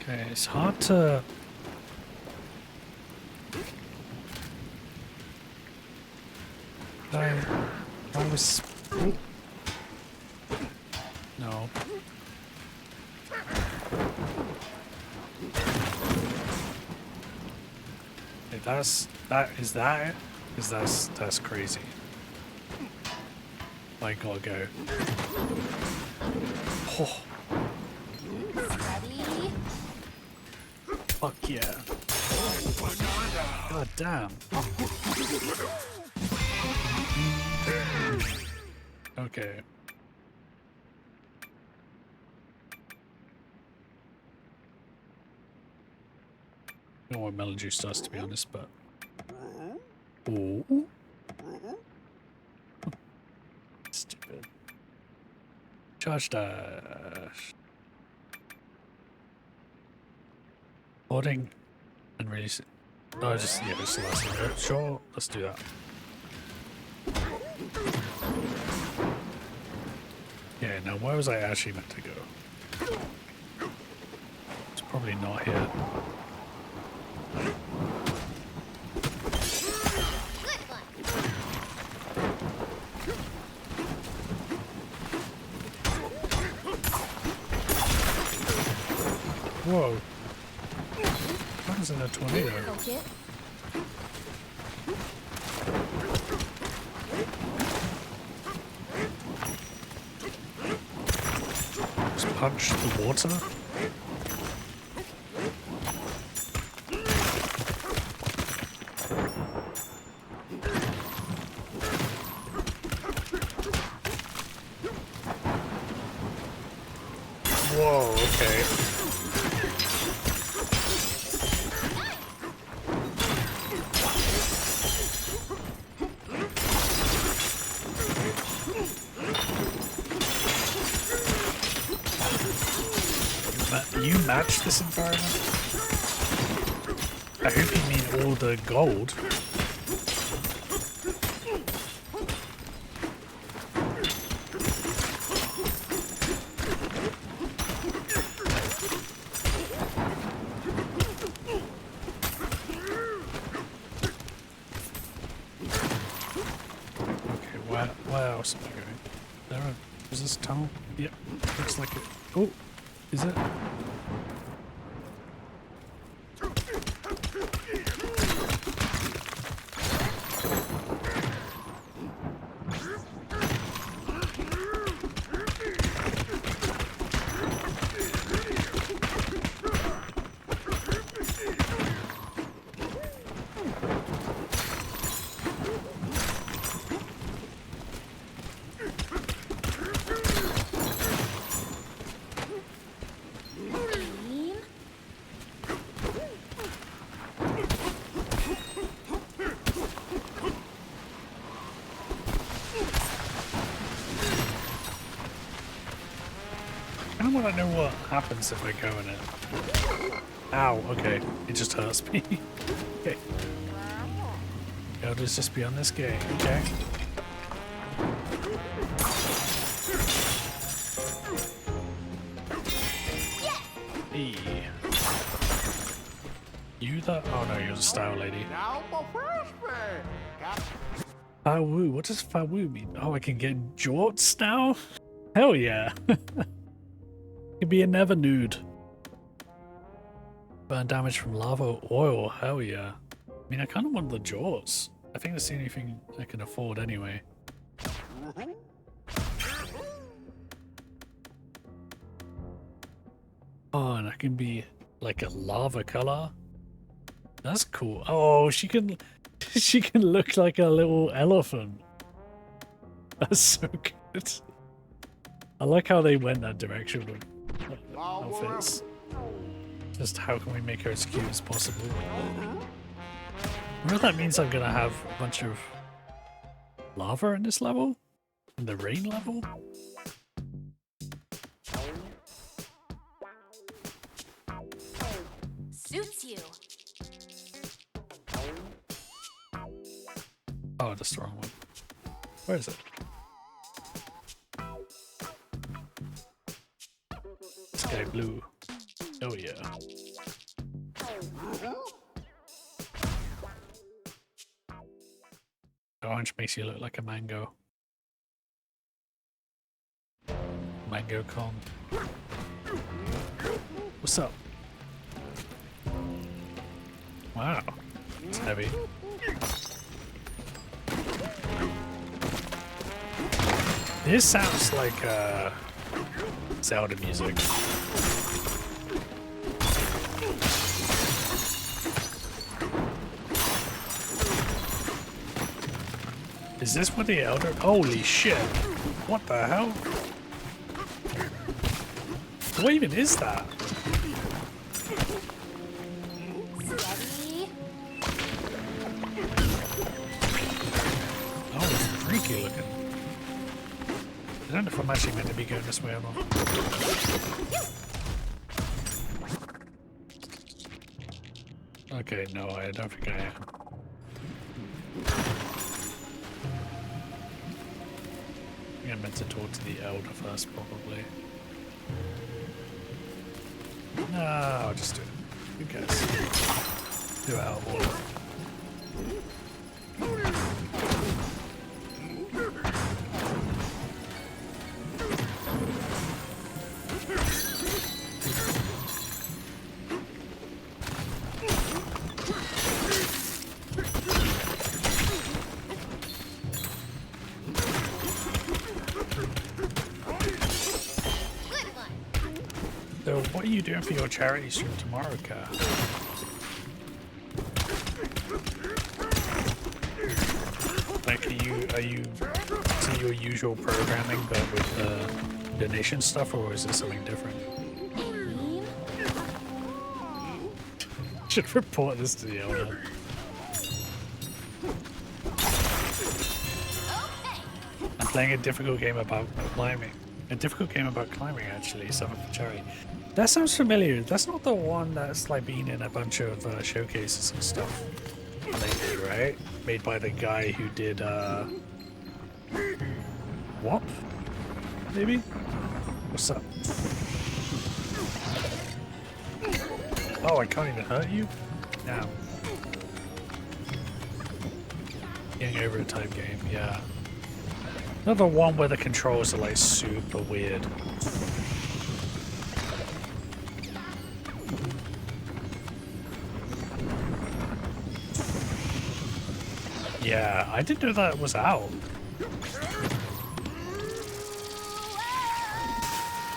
Okay, it's hard to... I was... No. Hey, that it? Because that's crazy. I gotta go. Oh, Steady. fuck yeah. God damn. Okay. I don't know what melon juice does, to be honest, but... Ooh. Stupid. Charge dash. Hoarding and release it. Oh, just the last one. Sure, let's do that. Yeah, now where was I actually meant to go? It's probably not here. Whoa. That was in a tornado. Okay. Just punch the water. Whoa, okay. You match this environment? I hope you mean all the gold. Okay, where else am I going? Is this a tunnel? Yep, looks like it. Oh, is it? I want to know what happens if I go in it. Ow, okay. It just hurts me. Okay. Elders just be on this game, okay. Hey. You the... Oh no, you're the style lady. Fawu, what does Fawu mean? Oh, I can get jorts now? Hell yeah. Could be a never nude. Burn damage from lava or oil. Hell yeah. I mean, I kind of want the jaws. I think that's the only thing I can afford anyway. Oh, and I can be like a lava color. That's cool. Oh, she can look like a little elephant. That's so good. I like how they went that direction with outfits. Just how can we make her as cute as possible? I wonder if that means I'm gonna have a bunch of lava in this level? In the rain level? Suits you. Oh, that's the wrong one. Where is it? Sky blue. Oh yeah. Orange makes you look like a mango. Mango Kong. What's up? Wow. It's heavy. This sounds like Zelda music. Is this what the Elder? Holy shit! What the hell? What even is that? Steady. Oh, it's freaky looking. I don't know if I'm actually meant to be going this way or not. Okay, no, I don't think I am. I think I meant to talk to the Elder first, probably. No, I'll just do it. Who cares? do it out of order. So what are you doing for your charity stream tomorrow, Kat? Like, are you to your usual programming but with donation stuff, or is it something different? Should report this to the owner. I'm playing a difficult game about climbing. A difficult game about climbing, actually, something for charity. That sounds familiar. That's not the one that's like been in a bunch of showcases and stuff lately, right? Made by the guy who did what? Maybe? What's up? Oh, I can't even hurt you? Damn. Getting over a type game, yeah. Another one where the controls are like super weird. Yeah, I didn't know that was out.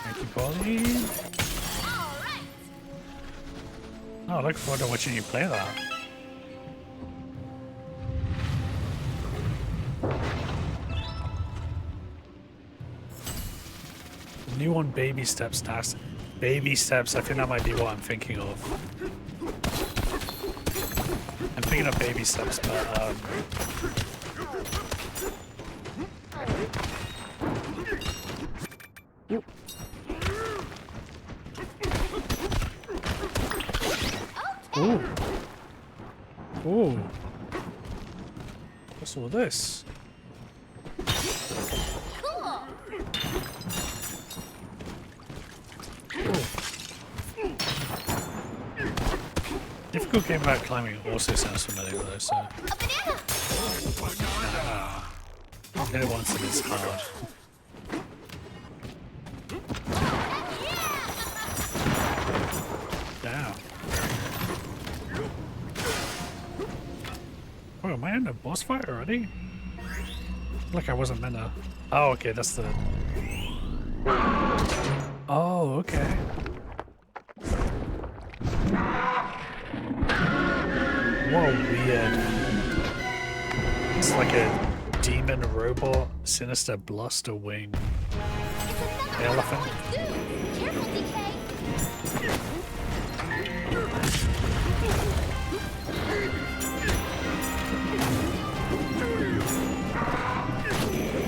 Thank you, Pauline. Oh, I look forward to watching you play that. The new one, Baby Steps, that's Baby Steps, I think that might be what I'm thinking of. I'm thinking of Baby Steps, but ooh. Ooh. What's all this? Difficult game about climbing also sounds familiar though, so. It once and it's hard. Damn. Oh, am I in a boss fight already? Like I wasn't meant to. Oh, okay, that's the. Oh, okay. Whoa, weird. It's like a demon robot, sinister bluster wing. Elephant.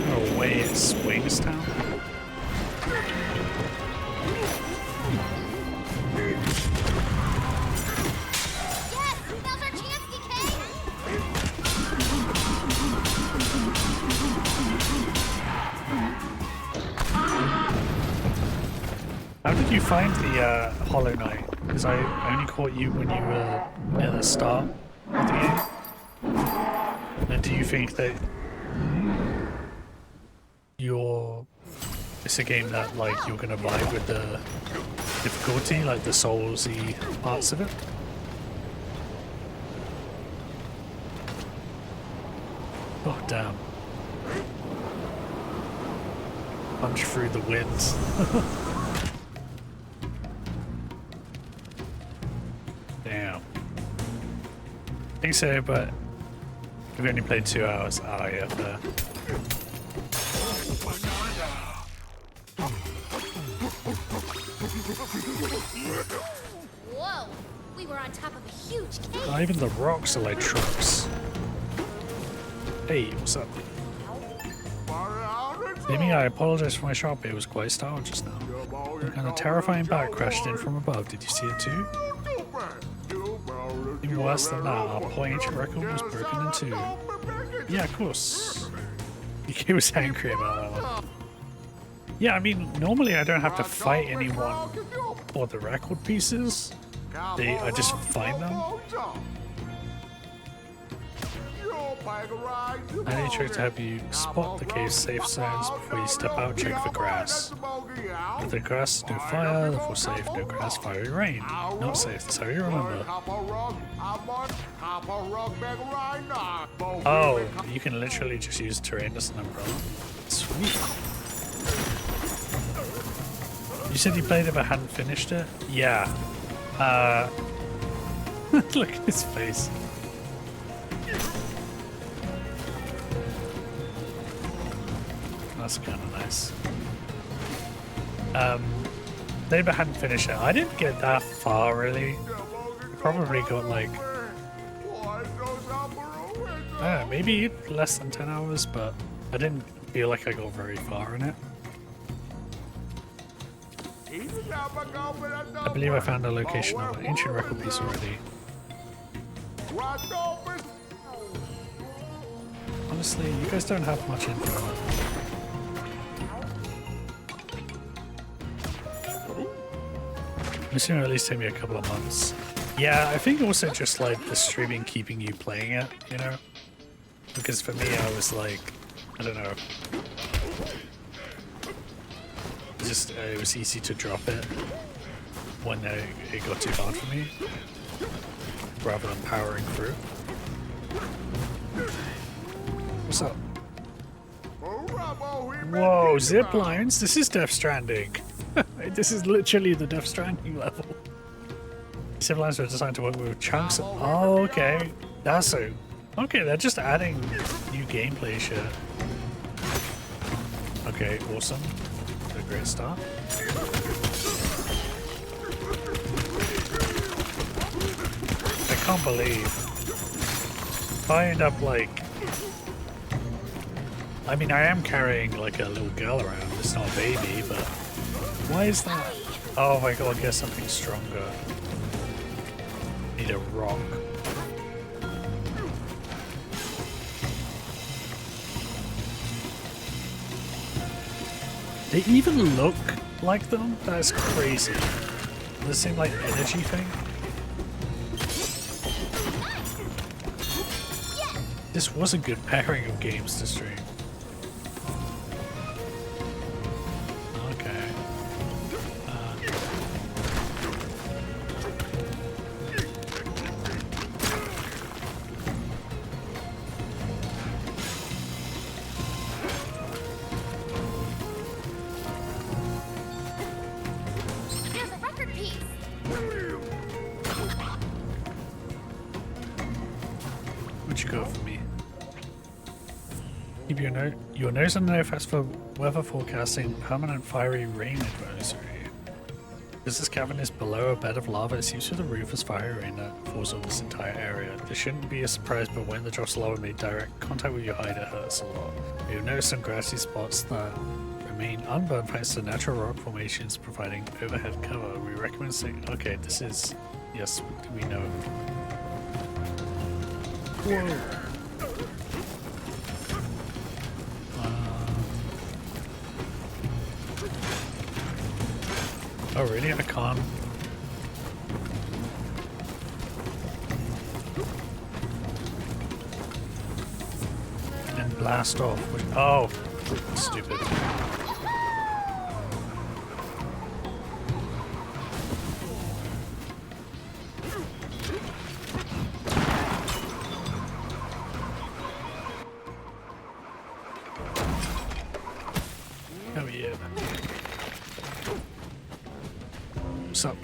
No way, it swings down. How did you find the Hollow Knight? Because I only caught you when you were at the start of the game. And do you think that it's a game that like you're gonna vibe with the difficulty, like the Soulsy parts of it? Oh damn. Punch through the winds. Damn. I think so, but we've only played 2 hours. Oh yeah, fair. Whoa! We were on top of a huge cave. Not even the rocks are like trucks. Hey, what's up? Amy, I apologize for my shot, it was quite styled just now. And a terrifying bat crashed in from above. Did you see it too? Even worse than that, our point record was broken in 2. Yeah, of course. He was angry about that one. Yeah, I mean, normally I don't have to fight anyone for the record pieces. I just find them. I need trick to help you spot the cave's safe zones before you step out. Check for grass. If the grass is no fire, therefore safe. No grass, fiery rain. Not safe. That's how you remember. Oh, you can literally just use terrain as an umbrella. Sweet. You said you played it but hadn't finished it? Yeah. Look at his face. That's kind of nice. They but hadn't finished it. I didn't get that far really. Probably got like, maybe less than 10 hours, but I didn't feel like I got very far in it. I believe I found the location of an ancient record piece already. Honestly, you guys don't have much info. I'm assuming it'll at least take me a couple of months. Yeah, I think also just like the streaming keeping you playing it, you know? Because for me, I was like, I don't know. Just, it was easy to drop it when it got too hard for me, rather than powering through. What's up? Whoa, zip lines? This is Death Stranding. This is literally the Death Stranding level. Zip lines were designed to work with chunks of... Oh, okay. That's so... Okay, they're just adding new gameplay shit. Okay, awesome. A great start. I can't believe if I end up like, I mean, I am carrying like a little girl around. It's not a baby, but why is that? Oh my god, get something stronger. Need a rock. They even look like them? That's crazy. Does it seem like energy thing? This was a good pairing of games to stream. Okay. There's a record piece. What'd you go for me? Keep your nose on the nose for weather forecasting, permanent fiery rain advisory. Because this cavern is below a bed of lava, it seems that the roof is fiery rain that falls on this entire area. This shouldn't be a surprise, but when the drops of lava made direct contact with your hide, it hurts a lot. You'll notice some grassy spots that remain unburned thanks to natural rock formations providing overhead cover. We recommend saying, okay, this is, yes, we know. Whoa. Oh really? I can't. And blast off. Which, oh, stupid. Oh yeah. What's up?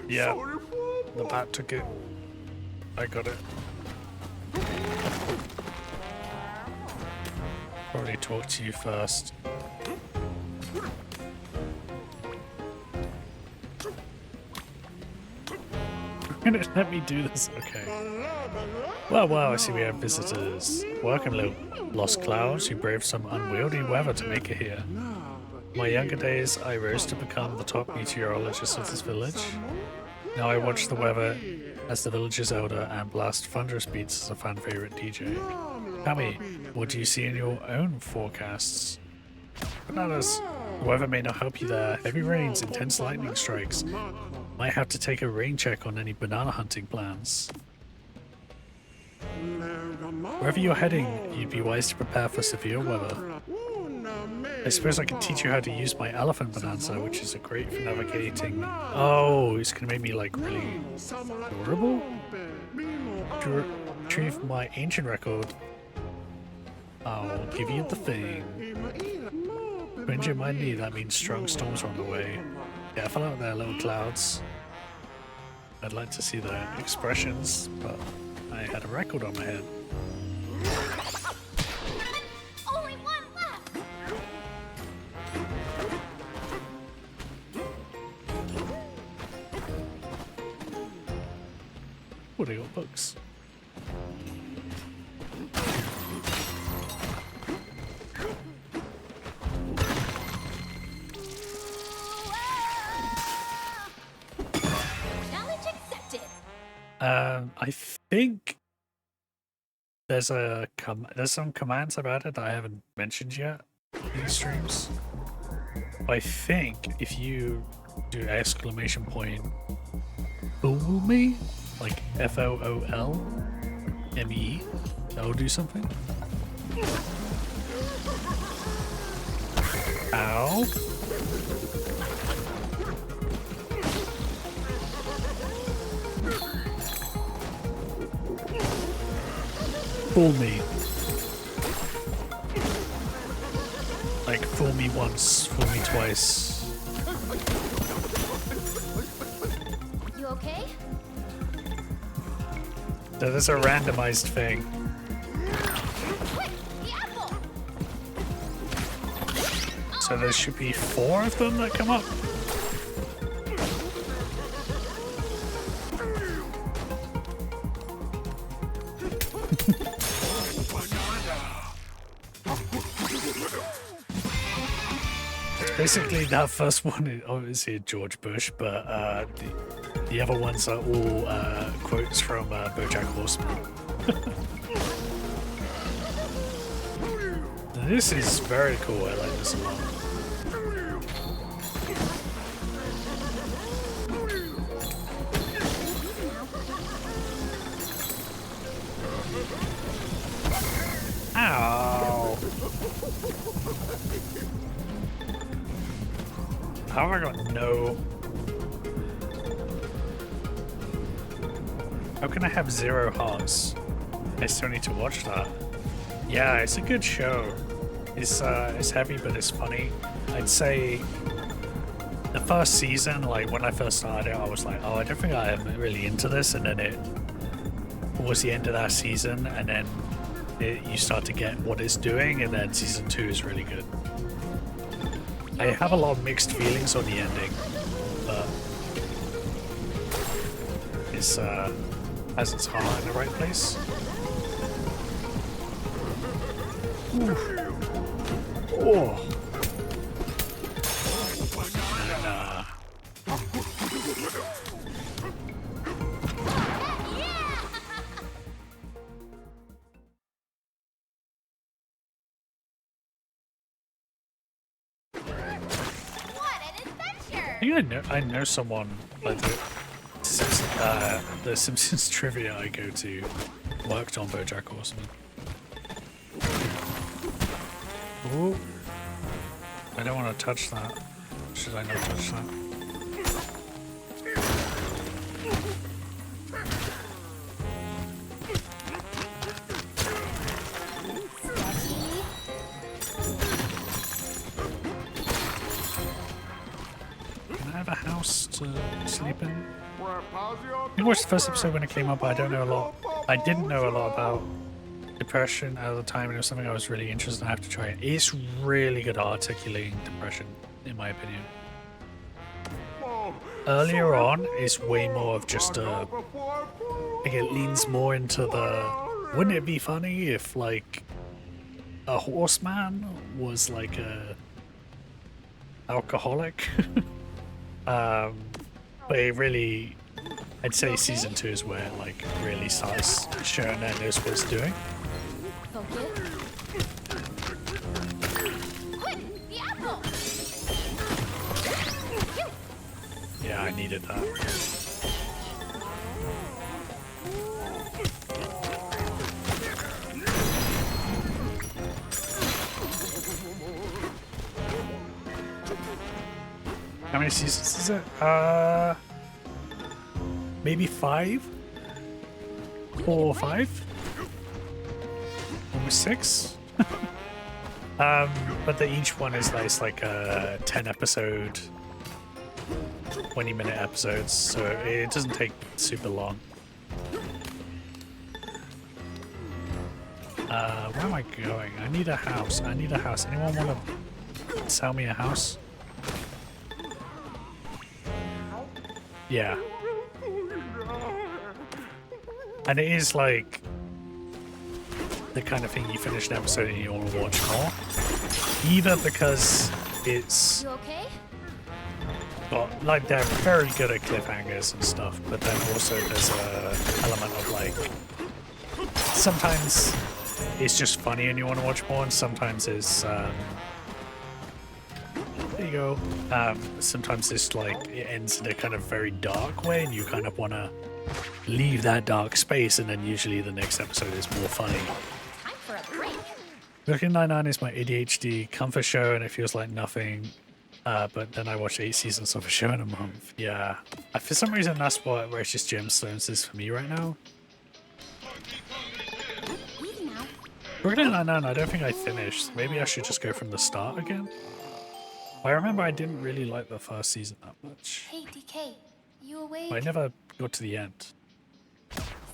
Yeah, the bat took it. I got it. Probably talk to you first. Let me do this, okay. Well, I see we have visitors. Welcome, little lost clouds who braved some unwieldy weather to make it here. In my younger days, I rose to become the top meteorologist of this village. Now I watch the weather as the village's elder and blast thunderous beats as a fan favorite DJ. Tell me, what do you see in your own forecasts? Bananas. The weather may not help you there. Heavy rains, intense lightning strikes. Might have to take a rain check on any banana hunting plans. Wherever you're heading, you'd be wise to prepare for severe weather. I suppose I can teach you how to use my elephant Bananza, which is great for navigating. Oh, it's gonna make me like really durable? To retrieve my ancient record, I'll give you the thing. Wind your mind me, that means strong storms are on the way. Careful out there, little clouds. I'd like to see the expressions, but I had a record on my head. Only one left. Oh, they got books. Challenge accepted. I think there's some commands about it that I haven't mentioned yet in these streams. I think if you do exclamation point fool me, like FOOLME, that'll do something. Ow. Fool me. Like, fool me once, fool me twice. You okay? That is a randomized thing. Quick, the apple. So there should be 4 of them that come up. Basically, that first one is obviously George Bush, but the other ones are all quotes from BoJack Horseman. This is very cool. I like this a lot. Ow! How have I got no... How can I have 0 hearts? I still need to watch that. Yeah, it's a good show. It's heavy, but it's funny. I'd say the first season, like when I first started, I was like, oh, I don't think I'm really into this, and then it was the end of that season, and then you start to get what it's doing, and then season 2 is really good. I have a lot of mixed feelings on the ending, but it's has its heart in the right place. Ooh. Oh. Nah. I know someone like the Simpsons trivia I go to worked on BoJack Horseman. Ooh. I don't want to touch that. Should I not touch that? A house to sleep in. I watched the first episode when it came up. I don't know a lot. I didn't know a lot about depression at the time, and it was something I was really interested in. I have to try it. It's really good at articulating depression, in my opinion. Earlier on, it's way more of just a... Like it leans more into the... Wouldn't it be funny if, like, a horseman was like a alcoholic? But it really, I'd say season 2 is where it like really starts showing that it knows what it's doing. Focus. Quick, the needed that. How many seasons is it? Maybe 5? 4 or 5? Almost 6? But each one is nice, like a 10 episode, 20-minute episodes, so it doesn't take super long. Where am I going? I need a house. I need a house. Anyone want to sell me a house? Yeah. And it is like the kind of thing you finish an episode and you want to watch more. Either because it's... You okay? Well, like they're very good at cliffhangers and stuff, but then also there's a element of like... Sometimes it's just funny and you want to watch more, and sometimes it's... there you go. Sometimes it's like it ends in a kind of very dark way and you kind of want to leave that dark space, and then usually the next episode is more funny. Time for a break. Brooklyn Nine-Nine is my ADHD comfort show and it feels like nothing, but then I watch 8 seasons of a show in a month. Yeah. For some reason that's what Righteous Gemstones is for me right now. Easy now. Brooklyn Nine-Nine I don't think I finished. Maybe I should just go from the start again. I remember I didn't really like the first season that much. Hey, DK, you awake? I never got to the end.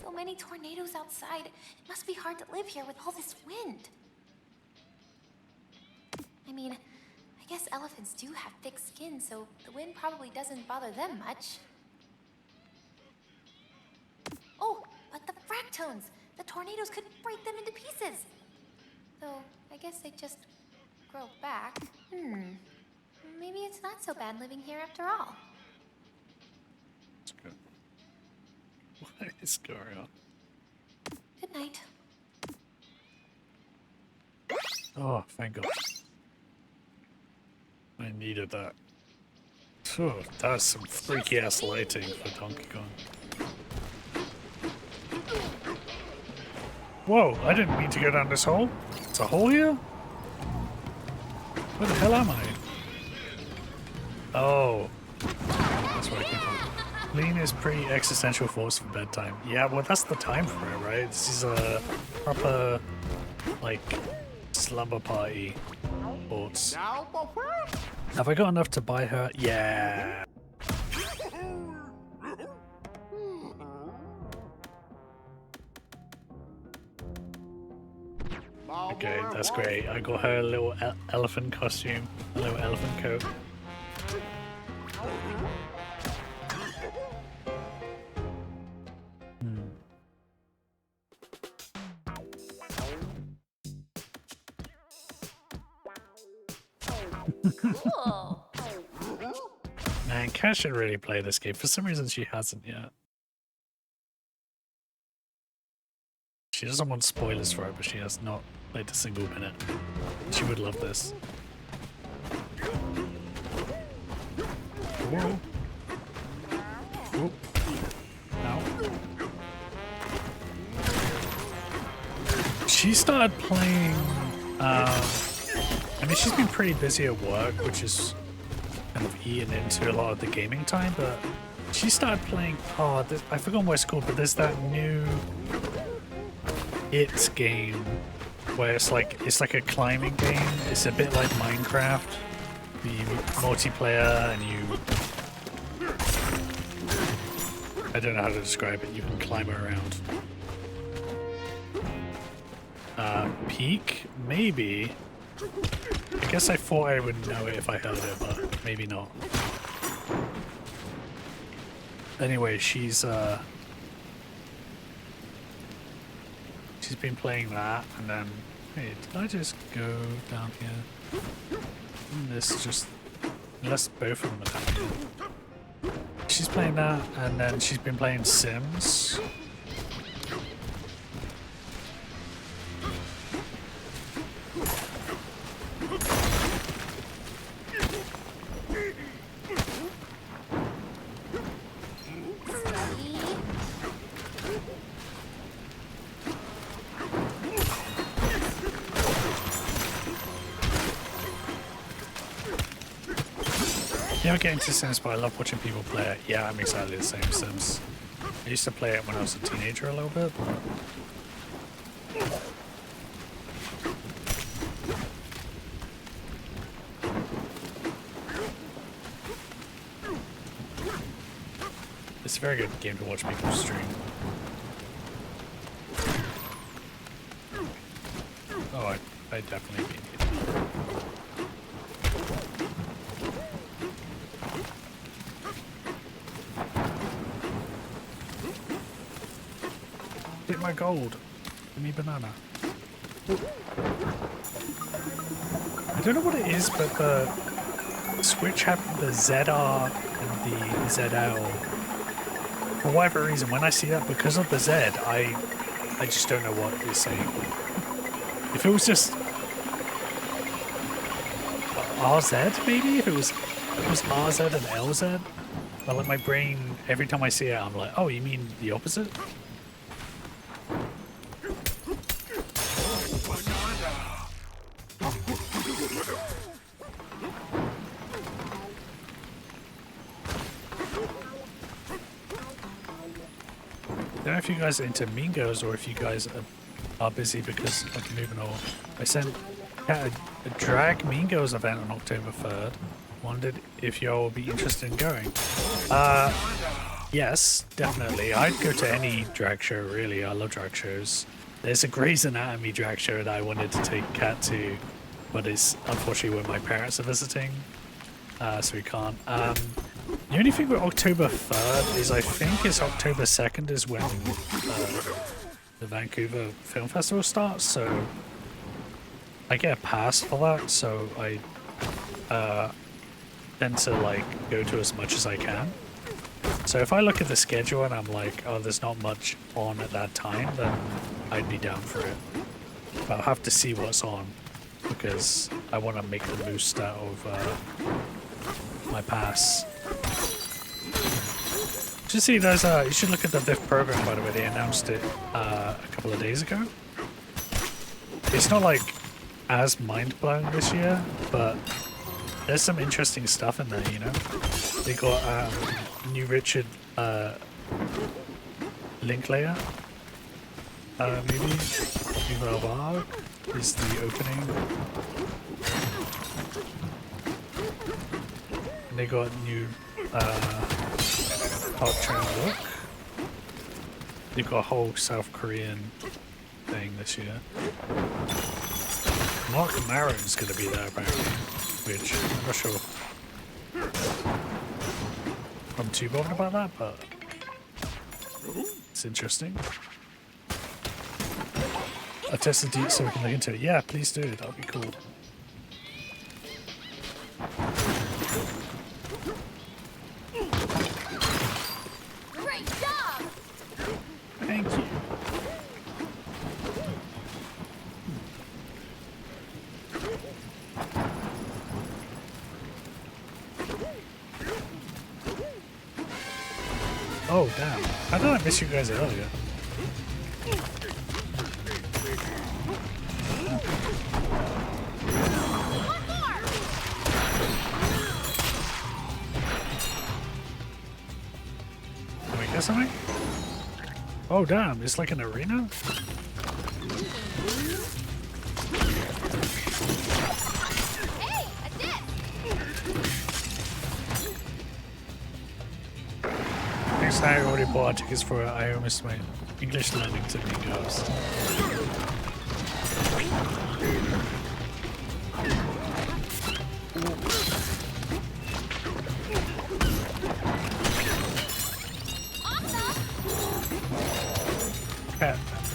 So many tornadoes outside. It must be hard to live here with all this wind. I mean, I guess elephants do have thick skin, so the wind probably doesn't bother them much. Oh, but the fractones! The tornadoes could break them into pieces. Though, I guess they just grow back. Maybe it's not so bad living here after all. That's good. What is going on? Good night. Oh, thank God. I needed that. Oh, that's some freaky ass lighting for Donkey Kong. Whoa, I didn't mean to go down this hole. It's a hole here? Where the hell am I? Oh. That's where I came from. Lean is pretty existential thoughts for bedtime. Yeah, well that's the time for it, right? This is a proper, like, slumber party thoughts. Have I got enough to buy her? Yeah. Okay, that's great. I got her a little elephant costume, a little elephant coat. Cool. Man, Kat should really play this game. For some reason, she hasn't yet. She doesn't want spoilers for it, but she has not played a single minute. She would love this. Whoa. Whoa. Ow. She started playing, I mean, she's been pretty busy at work, which is kind of eaten into a lot of the gaming time, but she started playing, I forgot what it's called, but there's that new It's game where it's like a climbing game. It's a bit like Minecraft. The multiplayer and I don't know how to describe it. You can climb around. Peak? Maybe. I guess I thought I would know it if I heard it, but maybe not. Anyway, she's been playing that, and then, hey, did I just go down here? Unless both of them are down here. She's playing that, and then she's been playing Sims. never get into Sims, but I love watching people play it. Yeah, I'm exactly the same Sims. I used to play it when I was a teenager a little bit, but... It's a very good game to watch people stream. Oh, I definitely beat it. Hit my gold. Give me banana. I don't know what it is, but the Switch had the ZR and the ZL. For whatever reason, when I see that, because of the Z, I just don't know what it's saying. If it was just RZ, maybe? If it was RZ and LZ? But like my brain, every time I see it, I'm like, oh, you mean the opposite? I don't know if you guys are into Mean Girls or if you guys are busy because like moving on. I sent a drag Mean Girls event on October 3rd. Wondered if y'all would be interested in going. Yes, definitely. I'd go to any drag show, really. I love drag shows. There's a Grey's Anatomy drag show that I wanted to take Kat to, but it's unfortunately when my parents are visiting, so we can't. The only thing with October 3rd is I think it's October 2nd is when the Vancouver Film Festival starts, so I get a pass for that, so I tend to like go to as much as I can. So if I look at the schedule and I'm like, oh, there's not much on at that time, then I'd be down for it. But I'll have to see what's on because I want to make the most out of my pass. Just see, there's you should look at the VIF program, by the way. They announced it a couple of days ago. It's not like as mind-blowing this year, but there's some interesting stuff in there, you know. They got new Richard Linklater movie. Nouveau Vague is the opening. And they got new Hot Train Look. They've got a whole South Korean thing this year. Mark Maron's going to be there apparently, which I'm not sure I'm too bothered about that, but it's interesting. I tested deep so we can look into it. Yeah, please do. That would be cool. Great job! Thank you. Oh, damn. How did I miss you guys earlier? Can we get something? Oh, damn. It's like an arena? Hey, a dip! Next time I already bought tickets for it. I almost my English learning to be ghost.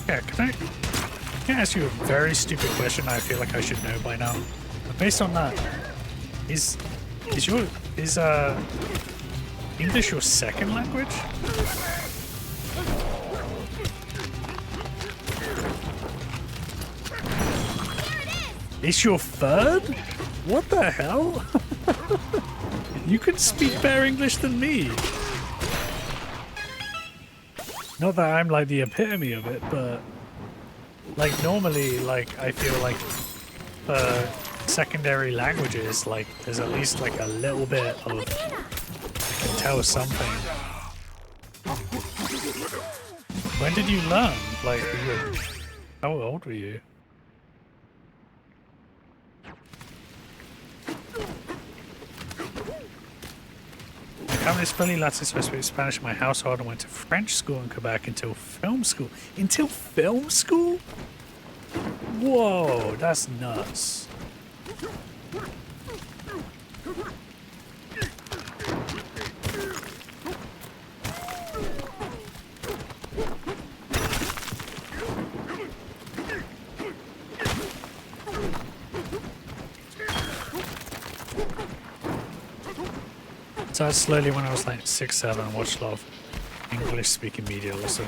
Yeah, can I ask you a very stupid question I feel like I should know by now? But based on that, is English your second language? It's your third? What the hell? You can speak better English than me. Not that I'm like the epitome of it, but like normally, like I feel like secondary languages, like there's at least like a little bit of I can tell something. When did you learn? Like, how old were you? My family's fully Latin, supposed to speak Spanish in my household, and went to French school in Quebec until film school. Until film school? Whoa, that's nuts. So I slowly, when I was like 6, 7, I watched a lot of English-speaking media, also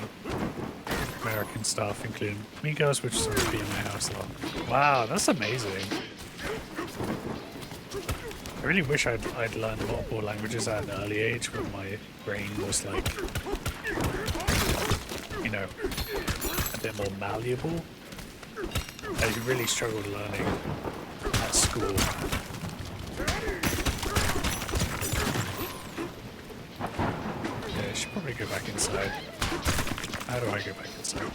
American stuff, including Migos, which is always be in my house a lot. Wow, that's amazing. I really wish I'd learned multiple languages at an early age when my brain was like, you know, a bit more malleable. I really struggled learning at school. Yeah, I should probably go back inside. How do I go back inside?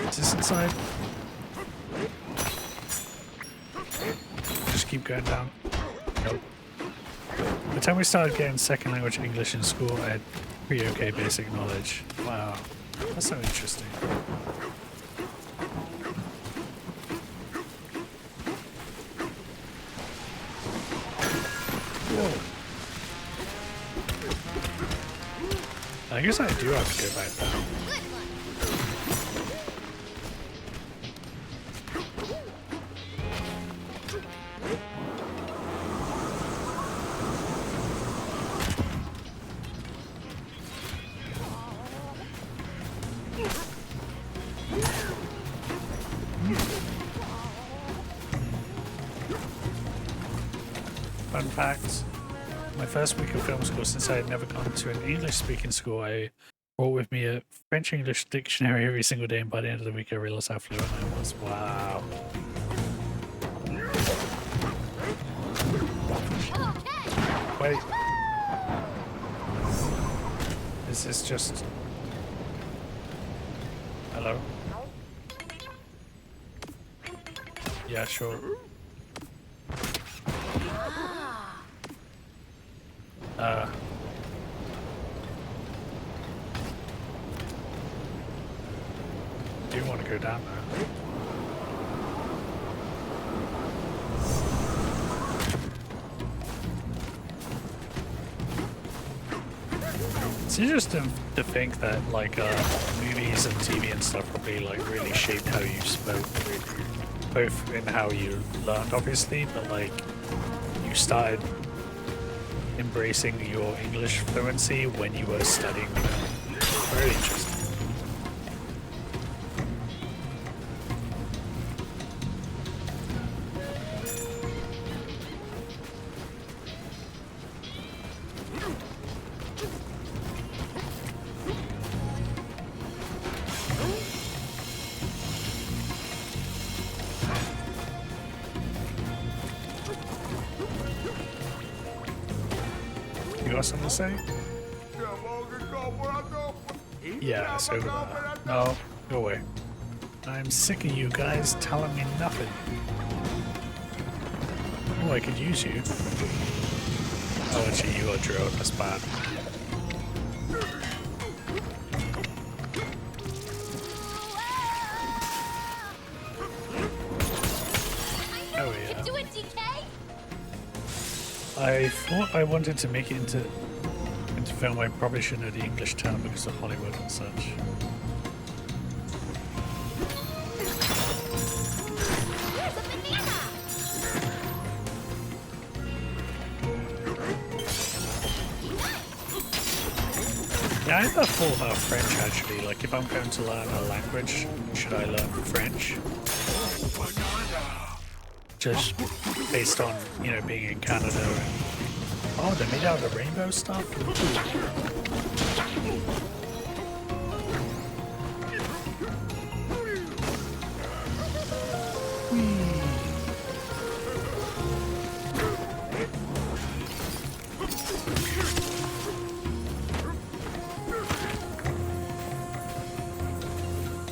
Is this inside? Just keep going down. Nope. By the time we started getting second language English in school, I had pretty okay basic knowledge. Wow, that's so interesting. Whoa. I guess I do have to go back down. Fun facts. My first week of film school, since I had never gone to an English-speaking school, I brought with me a French-English dictionary every single day, and by the end of the week I realized how fluent I was. Wow. Wait. Is this just... Hello? Yeah, sure. Do you want to go down there? It's interesting to think that like movies and TV and stuff probably like really shaped how you spoke, both in how you learned obviously, but like you started embracing your English fluency when you were studying film. Very interesting. You got something to say? Yeah, it's over there. No, go away. I'm sick of you guys telling me nothing. Oh, I could use you. Oh, actually, you got drilled. That's bad. Oh, yeah. I thought I wanted to make it into film. I probably should know the English term because of Hollywood and such. Yeah, I had that thought about French actually. Like, if I'm going to learn a language, should I learn French? Just based on, you know, being in Canada. Oh, they're made out of the rainbow stuff? Whee.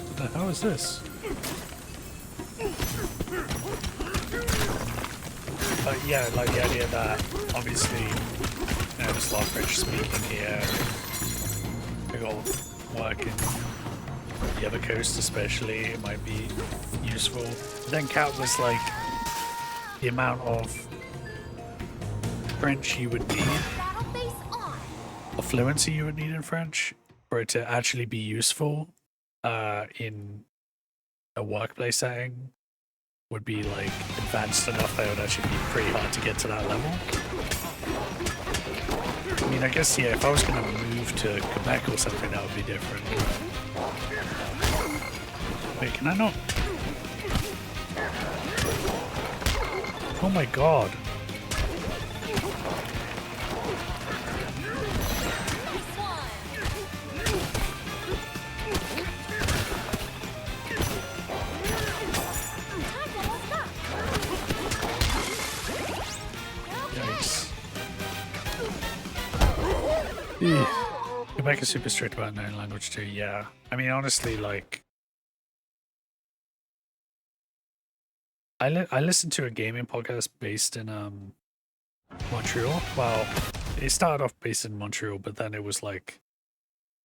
What the hell is this? But yeah, like the idea that obviously, you know, there's a lot of French speaking here. We got work in the other coast especially, it might be useful. But then Cat was like, the amount of French you would need, or fluency you would need in French, for it to actually be useful in a workplace setting would be like advanced enough that it would actually be pretty hard to get to that level. I mean, I guess, yeah, if I was going to move to Quebec or something, that would be different. Wait, can I not? Oh my god. Yikes. Quebec is super strict about knowing language too, yeah. I mean, honestly, like, I listened to a gaming podcast based in Montreal. Well, it started off based in Montreal, but then it was like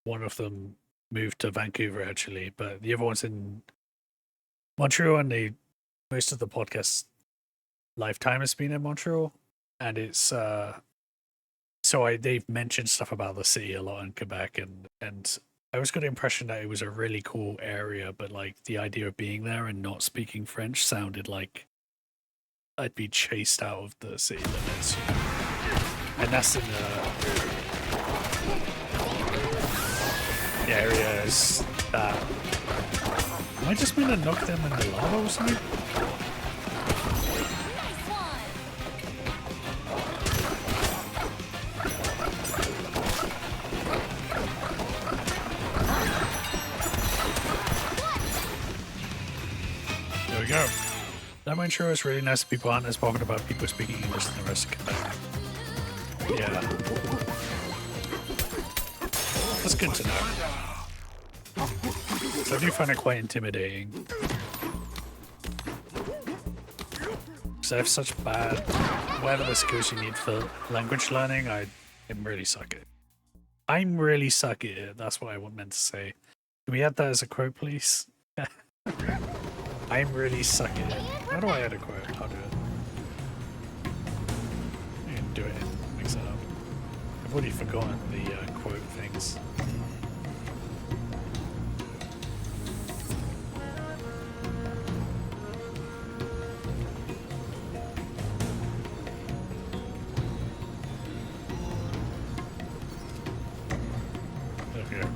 one of them moved to Vancouver actually, but the other one's in Montreal, and most of the podcast lifetime has been in Montreal, and it's they've mentioned stuff about the city a lot in Quebec, and I always got the impression that it was a really cool area, but like the idea of being there and not speaking French sounded like I'd be chased out of the city limits. And that's in the areas that... Am I just meant to knock them in the lava or something? There we go. That might sure is really nice that people aren't as bothered about people speaking English than the rest of Quebec. Yeah. That's good to know. So I do find it quite intimidating. Because I have such bad... Whatever the skills you need for language learning, I'm really suck at it. I'm really suck at it, that's what I meant to say. Can we add that as a quote, please? I'm really suck at it. How do I add a quote? I'll do it. You can do it and mix it up. I've already forgotten the quote things. Okay.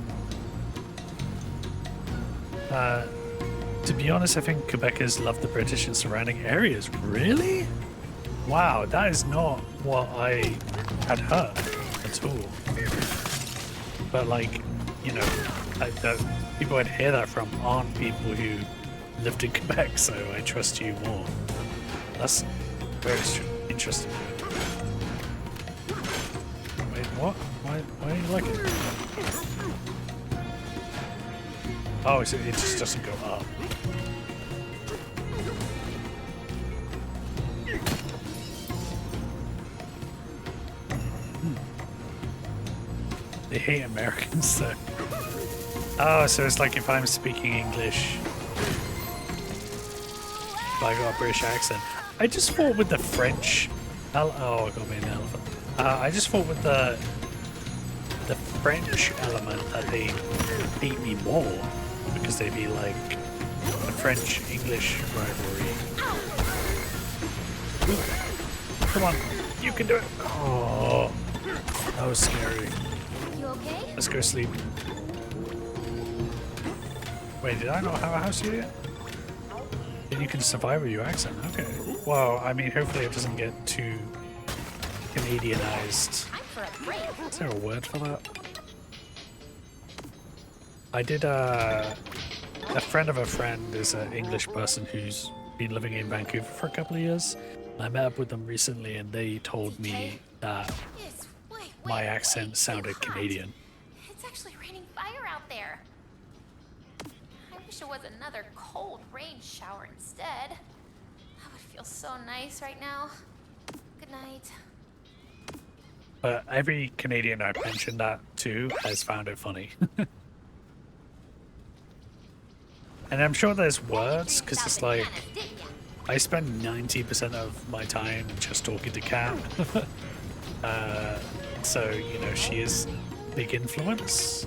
To be honest, I think Quebecers love the British and surrounding areas. Really? Wow, that is not what I had heard at all. But like, you know, the people I'd hear that from aren't people who lived in Quebec, so I trust you more. That's very interesting. Wait, what? Why do you like it? Oh, so it just doesn't go up. They hate Americans though. Oh, so it's like if I'm speaking English, but I got a British accent. I just thought with the French... Oh, I got me an elephant. I just thought with the French element that they hate me more, because they'd be like a French-English rivalry. Come on, you can do it. Oh, that was scary. You okay? Let's go sleep. Wait, did I not have a house here yet? And you can survive with your accent. Okay. Well, I mean, hopefully it doesn't get too Canadianized. Is there a word for that? I did a friend of a friend is an English person who's been living in Vancouver for a couple of years. I met up with them recently and they told me that my accent sounded Hot. Canadian. It's actually raining fire out there. I wish it was another cold rain shower instead. That would feel so nice right now. Good night. But every Canadian I've mentioned that to has found it funny. And I'm sure there's words, because it's like, I spend 90% of my time just talking to Kat. So, you know, she is a big influence.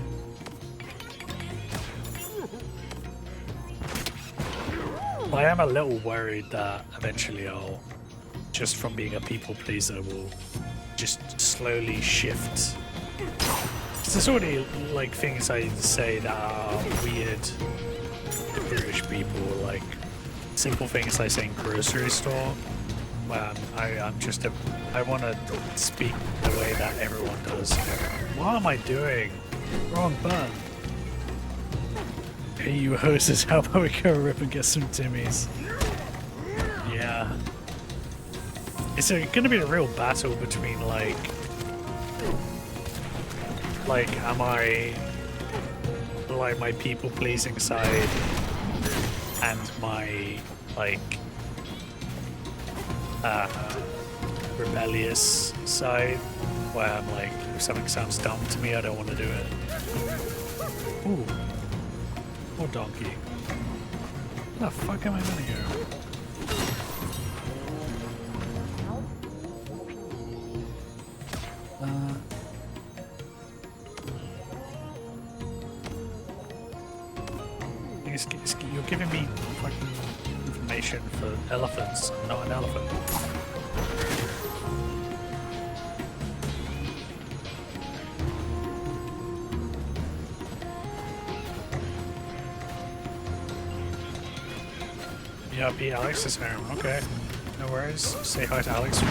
I am a little worried that eventually I'll, just from being a people pleaser, will just slowly shift. 'Cause there's already like things I say that are weird to British people, like simple things like saying grocery store. I want to speak the way that everyone does. What am I doing? Wrong button. Hey, you hostess, how about we go rip and get some Timmies? Yeah. It's gonna be a real battle between am I like my people pleasing side and my rebellious side, where I'm like, if something sounds dumb to me, I don't want to do it. Ooh. Poor donkey. Where the fuck am I gonna go? You're giving me fucking information for elephants. I'm not an elephant. Yeah, be Alex's home. Okay. No worries. Say hi to Alex.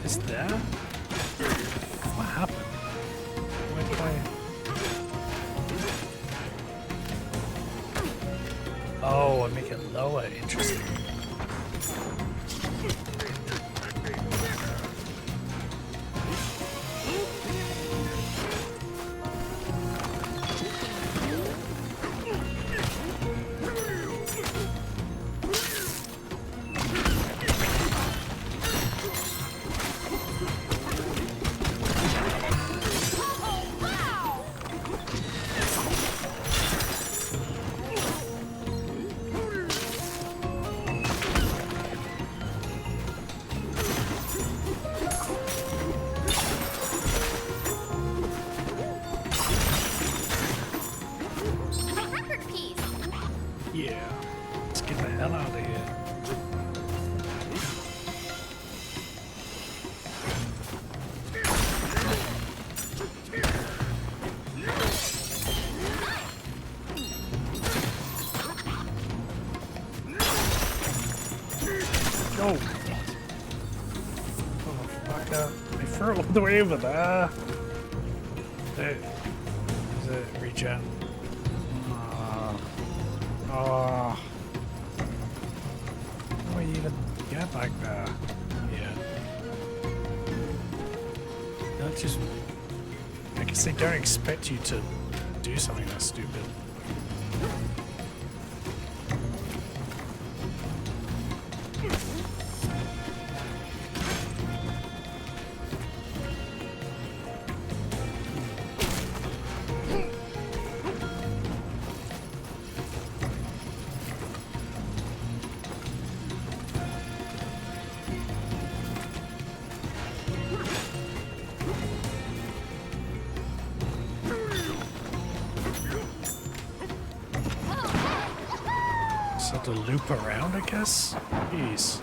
Is there? What happened? Where did I... Oh, I make it lower. Interesting. All the way over there. Is it regen? How do I even get back there? Yeah. That's just. I guess they don't expect you to do something that's stupid. Just have to loop around, I guess? Jeez.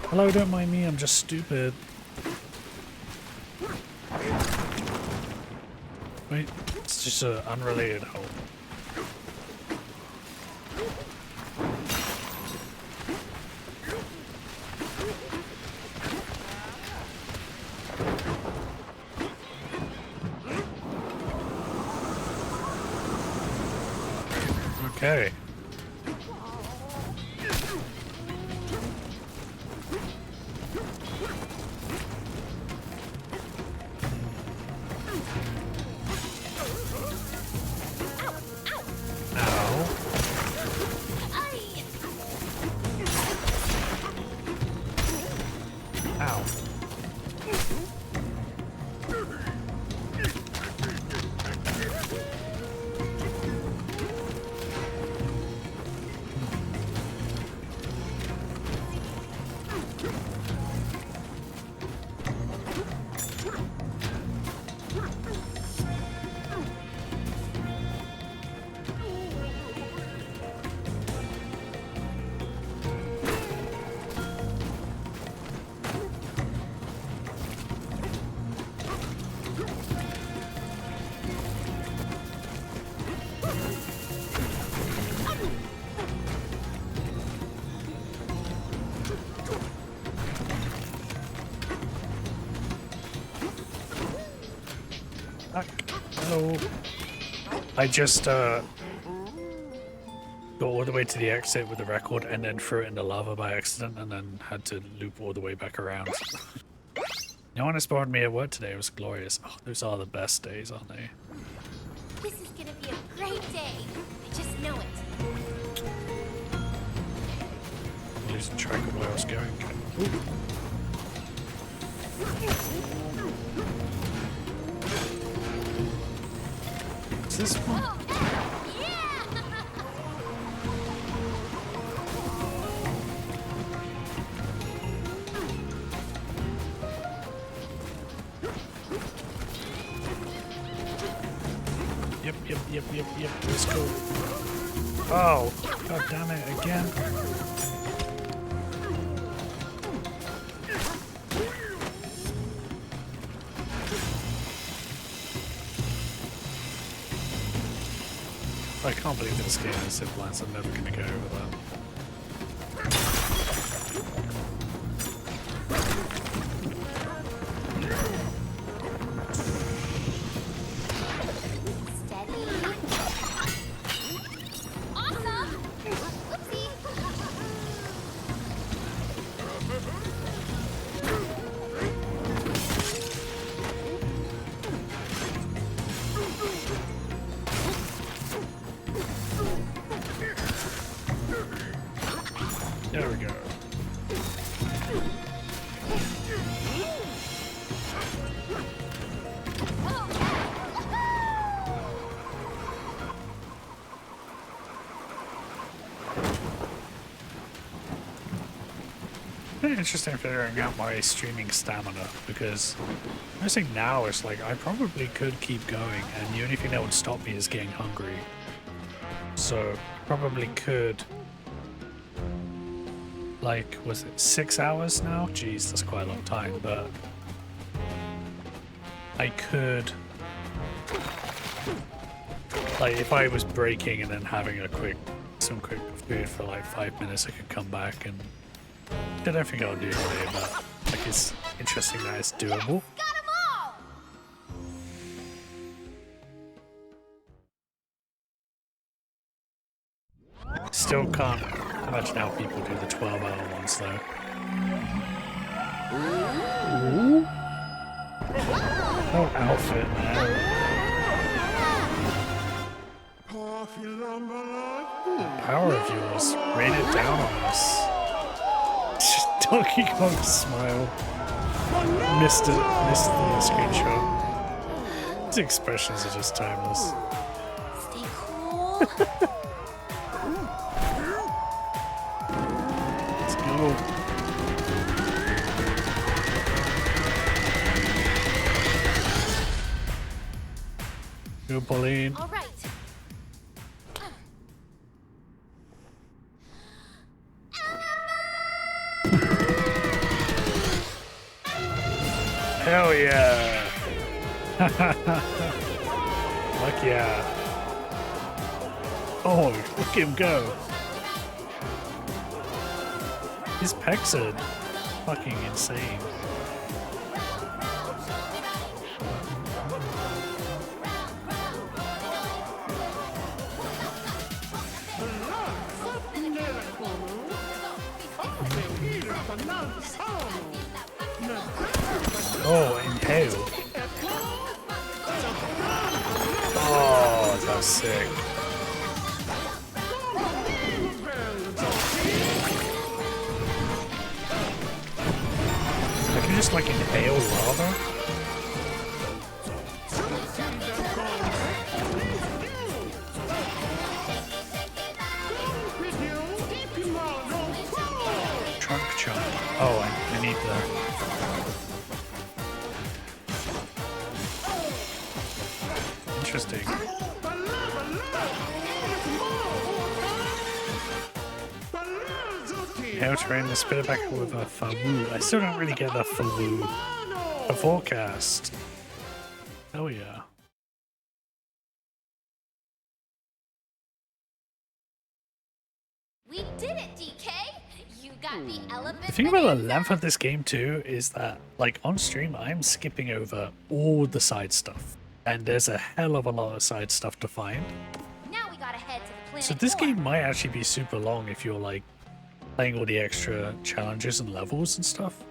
Hello, don't mind me, I'm just stupid. Wait, it's just an unrelated hole. Okay. Hello. I just got all the way to the exit with the record and then threw it in the lava by accident and then had to loop all the way back around. No one has spawned me at work today. It was glorious. Oh, those are the best days, aren't they? This is gonna be a great day. I just know it. I'm losing track of where I was going. Ooh. Is this one? Oh, yeah! Yep. Let's go. Oh, god damn it, again. I can't believe this game has zip lines. I'm never going to go over that. Steady. Awesome! Oopsie! There we go. Very interesting figuring out my streaming stamina because I think now it's like I probably could keep going and the only thing that would stop me is getting hungry. So probably could. Like, was it 6 hours now? Jeez, that's quite a long time, but I could, like, if I was breaking and then having some quick food for like 5 minutes, I could come back and I don't think I'll do today, but like, it's interesting that it's doable. Got 'em all! Still can't imagine how people do the 12-hour ones though. Ooh. Oh, outfit, man. The power of yours. Rain it down on us. Donkey Kong smile. Missed the screenshot. His expressions are just timeless. Stay cool. Let's go. Go, Pauline. All right. Hell yeah! Fuck yeah! Oh, look at him go! His pecs are fucking insane. Oh, inhale. Oh, that's sick. I can just like inhale lava. Trunk chunk. Oh, I need the. Interesting. How to train the spitter back with a Fawu. I still don't really get the Fawu. A forecast. Oh yeah. We did it, DK! You got the elephant. The thing about the length of this game too is that, like, on stream, I'm skipping over all the side stuff. And there's a hell of a lot of side stuff to find. Now we gotta head to the planet. So this core. game might actually be super long if you're, like, playing all the extra challenges and levels and stuff.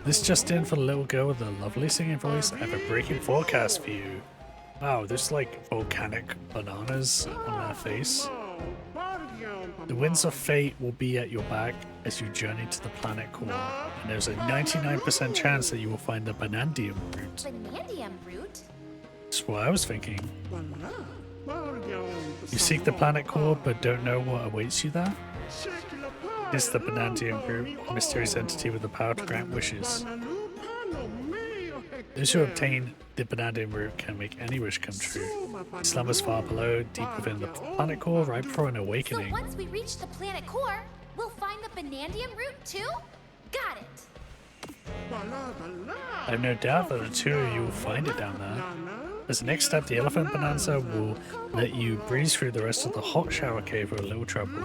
This just in for the little girl with the lovely singing voice. I have a breaking forecast for you. Wow, there's like volcanic bananas on their face. The winds of fate will be at your back as you journey to the planet core, and there's a 99% chance that you will find the Banandium root. Banandium root? That's what I was thinking. You seek the planet core but don't know what awaits you there? It's the Banandium root, a mysterious entity with the power to grant wishes. Those who obtain the Banandium root can make any wish come true. It slumbers far below, deep within the planet core, right before an awakening. So once we reach the planet core, we'll find the Banandium root too? Got it! I have no doubt that the two of you will find it down there. As the next step, the elephant Bananza will let you breeze through the rest of the hot shower cave with a little trouble.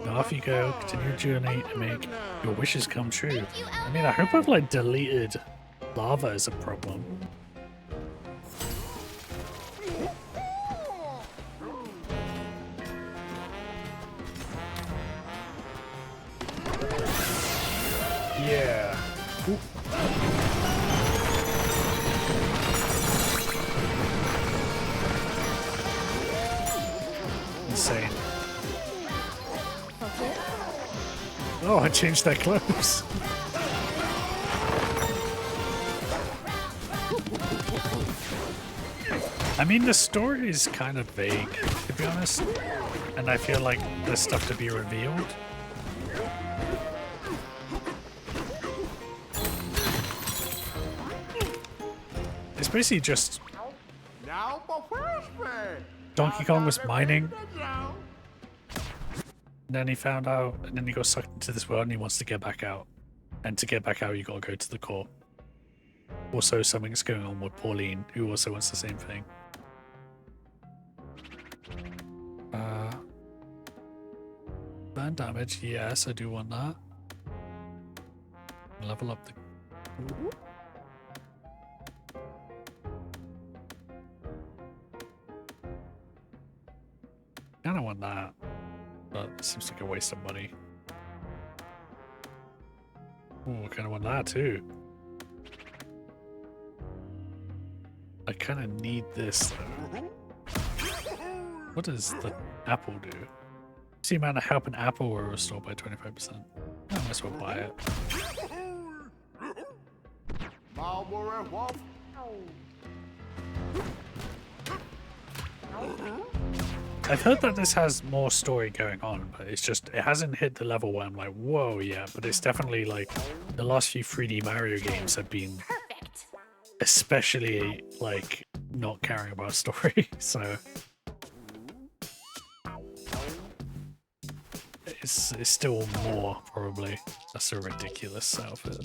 Now off you go, continue your journey, and make your wishes come true. I mean, I hope I've like deleted lava as a problem. Yeah. Ooh. Insane. Oh, I changed their clothes. I mean, the story is kind of vague, to be honest, and I feel like there's stuff to be revealed. It's basically just Donkey Kong was mining, and then he found out, and then he got sucked into this world and he wants to get back out. And to get back out, you gotta go to the core. Also, something's going on with Pauline, who also wants the same thing. Burn damage, yes, I do want that. Level up the... Kinda want that, but it seems like a waste of money. Ooh, I kinda want that too. I kinda need this though. What does the apple do? See the amount of help an apple will restore by 25%. I might as well buy it. I've heard that this has more story going on, but it's just, it hasn't hit the level where I'm like, whoa, yeah, but it's definitely like, the last few 3D Mario games have been Perfect! especially, like, not caring about story, so... it's still more, probably. That's a ridiculous outfit.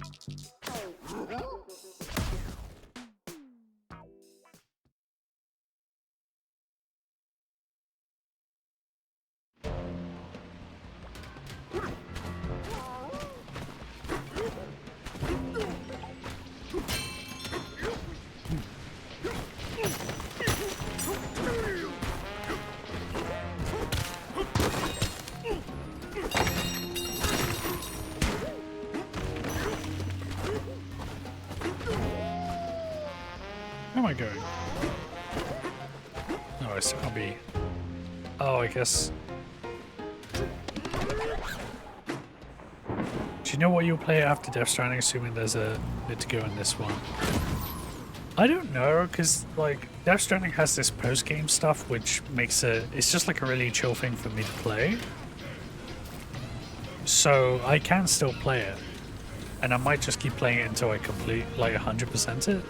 Where am I going? No, I still can't be. Oh, I guess. Do you know what you'll play after Death Stranding, assuming there's a bit to go in this one? I don't know, because like Death Stranding has this post-game stuff, which makes it's just like a really chill thing for me to play. So I can still play it, and I might just keep playing it until I complete like 100% it.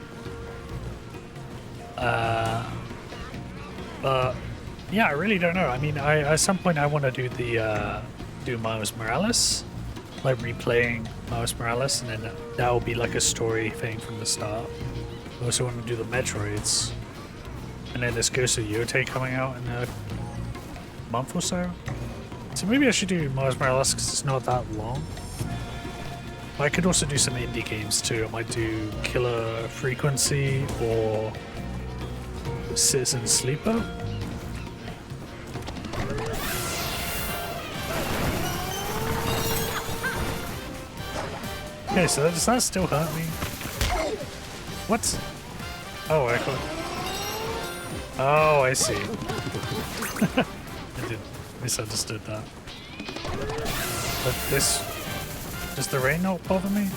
But yeah, I really don't know. I mean, at some point I want to do the do Miles Morales, like replaying Miles Morales, and then that will be like a story thing from the start. I also want to do the Metroids, and then there's Ghost of Yotei coming out in a month or so. So maybe I should do Miles Morales because it's not that long. I could also do some indie games too. I might do Killer Frequency or Citizen Sleeper. Okay, so does that still hurt me? What? Oh, I got... Oh, I see. I did misunderstood that. But this... Does the rain not bother me?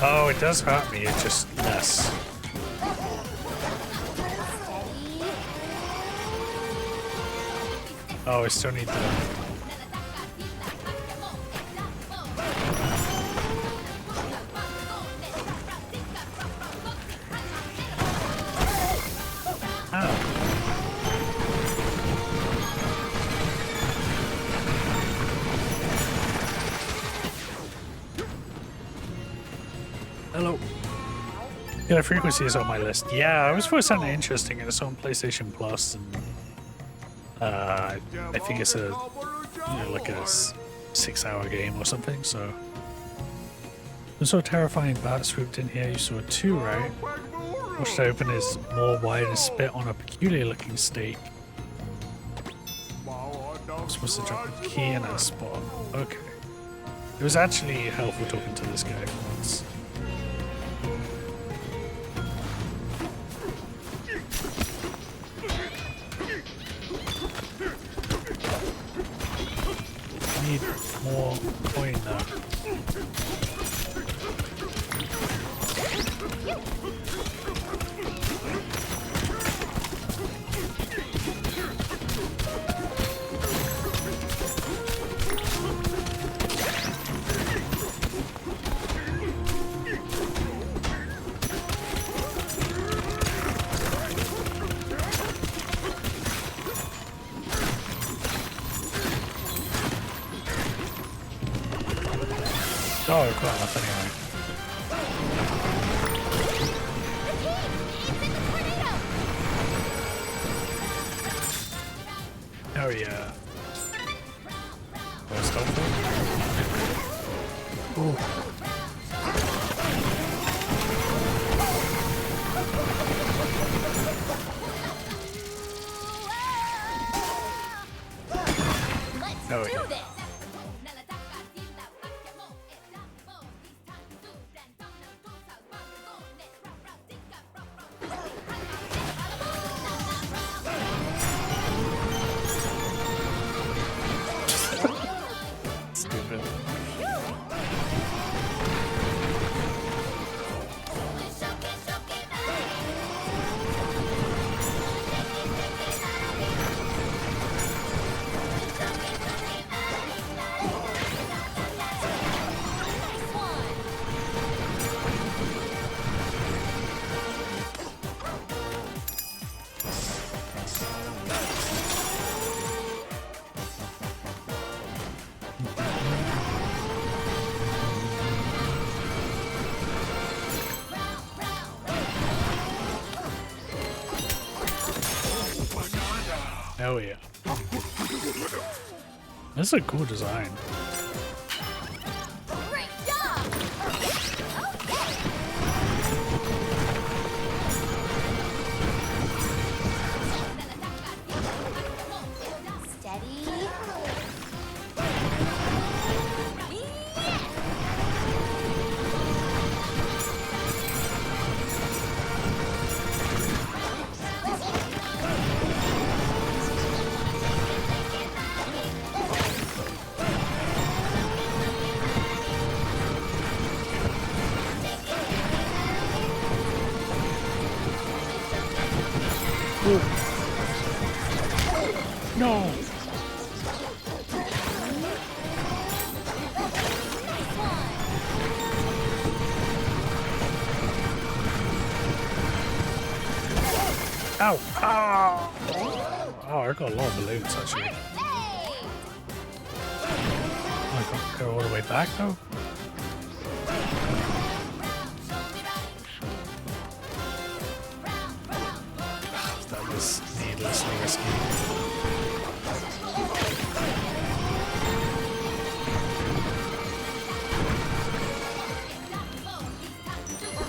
Oh, it does hurt me, it's just less. Oh, I still need the... Hello. Yeah, Frequency is on my list. Yeah, I was supposed to sound interesting, and it's on PlayStation Plus, and I think it's a like a 6-hour game or something. So I saw a terrifying bat swooped in here. You saw 2, right? Watched it open is more wide and spit on a peculiar-looking steak. I'm supposed to drop a key in a spot. Okay. It was actually helpful talking to this guy for once. Need more coin though. Oh, I've got enough anyway. Oh yeah. First helpful. Ooh. Oh yeah. Stupid. Hell yeah. That's a cool design. Great job! Steady. No! Ow! Ah! Oh, I got a lot of balloons actually. Hey! Oh, I can't go all the way back though. That was needlessly risky.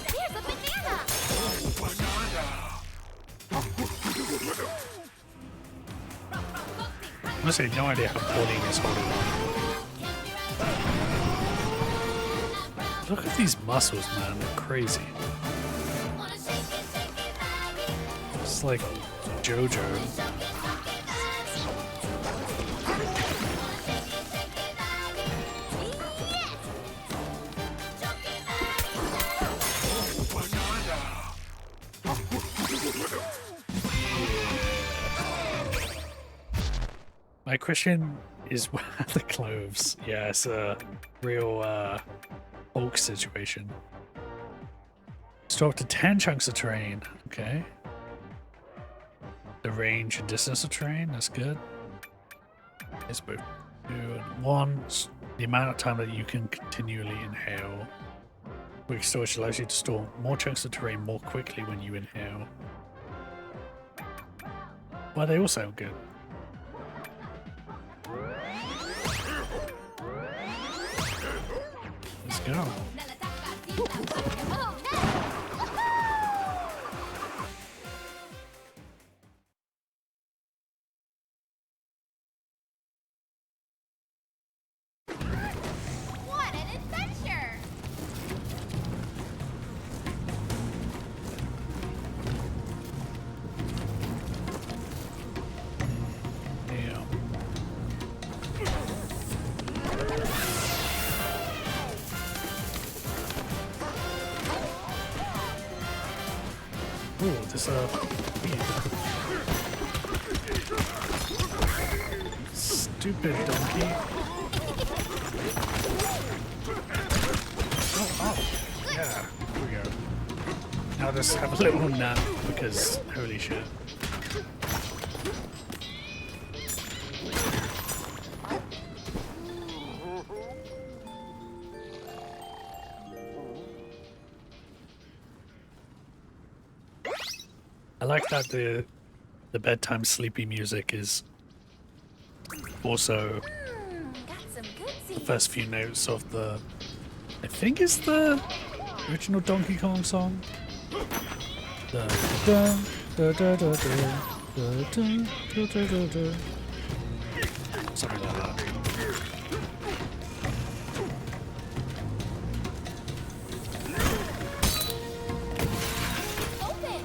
Here's a banana! Honestly, no idea how Pauline is holding on. Look at these muscles, man. They're crazy. It's like JoJo. My question is, where are the cloves? Yeah, it's a real Hulk situation. Store up to 10 chunks of terrain. Okay. The range and distance of terrain, that's good. It's both 2 and 1. The amount of time that you can continually inhale. Quick storage allows you to store more chunks of terrain more quickly when you inhale. Well, they all sound good. Let's go. What an adventure! Damn. Ooh, this stupid donkey. Oh, yeah, here we go. I'll just have a little nap because holy shit. I like that the bedtime sleepy music is also Got some good the seeds. first few notes of the, I think it's the original Donkey Kong song. Da, da, da, da, da, da, da, da, da, da, da. Something like that. Open!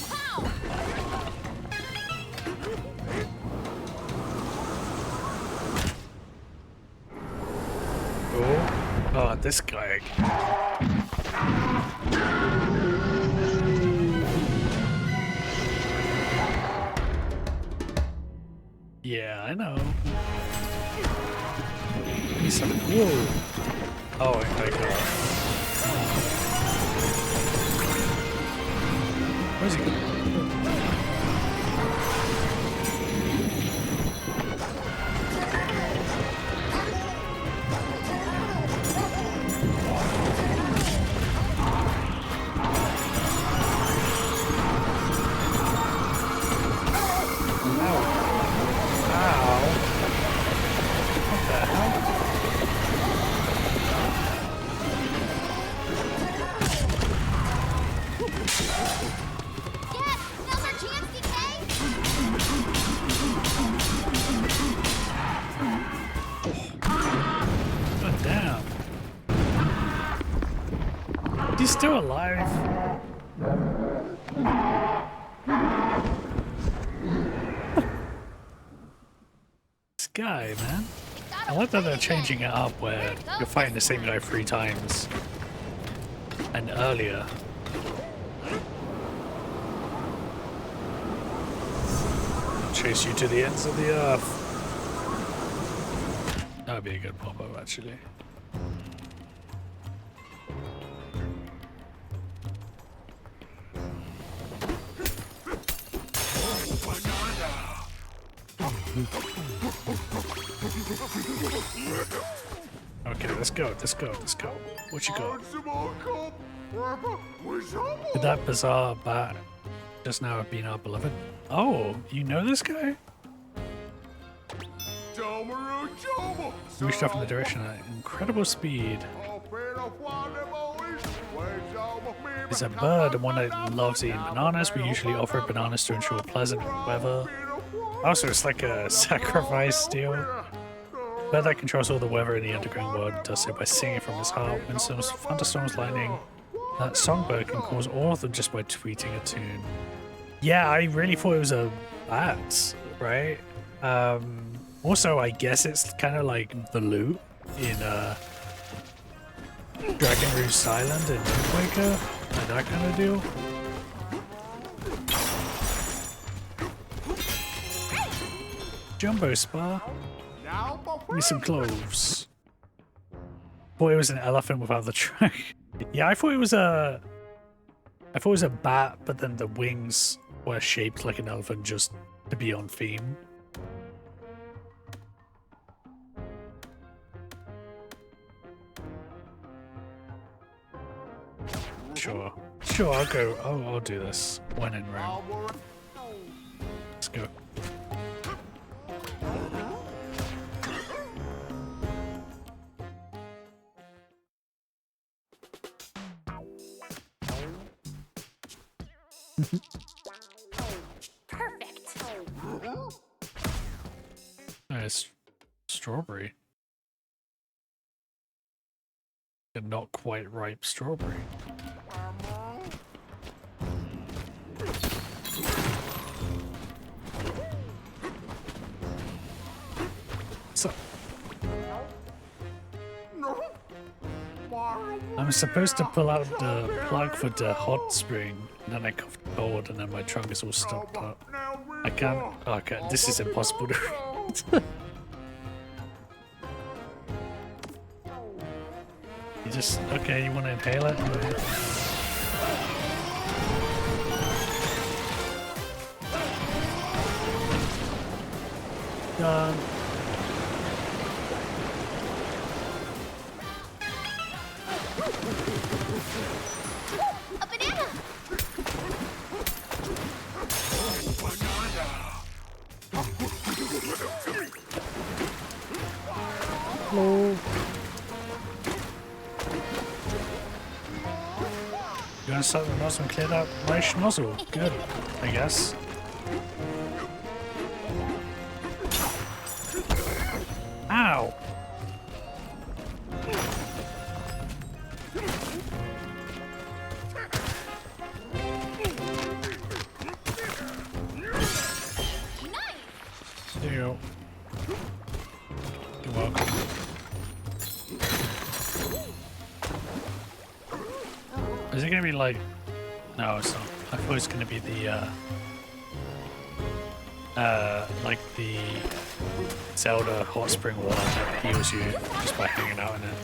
Wow! Oh, this guy. Yeah, I know. He's some. Whoa. Oh my god. Where's he going? still alive. This guy, man. I like that they're changing it up where you're fighting the same guy 3 times. And earlier. Chase you to the ends of the earth. That would be a good pop-up, actually. Okay, let's go, let's go, let's go. What you got? Could that bizarre bat just now have been our beloved? Oh, you know this guy? Reached off in the direction at incredible speed. It's a bird and one that loves eating bananas. We usually offer it bananas to ensure pleasant weather. Also, it's like a sacrifice deal. Bird that controls all the weather in the underground world does so by singing from his heart. Windstorms, thunderstorms, lightning. That songbird can cause all of them just by tweeting a tune. Yeah, I really thought it was a bat, right? Also, I guess it's kind of like the loot in Dragon Roost Island and Wind Waker, and that kind of deal. Jumbo Spa. Give me some cloves. Thought it was an elephant without the track. Yeah, I thought it was a bat, but then the wings were shaped like an elephant just to be on theme. Sure, I'll go. I'll do this when in Rome. Let's go. Perfect. Nice strawberry. A not quite ripe strawberry. So I'm supposed to pull out the plug for the hot spring, and then I coughed cold, and then my trunk is all stopped up. I can't. Okay, this is impossible to read. You just okay? You want to inhale it? Done. A banana! Hello. You want to start the nozzle and clear that my schnozzle? Good, I guess. Ow! There you go. You're welcome. Is it gonna be like... No, it's not. I thought it was gonna be the, like the Zelda hot spring water that heals you just by hanging out in it.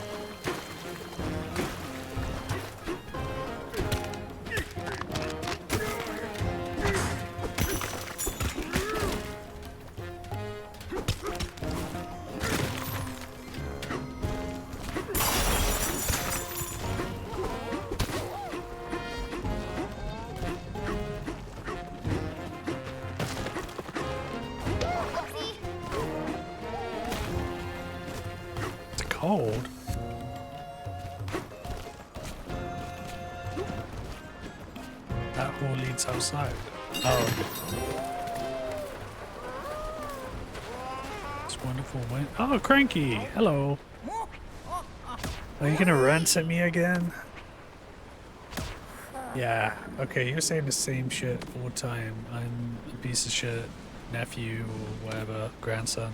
Cold. That hole leads outside. Oh. It's wonderful wind. Oh, Cranky! Hello. Are you gonna rant at me again? Yeah, okay, you're saying the same shit all the time. I'm a piece of shit nephew or whatever, grandson.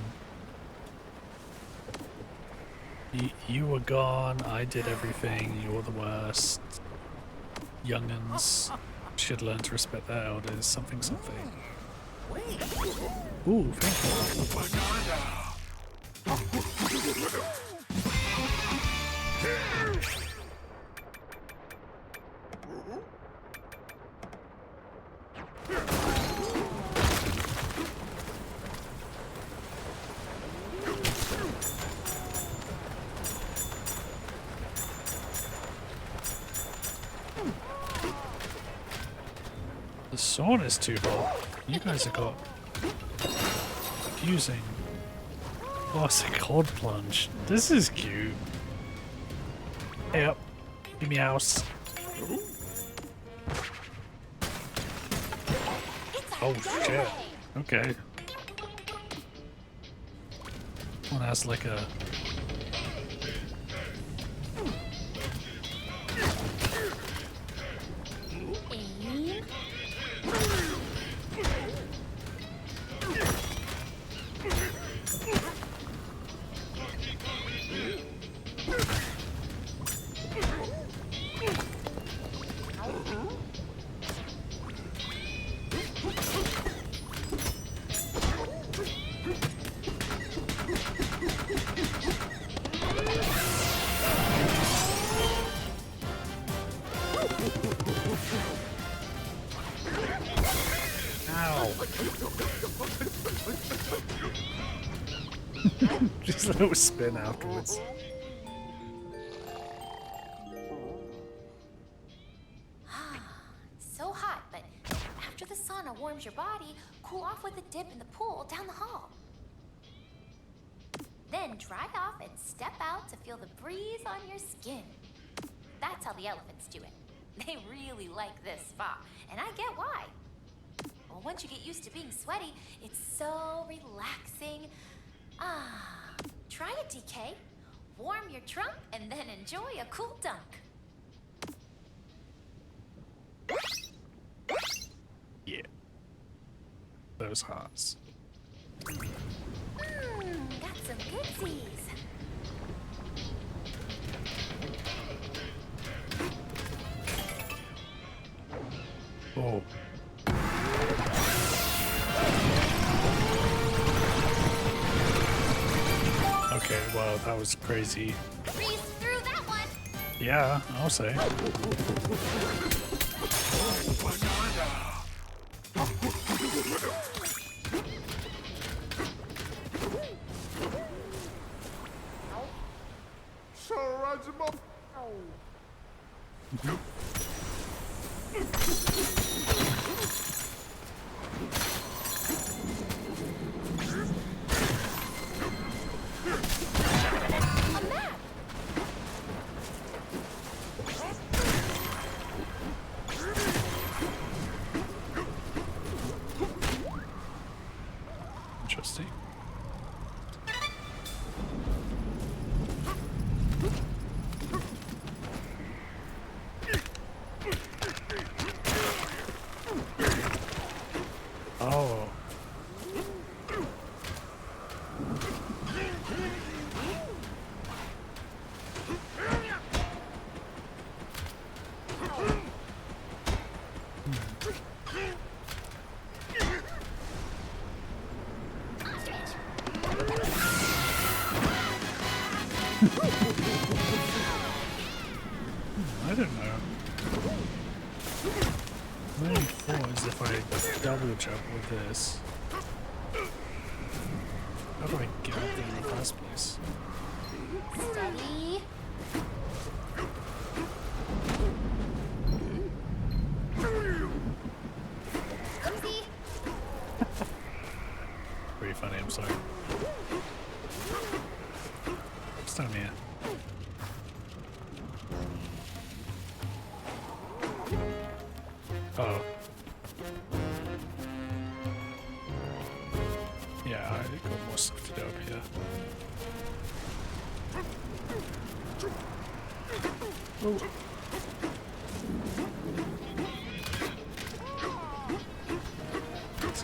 You were gone, I did everything, you're the worst. Young'uns should learn to respect their elders, something. Ooh, thank you. The sauna is too hot. You guys have got confusing. Oh, it's a cold plunge. This is cute. Hey up. Give me a house. Oh shit. Okay. One has like a... Just a little spin afterwards. So hot, but after the sauna warms your body, cool off with a dip in the pool down the hall. Then dry off and step out to feel the breeze on your skin. That's how the elephants do it. They really like this spa, and I get why. Well, once you get used to being sweaty, it's so relaxing. Try it, DK. Warm your trunk and then enjoy a cool dunk. Yeah. Those hearts. Got some goodies. Oh. Okay, wow, that was crazy. Breeze through that one. Yeah, I'll say. Interesting. Oh. I don't know. My only thought is if I double jump with this, how do I get up there in the first place? Steady. Oopsie. Pretty funny, I'm sorry. What's down here? Oh. Yeah, I got more stuff to do up here. Oh.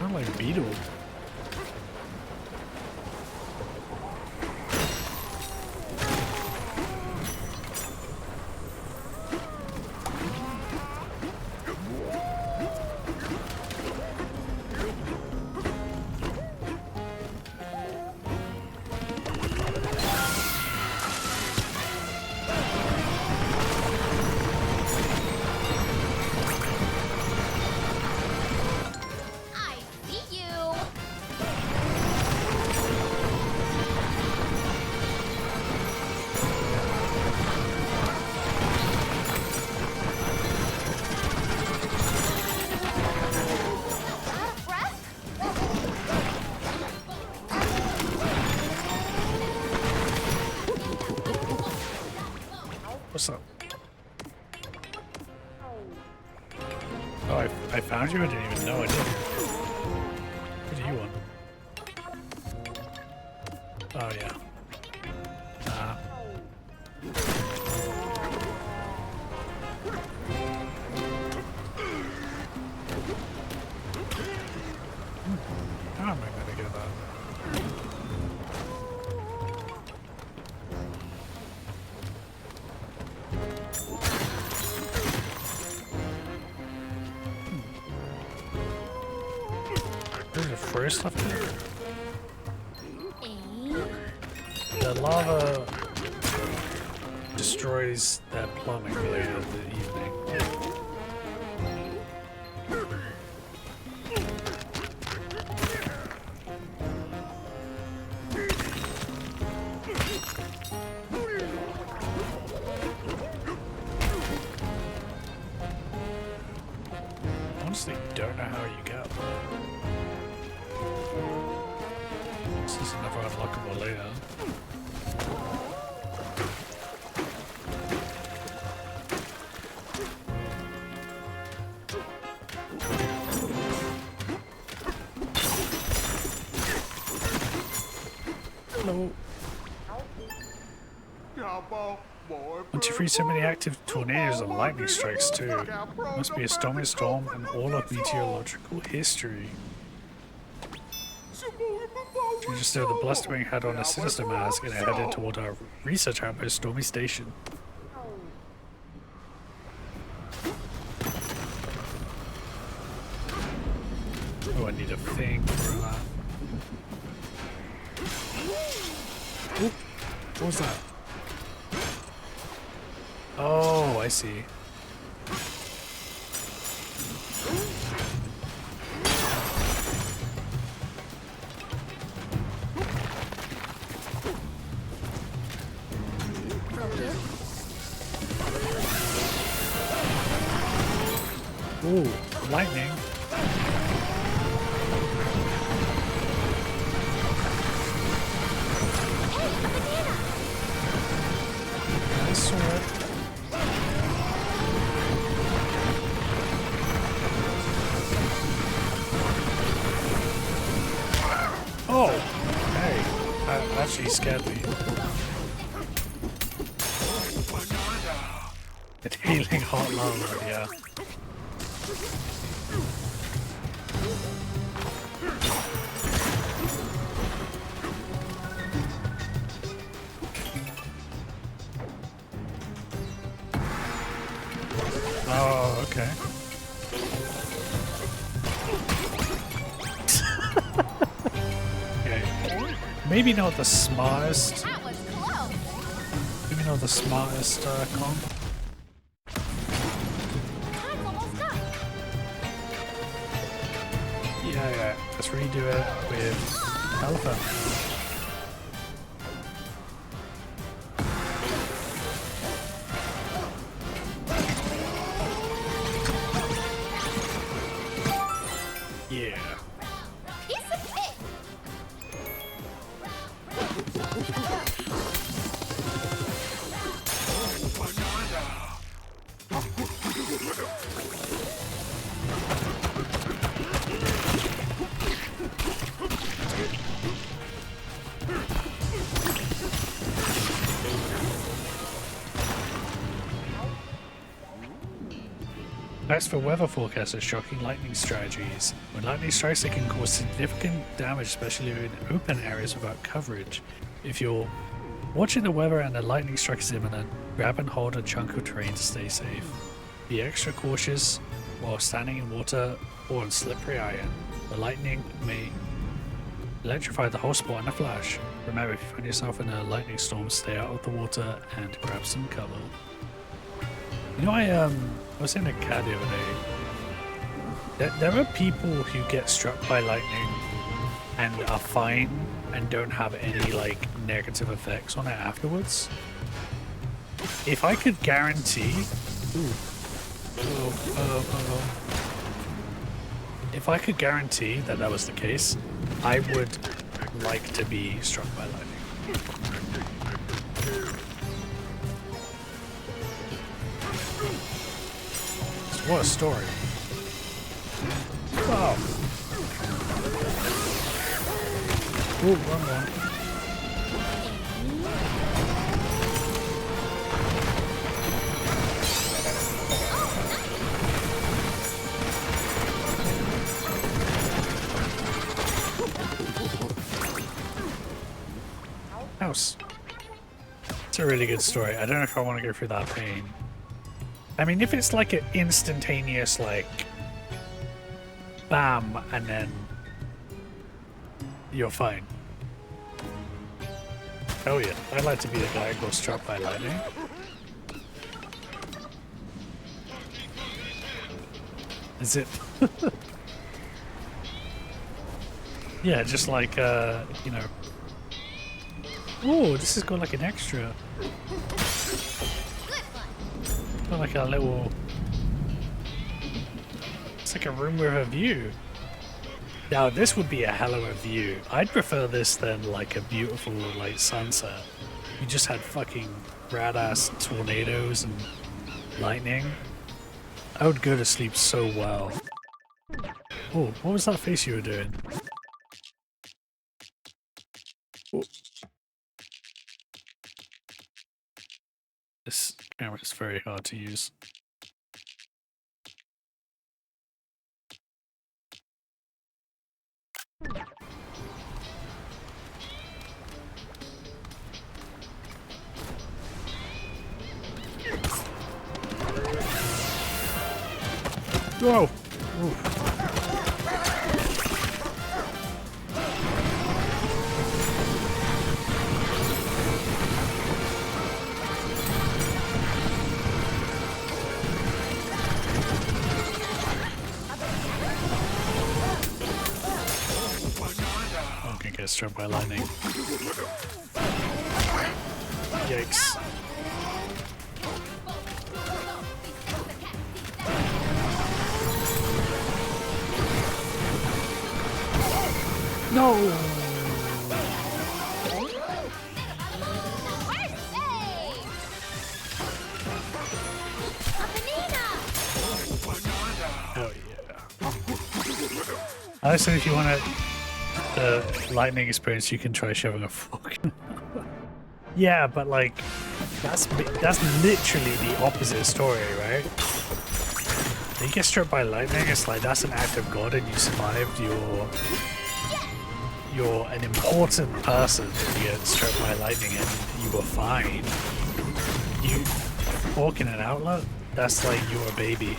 Sound like Beetle. I see you. Out of breath? What's up? Oh, I found you? I didn't even know I did. What do you want? Oh, yeah. How am I going to get that? There's a forest left there. The lava destroys that plumbing later in the evening. Honestly, don't know how you got that. This is another unlockable layer. Hello. Once you freeze so many active tornadoes and lightning strikes too. Must be a stormy storm in all of meteorological history. You just know the blustering had on a sinister mask and it headed toward our research outpost, Stormy Station. Oh, I need a thing for that. Oop, what was that? Oh, I see. Ooh, lightning. I saw it. Oh, hey, that actually scared me. It's healing hot lava, yeah. Oh, okay. Okay. Maybe not the smartest. That was close. Maybe not the smartest comp. Time's almost up. Yeah. Let's redo it with elephant. Yeah. Piece of cake. As for weather forecasters, shocking lightning strategies. When lightning strikes, it can cause significant damage, especially in open areas without coverage. If you're watching the weather and a lightning strike is imminent, grab and hold a chunk of terrain to stay safe. Be extra cautious while standing in water or on slippery iron. The lightning may electrify the whole spot in a flash. Remember, if you find yourself in a lightning storm, stay out of the water and grab some cover. You know, I was in a cat the other day. There are people who get struck by lightning and are fine and don't have any like negative effects on it afterwards. If I could guarantee, if I could guarantee that that was the case, I would like to be struck by lightning. What a story. Wow. Ooh, one more. House. It's a really good story. I don't know if I want to go through that pain. I mean, if it's like an instantaneous, like, bam, and then you're fine. Oh yeah, I'd like to be the guy who got struck by lightning. Is it? Yeah, just like, you know. Oh, this has got like an extra. Got like a little. It's like a room with a view. Now, this would be a hell of a view. I'd prefer this than like a beautiful like sunset. You just had fucking rad ass tornadoes and lightning. I would go to sleep so well. Oh, what was that face you were doing? Oh. This camera is very hard to use. Whoa! Ooh. Okay, get struck by lightning. Yikes. No! Oh yeah. Also, if you want the lightning experience, you can try shoving a fork. Yeah, but like, that's literally the opposite story, right? You get struck by lightning, it's like that's an act of God and you survived. You're an important person to get struck by lightning and you were fine. You walk in an outlet, that's like you're a baby.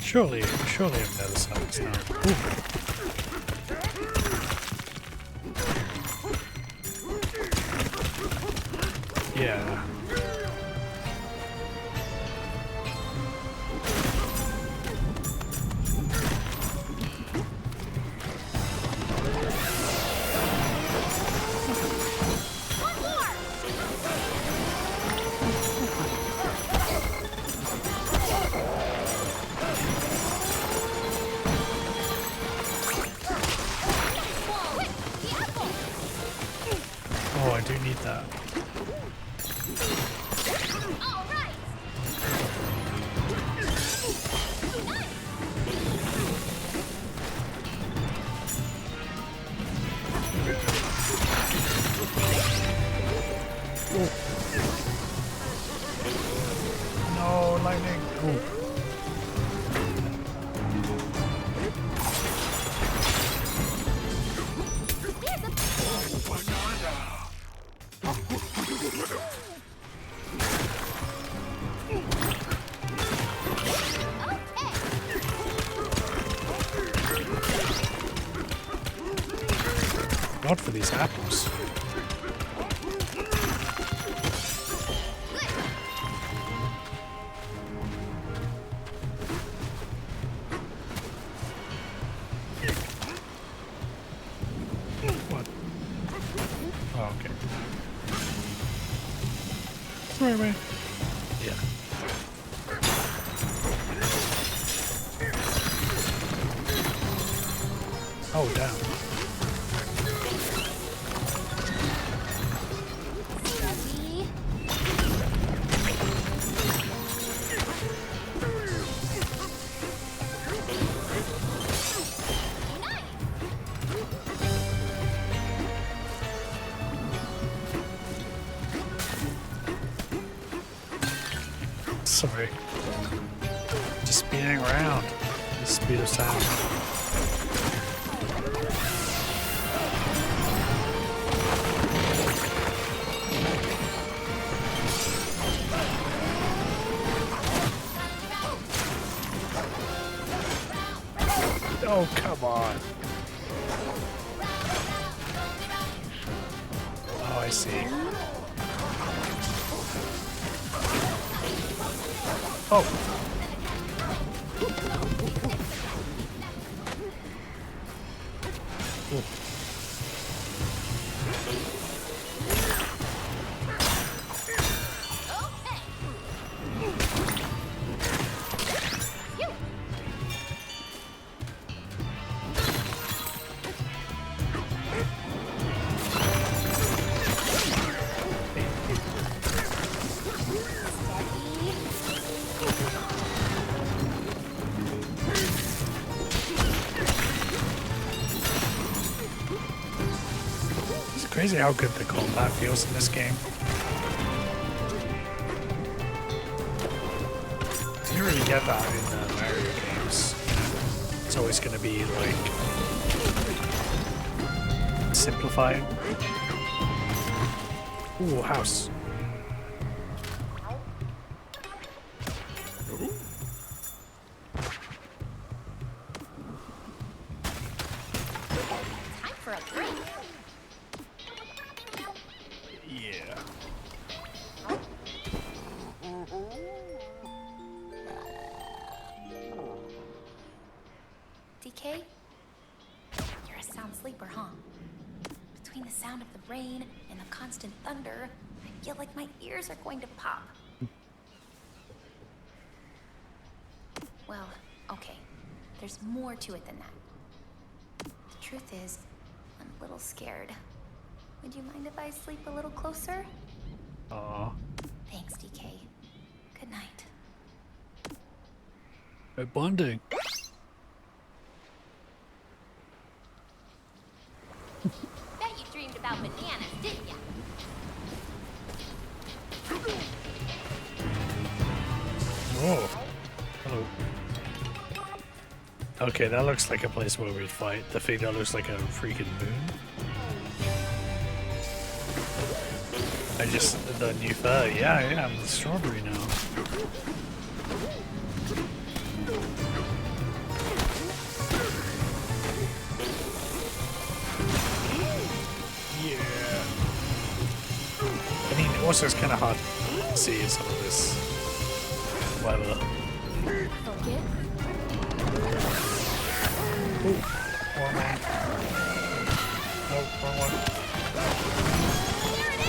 Surely I'm never silenced now. Ooh. Yeah. do need that. All right. No, lightning. Oh. God for these apples. What? Oh, okay. Right away. Yeah. Oh, damn. Sorry. Just spinning around. The speed of sound. Oh, come on. Oh, I see. Oh. Ooh. It's crazy how good the combat feels in this game. You really get that in the Mario games. It's always going to be like simplifying. Ooh, house. Time for a break. Yeah. DK? You're a sound sleeper, huh? Between the sound of the rain and the constant thunder, I feel like my ears are going to pop. Well, okay. There's more to it than that. The truth is, I'm a little scared. Would you mind if I sleep a little closer? Aw. Thanks, DK. Good night. We're bonding. Bet you dreamed about bananas, didn't ya? Whoa. Hello. Okay, that looks like a place where we'd fight. The thing that looks like a freaking moon. The new fur. Yeah, I'm the strawberry now. Yeah. I mean, also it's kind of hard to see some of this weather. Okay. Ooh, wrong one. Oh, wrong one. There it is!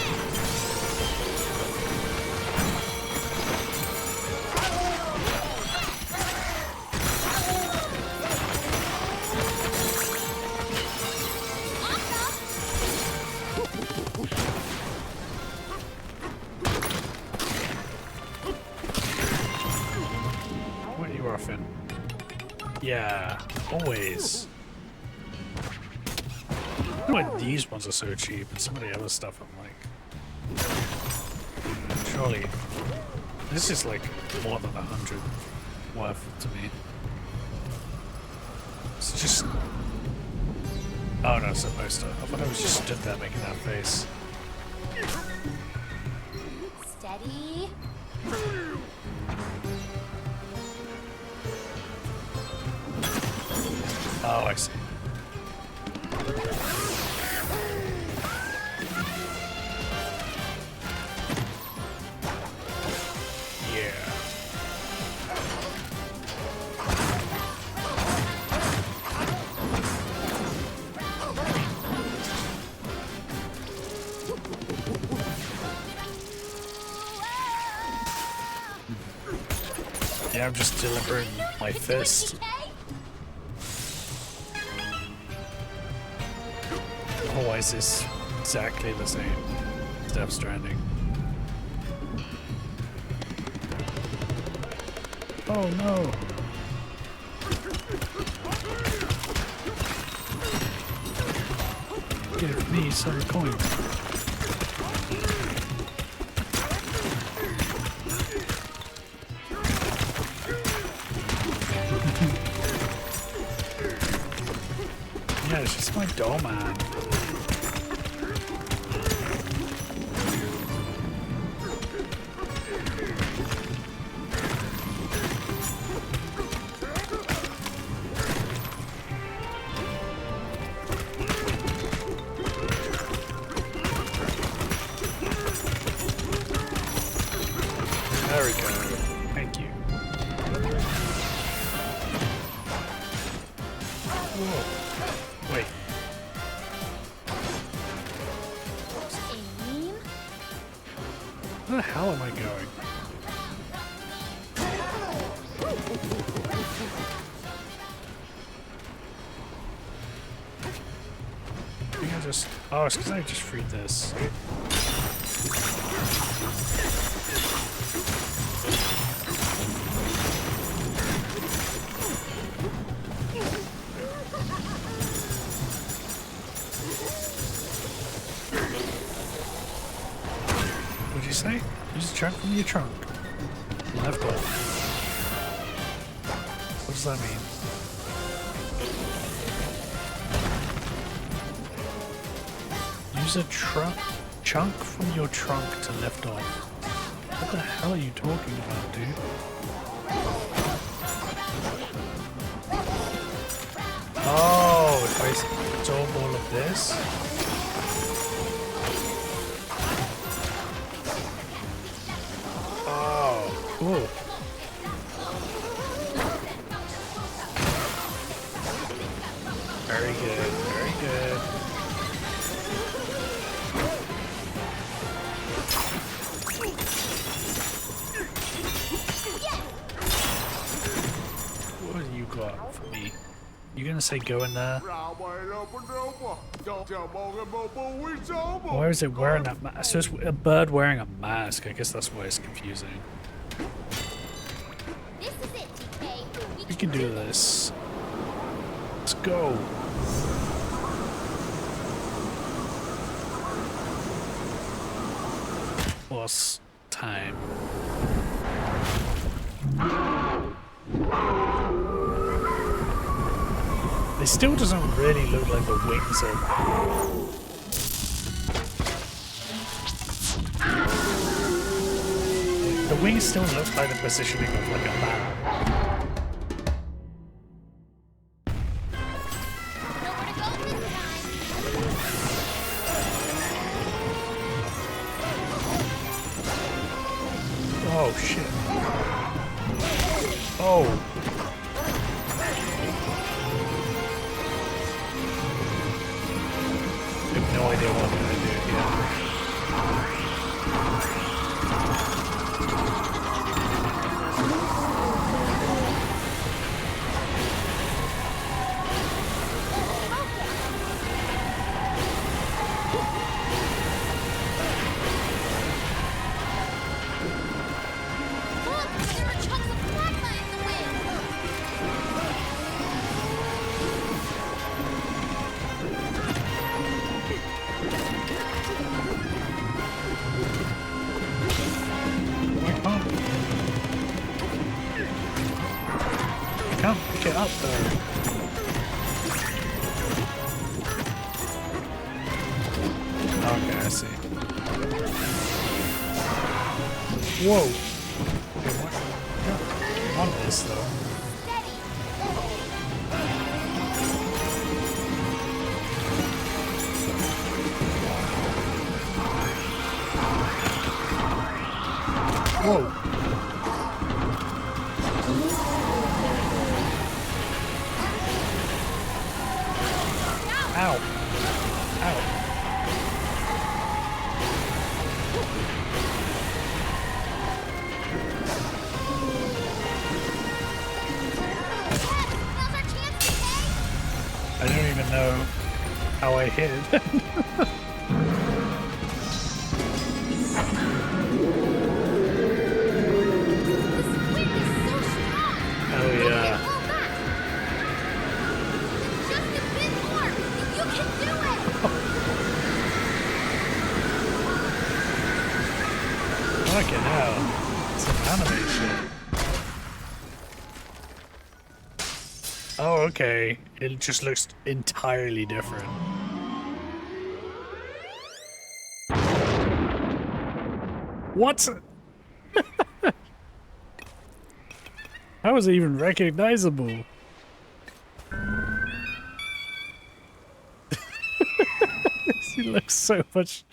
Yeah, always. I don't know why these ones are so cheap, and some of the other stuff I'm like... Surely... This is like more than 100 worth to me. It's just... Oh no, it's a poster. I thought I was just stood there making that face. Steady. Oh, I see. Yeah. Yeah, I'm just delivering my fist. Oh, why is this exactly the same? Death Stranding. Oh no! Give me some coins. Yeah, it's just my dough, man. There we go. Thank you. Whoa. Wait. Aim. Where the hell am I going? I think I just... Oh, it's because I just freed this. What'd you say? Use a chunk from your trunk. Left off. What does that mean? Use a chunk from your trunk to lift off. What the hell are you talking about, dude? Oh, if I absorb all of this? Oh, cool. Very good, very good. What have you got for me? You gonna say go in there? Why is it wearing that mask? So it's a bird wearing a mask. I guess that's why it's confusing. This is it, TK. We can do this. Let's go. Boss time. It still doesn't really look like the wings are... The wings still look like the positioning of like a man. Nowhere to go this time. Oh shit. Oh. I have no idea what I'm gonna do here. Look, there are chunks of magma in the wind. I see. Whoa! Okay, I want this though. Whoa! Ow! Ow! I don't even know how I hit it. Oh yeah. Just a bit more. You can do it. Fucking hell. Some anime shit. Oh, okay. It just looks entirely different. What? How is it even recognizable? He looks so much.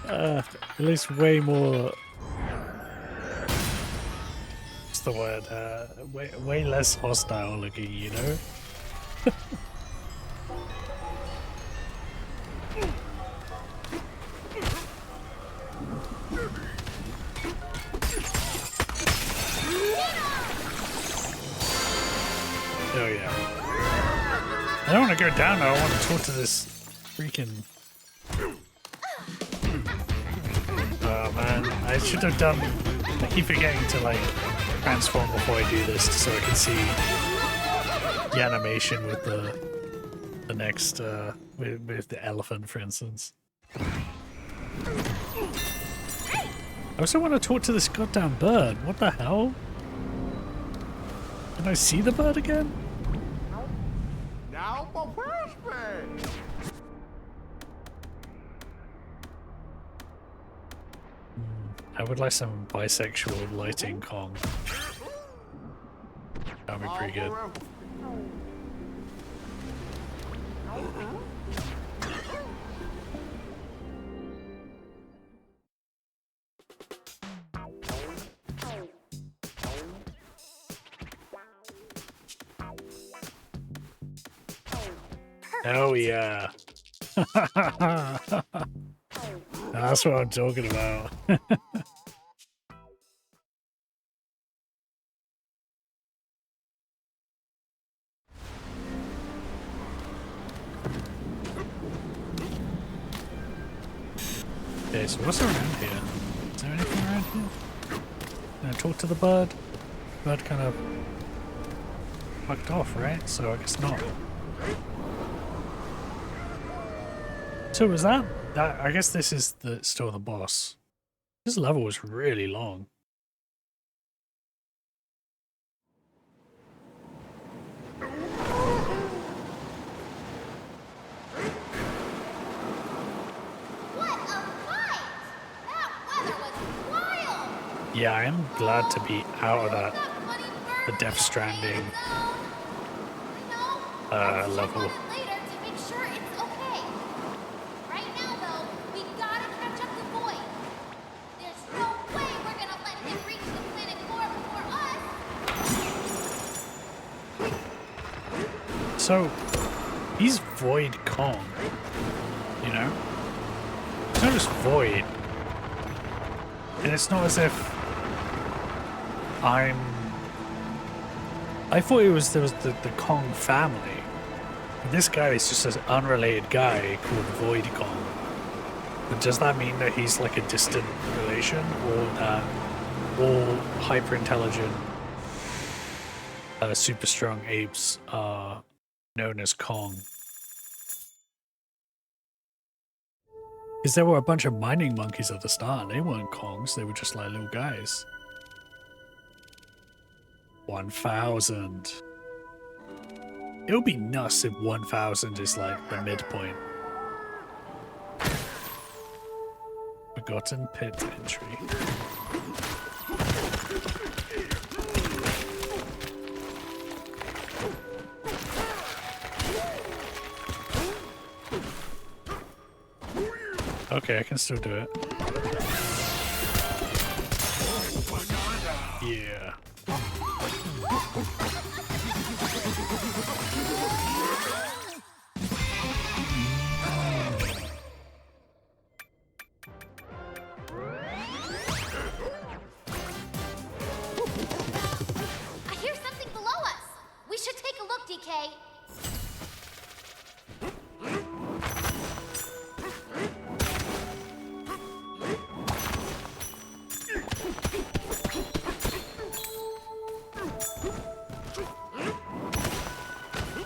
It looks way more. What's the word? Way less hostile looking, you know? Oh yeah. I don't want to go down though, I want to talk to this freaking... Oh man, I should have done... I keep forgetting to like transform before I do this so I can see the animation with the next, with the elephant for instance. I also want to talk to this goddamn bird, what the hell? Can I see the bird again? Now for flashback. I would like some bisexual lighting Kong. That would be pretty good. Oh yeah. That's what I'm talking about. Okay, so what's around here? Is there anything around here? Can I talk to the bird? Bird kind of fucked off, right? So I guess not. So was that? I guess this is still the boss. This level was really long. Yeah, I am glad to be out of that, the Death Stranding level. So, he's Void Kong, you know? It's not just Void. And it's not as if I thought there was the Kong family. This guy is just an unrelated guy called Void Kong. But does that mean that he's like a distant relation, or that all hyper-intelligent, super strong apes are known as Kong? Because there were a bunch of mining monkeys at the start, and they weren't Kongs, they were just like little guys. 1,000. It would be nuts if 1,000 is like the midpoint. Forgotten Pit entry. Okay, I can still do it. Yeah. I hear something below us. We should take a look, DK.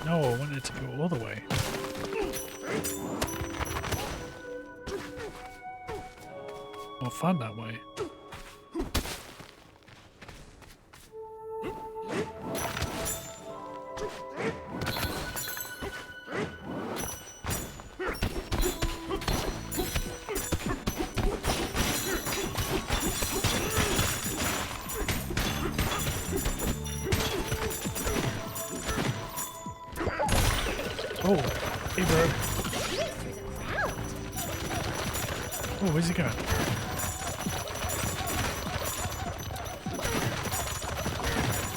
No, I wanted to go all the way. More fun that way. Oh, hey bro. Oh, where's he going?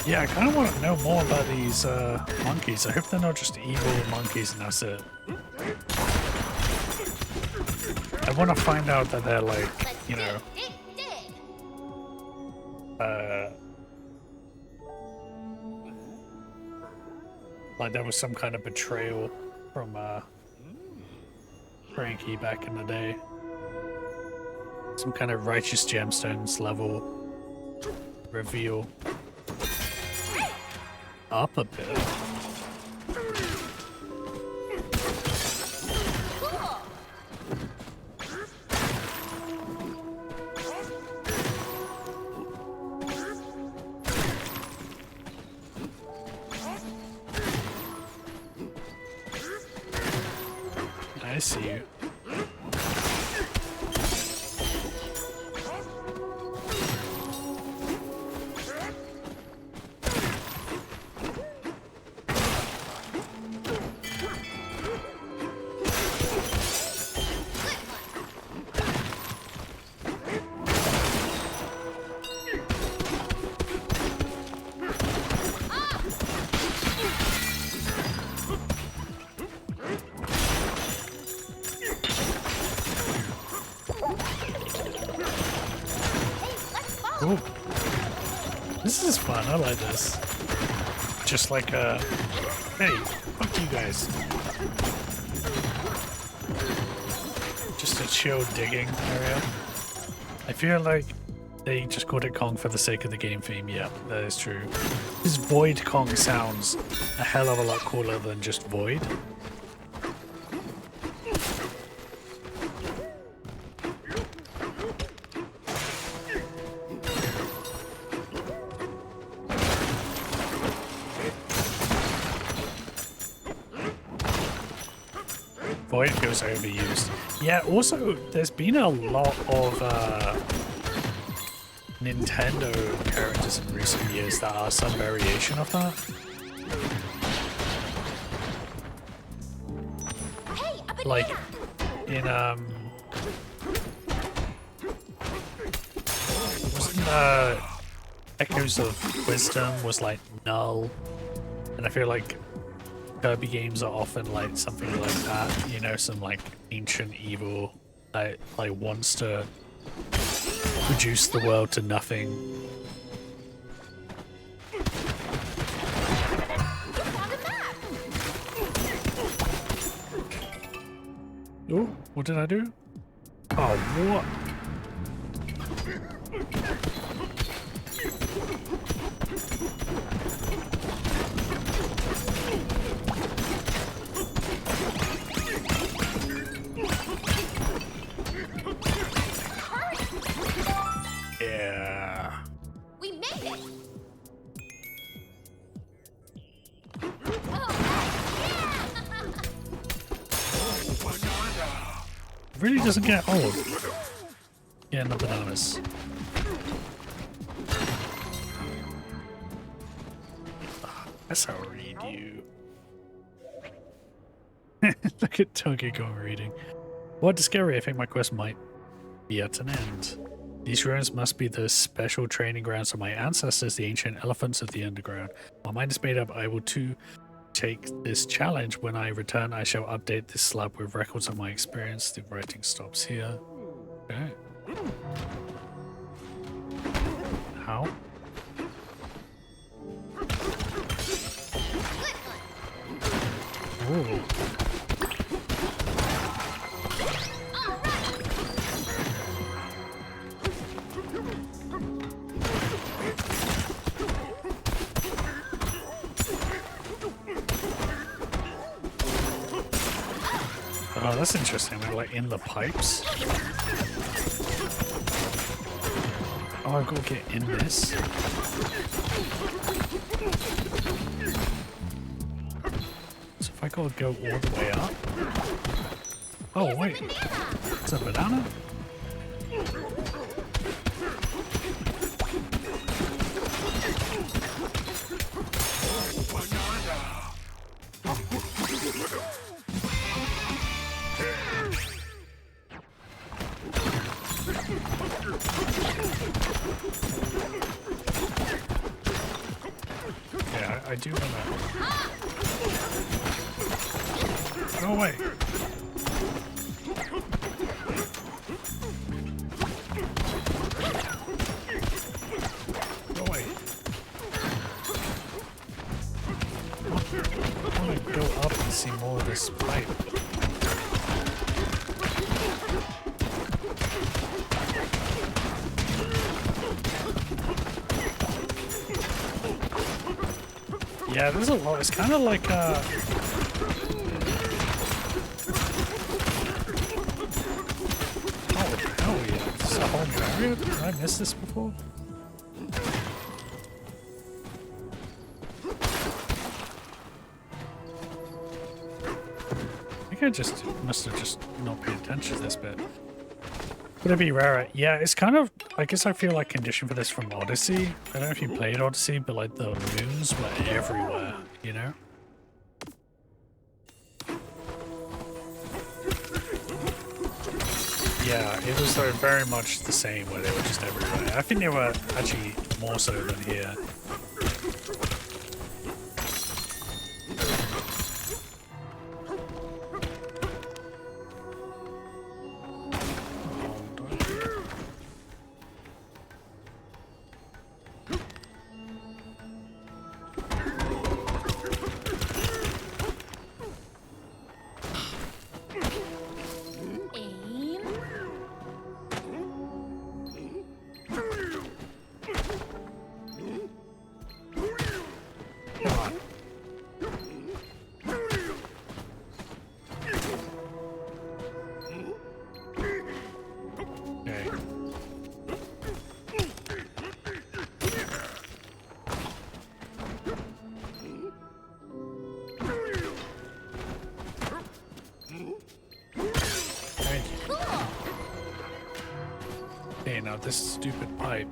Yeah, I kind of want to know more about these monkeys. I hope they're not just evil monkeys and that's it. I want to find out that they're like, you know, like there was some kind of betrayal from Frankie back in the day. Some kind of righteous gemstones level reveal. Up a bit. I see you. Ooh. This is fun, I like this. Just like hey, fuck you guys. Just a chill digging area. I feel like they just called it Kong for the sake of the game theme. Yeah, that is true. This Void Kong sounds a hell of a lot cooler than just Void. Void feels overused. Yeah, also, there's been a lot of Nintendo characters in recent years that are some variation of that. Hey, a banana. Like, in, wasn't, Echoes of Wisdom was, like, Null. And I feel like Kirby games are often like something like that, you know, some like ancient evil that like wants to reduce the world to nothing. Oh, what did I do? Oh, what? Yeah. We made it. Really doesn't get old. Getting the bananas. That's how I read you. Look at Donkey Kong reading. What scary, I think my quest might be at an end. These ruins must be the special training grounds of my ancestors, the ancient elephants of the underground. My mind is made up. I will too take this challenge. When I return, I shall update this slab with records of my experience. The writing stops here. Okay. How? Ooh. Oh, that's interesting. We're like in the pipes. Oh, I've got to get in this. So if I gotta go all the way up. Oh, wait. It's a banana? Yeah, I do want that. Go away. Go away. I want to go up and see more of this pipe. Yeah, there's a lot. It's kind of like oh hell yeah! This is a whole new area. Did I miss this before? I think I just must have just not paid attention to this bit. Would it be rarer? Yeah, it's kind of, I guess I feel like condition for this from Odyssey. I don't know if you played Odyssey, but like the moons were everywhere, you know? Yeah, it was very much the same where they were just everywhere. I think they were actually more so than here. This stupid pipe.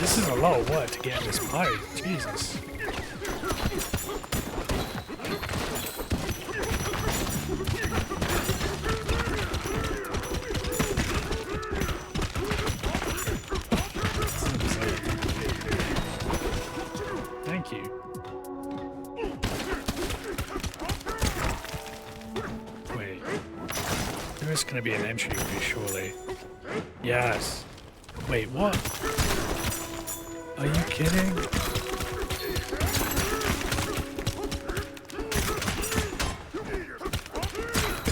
This is a lot of work to get in this pipe. Jesus. Going to be an entry way, surely. Yes. Wait, what? Are you kidding?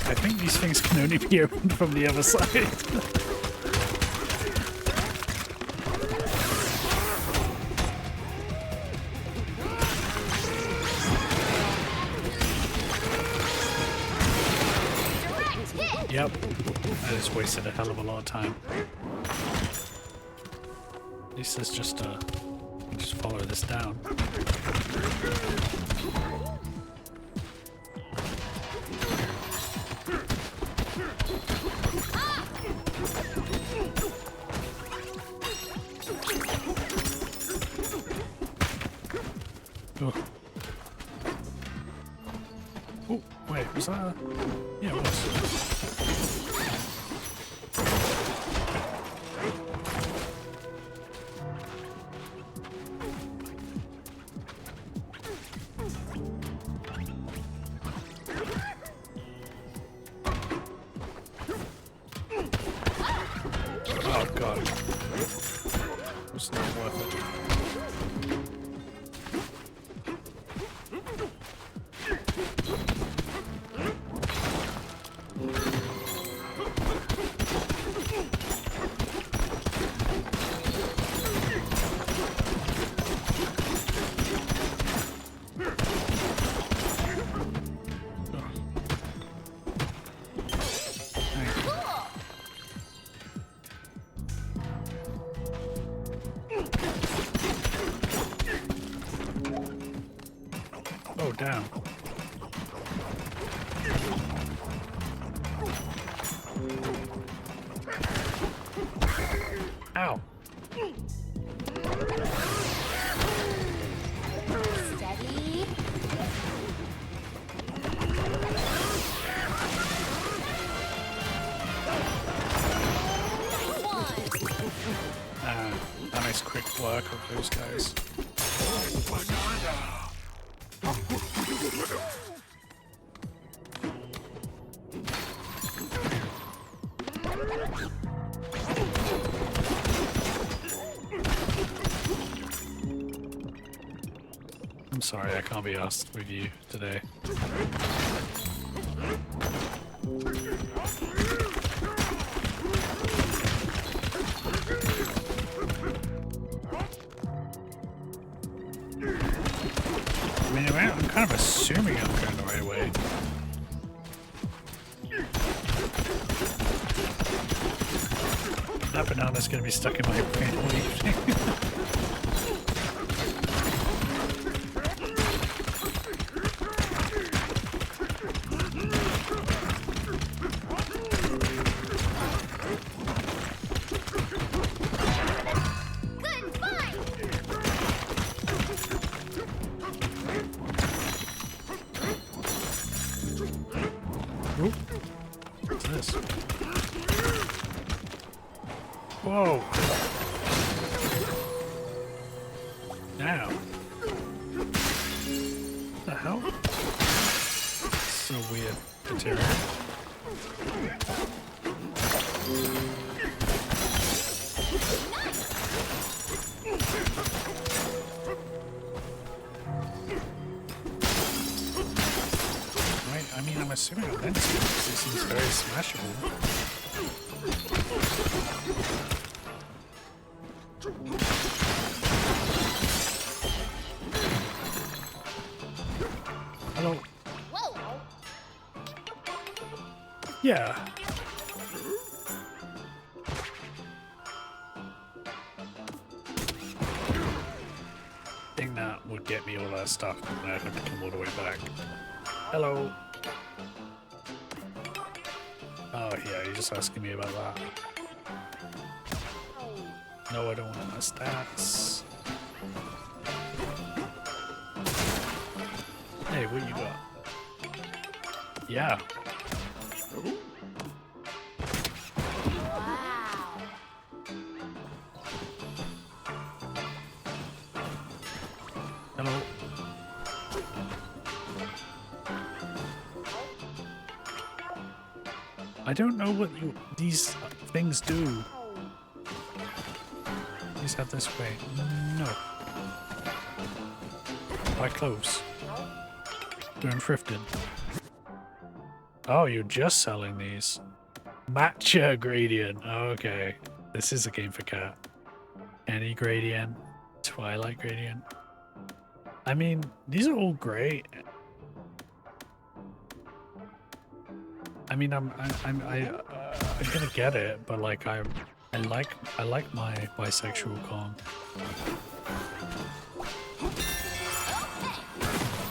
I think these things can only be opened from the other side. Yep. I just wasted a hell of a lot of time. At least there's just a Just follow this down. Oh. Oh, wait, was that a... Yeah, it was. Oh god. It's not worth it. Oh, damn. Ow. Steady. Nice quick work of those guys. I'm sorry, I can't be asked with you today. I mean, I'm kind of assuming I'm going the right way. That banana's going to be stuck in my brain all evening. What's this? Whoa! Now. What the hell? So weird material. I mean, I'm assuming I'll then see because it seems very smashable. Hello. Whoa. Yeah. I think that would get me all that stuff and I'd have to come all the way back. Hello. Oh yeah, you're just asking me about that. No, I don't want my stats. Hey, what you got? Yeah. Wow. Hello. I don't know what these things do. Please head this way. No. Buy clothes. They're unthrifted. Oh, you're just selling these. Matcha gradient. Okay. This is a game for cat. Any gradient. Twilight gradient. I mean, these are all great. I mean, I'm gonna get it, but like, I like my bisexual Kong.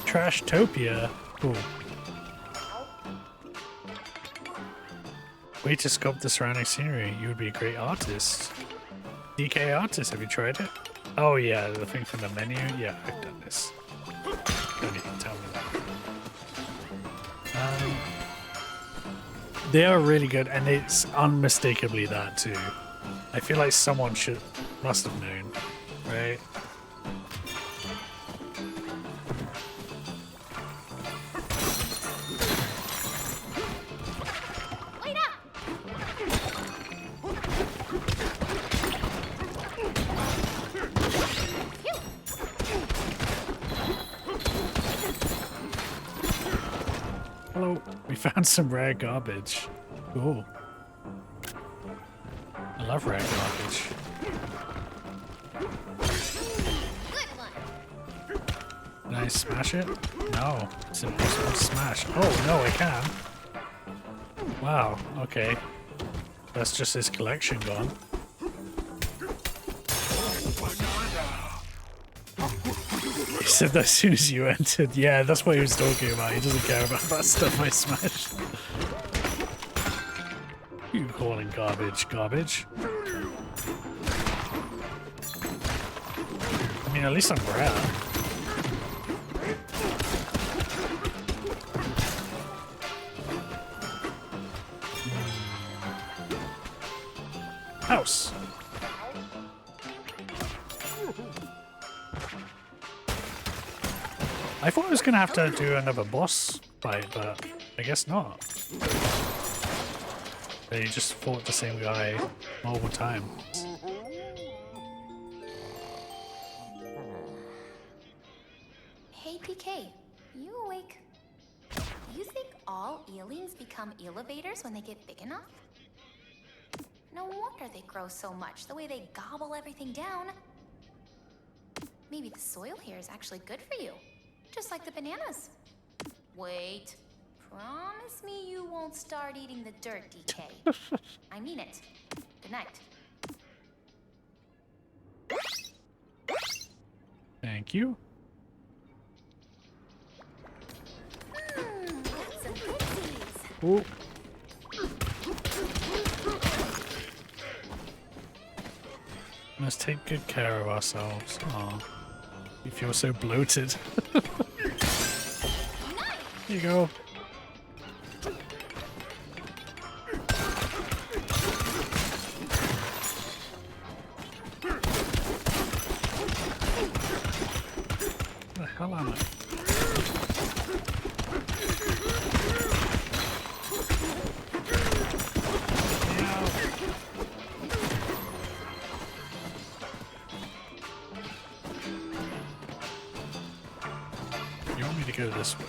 Trashtopia. Cool. Way to sculpt the surrounding scenery. You would be a great artist. DK artist, have you tried it? Oh yeah, the thing from the menu? Yeah, I've done this. Don't even tell me that. They are really good, and it's unmistakably that too. I feel like someone must have known, right? Hello, we found some rare garbage. Cool. I love rare garbage. Can I smash it? No, it's impossible to smash. Oh, no, I can. Wow, okay. That's just his collection gone. He said that as soon as you entered. Yeah, that's what he was talking about. He doesn't care about that stuff I smashed. You calling garbage garbage? I mean, at least I'm rare. House. I thought I was gonna have to do another boss fight, but I guess not. They just fought the same guy multiple times. Hey, PK, you awake? Do you think all eelings become elevators when they get big enough? No wonder they grow so much, the way they gobble everything down. Maybe the soil here is actually good for you, just like the bananas. Wait, promise me you won't start eating the dirt, DK. I mean it. Good night. Thank you. Got some pixies. Ooh. Let's take good care of ourselves. Aw. We feel so bloated. Here you go. Where the hell am I? You want me to go this way?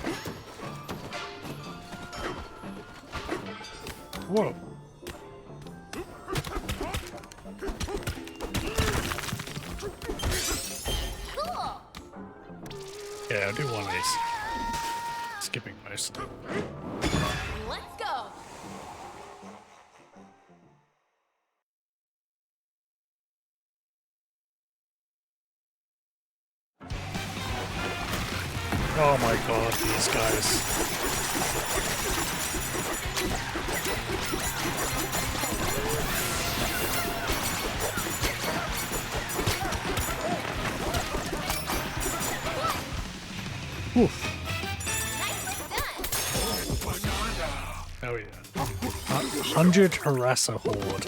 Whoa. Cool. Yeah, I'll do one of these. Skipping most of them. Let's go. Oh my god, these guys. Oof. Oh yeah. 100 harasser horde.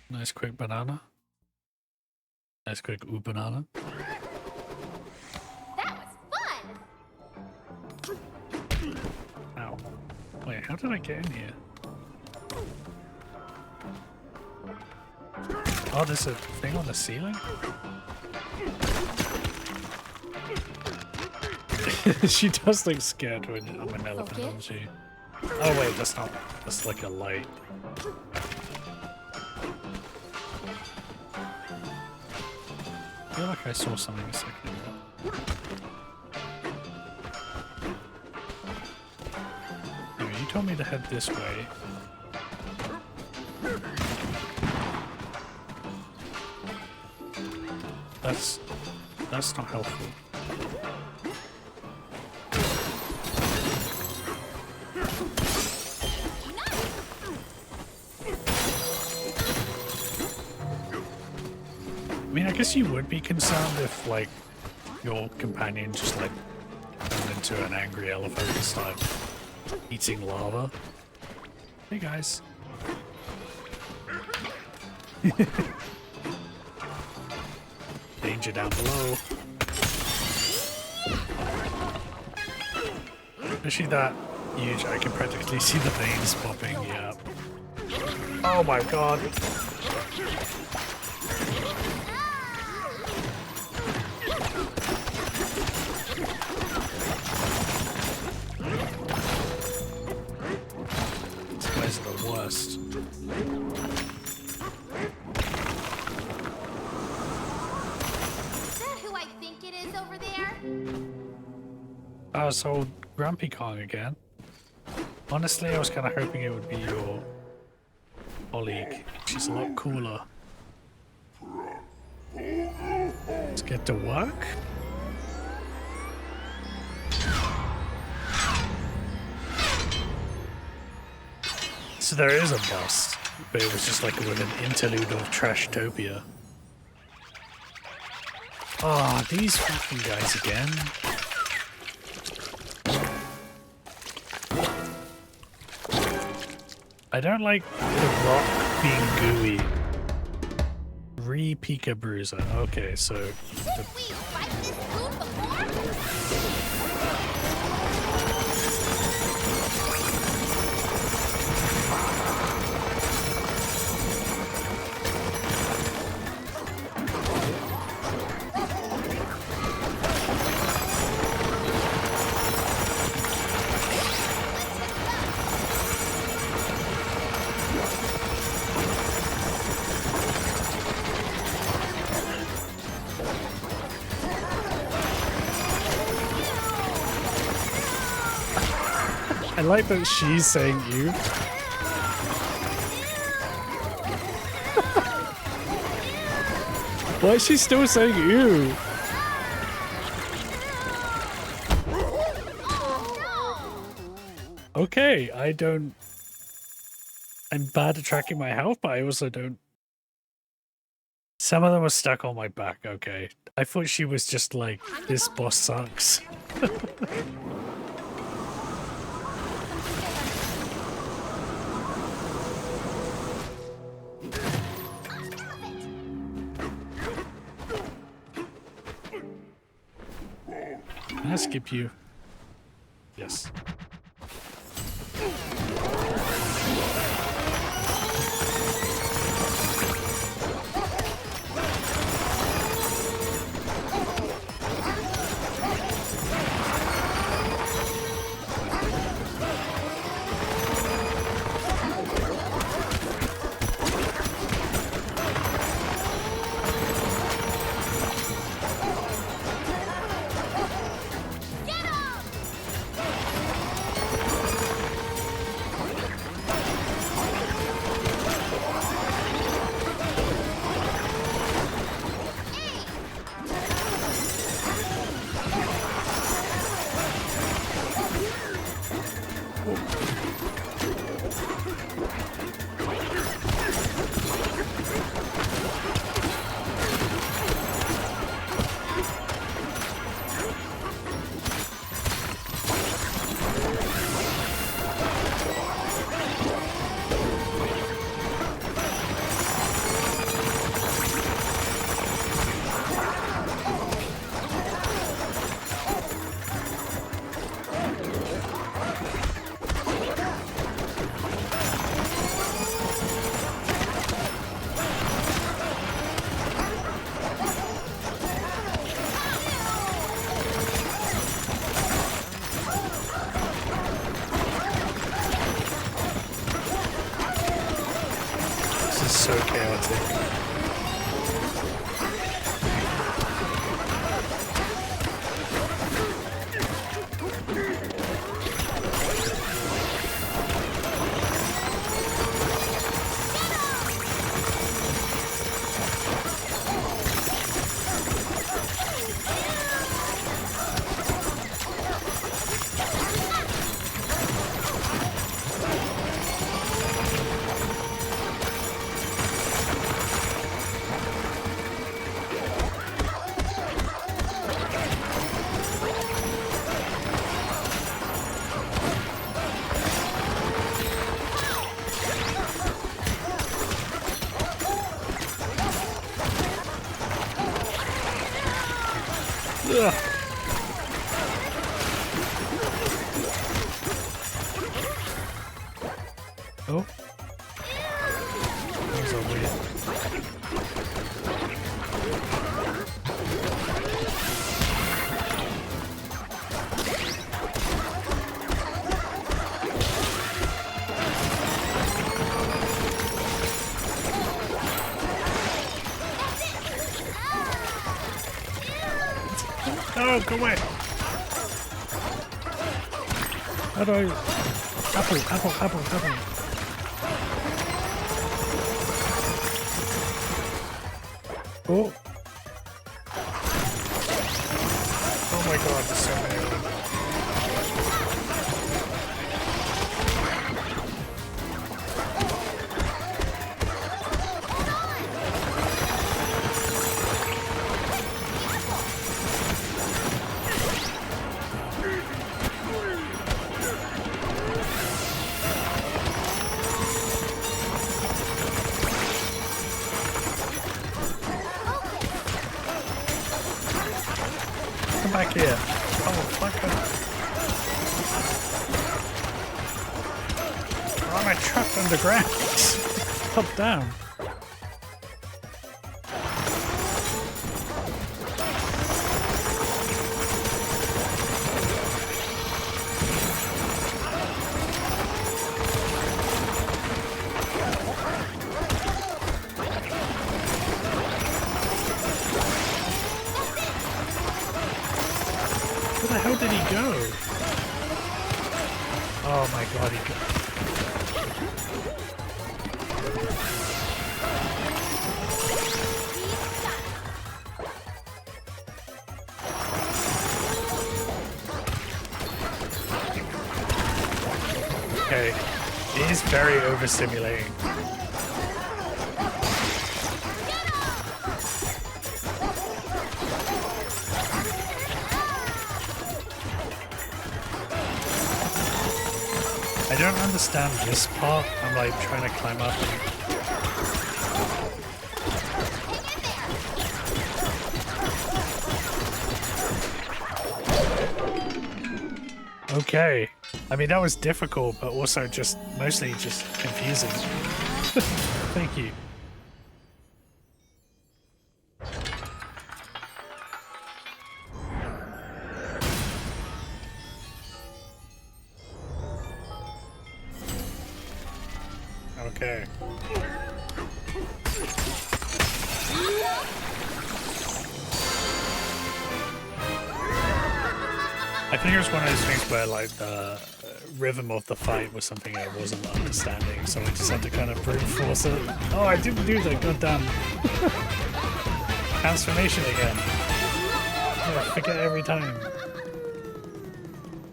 Nice quick banana. Nice quick banana. That was fun. Ow. Wait, how did I get in here? Oh, there's a thing on the ceiling? She does look scared when I'm an elephant, doesn't she? Oh wait, that's not. That's like a light. I feel like I saw something a second ago. There you told me to head this way. That's not helpful. I mean, I guess you would be concerned if, like, your companion just, like, turned into an angry elephant and started eating lava. Hey, guys. Danger down below. Especially that huge, I can practically see the veins popping, yeah. Oh my god. These guys are the worst. So Grumpy Kong again. Honestly, I was kind of hoping it would be your colleague. She's a lot cooler. Let's get to work. So there is a boss, but it was just like with an interlude of Trashtopia. Ah, oh, these fucking guys again. I don't like the rock being gooey. Re-Pika Bruiser. Okay, so... Didn't we fight this goon before? I like that she's saying you. Why is she still saying you? Okay, I don't... I'm bad at tracking my health, but I also don't... Some of them were stuck on my back, okay. I thought she was just like, this boss sucks. Can I skip you? Yes. So chaotic. Ugh. Oh. Things are weird. Oh, go away! How do I... Apple. Oh! Oh my god, there's so many of them. Come back here. Oh, fuck off. Why am I trapped underground? Top down. Where the hell did he go? Oh my god, he got... Okay, it is very overstimulating. I don't understand this part. I'm like trying to climb up. Okay. I mean, that was difficult, but also just mostly just confusing. Thank you. Okay. I think it was one of those things where like the rhythm of the fight was something I wasn't understanding, so I just had to kind of brute force it. Oh, I didn't do that, goddamn. Transformation again. Oh, I forget every time.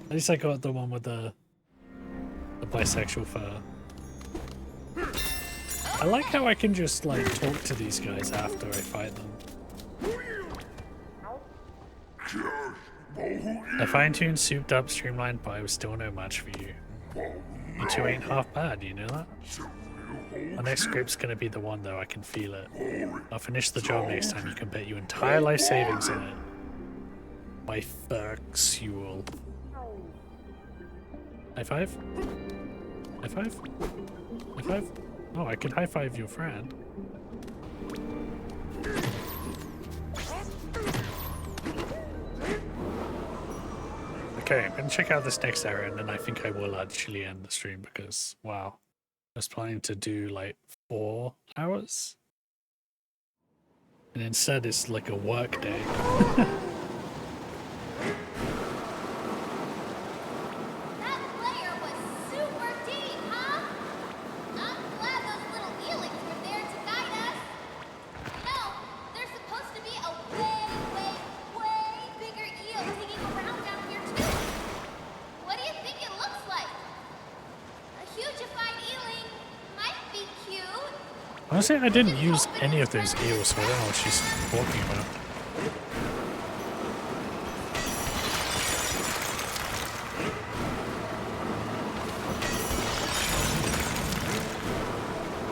At least I got the one with the bisexual fur. I like how I can just like talk to these guys after I fight them. A fine-tuned, souped-up, streamlined pie was still no match for you. You two ain't half bad, you know that? Our next script's gonna be the one though, I can feel it. I'll finish the job next time, you can bet your entire life savings on it. My fucks you all. High five? High five? High five? Oh, I could high five your friend. Okay, I'm gonna check out this next area and then I think I will actually end the stream because, wow. I was planning to do like 4 hours. And instead it's like a work day. Honestly, I didn't use any of those eels, so I don't know what she's talking about.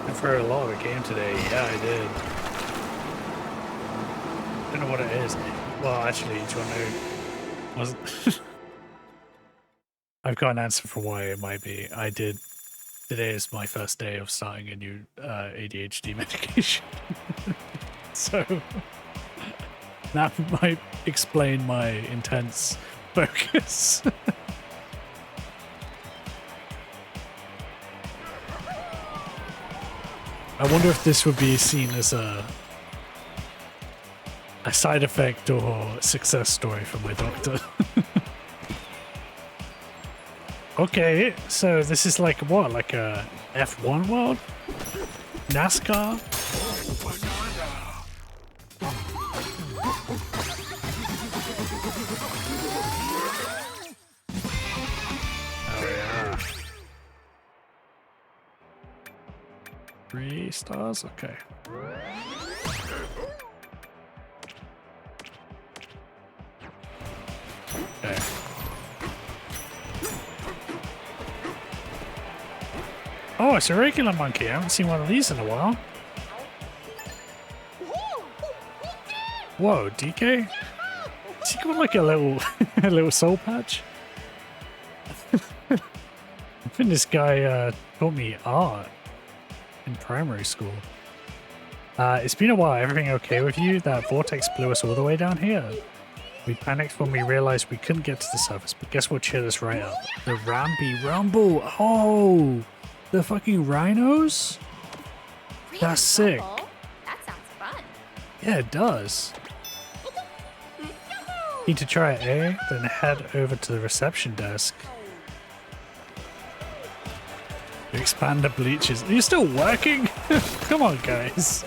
And for a lot of a game today, yeah, I did. I don't know what it is. Well, actually, do you want to know? Was I've got an answer for why it might be. I did. Today is my first day of starting a new ADHD medication, so that might explain my intense focus. I wonder if this would be seen as a side effect or success story for my doctor. Okay, so this is like what? Like a F1 world? NASCAR? Oh yeah. 3 stars? Okay. Okay. Oh, it's a regular monkey. I haven't seen one of these in a while. Whoa, DK? Has he got like a little a little soul patch? I think this guy taught me art in primary school. It's been a while. Everything okay with you? That vortex blew us all the way down here. We panicked when we realized we couldn't get to the surface, but guess what cheered us right up? The Ramby Rumble! Oh! The fucking rhinos? Really That's sick. rumble? That sounds fun. Yeah, it does. Need to try it, eh? Then head over to the reception desk. Expand the bleachers. Are you still working? Come on, guys.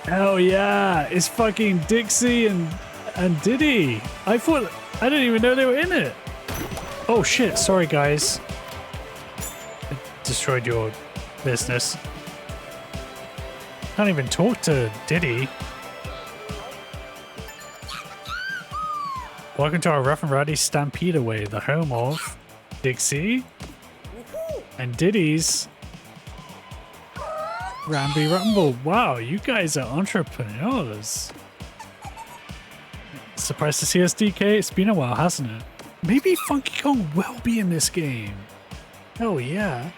Hell yeah! It's fucking Dixie and Diddy. I didn't even know they were in it. Oh shit! Sorry, guys. I destroyed your business. Can't even talk to Diddy. Welcome to our rough and rowdy Stampede Away, the home of Dixie and Diddy's Ramby Rumble. Wow, you guys are entrepreneurs. Surprised to see us, DK? It's been a while, hasn't it? Maybe Funky Kong will be in this game. Hell yeah.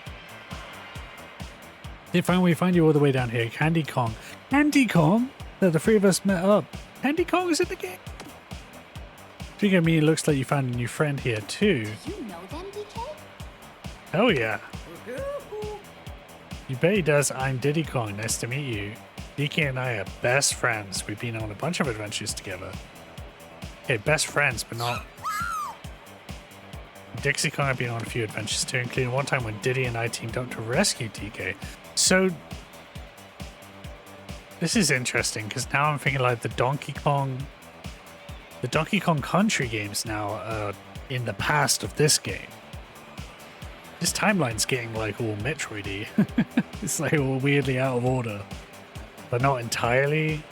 If we find you all the way down here, Candy Kong. Candy Kong? The three of us met up. Candy Kong is in the game? Speaking of me, it looks like you found a new friend here too. You know them, DK? Hell yeah. You bet he does. I'm Diddy Kong. Nice to meet you. DK and I are best friends. We've been on a bunch of adventures together. Okay, best friends, but not... Dixie Kong have been on a few adventures too, including one time when Diddy and I teamed up to rescue DK. So... This is interesting, because now I'm thinking like the Donkey Kong Country games now are in the past of this game. This timeline's getting like all Metroid-y. It's like all weirdly out of order. But not entirely.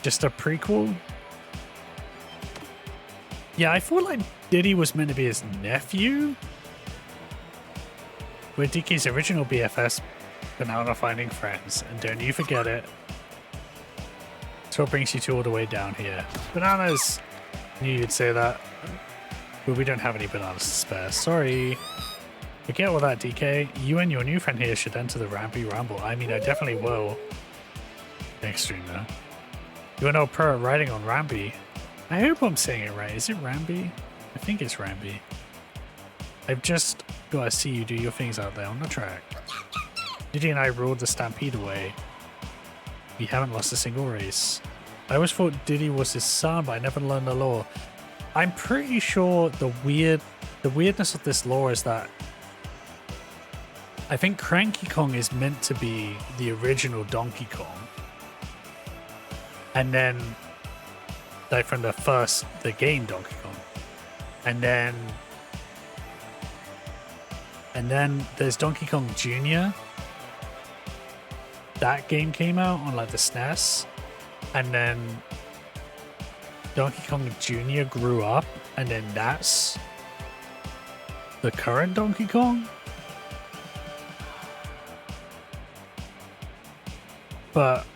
Just a prequel. Yeah, I thought like Diddy was meant to be his nephew. We're DK's original BFS, Banana finding friends. And don't you forget it. That's what brings you two all the way down here. Bananas! I knew you'd say that. But we don't have any bananas to spare. Sorry. Forget all that, DK. You and your new friend here should enter the Ramby Rumble. I mean, I definitely will. Next stream, though. You are no pro at riding on Ramby. I hope I'm saying it right. Is it Ramby? I think it's Ramby. I've just got to see you do your things out there on the track. Diddy and I ruled the Stampede away. We haven't lost a single race. I always thought Diddy was his son, but I never learned the lore. I'm pretty sure the weirdness of this lore is that I think Cranky Kong is meant to be the original Donkey Kong. And then like from the game Donkey Kong. And then there's Donkey Kong Jr. That game came out on like the SNES. And then Donkey Kong Jr. grew up, and then that's the current Donkey Kong? But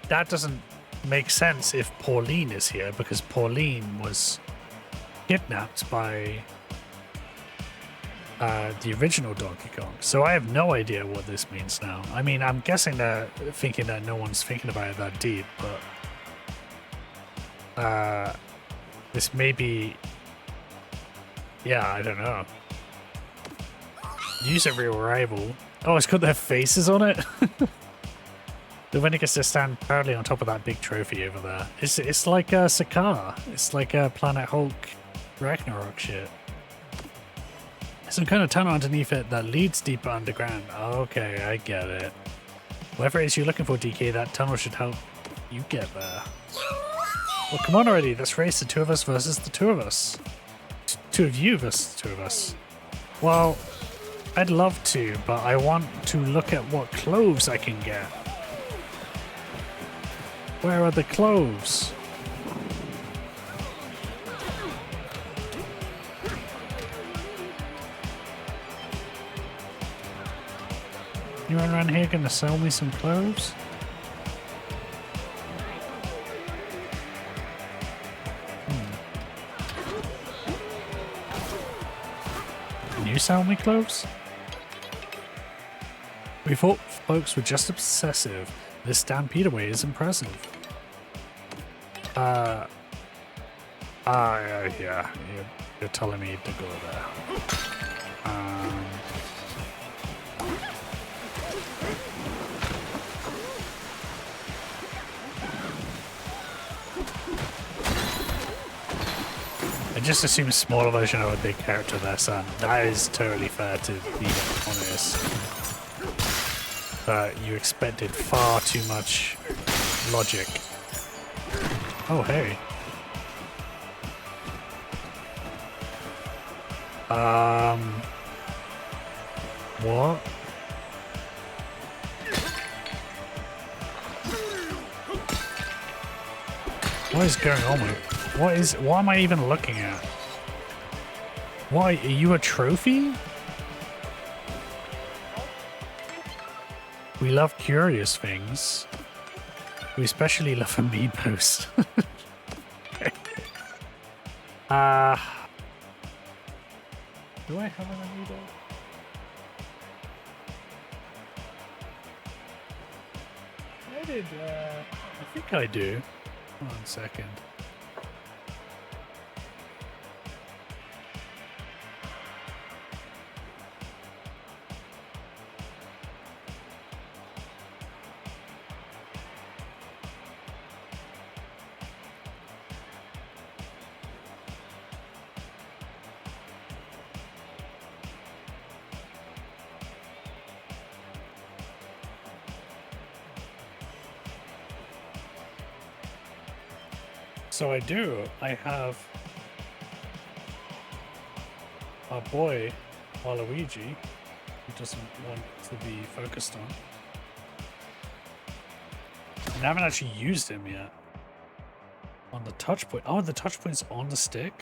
that doesn't make sense if Pauline is here, because Pauline was kidnapped by the original Donkey Kong. So I have no idea what this means now. I mean, I'm guessing they're thinking that no one's thinking about it that deep, but this may be... Yeah, I don't know. Use a real rival. Oh, it's got their faces on it? The winner gets to stand proudly on top of that big trophy over there. It's like Sakar. It's like Planet Hulk Ragnarok shit. Some kind of tunnel underneath it that leads deeper underground. Okay, I get it. Whatever it is you're looking for, DK, that tunnel should help you get there. Well, come on already. Let's race the two of us versus the two of us. Two of you versus the two of us. Well, I'd love to, but I want to look at what clothes I can get. Where are the clothes? Anyone around here gonna sell me some clothes? Can you sell me clothes? We thought folks were just obsessive. This stampede away is impressive. Yeah, you're telling me to go there. I just assume a smaller version of a big character there, son. That is totally fair, to be honest. But you expected far too much logic. Oh, hey. What? What is going on with it? What am I even looking at? Why, are you a trophy? We love curious things. We especially love amiibos. Do I have an amiibo? I think I do. 1 second. So I do. I have our boy, Waluigi, who doesn't want to be focused on. And I haven't actually used him yet. On the touch point. Oh, the touch point's on the stick?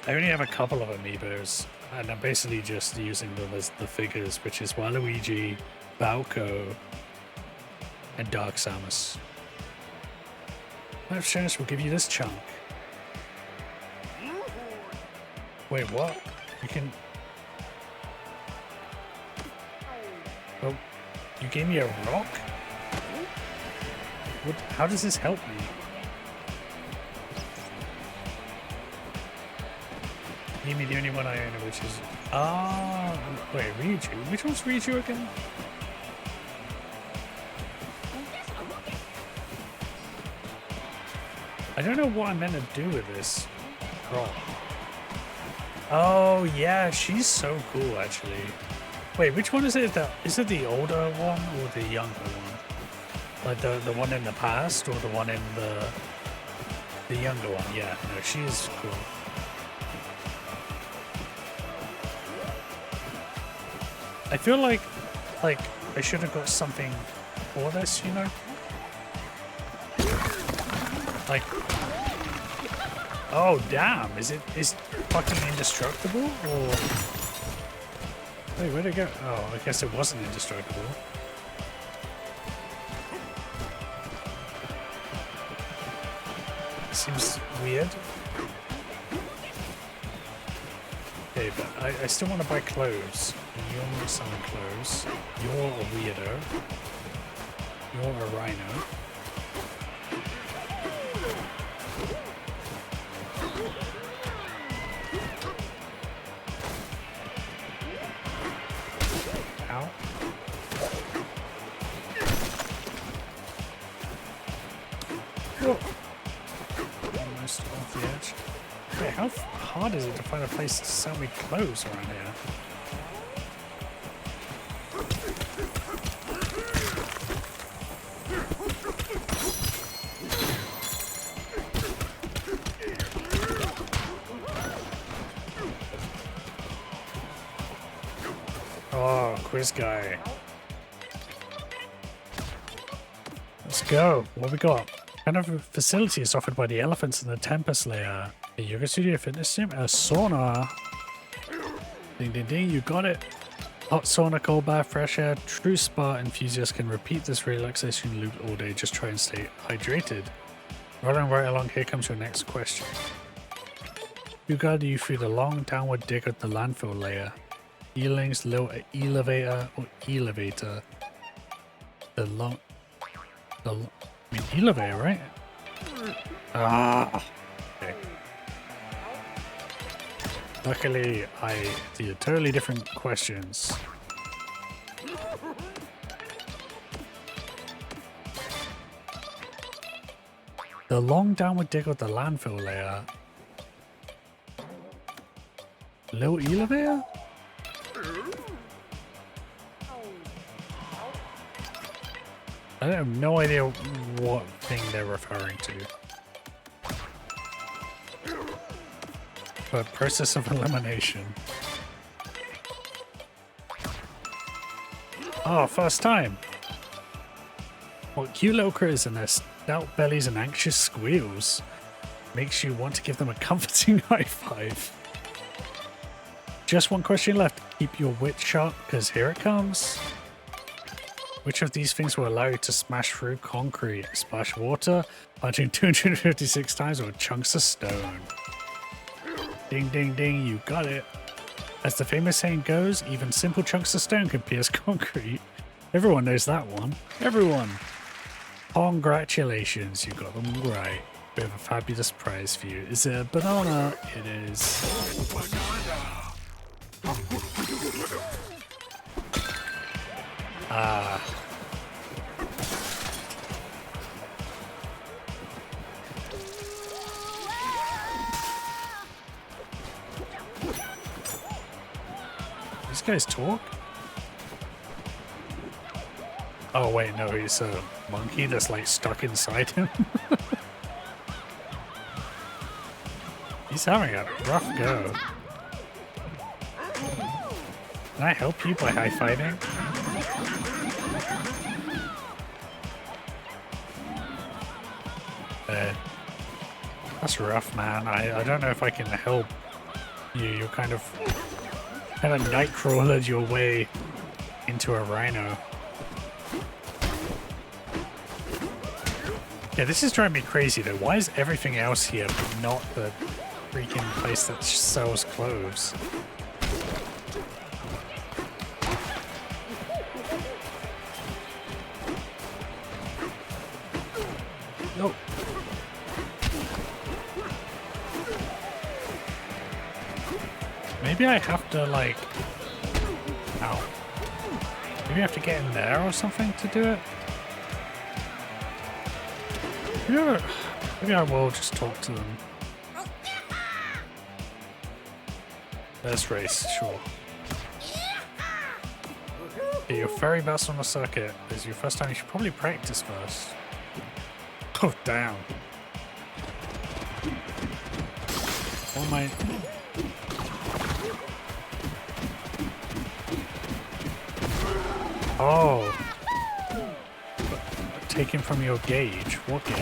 I only have a couple of amiibos, and I'm basically just using them as the figures, which is Waluigi, Bowco, and Dark Samus. Left chance will give you this chunk. Wait, what? You can... Oh, you gave me a rock? What? How does this help me? You gave me the only one I own, which is... Ah, wait, Riju? Which one's Riju again? I don't know what I'm meant to do with this prop. Oh yeah, she's so cool actually. Wait, which one is it? Is it the older one or the younger one? Like the one in the past or the one in the younger one? Yeah, no, she is cool. I feel like I should have got something for this, you know? Like, oh damn, is fucking indestructible or Wait, where'd it go? Oh, I guess it wasn't indestructible. Seems weird. Okay, but I still want to buy clothes. You're not selling clothes. You're a weirdo. You're a rhino. Ow. Whoa. Almost off the edge. Wait, how hard is it to find a place to sell me clothes around here? Oh, quiz guy. Let's go. What we got? What kind of facility is offered by the elephants in the Tempest layer? A yoga studio, fitness gym, a sauna. Ding ding ding, you got it. Hot sauna, cold bath, fresh air. True spa enthusiasts can repeat this relaxation loop all day. Just try and stay hydrated. Rolling right along, here comes your next question. Who guided you through the long downward dig of the landfill layer? Eelings, low elevator, or elevator? I mean, elevator, right? Ah. Okay. Luckily, I did totally different questions. The long downward dig of the landfill layer. Low elevator? I have no idea what thing they're referring to. But process of elimination. Oh, first time. What cute little critters and their stout bellies and anxious squeals makes you want to give them a comforting high five. Just one question left. Keep your wit sharp, because here it comes. Which of these things will allow you to smash through concrete? Splash water, punching 256 times, or chunks of stone? Ding, ding, ding, you got it. As the famous saying goes, even simple chunks of stone can pierce concrete. Everyone knows that one. Everyone! Congratulations, you got them right. We have a fabulous prize for you. Is it a banana? It is. Ah. These guys talk? Oh wait, no, he's a monkey that's like stuck inside him. He's having a rough go. Can I help you by high-fiving? That's rough, man. I don't know if I can help you. You're kind of nightcrawlered your way into a rhino. Yeah, this is driving me crazy though. Why is everything else here but not the freaking place that sells clothes? Nope. Maybe I have to like... Ow. Maybe I have to get in there or something to do it? Maybe I will just talk to them. Let's race, sure. Yeah, your very best on the circuit is your first time. You should probably practice first. Oh, damn. What am I... Oh. Taken from your gauge. What gauge?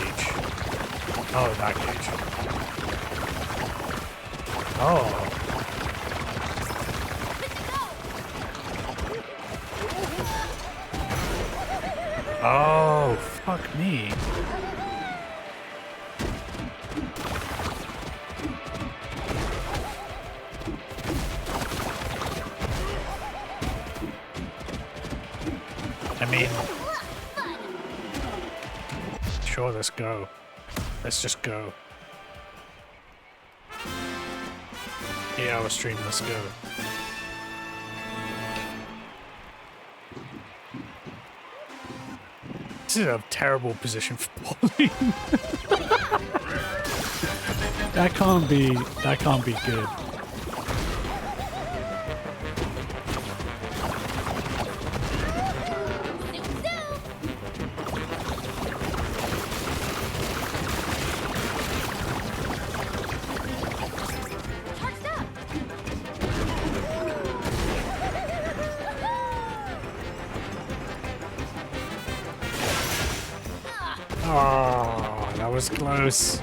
Oh, that gauge. Oh. Oh, fuck me. I mean, sure, let's go. Let's just go. 8-hour stream, let's go. This is a terrible position for Pauline. That can't be good. Oh, that was close.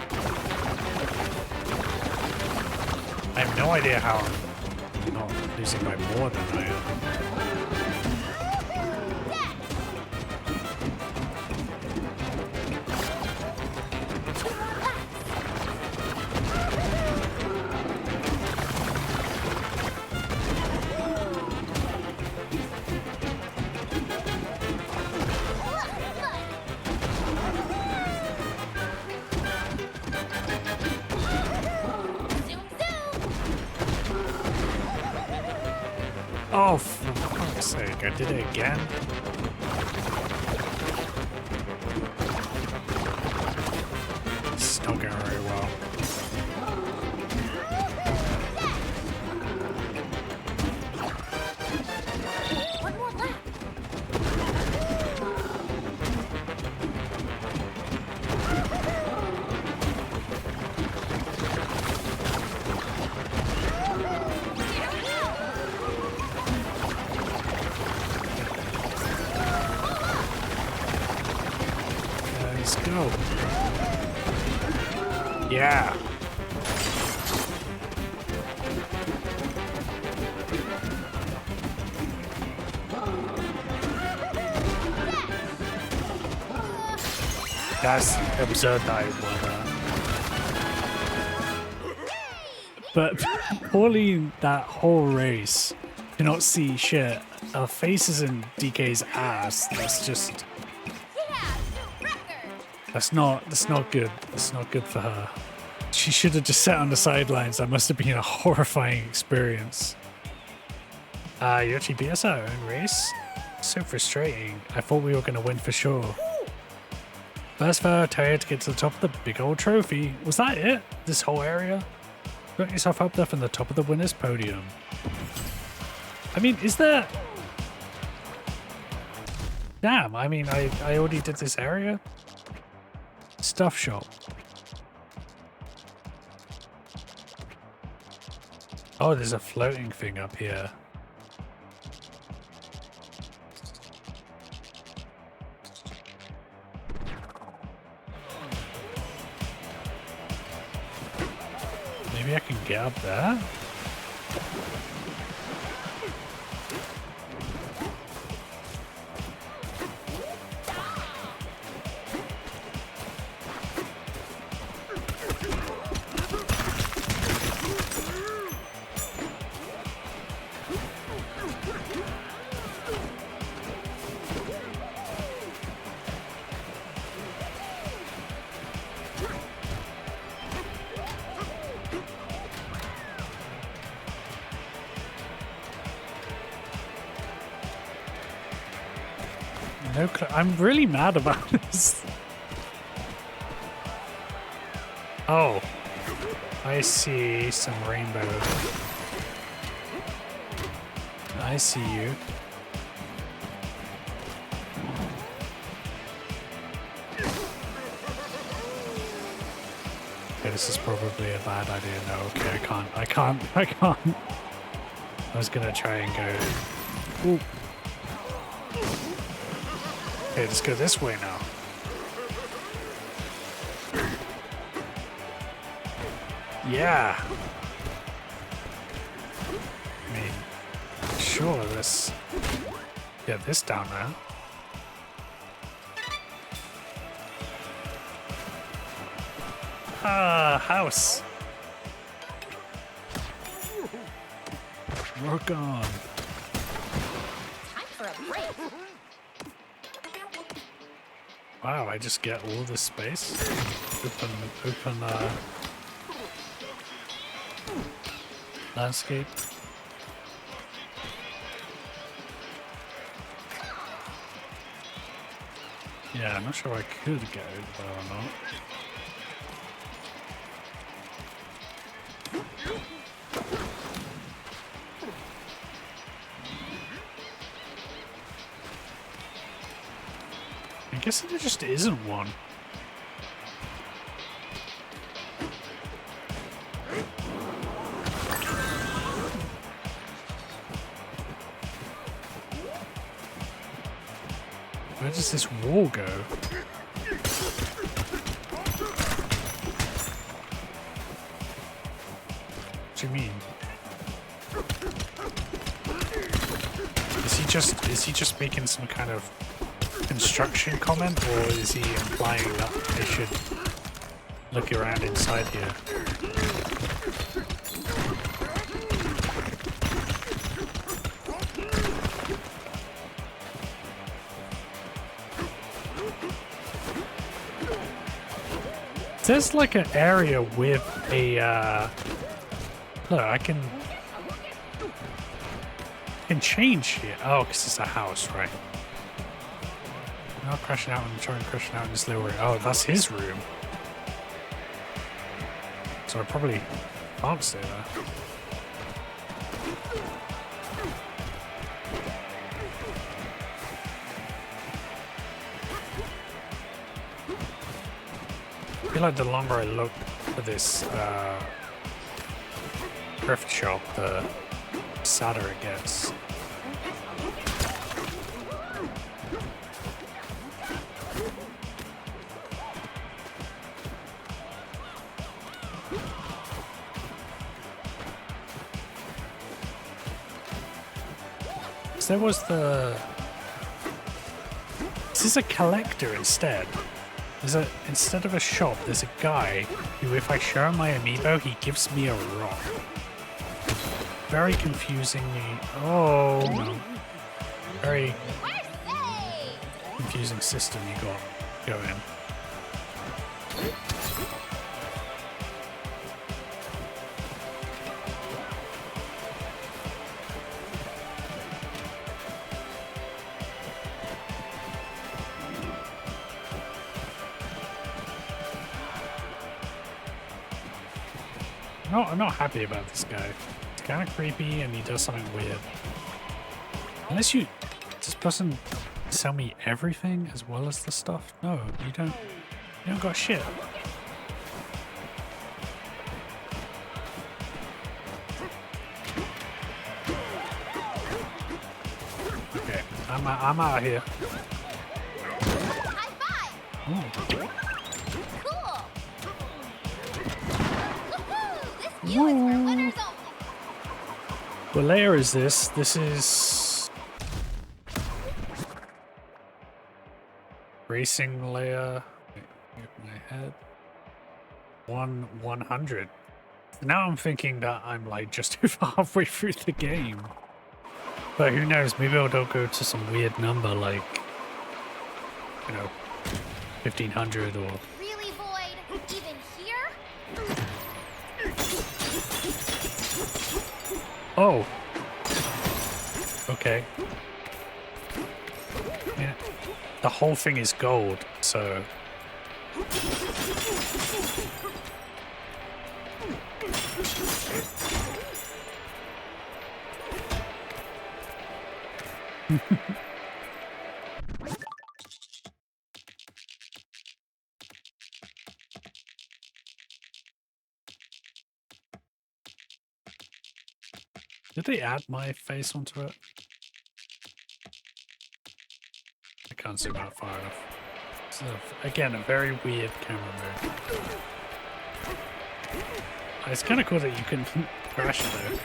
I have no idea how I'm not losing by more than I am. Oh, for fuck's sake, I did it again? This is not going very well. One more lap. Let's go. Yeah. That's absurd that I won that. But Pauline, that whole race, cannot see shit. Her face is in DK's ass. That's just... That's not good. That's not good for her. She should have just sat on the sidelines. That must have been a horrifying experience. You actually beat us our own race? So frustrating. I thought we were going to win for sure. First for our tire to get to the top of the big old trophy. Was that it? This whole area? Got yourself up there from the top of the winner's podium. I mean, is there... Damn, I mean, I already did this area. Stuff shop. Oh, there's a floating thing up here. Maybe I can get up there? No, I'm really mad about this. Oh, I see some rainbow. I see you. Okay, this is probably a bad idea. No, okay, I can't. I was gonna try and go. Ooh. Okay, let's go this way now. Yeah. I mean, sure, let's get this down now. Ah, house. Rock on. Time for a break. Wow, I just get all this space. Open landscape. Yeah, I'm not sure I could go there or not. I guess there just isn't one. Where does this wall go? What do you mean? Is he just making some kind of construction comment, or is he implying that I should look around inside here? There's like an area with a look, I can change here. Oh, because it's a house, right? Not crashing out and trying crashing out in this little room. Oh, that's his room. So I probably can't stay there. I feel like the longer I look at this thrift shop, the sadder it gets. There was the... This is a collector instead. Instead of a shop, there's a guy who, if I show him my amiibo, he gives me a rock. Very confusingly... Oh, no. Very confusing system you got going. No, I'm not happy about this guy. It's kind of creepy and he does something weird. Unless you... Does this person sell me everything as well as the stuff? No, you don't got shit. Okay, I'm out of here. High five! Ooh. Cool! Woohoo! This view is for winners only. What layer is this? This is... Racing layer. Wait, my head. 100. Now I'm thinking that I'm like just over halfway through the game. But who knows, maybe I'll go to some weird number like, you know, 1500 or... Really, Void? Even here? Oh! Okay. Yeah. The whole thing is gold, so... Did they add my face onto it? I can't zoom out far enough. So, again, a very weird camera mode. It's kind of cool that you can crash it though.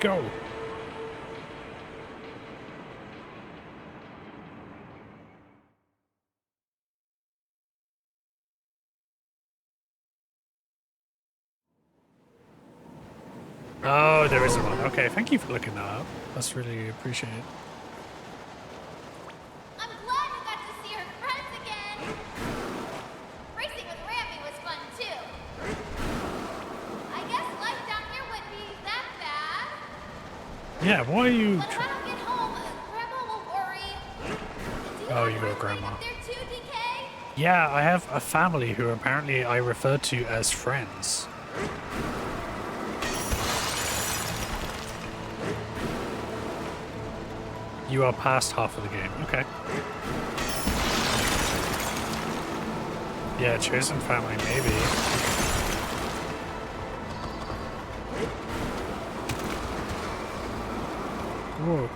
go. Oh, there is one. Okay, thank you for looking that up. That's really appreciated. I'm glad you got to see her friends again. Racing with Rammy was fun too. I guess life down here wouldn't be that bad. Yeah, why are you... But if I don't get home, Grandma will worry. Do you Oh, have you got friends Grandma. up there too, DK? Yeah, I have a family who apparently I refer to as friends. You are past half of the game. Okay. Yeah, chosen family, maybe. Whoa.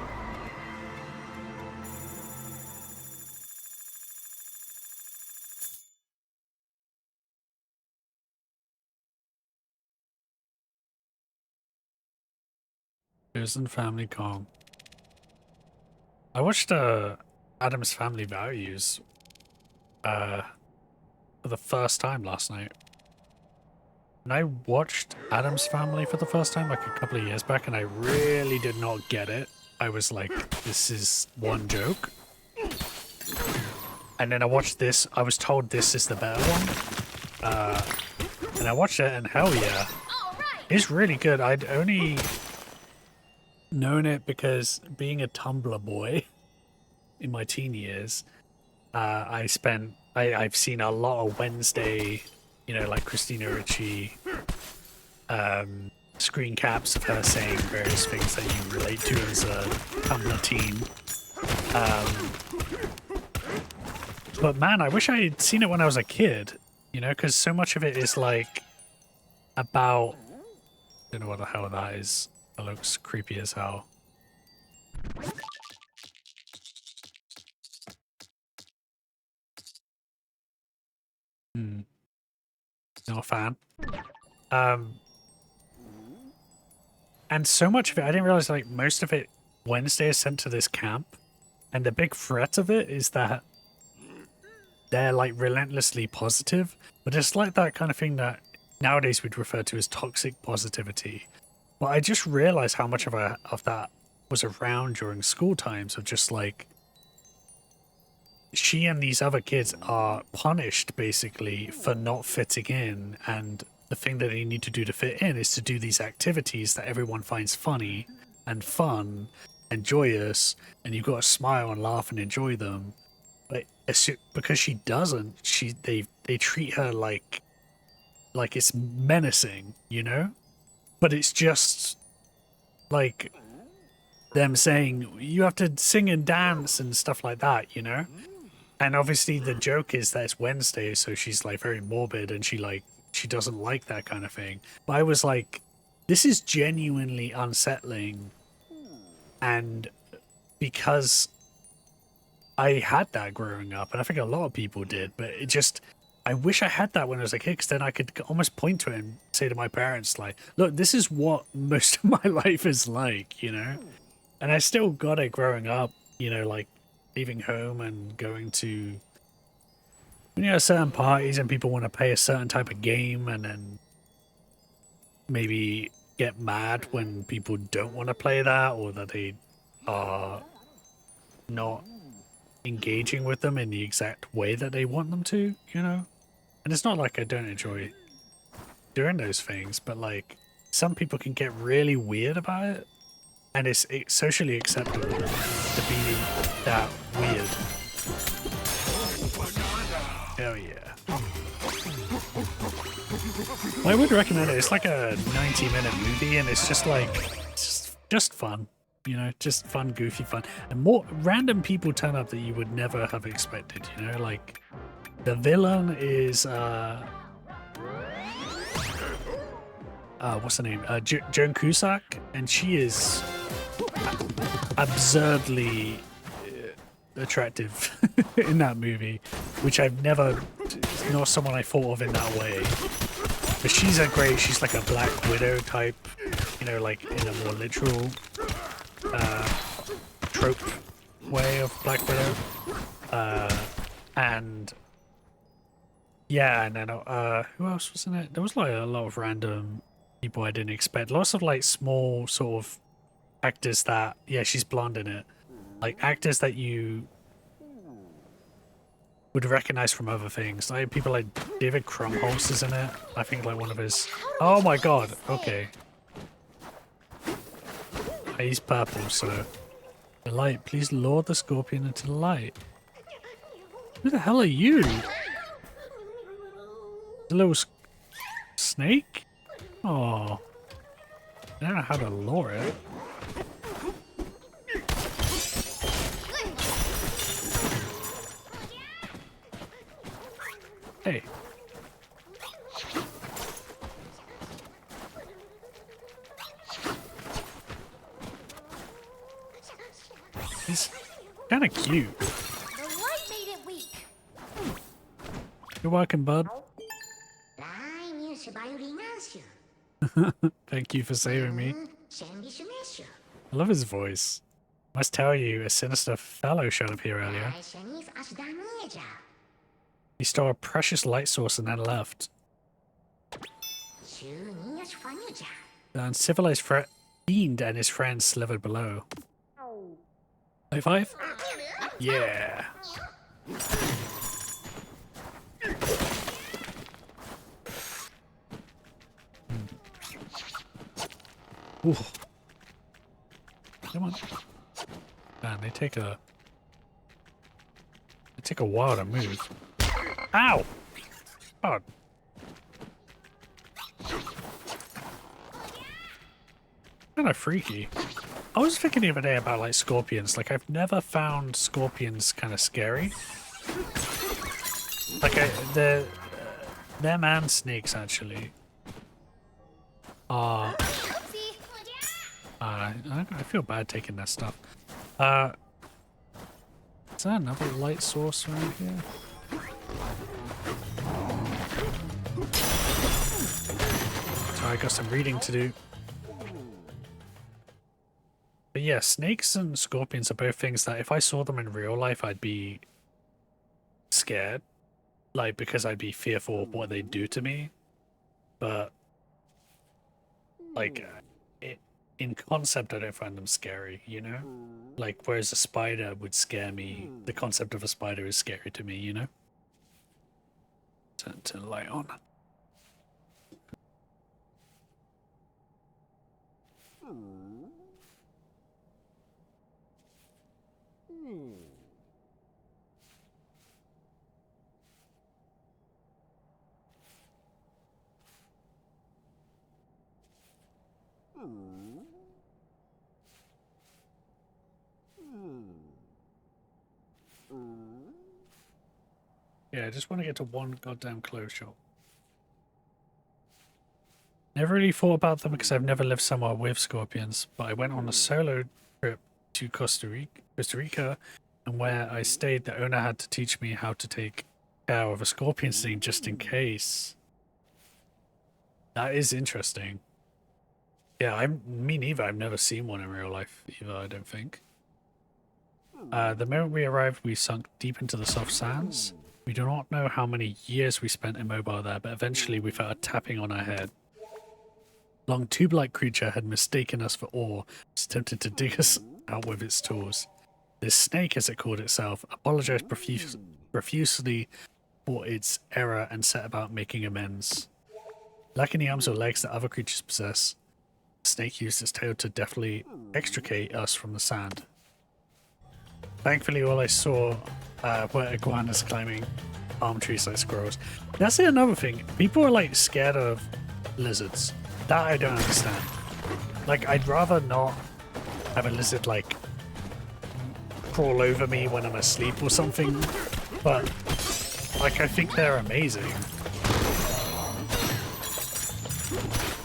Chosen family calm. I watched Adam's Family Values for the first time last night. And I watched Adam's Family for the first time like a couple of years back, and I really did not get it. I was like, this is one joke. And then I watched this. I was told this is the better one. And I watched it, and hell yeah. It's really good. I'd only known it because being a Tumblr boy in my teen years, I've seen a lot of Wednesday, you know, like Christina Ricci, screen caps of her saying various things that you relate to as a Tumblr teen. But man, I wish I had seen it when I was a kid, you know, because so much of it is like about, I don't know what the hell that is. That looks creepy as hell. Not a fan. And so much of it, I didn't realize like most of it Wednesday is sent to this camp. And the big threat of it is that they're like relentlessly positive. But it's like that kind of thing that nowadays we'd refer to as toxic positivity. But I just realized how much of that was around during school times, of just like she and these other kids are punished basically for not fitting in, and the thing that they need to do to fit in is to do these activities that everyone finds funny and fun and joyous, and you've got to smile and laugh and enjoy them. But because she doesn't, they treat her like it's menacing, you know? But it's just like them saying you have to sing and dance and stuff like that, you know? And obviously the joke is that it's Wednesday, so she's like very morbid and she doesn't like that kind of thing. But I was like, this is genuinely unsettling. And because I had that growing up, and I think a lot of people did, but it just, I wish I had that when I was a kid, because then I could almost point to it and say to my parents, like, look, this is what most of my life is like, you know? And I still got it growing up, you know, like leaving home and going to, you know, certain parties and people want to play a certain type of game, and then maybe get mad when people don't want to play that, or that they are not engaging with them in the exact way that they want them to, you know? And it's not like I don't enjoy doing those things, but like some people can get really weird about it, and it's socially acceptable to be that weird. Hell yeah. I would recommend it. It's like a 90-minute movie, and it's just like, it's just fun. You know, just fun, goofy fun. And more random people turn up that you would never have expected, you know? Like, the villain is, what's her name? Joan Cusack, and she is absurdly attractive in that movie, which I've never, not someone I thought of in that way But she's a great, she's like a Black Widow type, you know, like in a more literal trope way of Black Widow. And yeah, and then who else was in it? There was like a lot of random people I didn't expect. Lots of like small sort of actors that, yeah, she's blonde in it. Like actors that you would recognize from other things. Like people like David Krumholtz is in it. I think like one of his. Oh my god. Okay. He's purple, so the light. Please lure the scorpion into the light. Who the hell are you? The little snake? Oh, I don't know how to lure it. Hey. He's kind of cute. The light made it weak. You're welcome, bud. Thank you for saving me. I love his voice. Must tell you, a sinister fellow showed up here earlier. He stole a precious light source and then left. The uncivilized fiend and his friends slithered below. High five? Yeah. Ooh. Come on. Man, they take a while to move. Ow! God. Kind of freaky. I was thinking the other day about like scorpions. Like I've never found scorpions kind of scary. Like them and snakes actually are. I feel bad taking that stuff. Is there another light source around here? Sorry, I got some reading to do. But yeah, snakes and scorpions are both things that if I saw them in real life, I'd be scared. Like, because I'd be fearful of what they'd do to me. But, like, in concept, I don't find them scary, you know? Like, whereas a spider would scare me, the concept of a spider is scary to me, you know? Turn the light on. Yeah, I just want to get to one goddamn clothes shop. Never really thought about them because I've never lived somewhere with scorpions, but I went on a solo trip to Costa Rica, and where I stayed, the owner had to teach me how to take care of a scorpion sting just in case. That is interesting. Yeah, me neither. I've never seen one in real life either, I don't think. The moment we arrived, we sunk deep into the soft sands. We do not know how many years we spent immobile there, but eventually we felt a tapping on our head. Long tube-like creature had mistaken us for ore, was tempted to dig us out with its tools. This snake, as it called itself, apologized profusely for its error and set about making amends. Lacking the arms or legs that other creatures possess, the snake used its tail to deftly extricate us from the sand. Thankfully, all I saw were iguanas climbing palm trees like squirrels. That's another thing. People are like scared of lizards. That I don't understand. Like, I'd rather not have a lizard like crawl over me when I'm asleep or something. But like, I think they're amazing.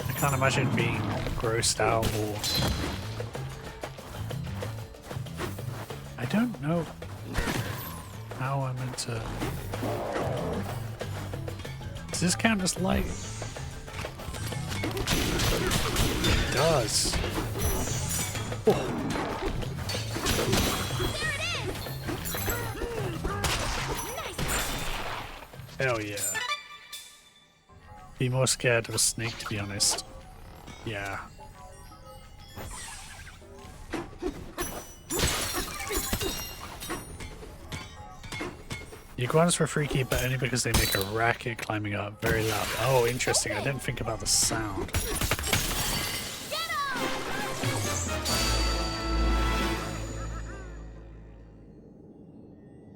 I can't imagine being grossed out or. I don't know how I'm meant to. Does this count as light? does. Oh. Hell yeah. Be more scared of a snake, to be honest. Yeah. Iguanas were freaky, but only because they make a racket climbing up very loud. Oh, interesting. I didn't think about the sound.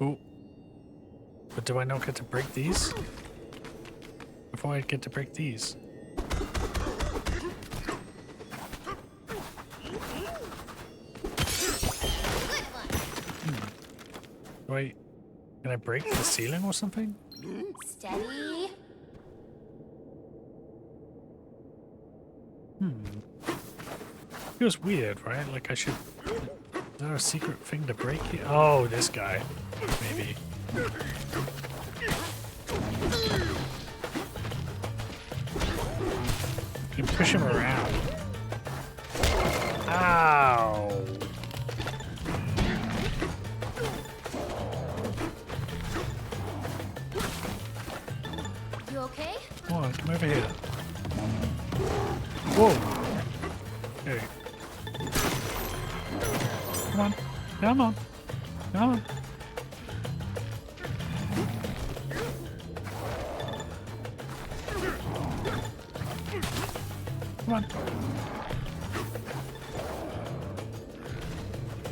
Ooh. But do I not get to break these? Before I get to break these. Wait. Can I break the ceiling or something? Steady. Feels weird, right? Like I should... Is there a secret thing to break here? Oh, this guy. Maybe. You can push him around. Ow! You okay? Come on, come over here. Whoa! Hey. Come on. Come on. Come on. Come on.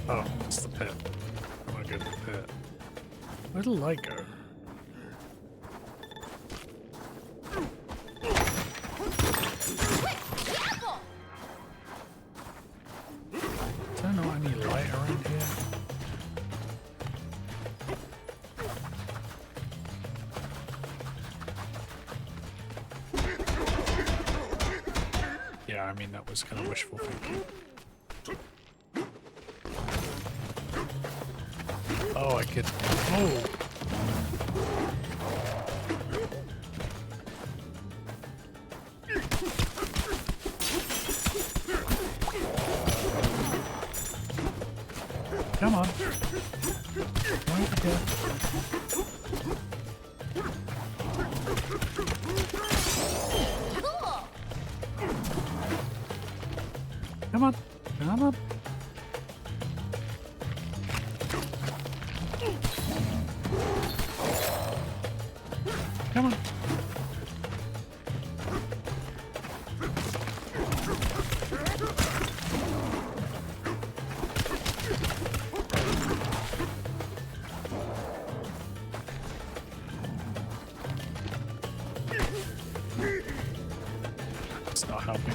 Oh, it's the pit. I want to go to the pit. Where did the light go? Is there not any light around here? Yeah, I mean, that was kind of wishful thinking. Oh, I could... Oh! Come on. Come over here. Cool. Come on. Come on. Come on. It's not helping.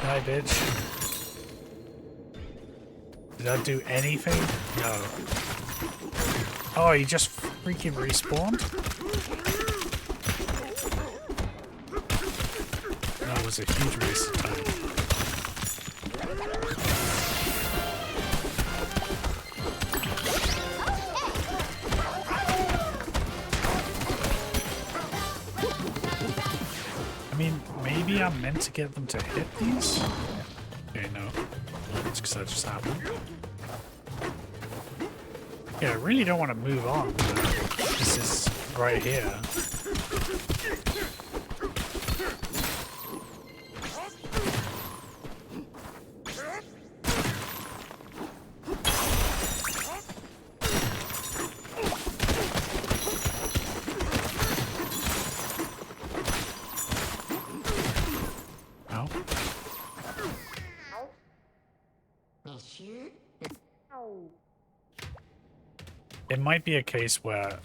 Hi, bitch. Did I do anything? No. Oh, he just freaking respawned? That was a huge waste of time. I mean, maybe I'm meant to get them to hit these? Okay, no. It's because that just happened. Yeah, I really don't want to move on. This is right here. It might be a case where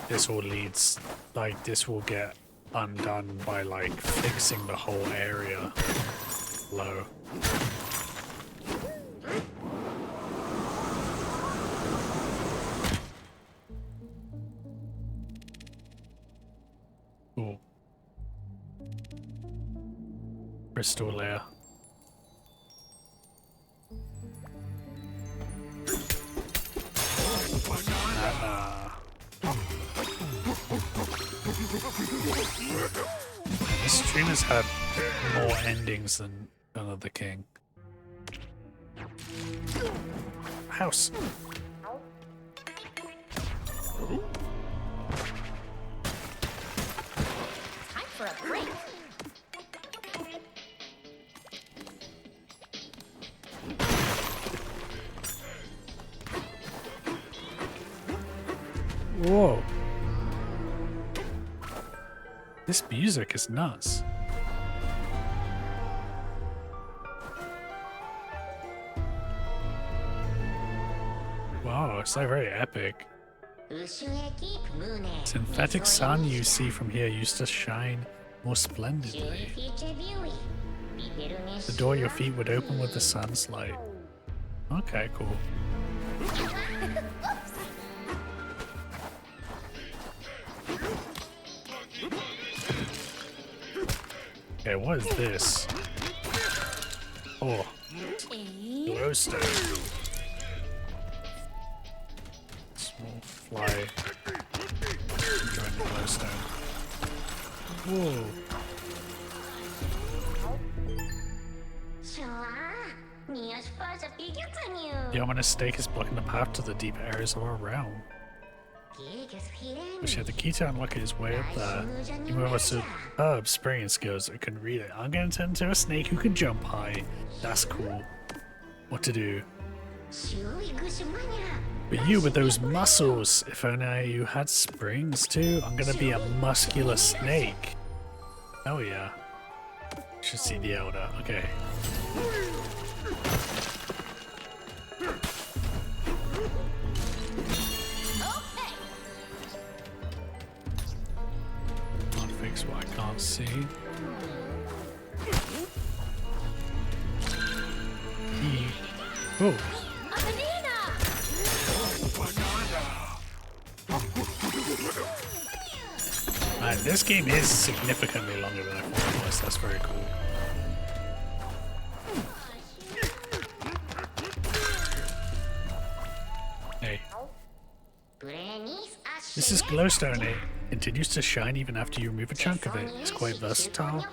this all leads, like, this will get undone by, like, fixing the whole area low. Cool. Crystal layer. This stream has had more endings than Another King. House. Time for a break. Whoa. This music is nuts. Wow, it's like very epic. Synthetic sun you see from here used to shine more splendidly. The door your feet would open with the sun's light. Okay, cool. Okay, what is this? Oh, glowstone. Small fly. Join the glowstone. Whoa. The ominous stake is blocking the path to the deep areas of our realm. We should have the key to unlock it is way up there. You move us to spraying skills that can read it. I'm gonna turn into a snake who can jump high. That's cool. What to do? But you with those muscles, if only you had springs too. I'm gonna be a muscular snake. Oh yeah. Should see the elder. Okay. Can't fix what I can't see. Oh. Man, this game is significantly longer than I thought it was. That's very cool. Hey. This is glowstone. It continues to shine even after you remove a chunk of it. It's quite versatile.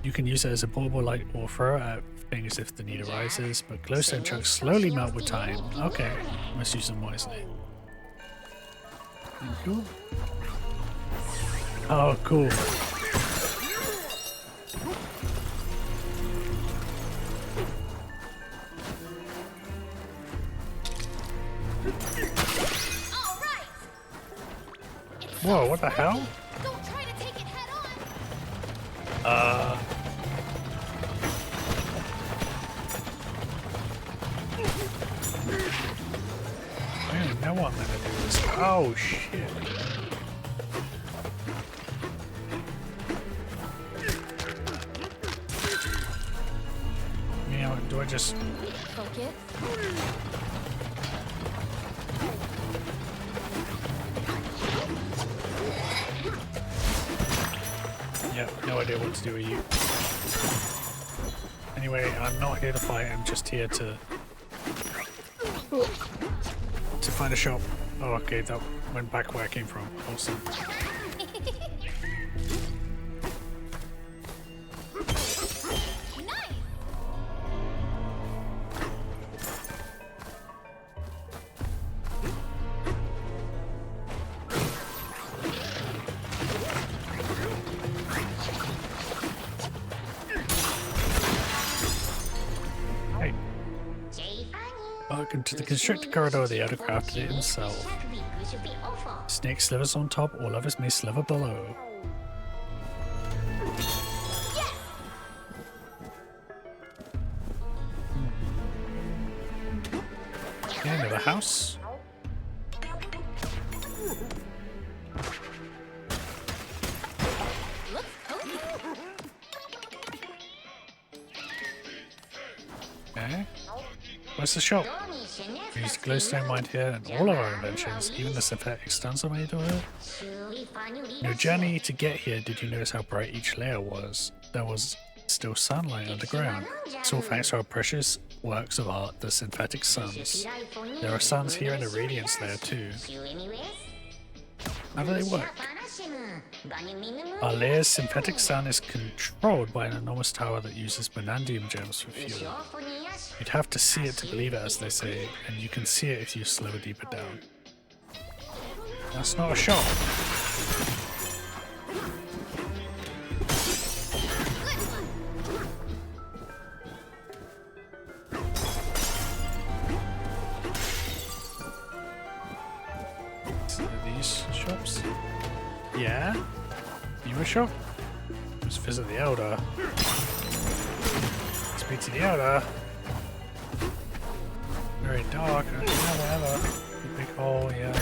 You can use it as a portable light or throw it at things if the need arises, but glowstone chunks slowly melt with time. Okay, must use them wisely. Cool. Oh, cool. Whoa, what the hell? Don't try to take it head on. I don't know what I'm gonna do this. Oh shit. You know, do I just Focus. yeah, no idea what to do with you. Anyway, I'm not here to fight, I'm just here to find a shop. Oh, okay, that went back where I came from. Awesome. Nice. Hey. Welcome to the constricted corridor the Elder crafted it himself. Snake slivers on top, all others may sliver below. Okay, another house. Okay. Where's the shop? We use the glowstone mined here and all of our inventions, even the synthetic stuns are made of it. In your journey to get here, did you notice how bright each layer was? There was still sunlight underground. It's all thanks to our precious works of art, the synthetic suns. There are suns here in the radiance layer too. How do they work? Alea's synthetic sun is controlled by an enormous tower that uses Banandium gems for fuel. You'd have to see it to believe it, as they say, and you can see it if you slow deeper down. That's not a shot. These shops? Yeah? You a shop? Let's visit the Elder. Speak to the Elder. Very dark. Whatever. Big hole, yeah.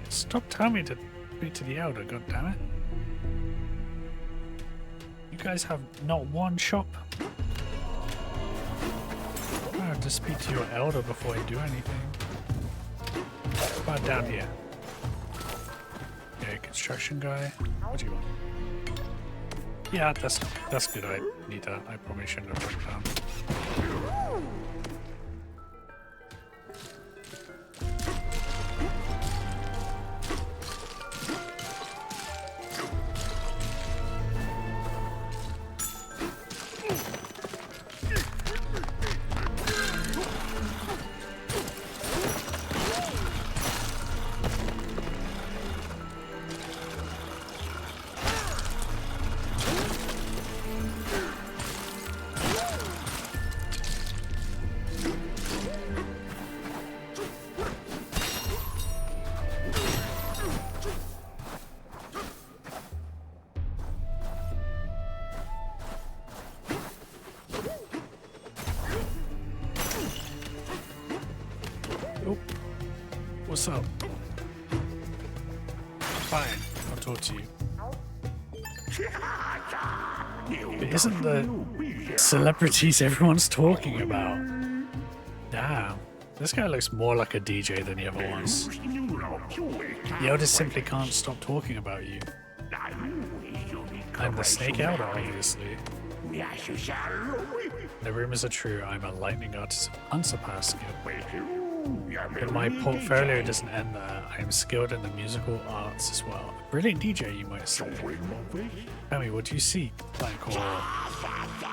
Stop telling me to speak to the Elder, goddammit. You guys have not one shop? I have to speak to your Elder before I do anything. What about down here? Okay, construction guy. What do you want? Yeah, that's good. I need that. I probably shouldn't have jumped down. What's up? Fine, I'll talk to you. It isn't the celebrities everyone's talking about. Damn, this guy looks more like a DJ than he ever was. The Elder simply can't stop talking about you. I'm the Snake Elder, obviously. The rumors are true. I'm a lightning artist of unsurpassed skill. But my portfolio doesn't end there. I am skilled in the musical arts as well. A brilliant DJ, you might say. Tell me, what do you seek? Blank or...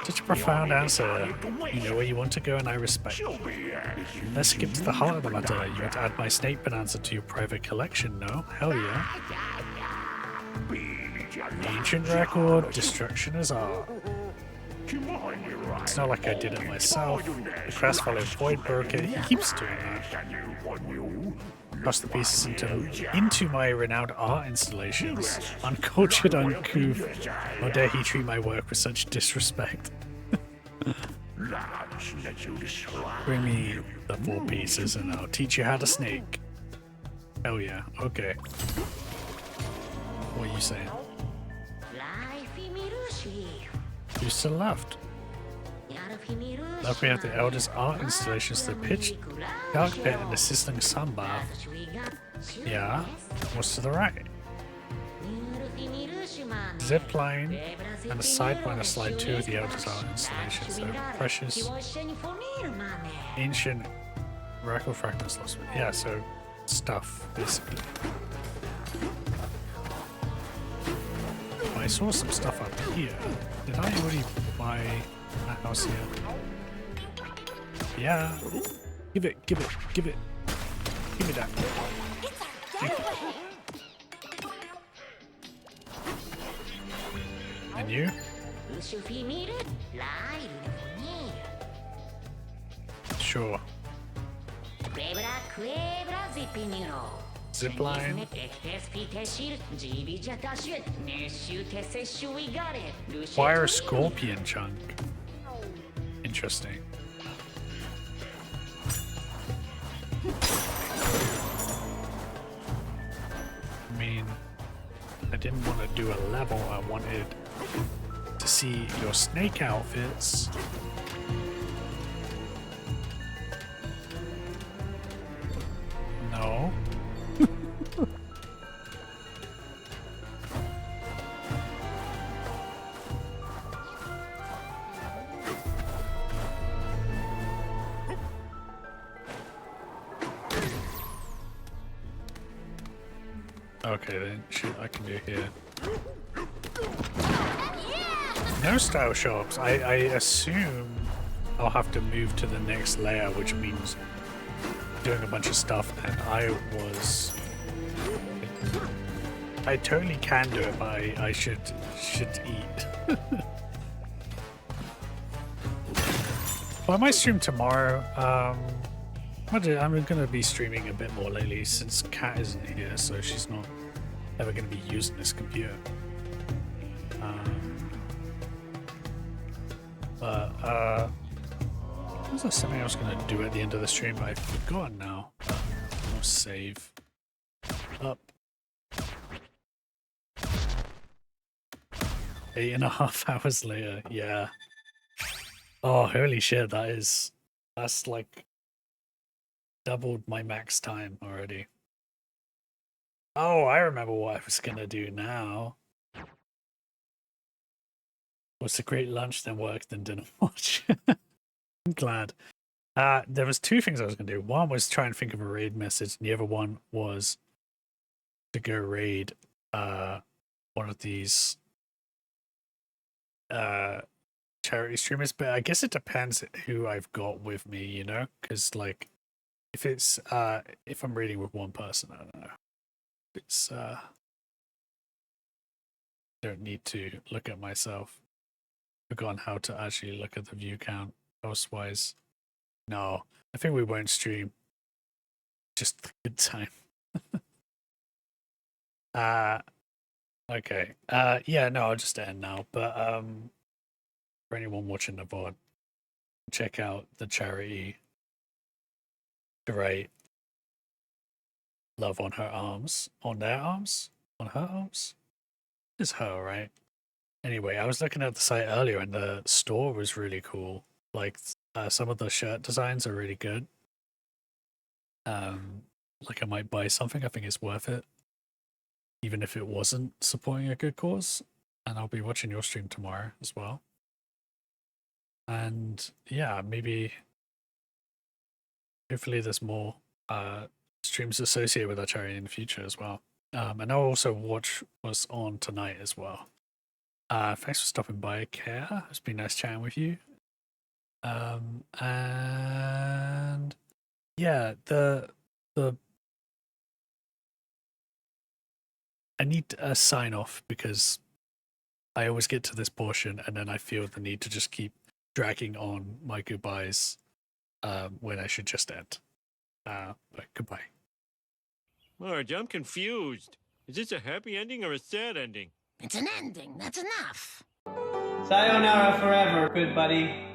Such a profound answer. You know where you want to go, and I respect. Let's skip to the heart of the matter. You want to add my snake Bananza to your private collection, no? Hell yeah. Ancient record, destruction is art. It's not like I did it myself. The crest-followed void broker, he keeps doing that. Toss the pieces into my renowned art installations. Uncultured, uncouth. How dare he treat my work with such disrespect? Bring me the 4 pieces and I'll teach you how to snake. Hell yeah, okay. What are you saying? Who's still left? Left we have the Elder's art installations, the pitch dark pit and the sizzling sun bath. Yeah, what's to the right? Zip line and a sidewinder slide 2 of the Elder's art installations. So precious ancient record fragments lost. Yeah, so stuff basically. I saw some stuff up here. Did I already buy a house here? Yeah. Give it. Give me that. And you? Sure. Zipline. Wire scorpion chunk. Interesting. I mean, I didn't want to do a level, I wanted to see your snake outfits. Okay, then shit, I can do here. No style shops. I assume I'll have to move to the next layer, which means doing a bunch of stuff, and I totally can do it, but I should eat. Well, I might stream tomorrow. I'm gonna be streaming a bit more lately since Kat isn't here, so she's not ever gonna be using this computer. Was there something I was gonna do at the end of the stream? I've forgotten now. I'll save. Up. 8.5 hours later, yeah. Oh, holy shit, that's like doubled my max time already. Oh, I remember what I was gonna do now. Was a great lunch, then work, then dinner watch. I'm glad. There was two things I was gonna do. One was try and think of a raid message, and the other one was to go raid one of these charity streamers, but I guess it depends who I've got with me, you know, because like if it's if I'm raiding with one person, I don't know. It's don't need to look at myself. Forgotten how to actually look at the view count. Elsewise, no, I think we won't stream. Just a good time. Okay. Yeah, no, I'll just end now. But for anyone watching the VOD, check out the charity. Great. Love on her arms. On their arms? On her arms? It's her, right? Anyway, I was looking at the site earlier and the store was really cool. Like some of the shirt designs are really good. Like I might buy something. I think it's worth it. Even if it wasn't supporting a good cause. And I'll be watching your stream tomorrow as well. And yeah, maybe hopefully there's more streams associated with our charity in the future as well. And I'll also watch what's on tonight as well. Thanks for stopping by, Care. It's been nice chatting with you. And yeah, the I need a sign off because I always get to this portion and then I feel the need to just keep dragging on my goodbyes when I should just end. But goodbye. Marge, I'm confused. Is this a happy ending or a sad ending? It's an ending, that's enough. Sayonara forever, good buddy.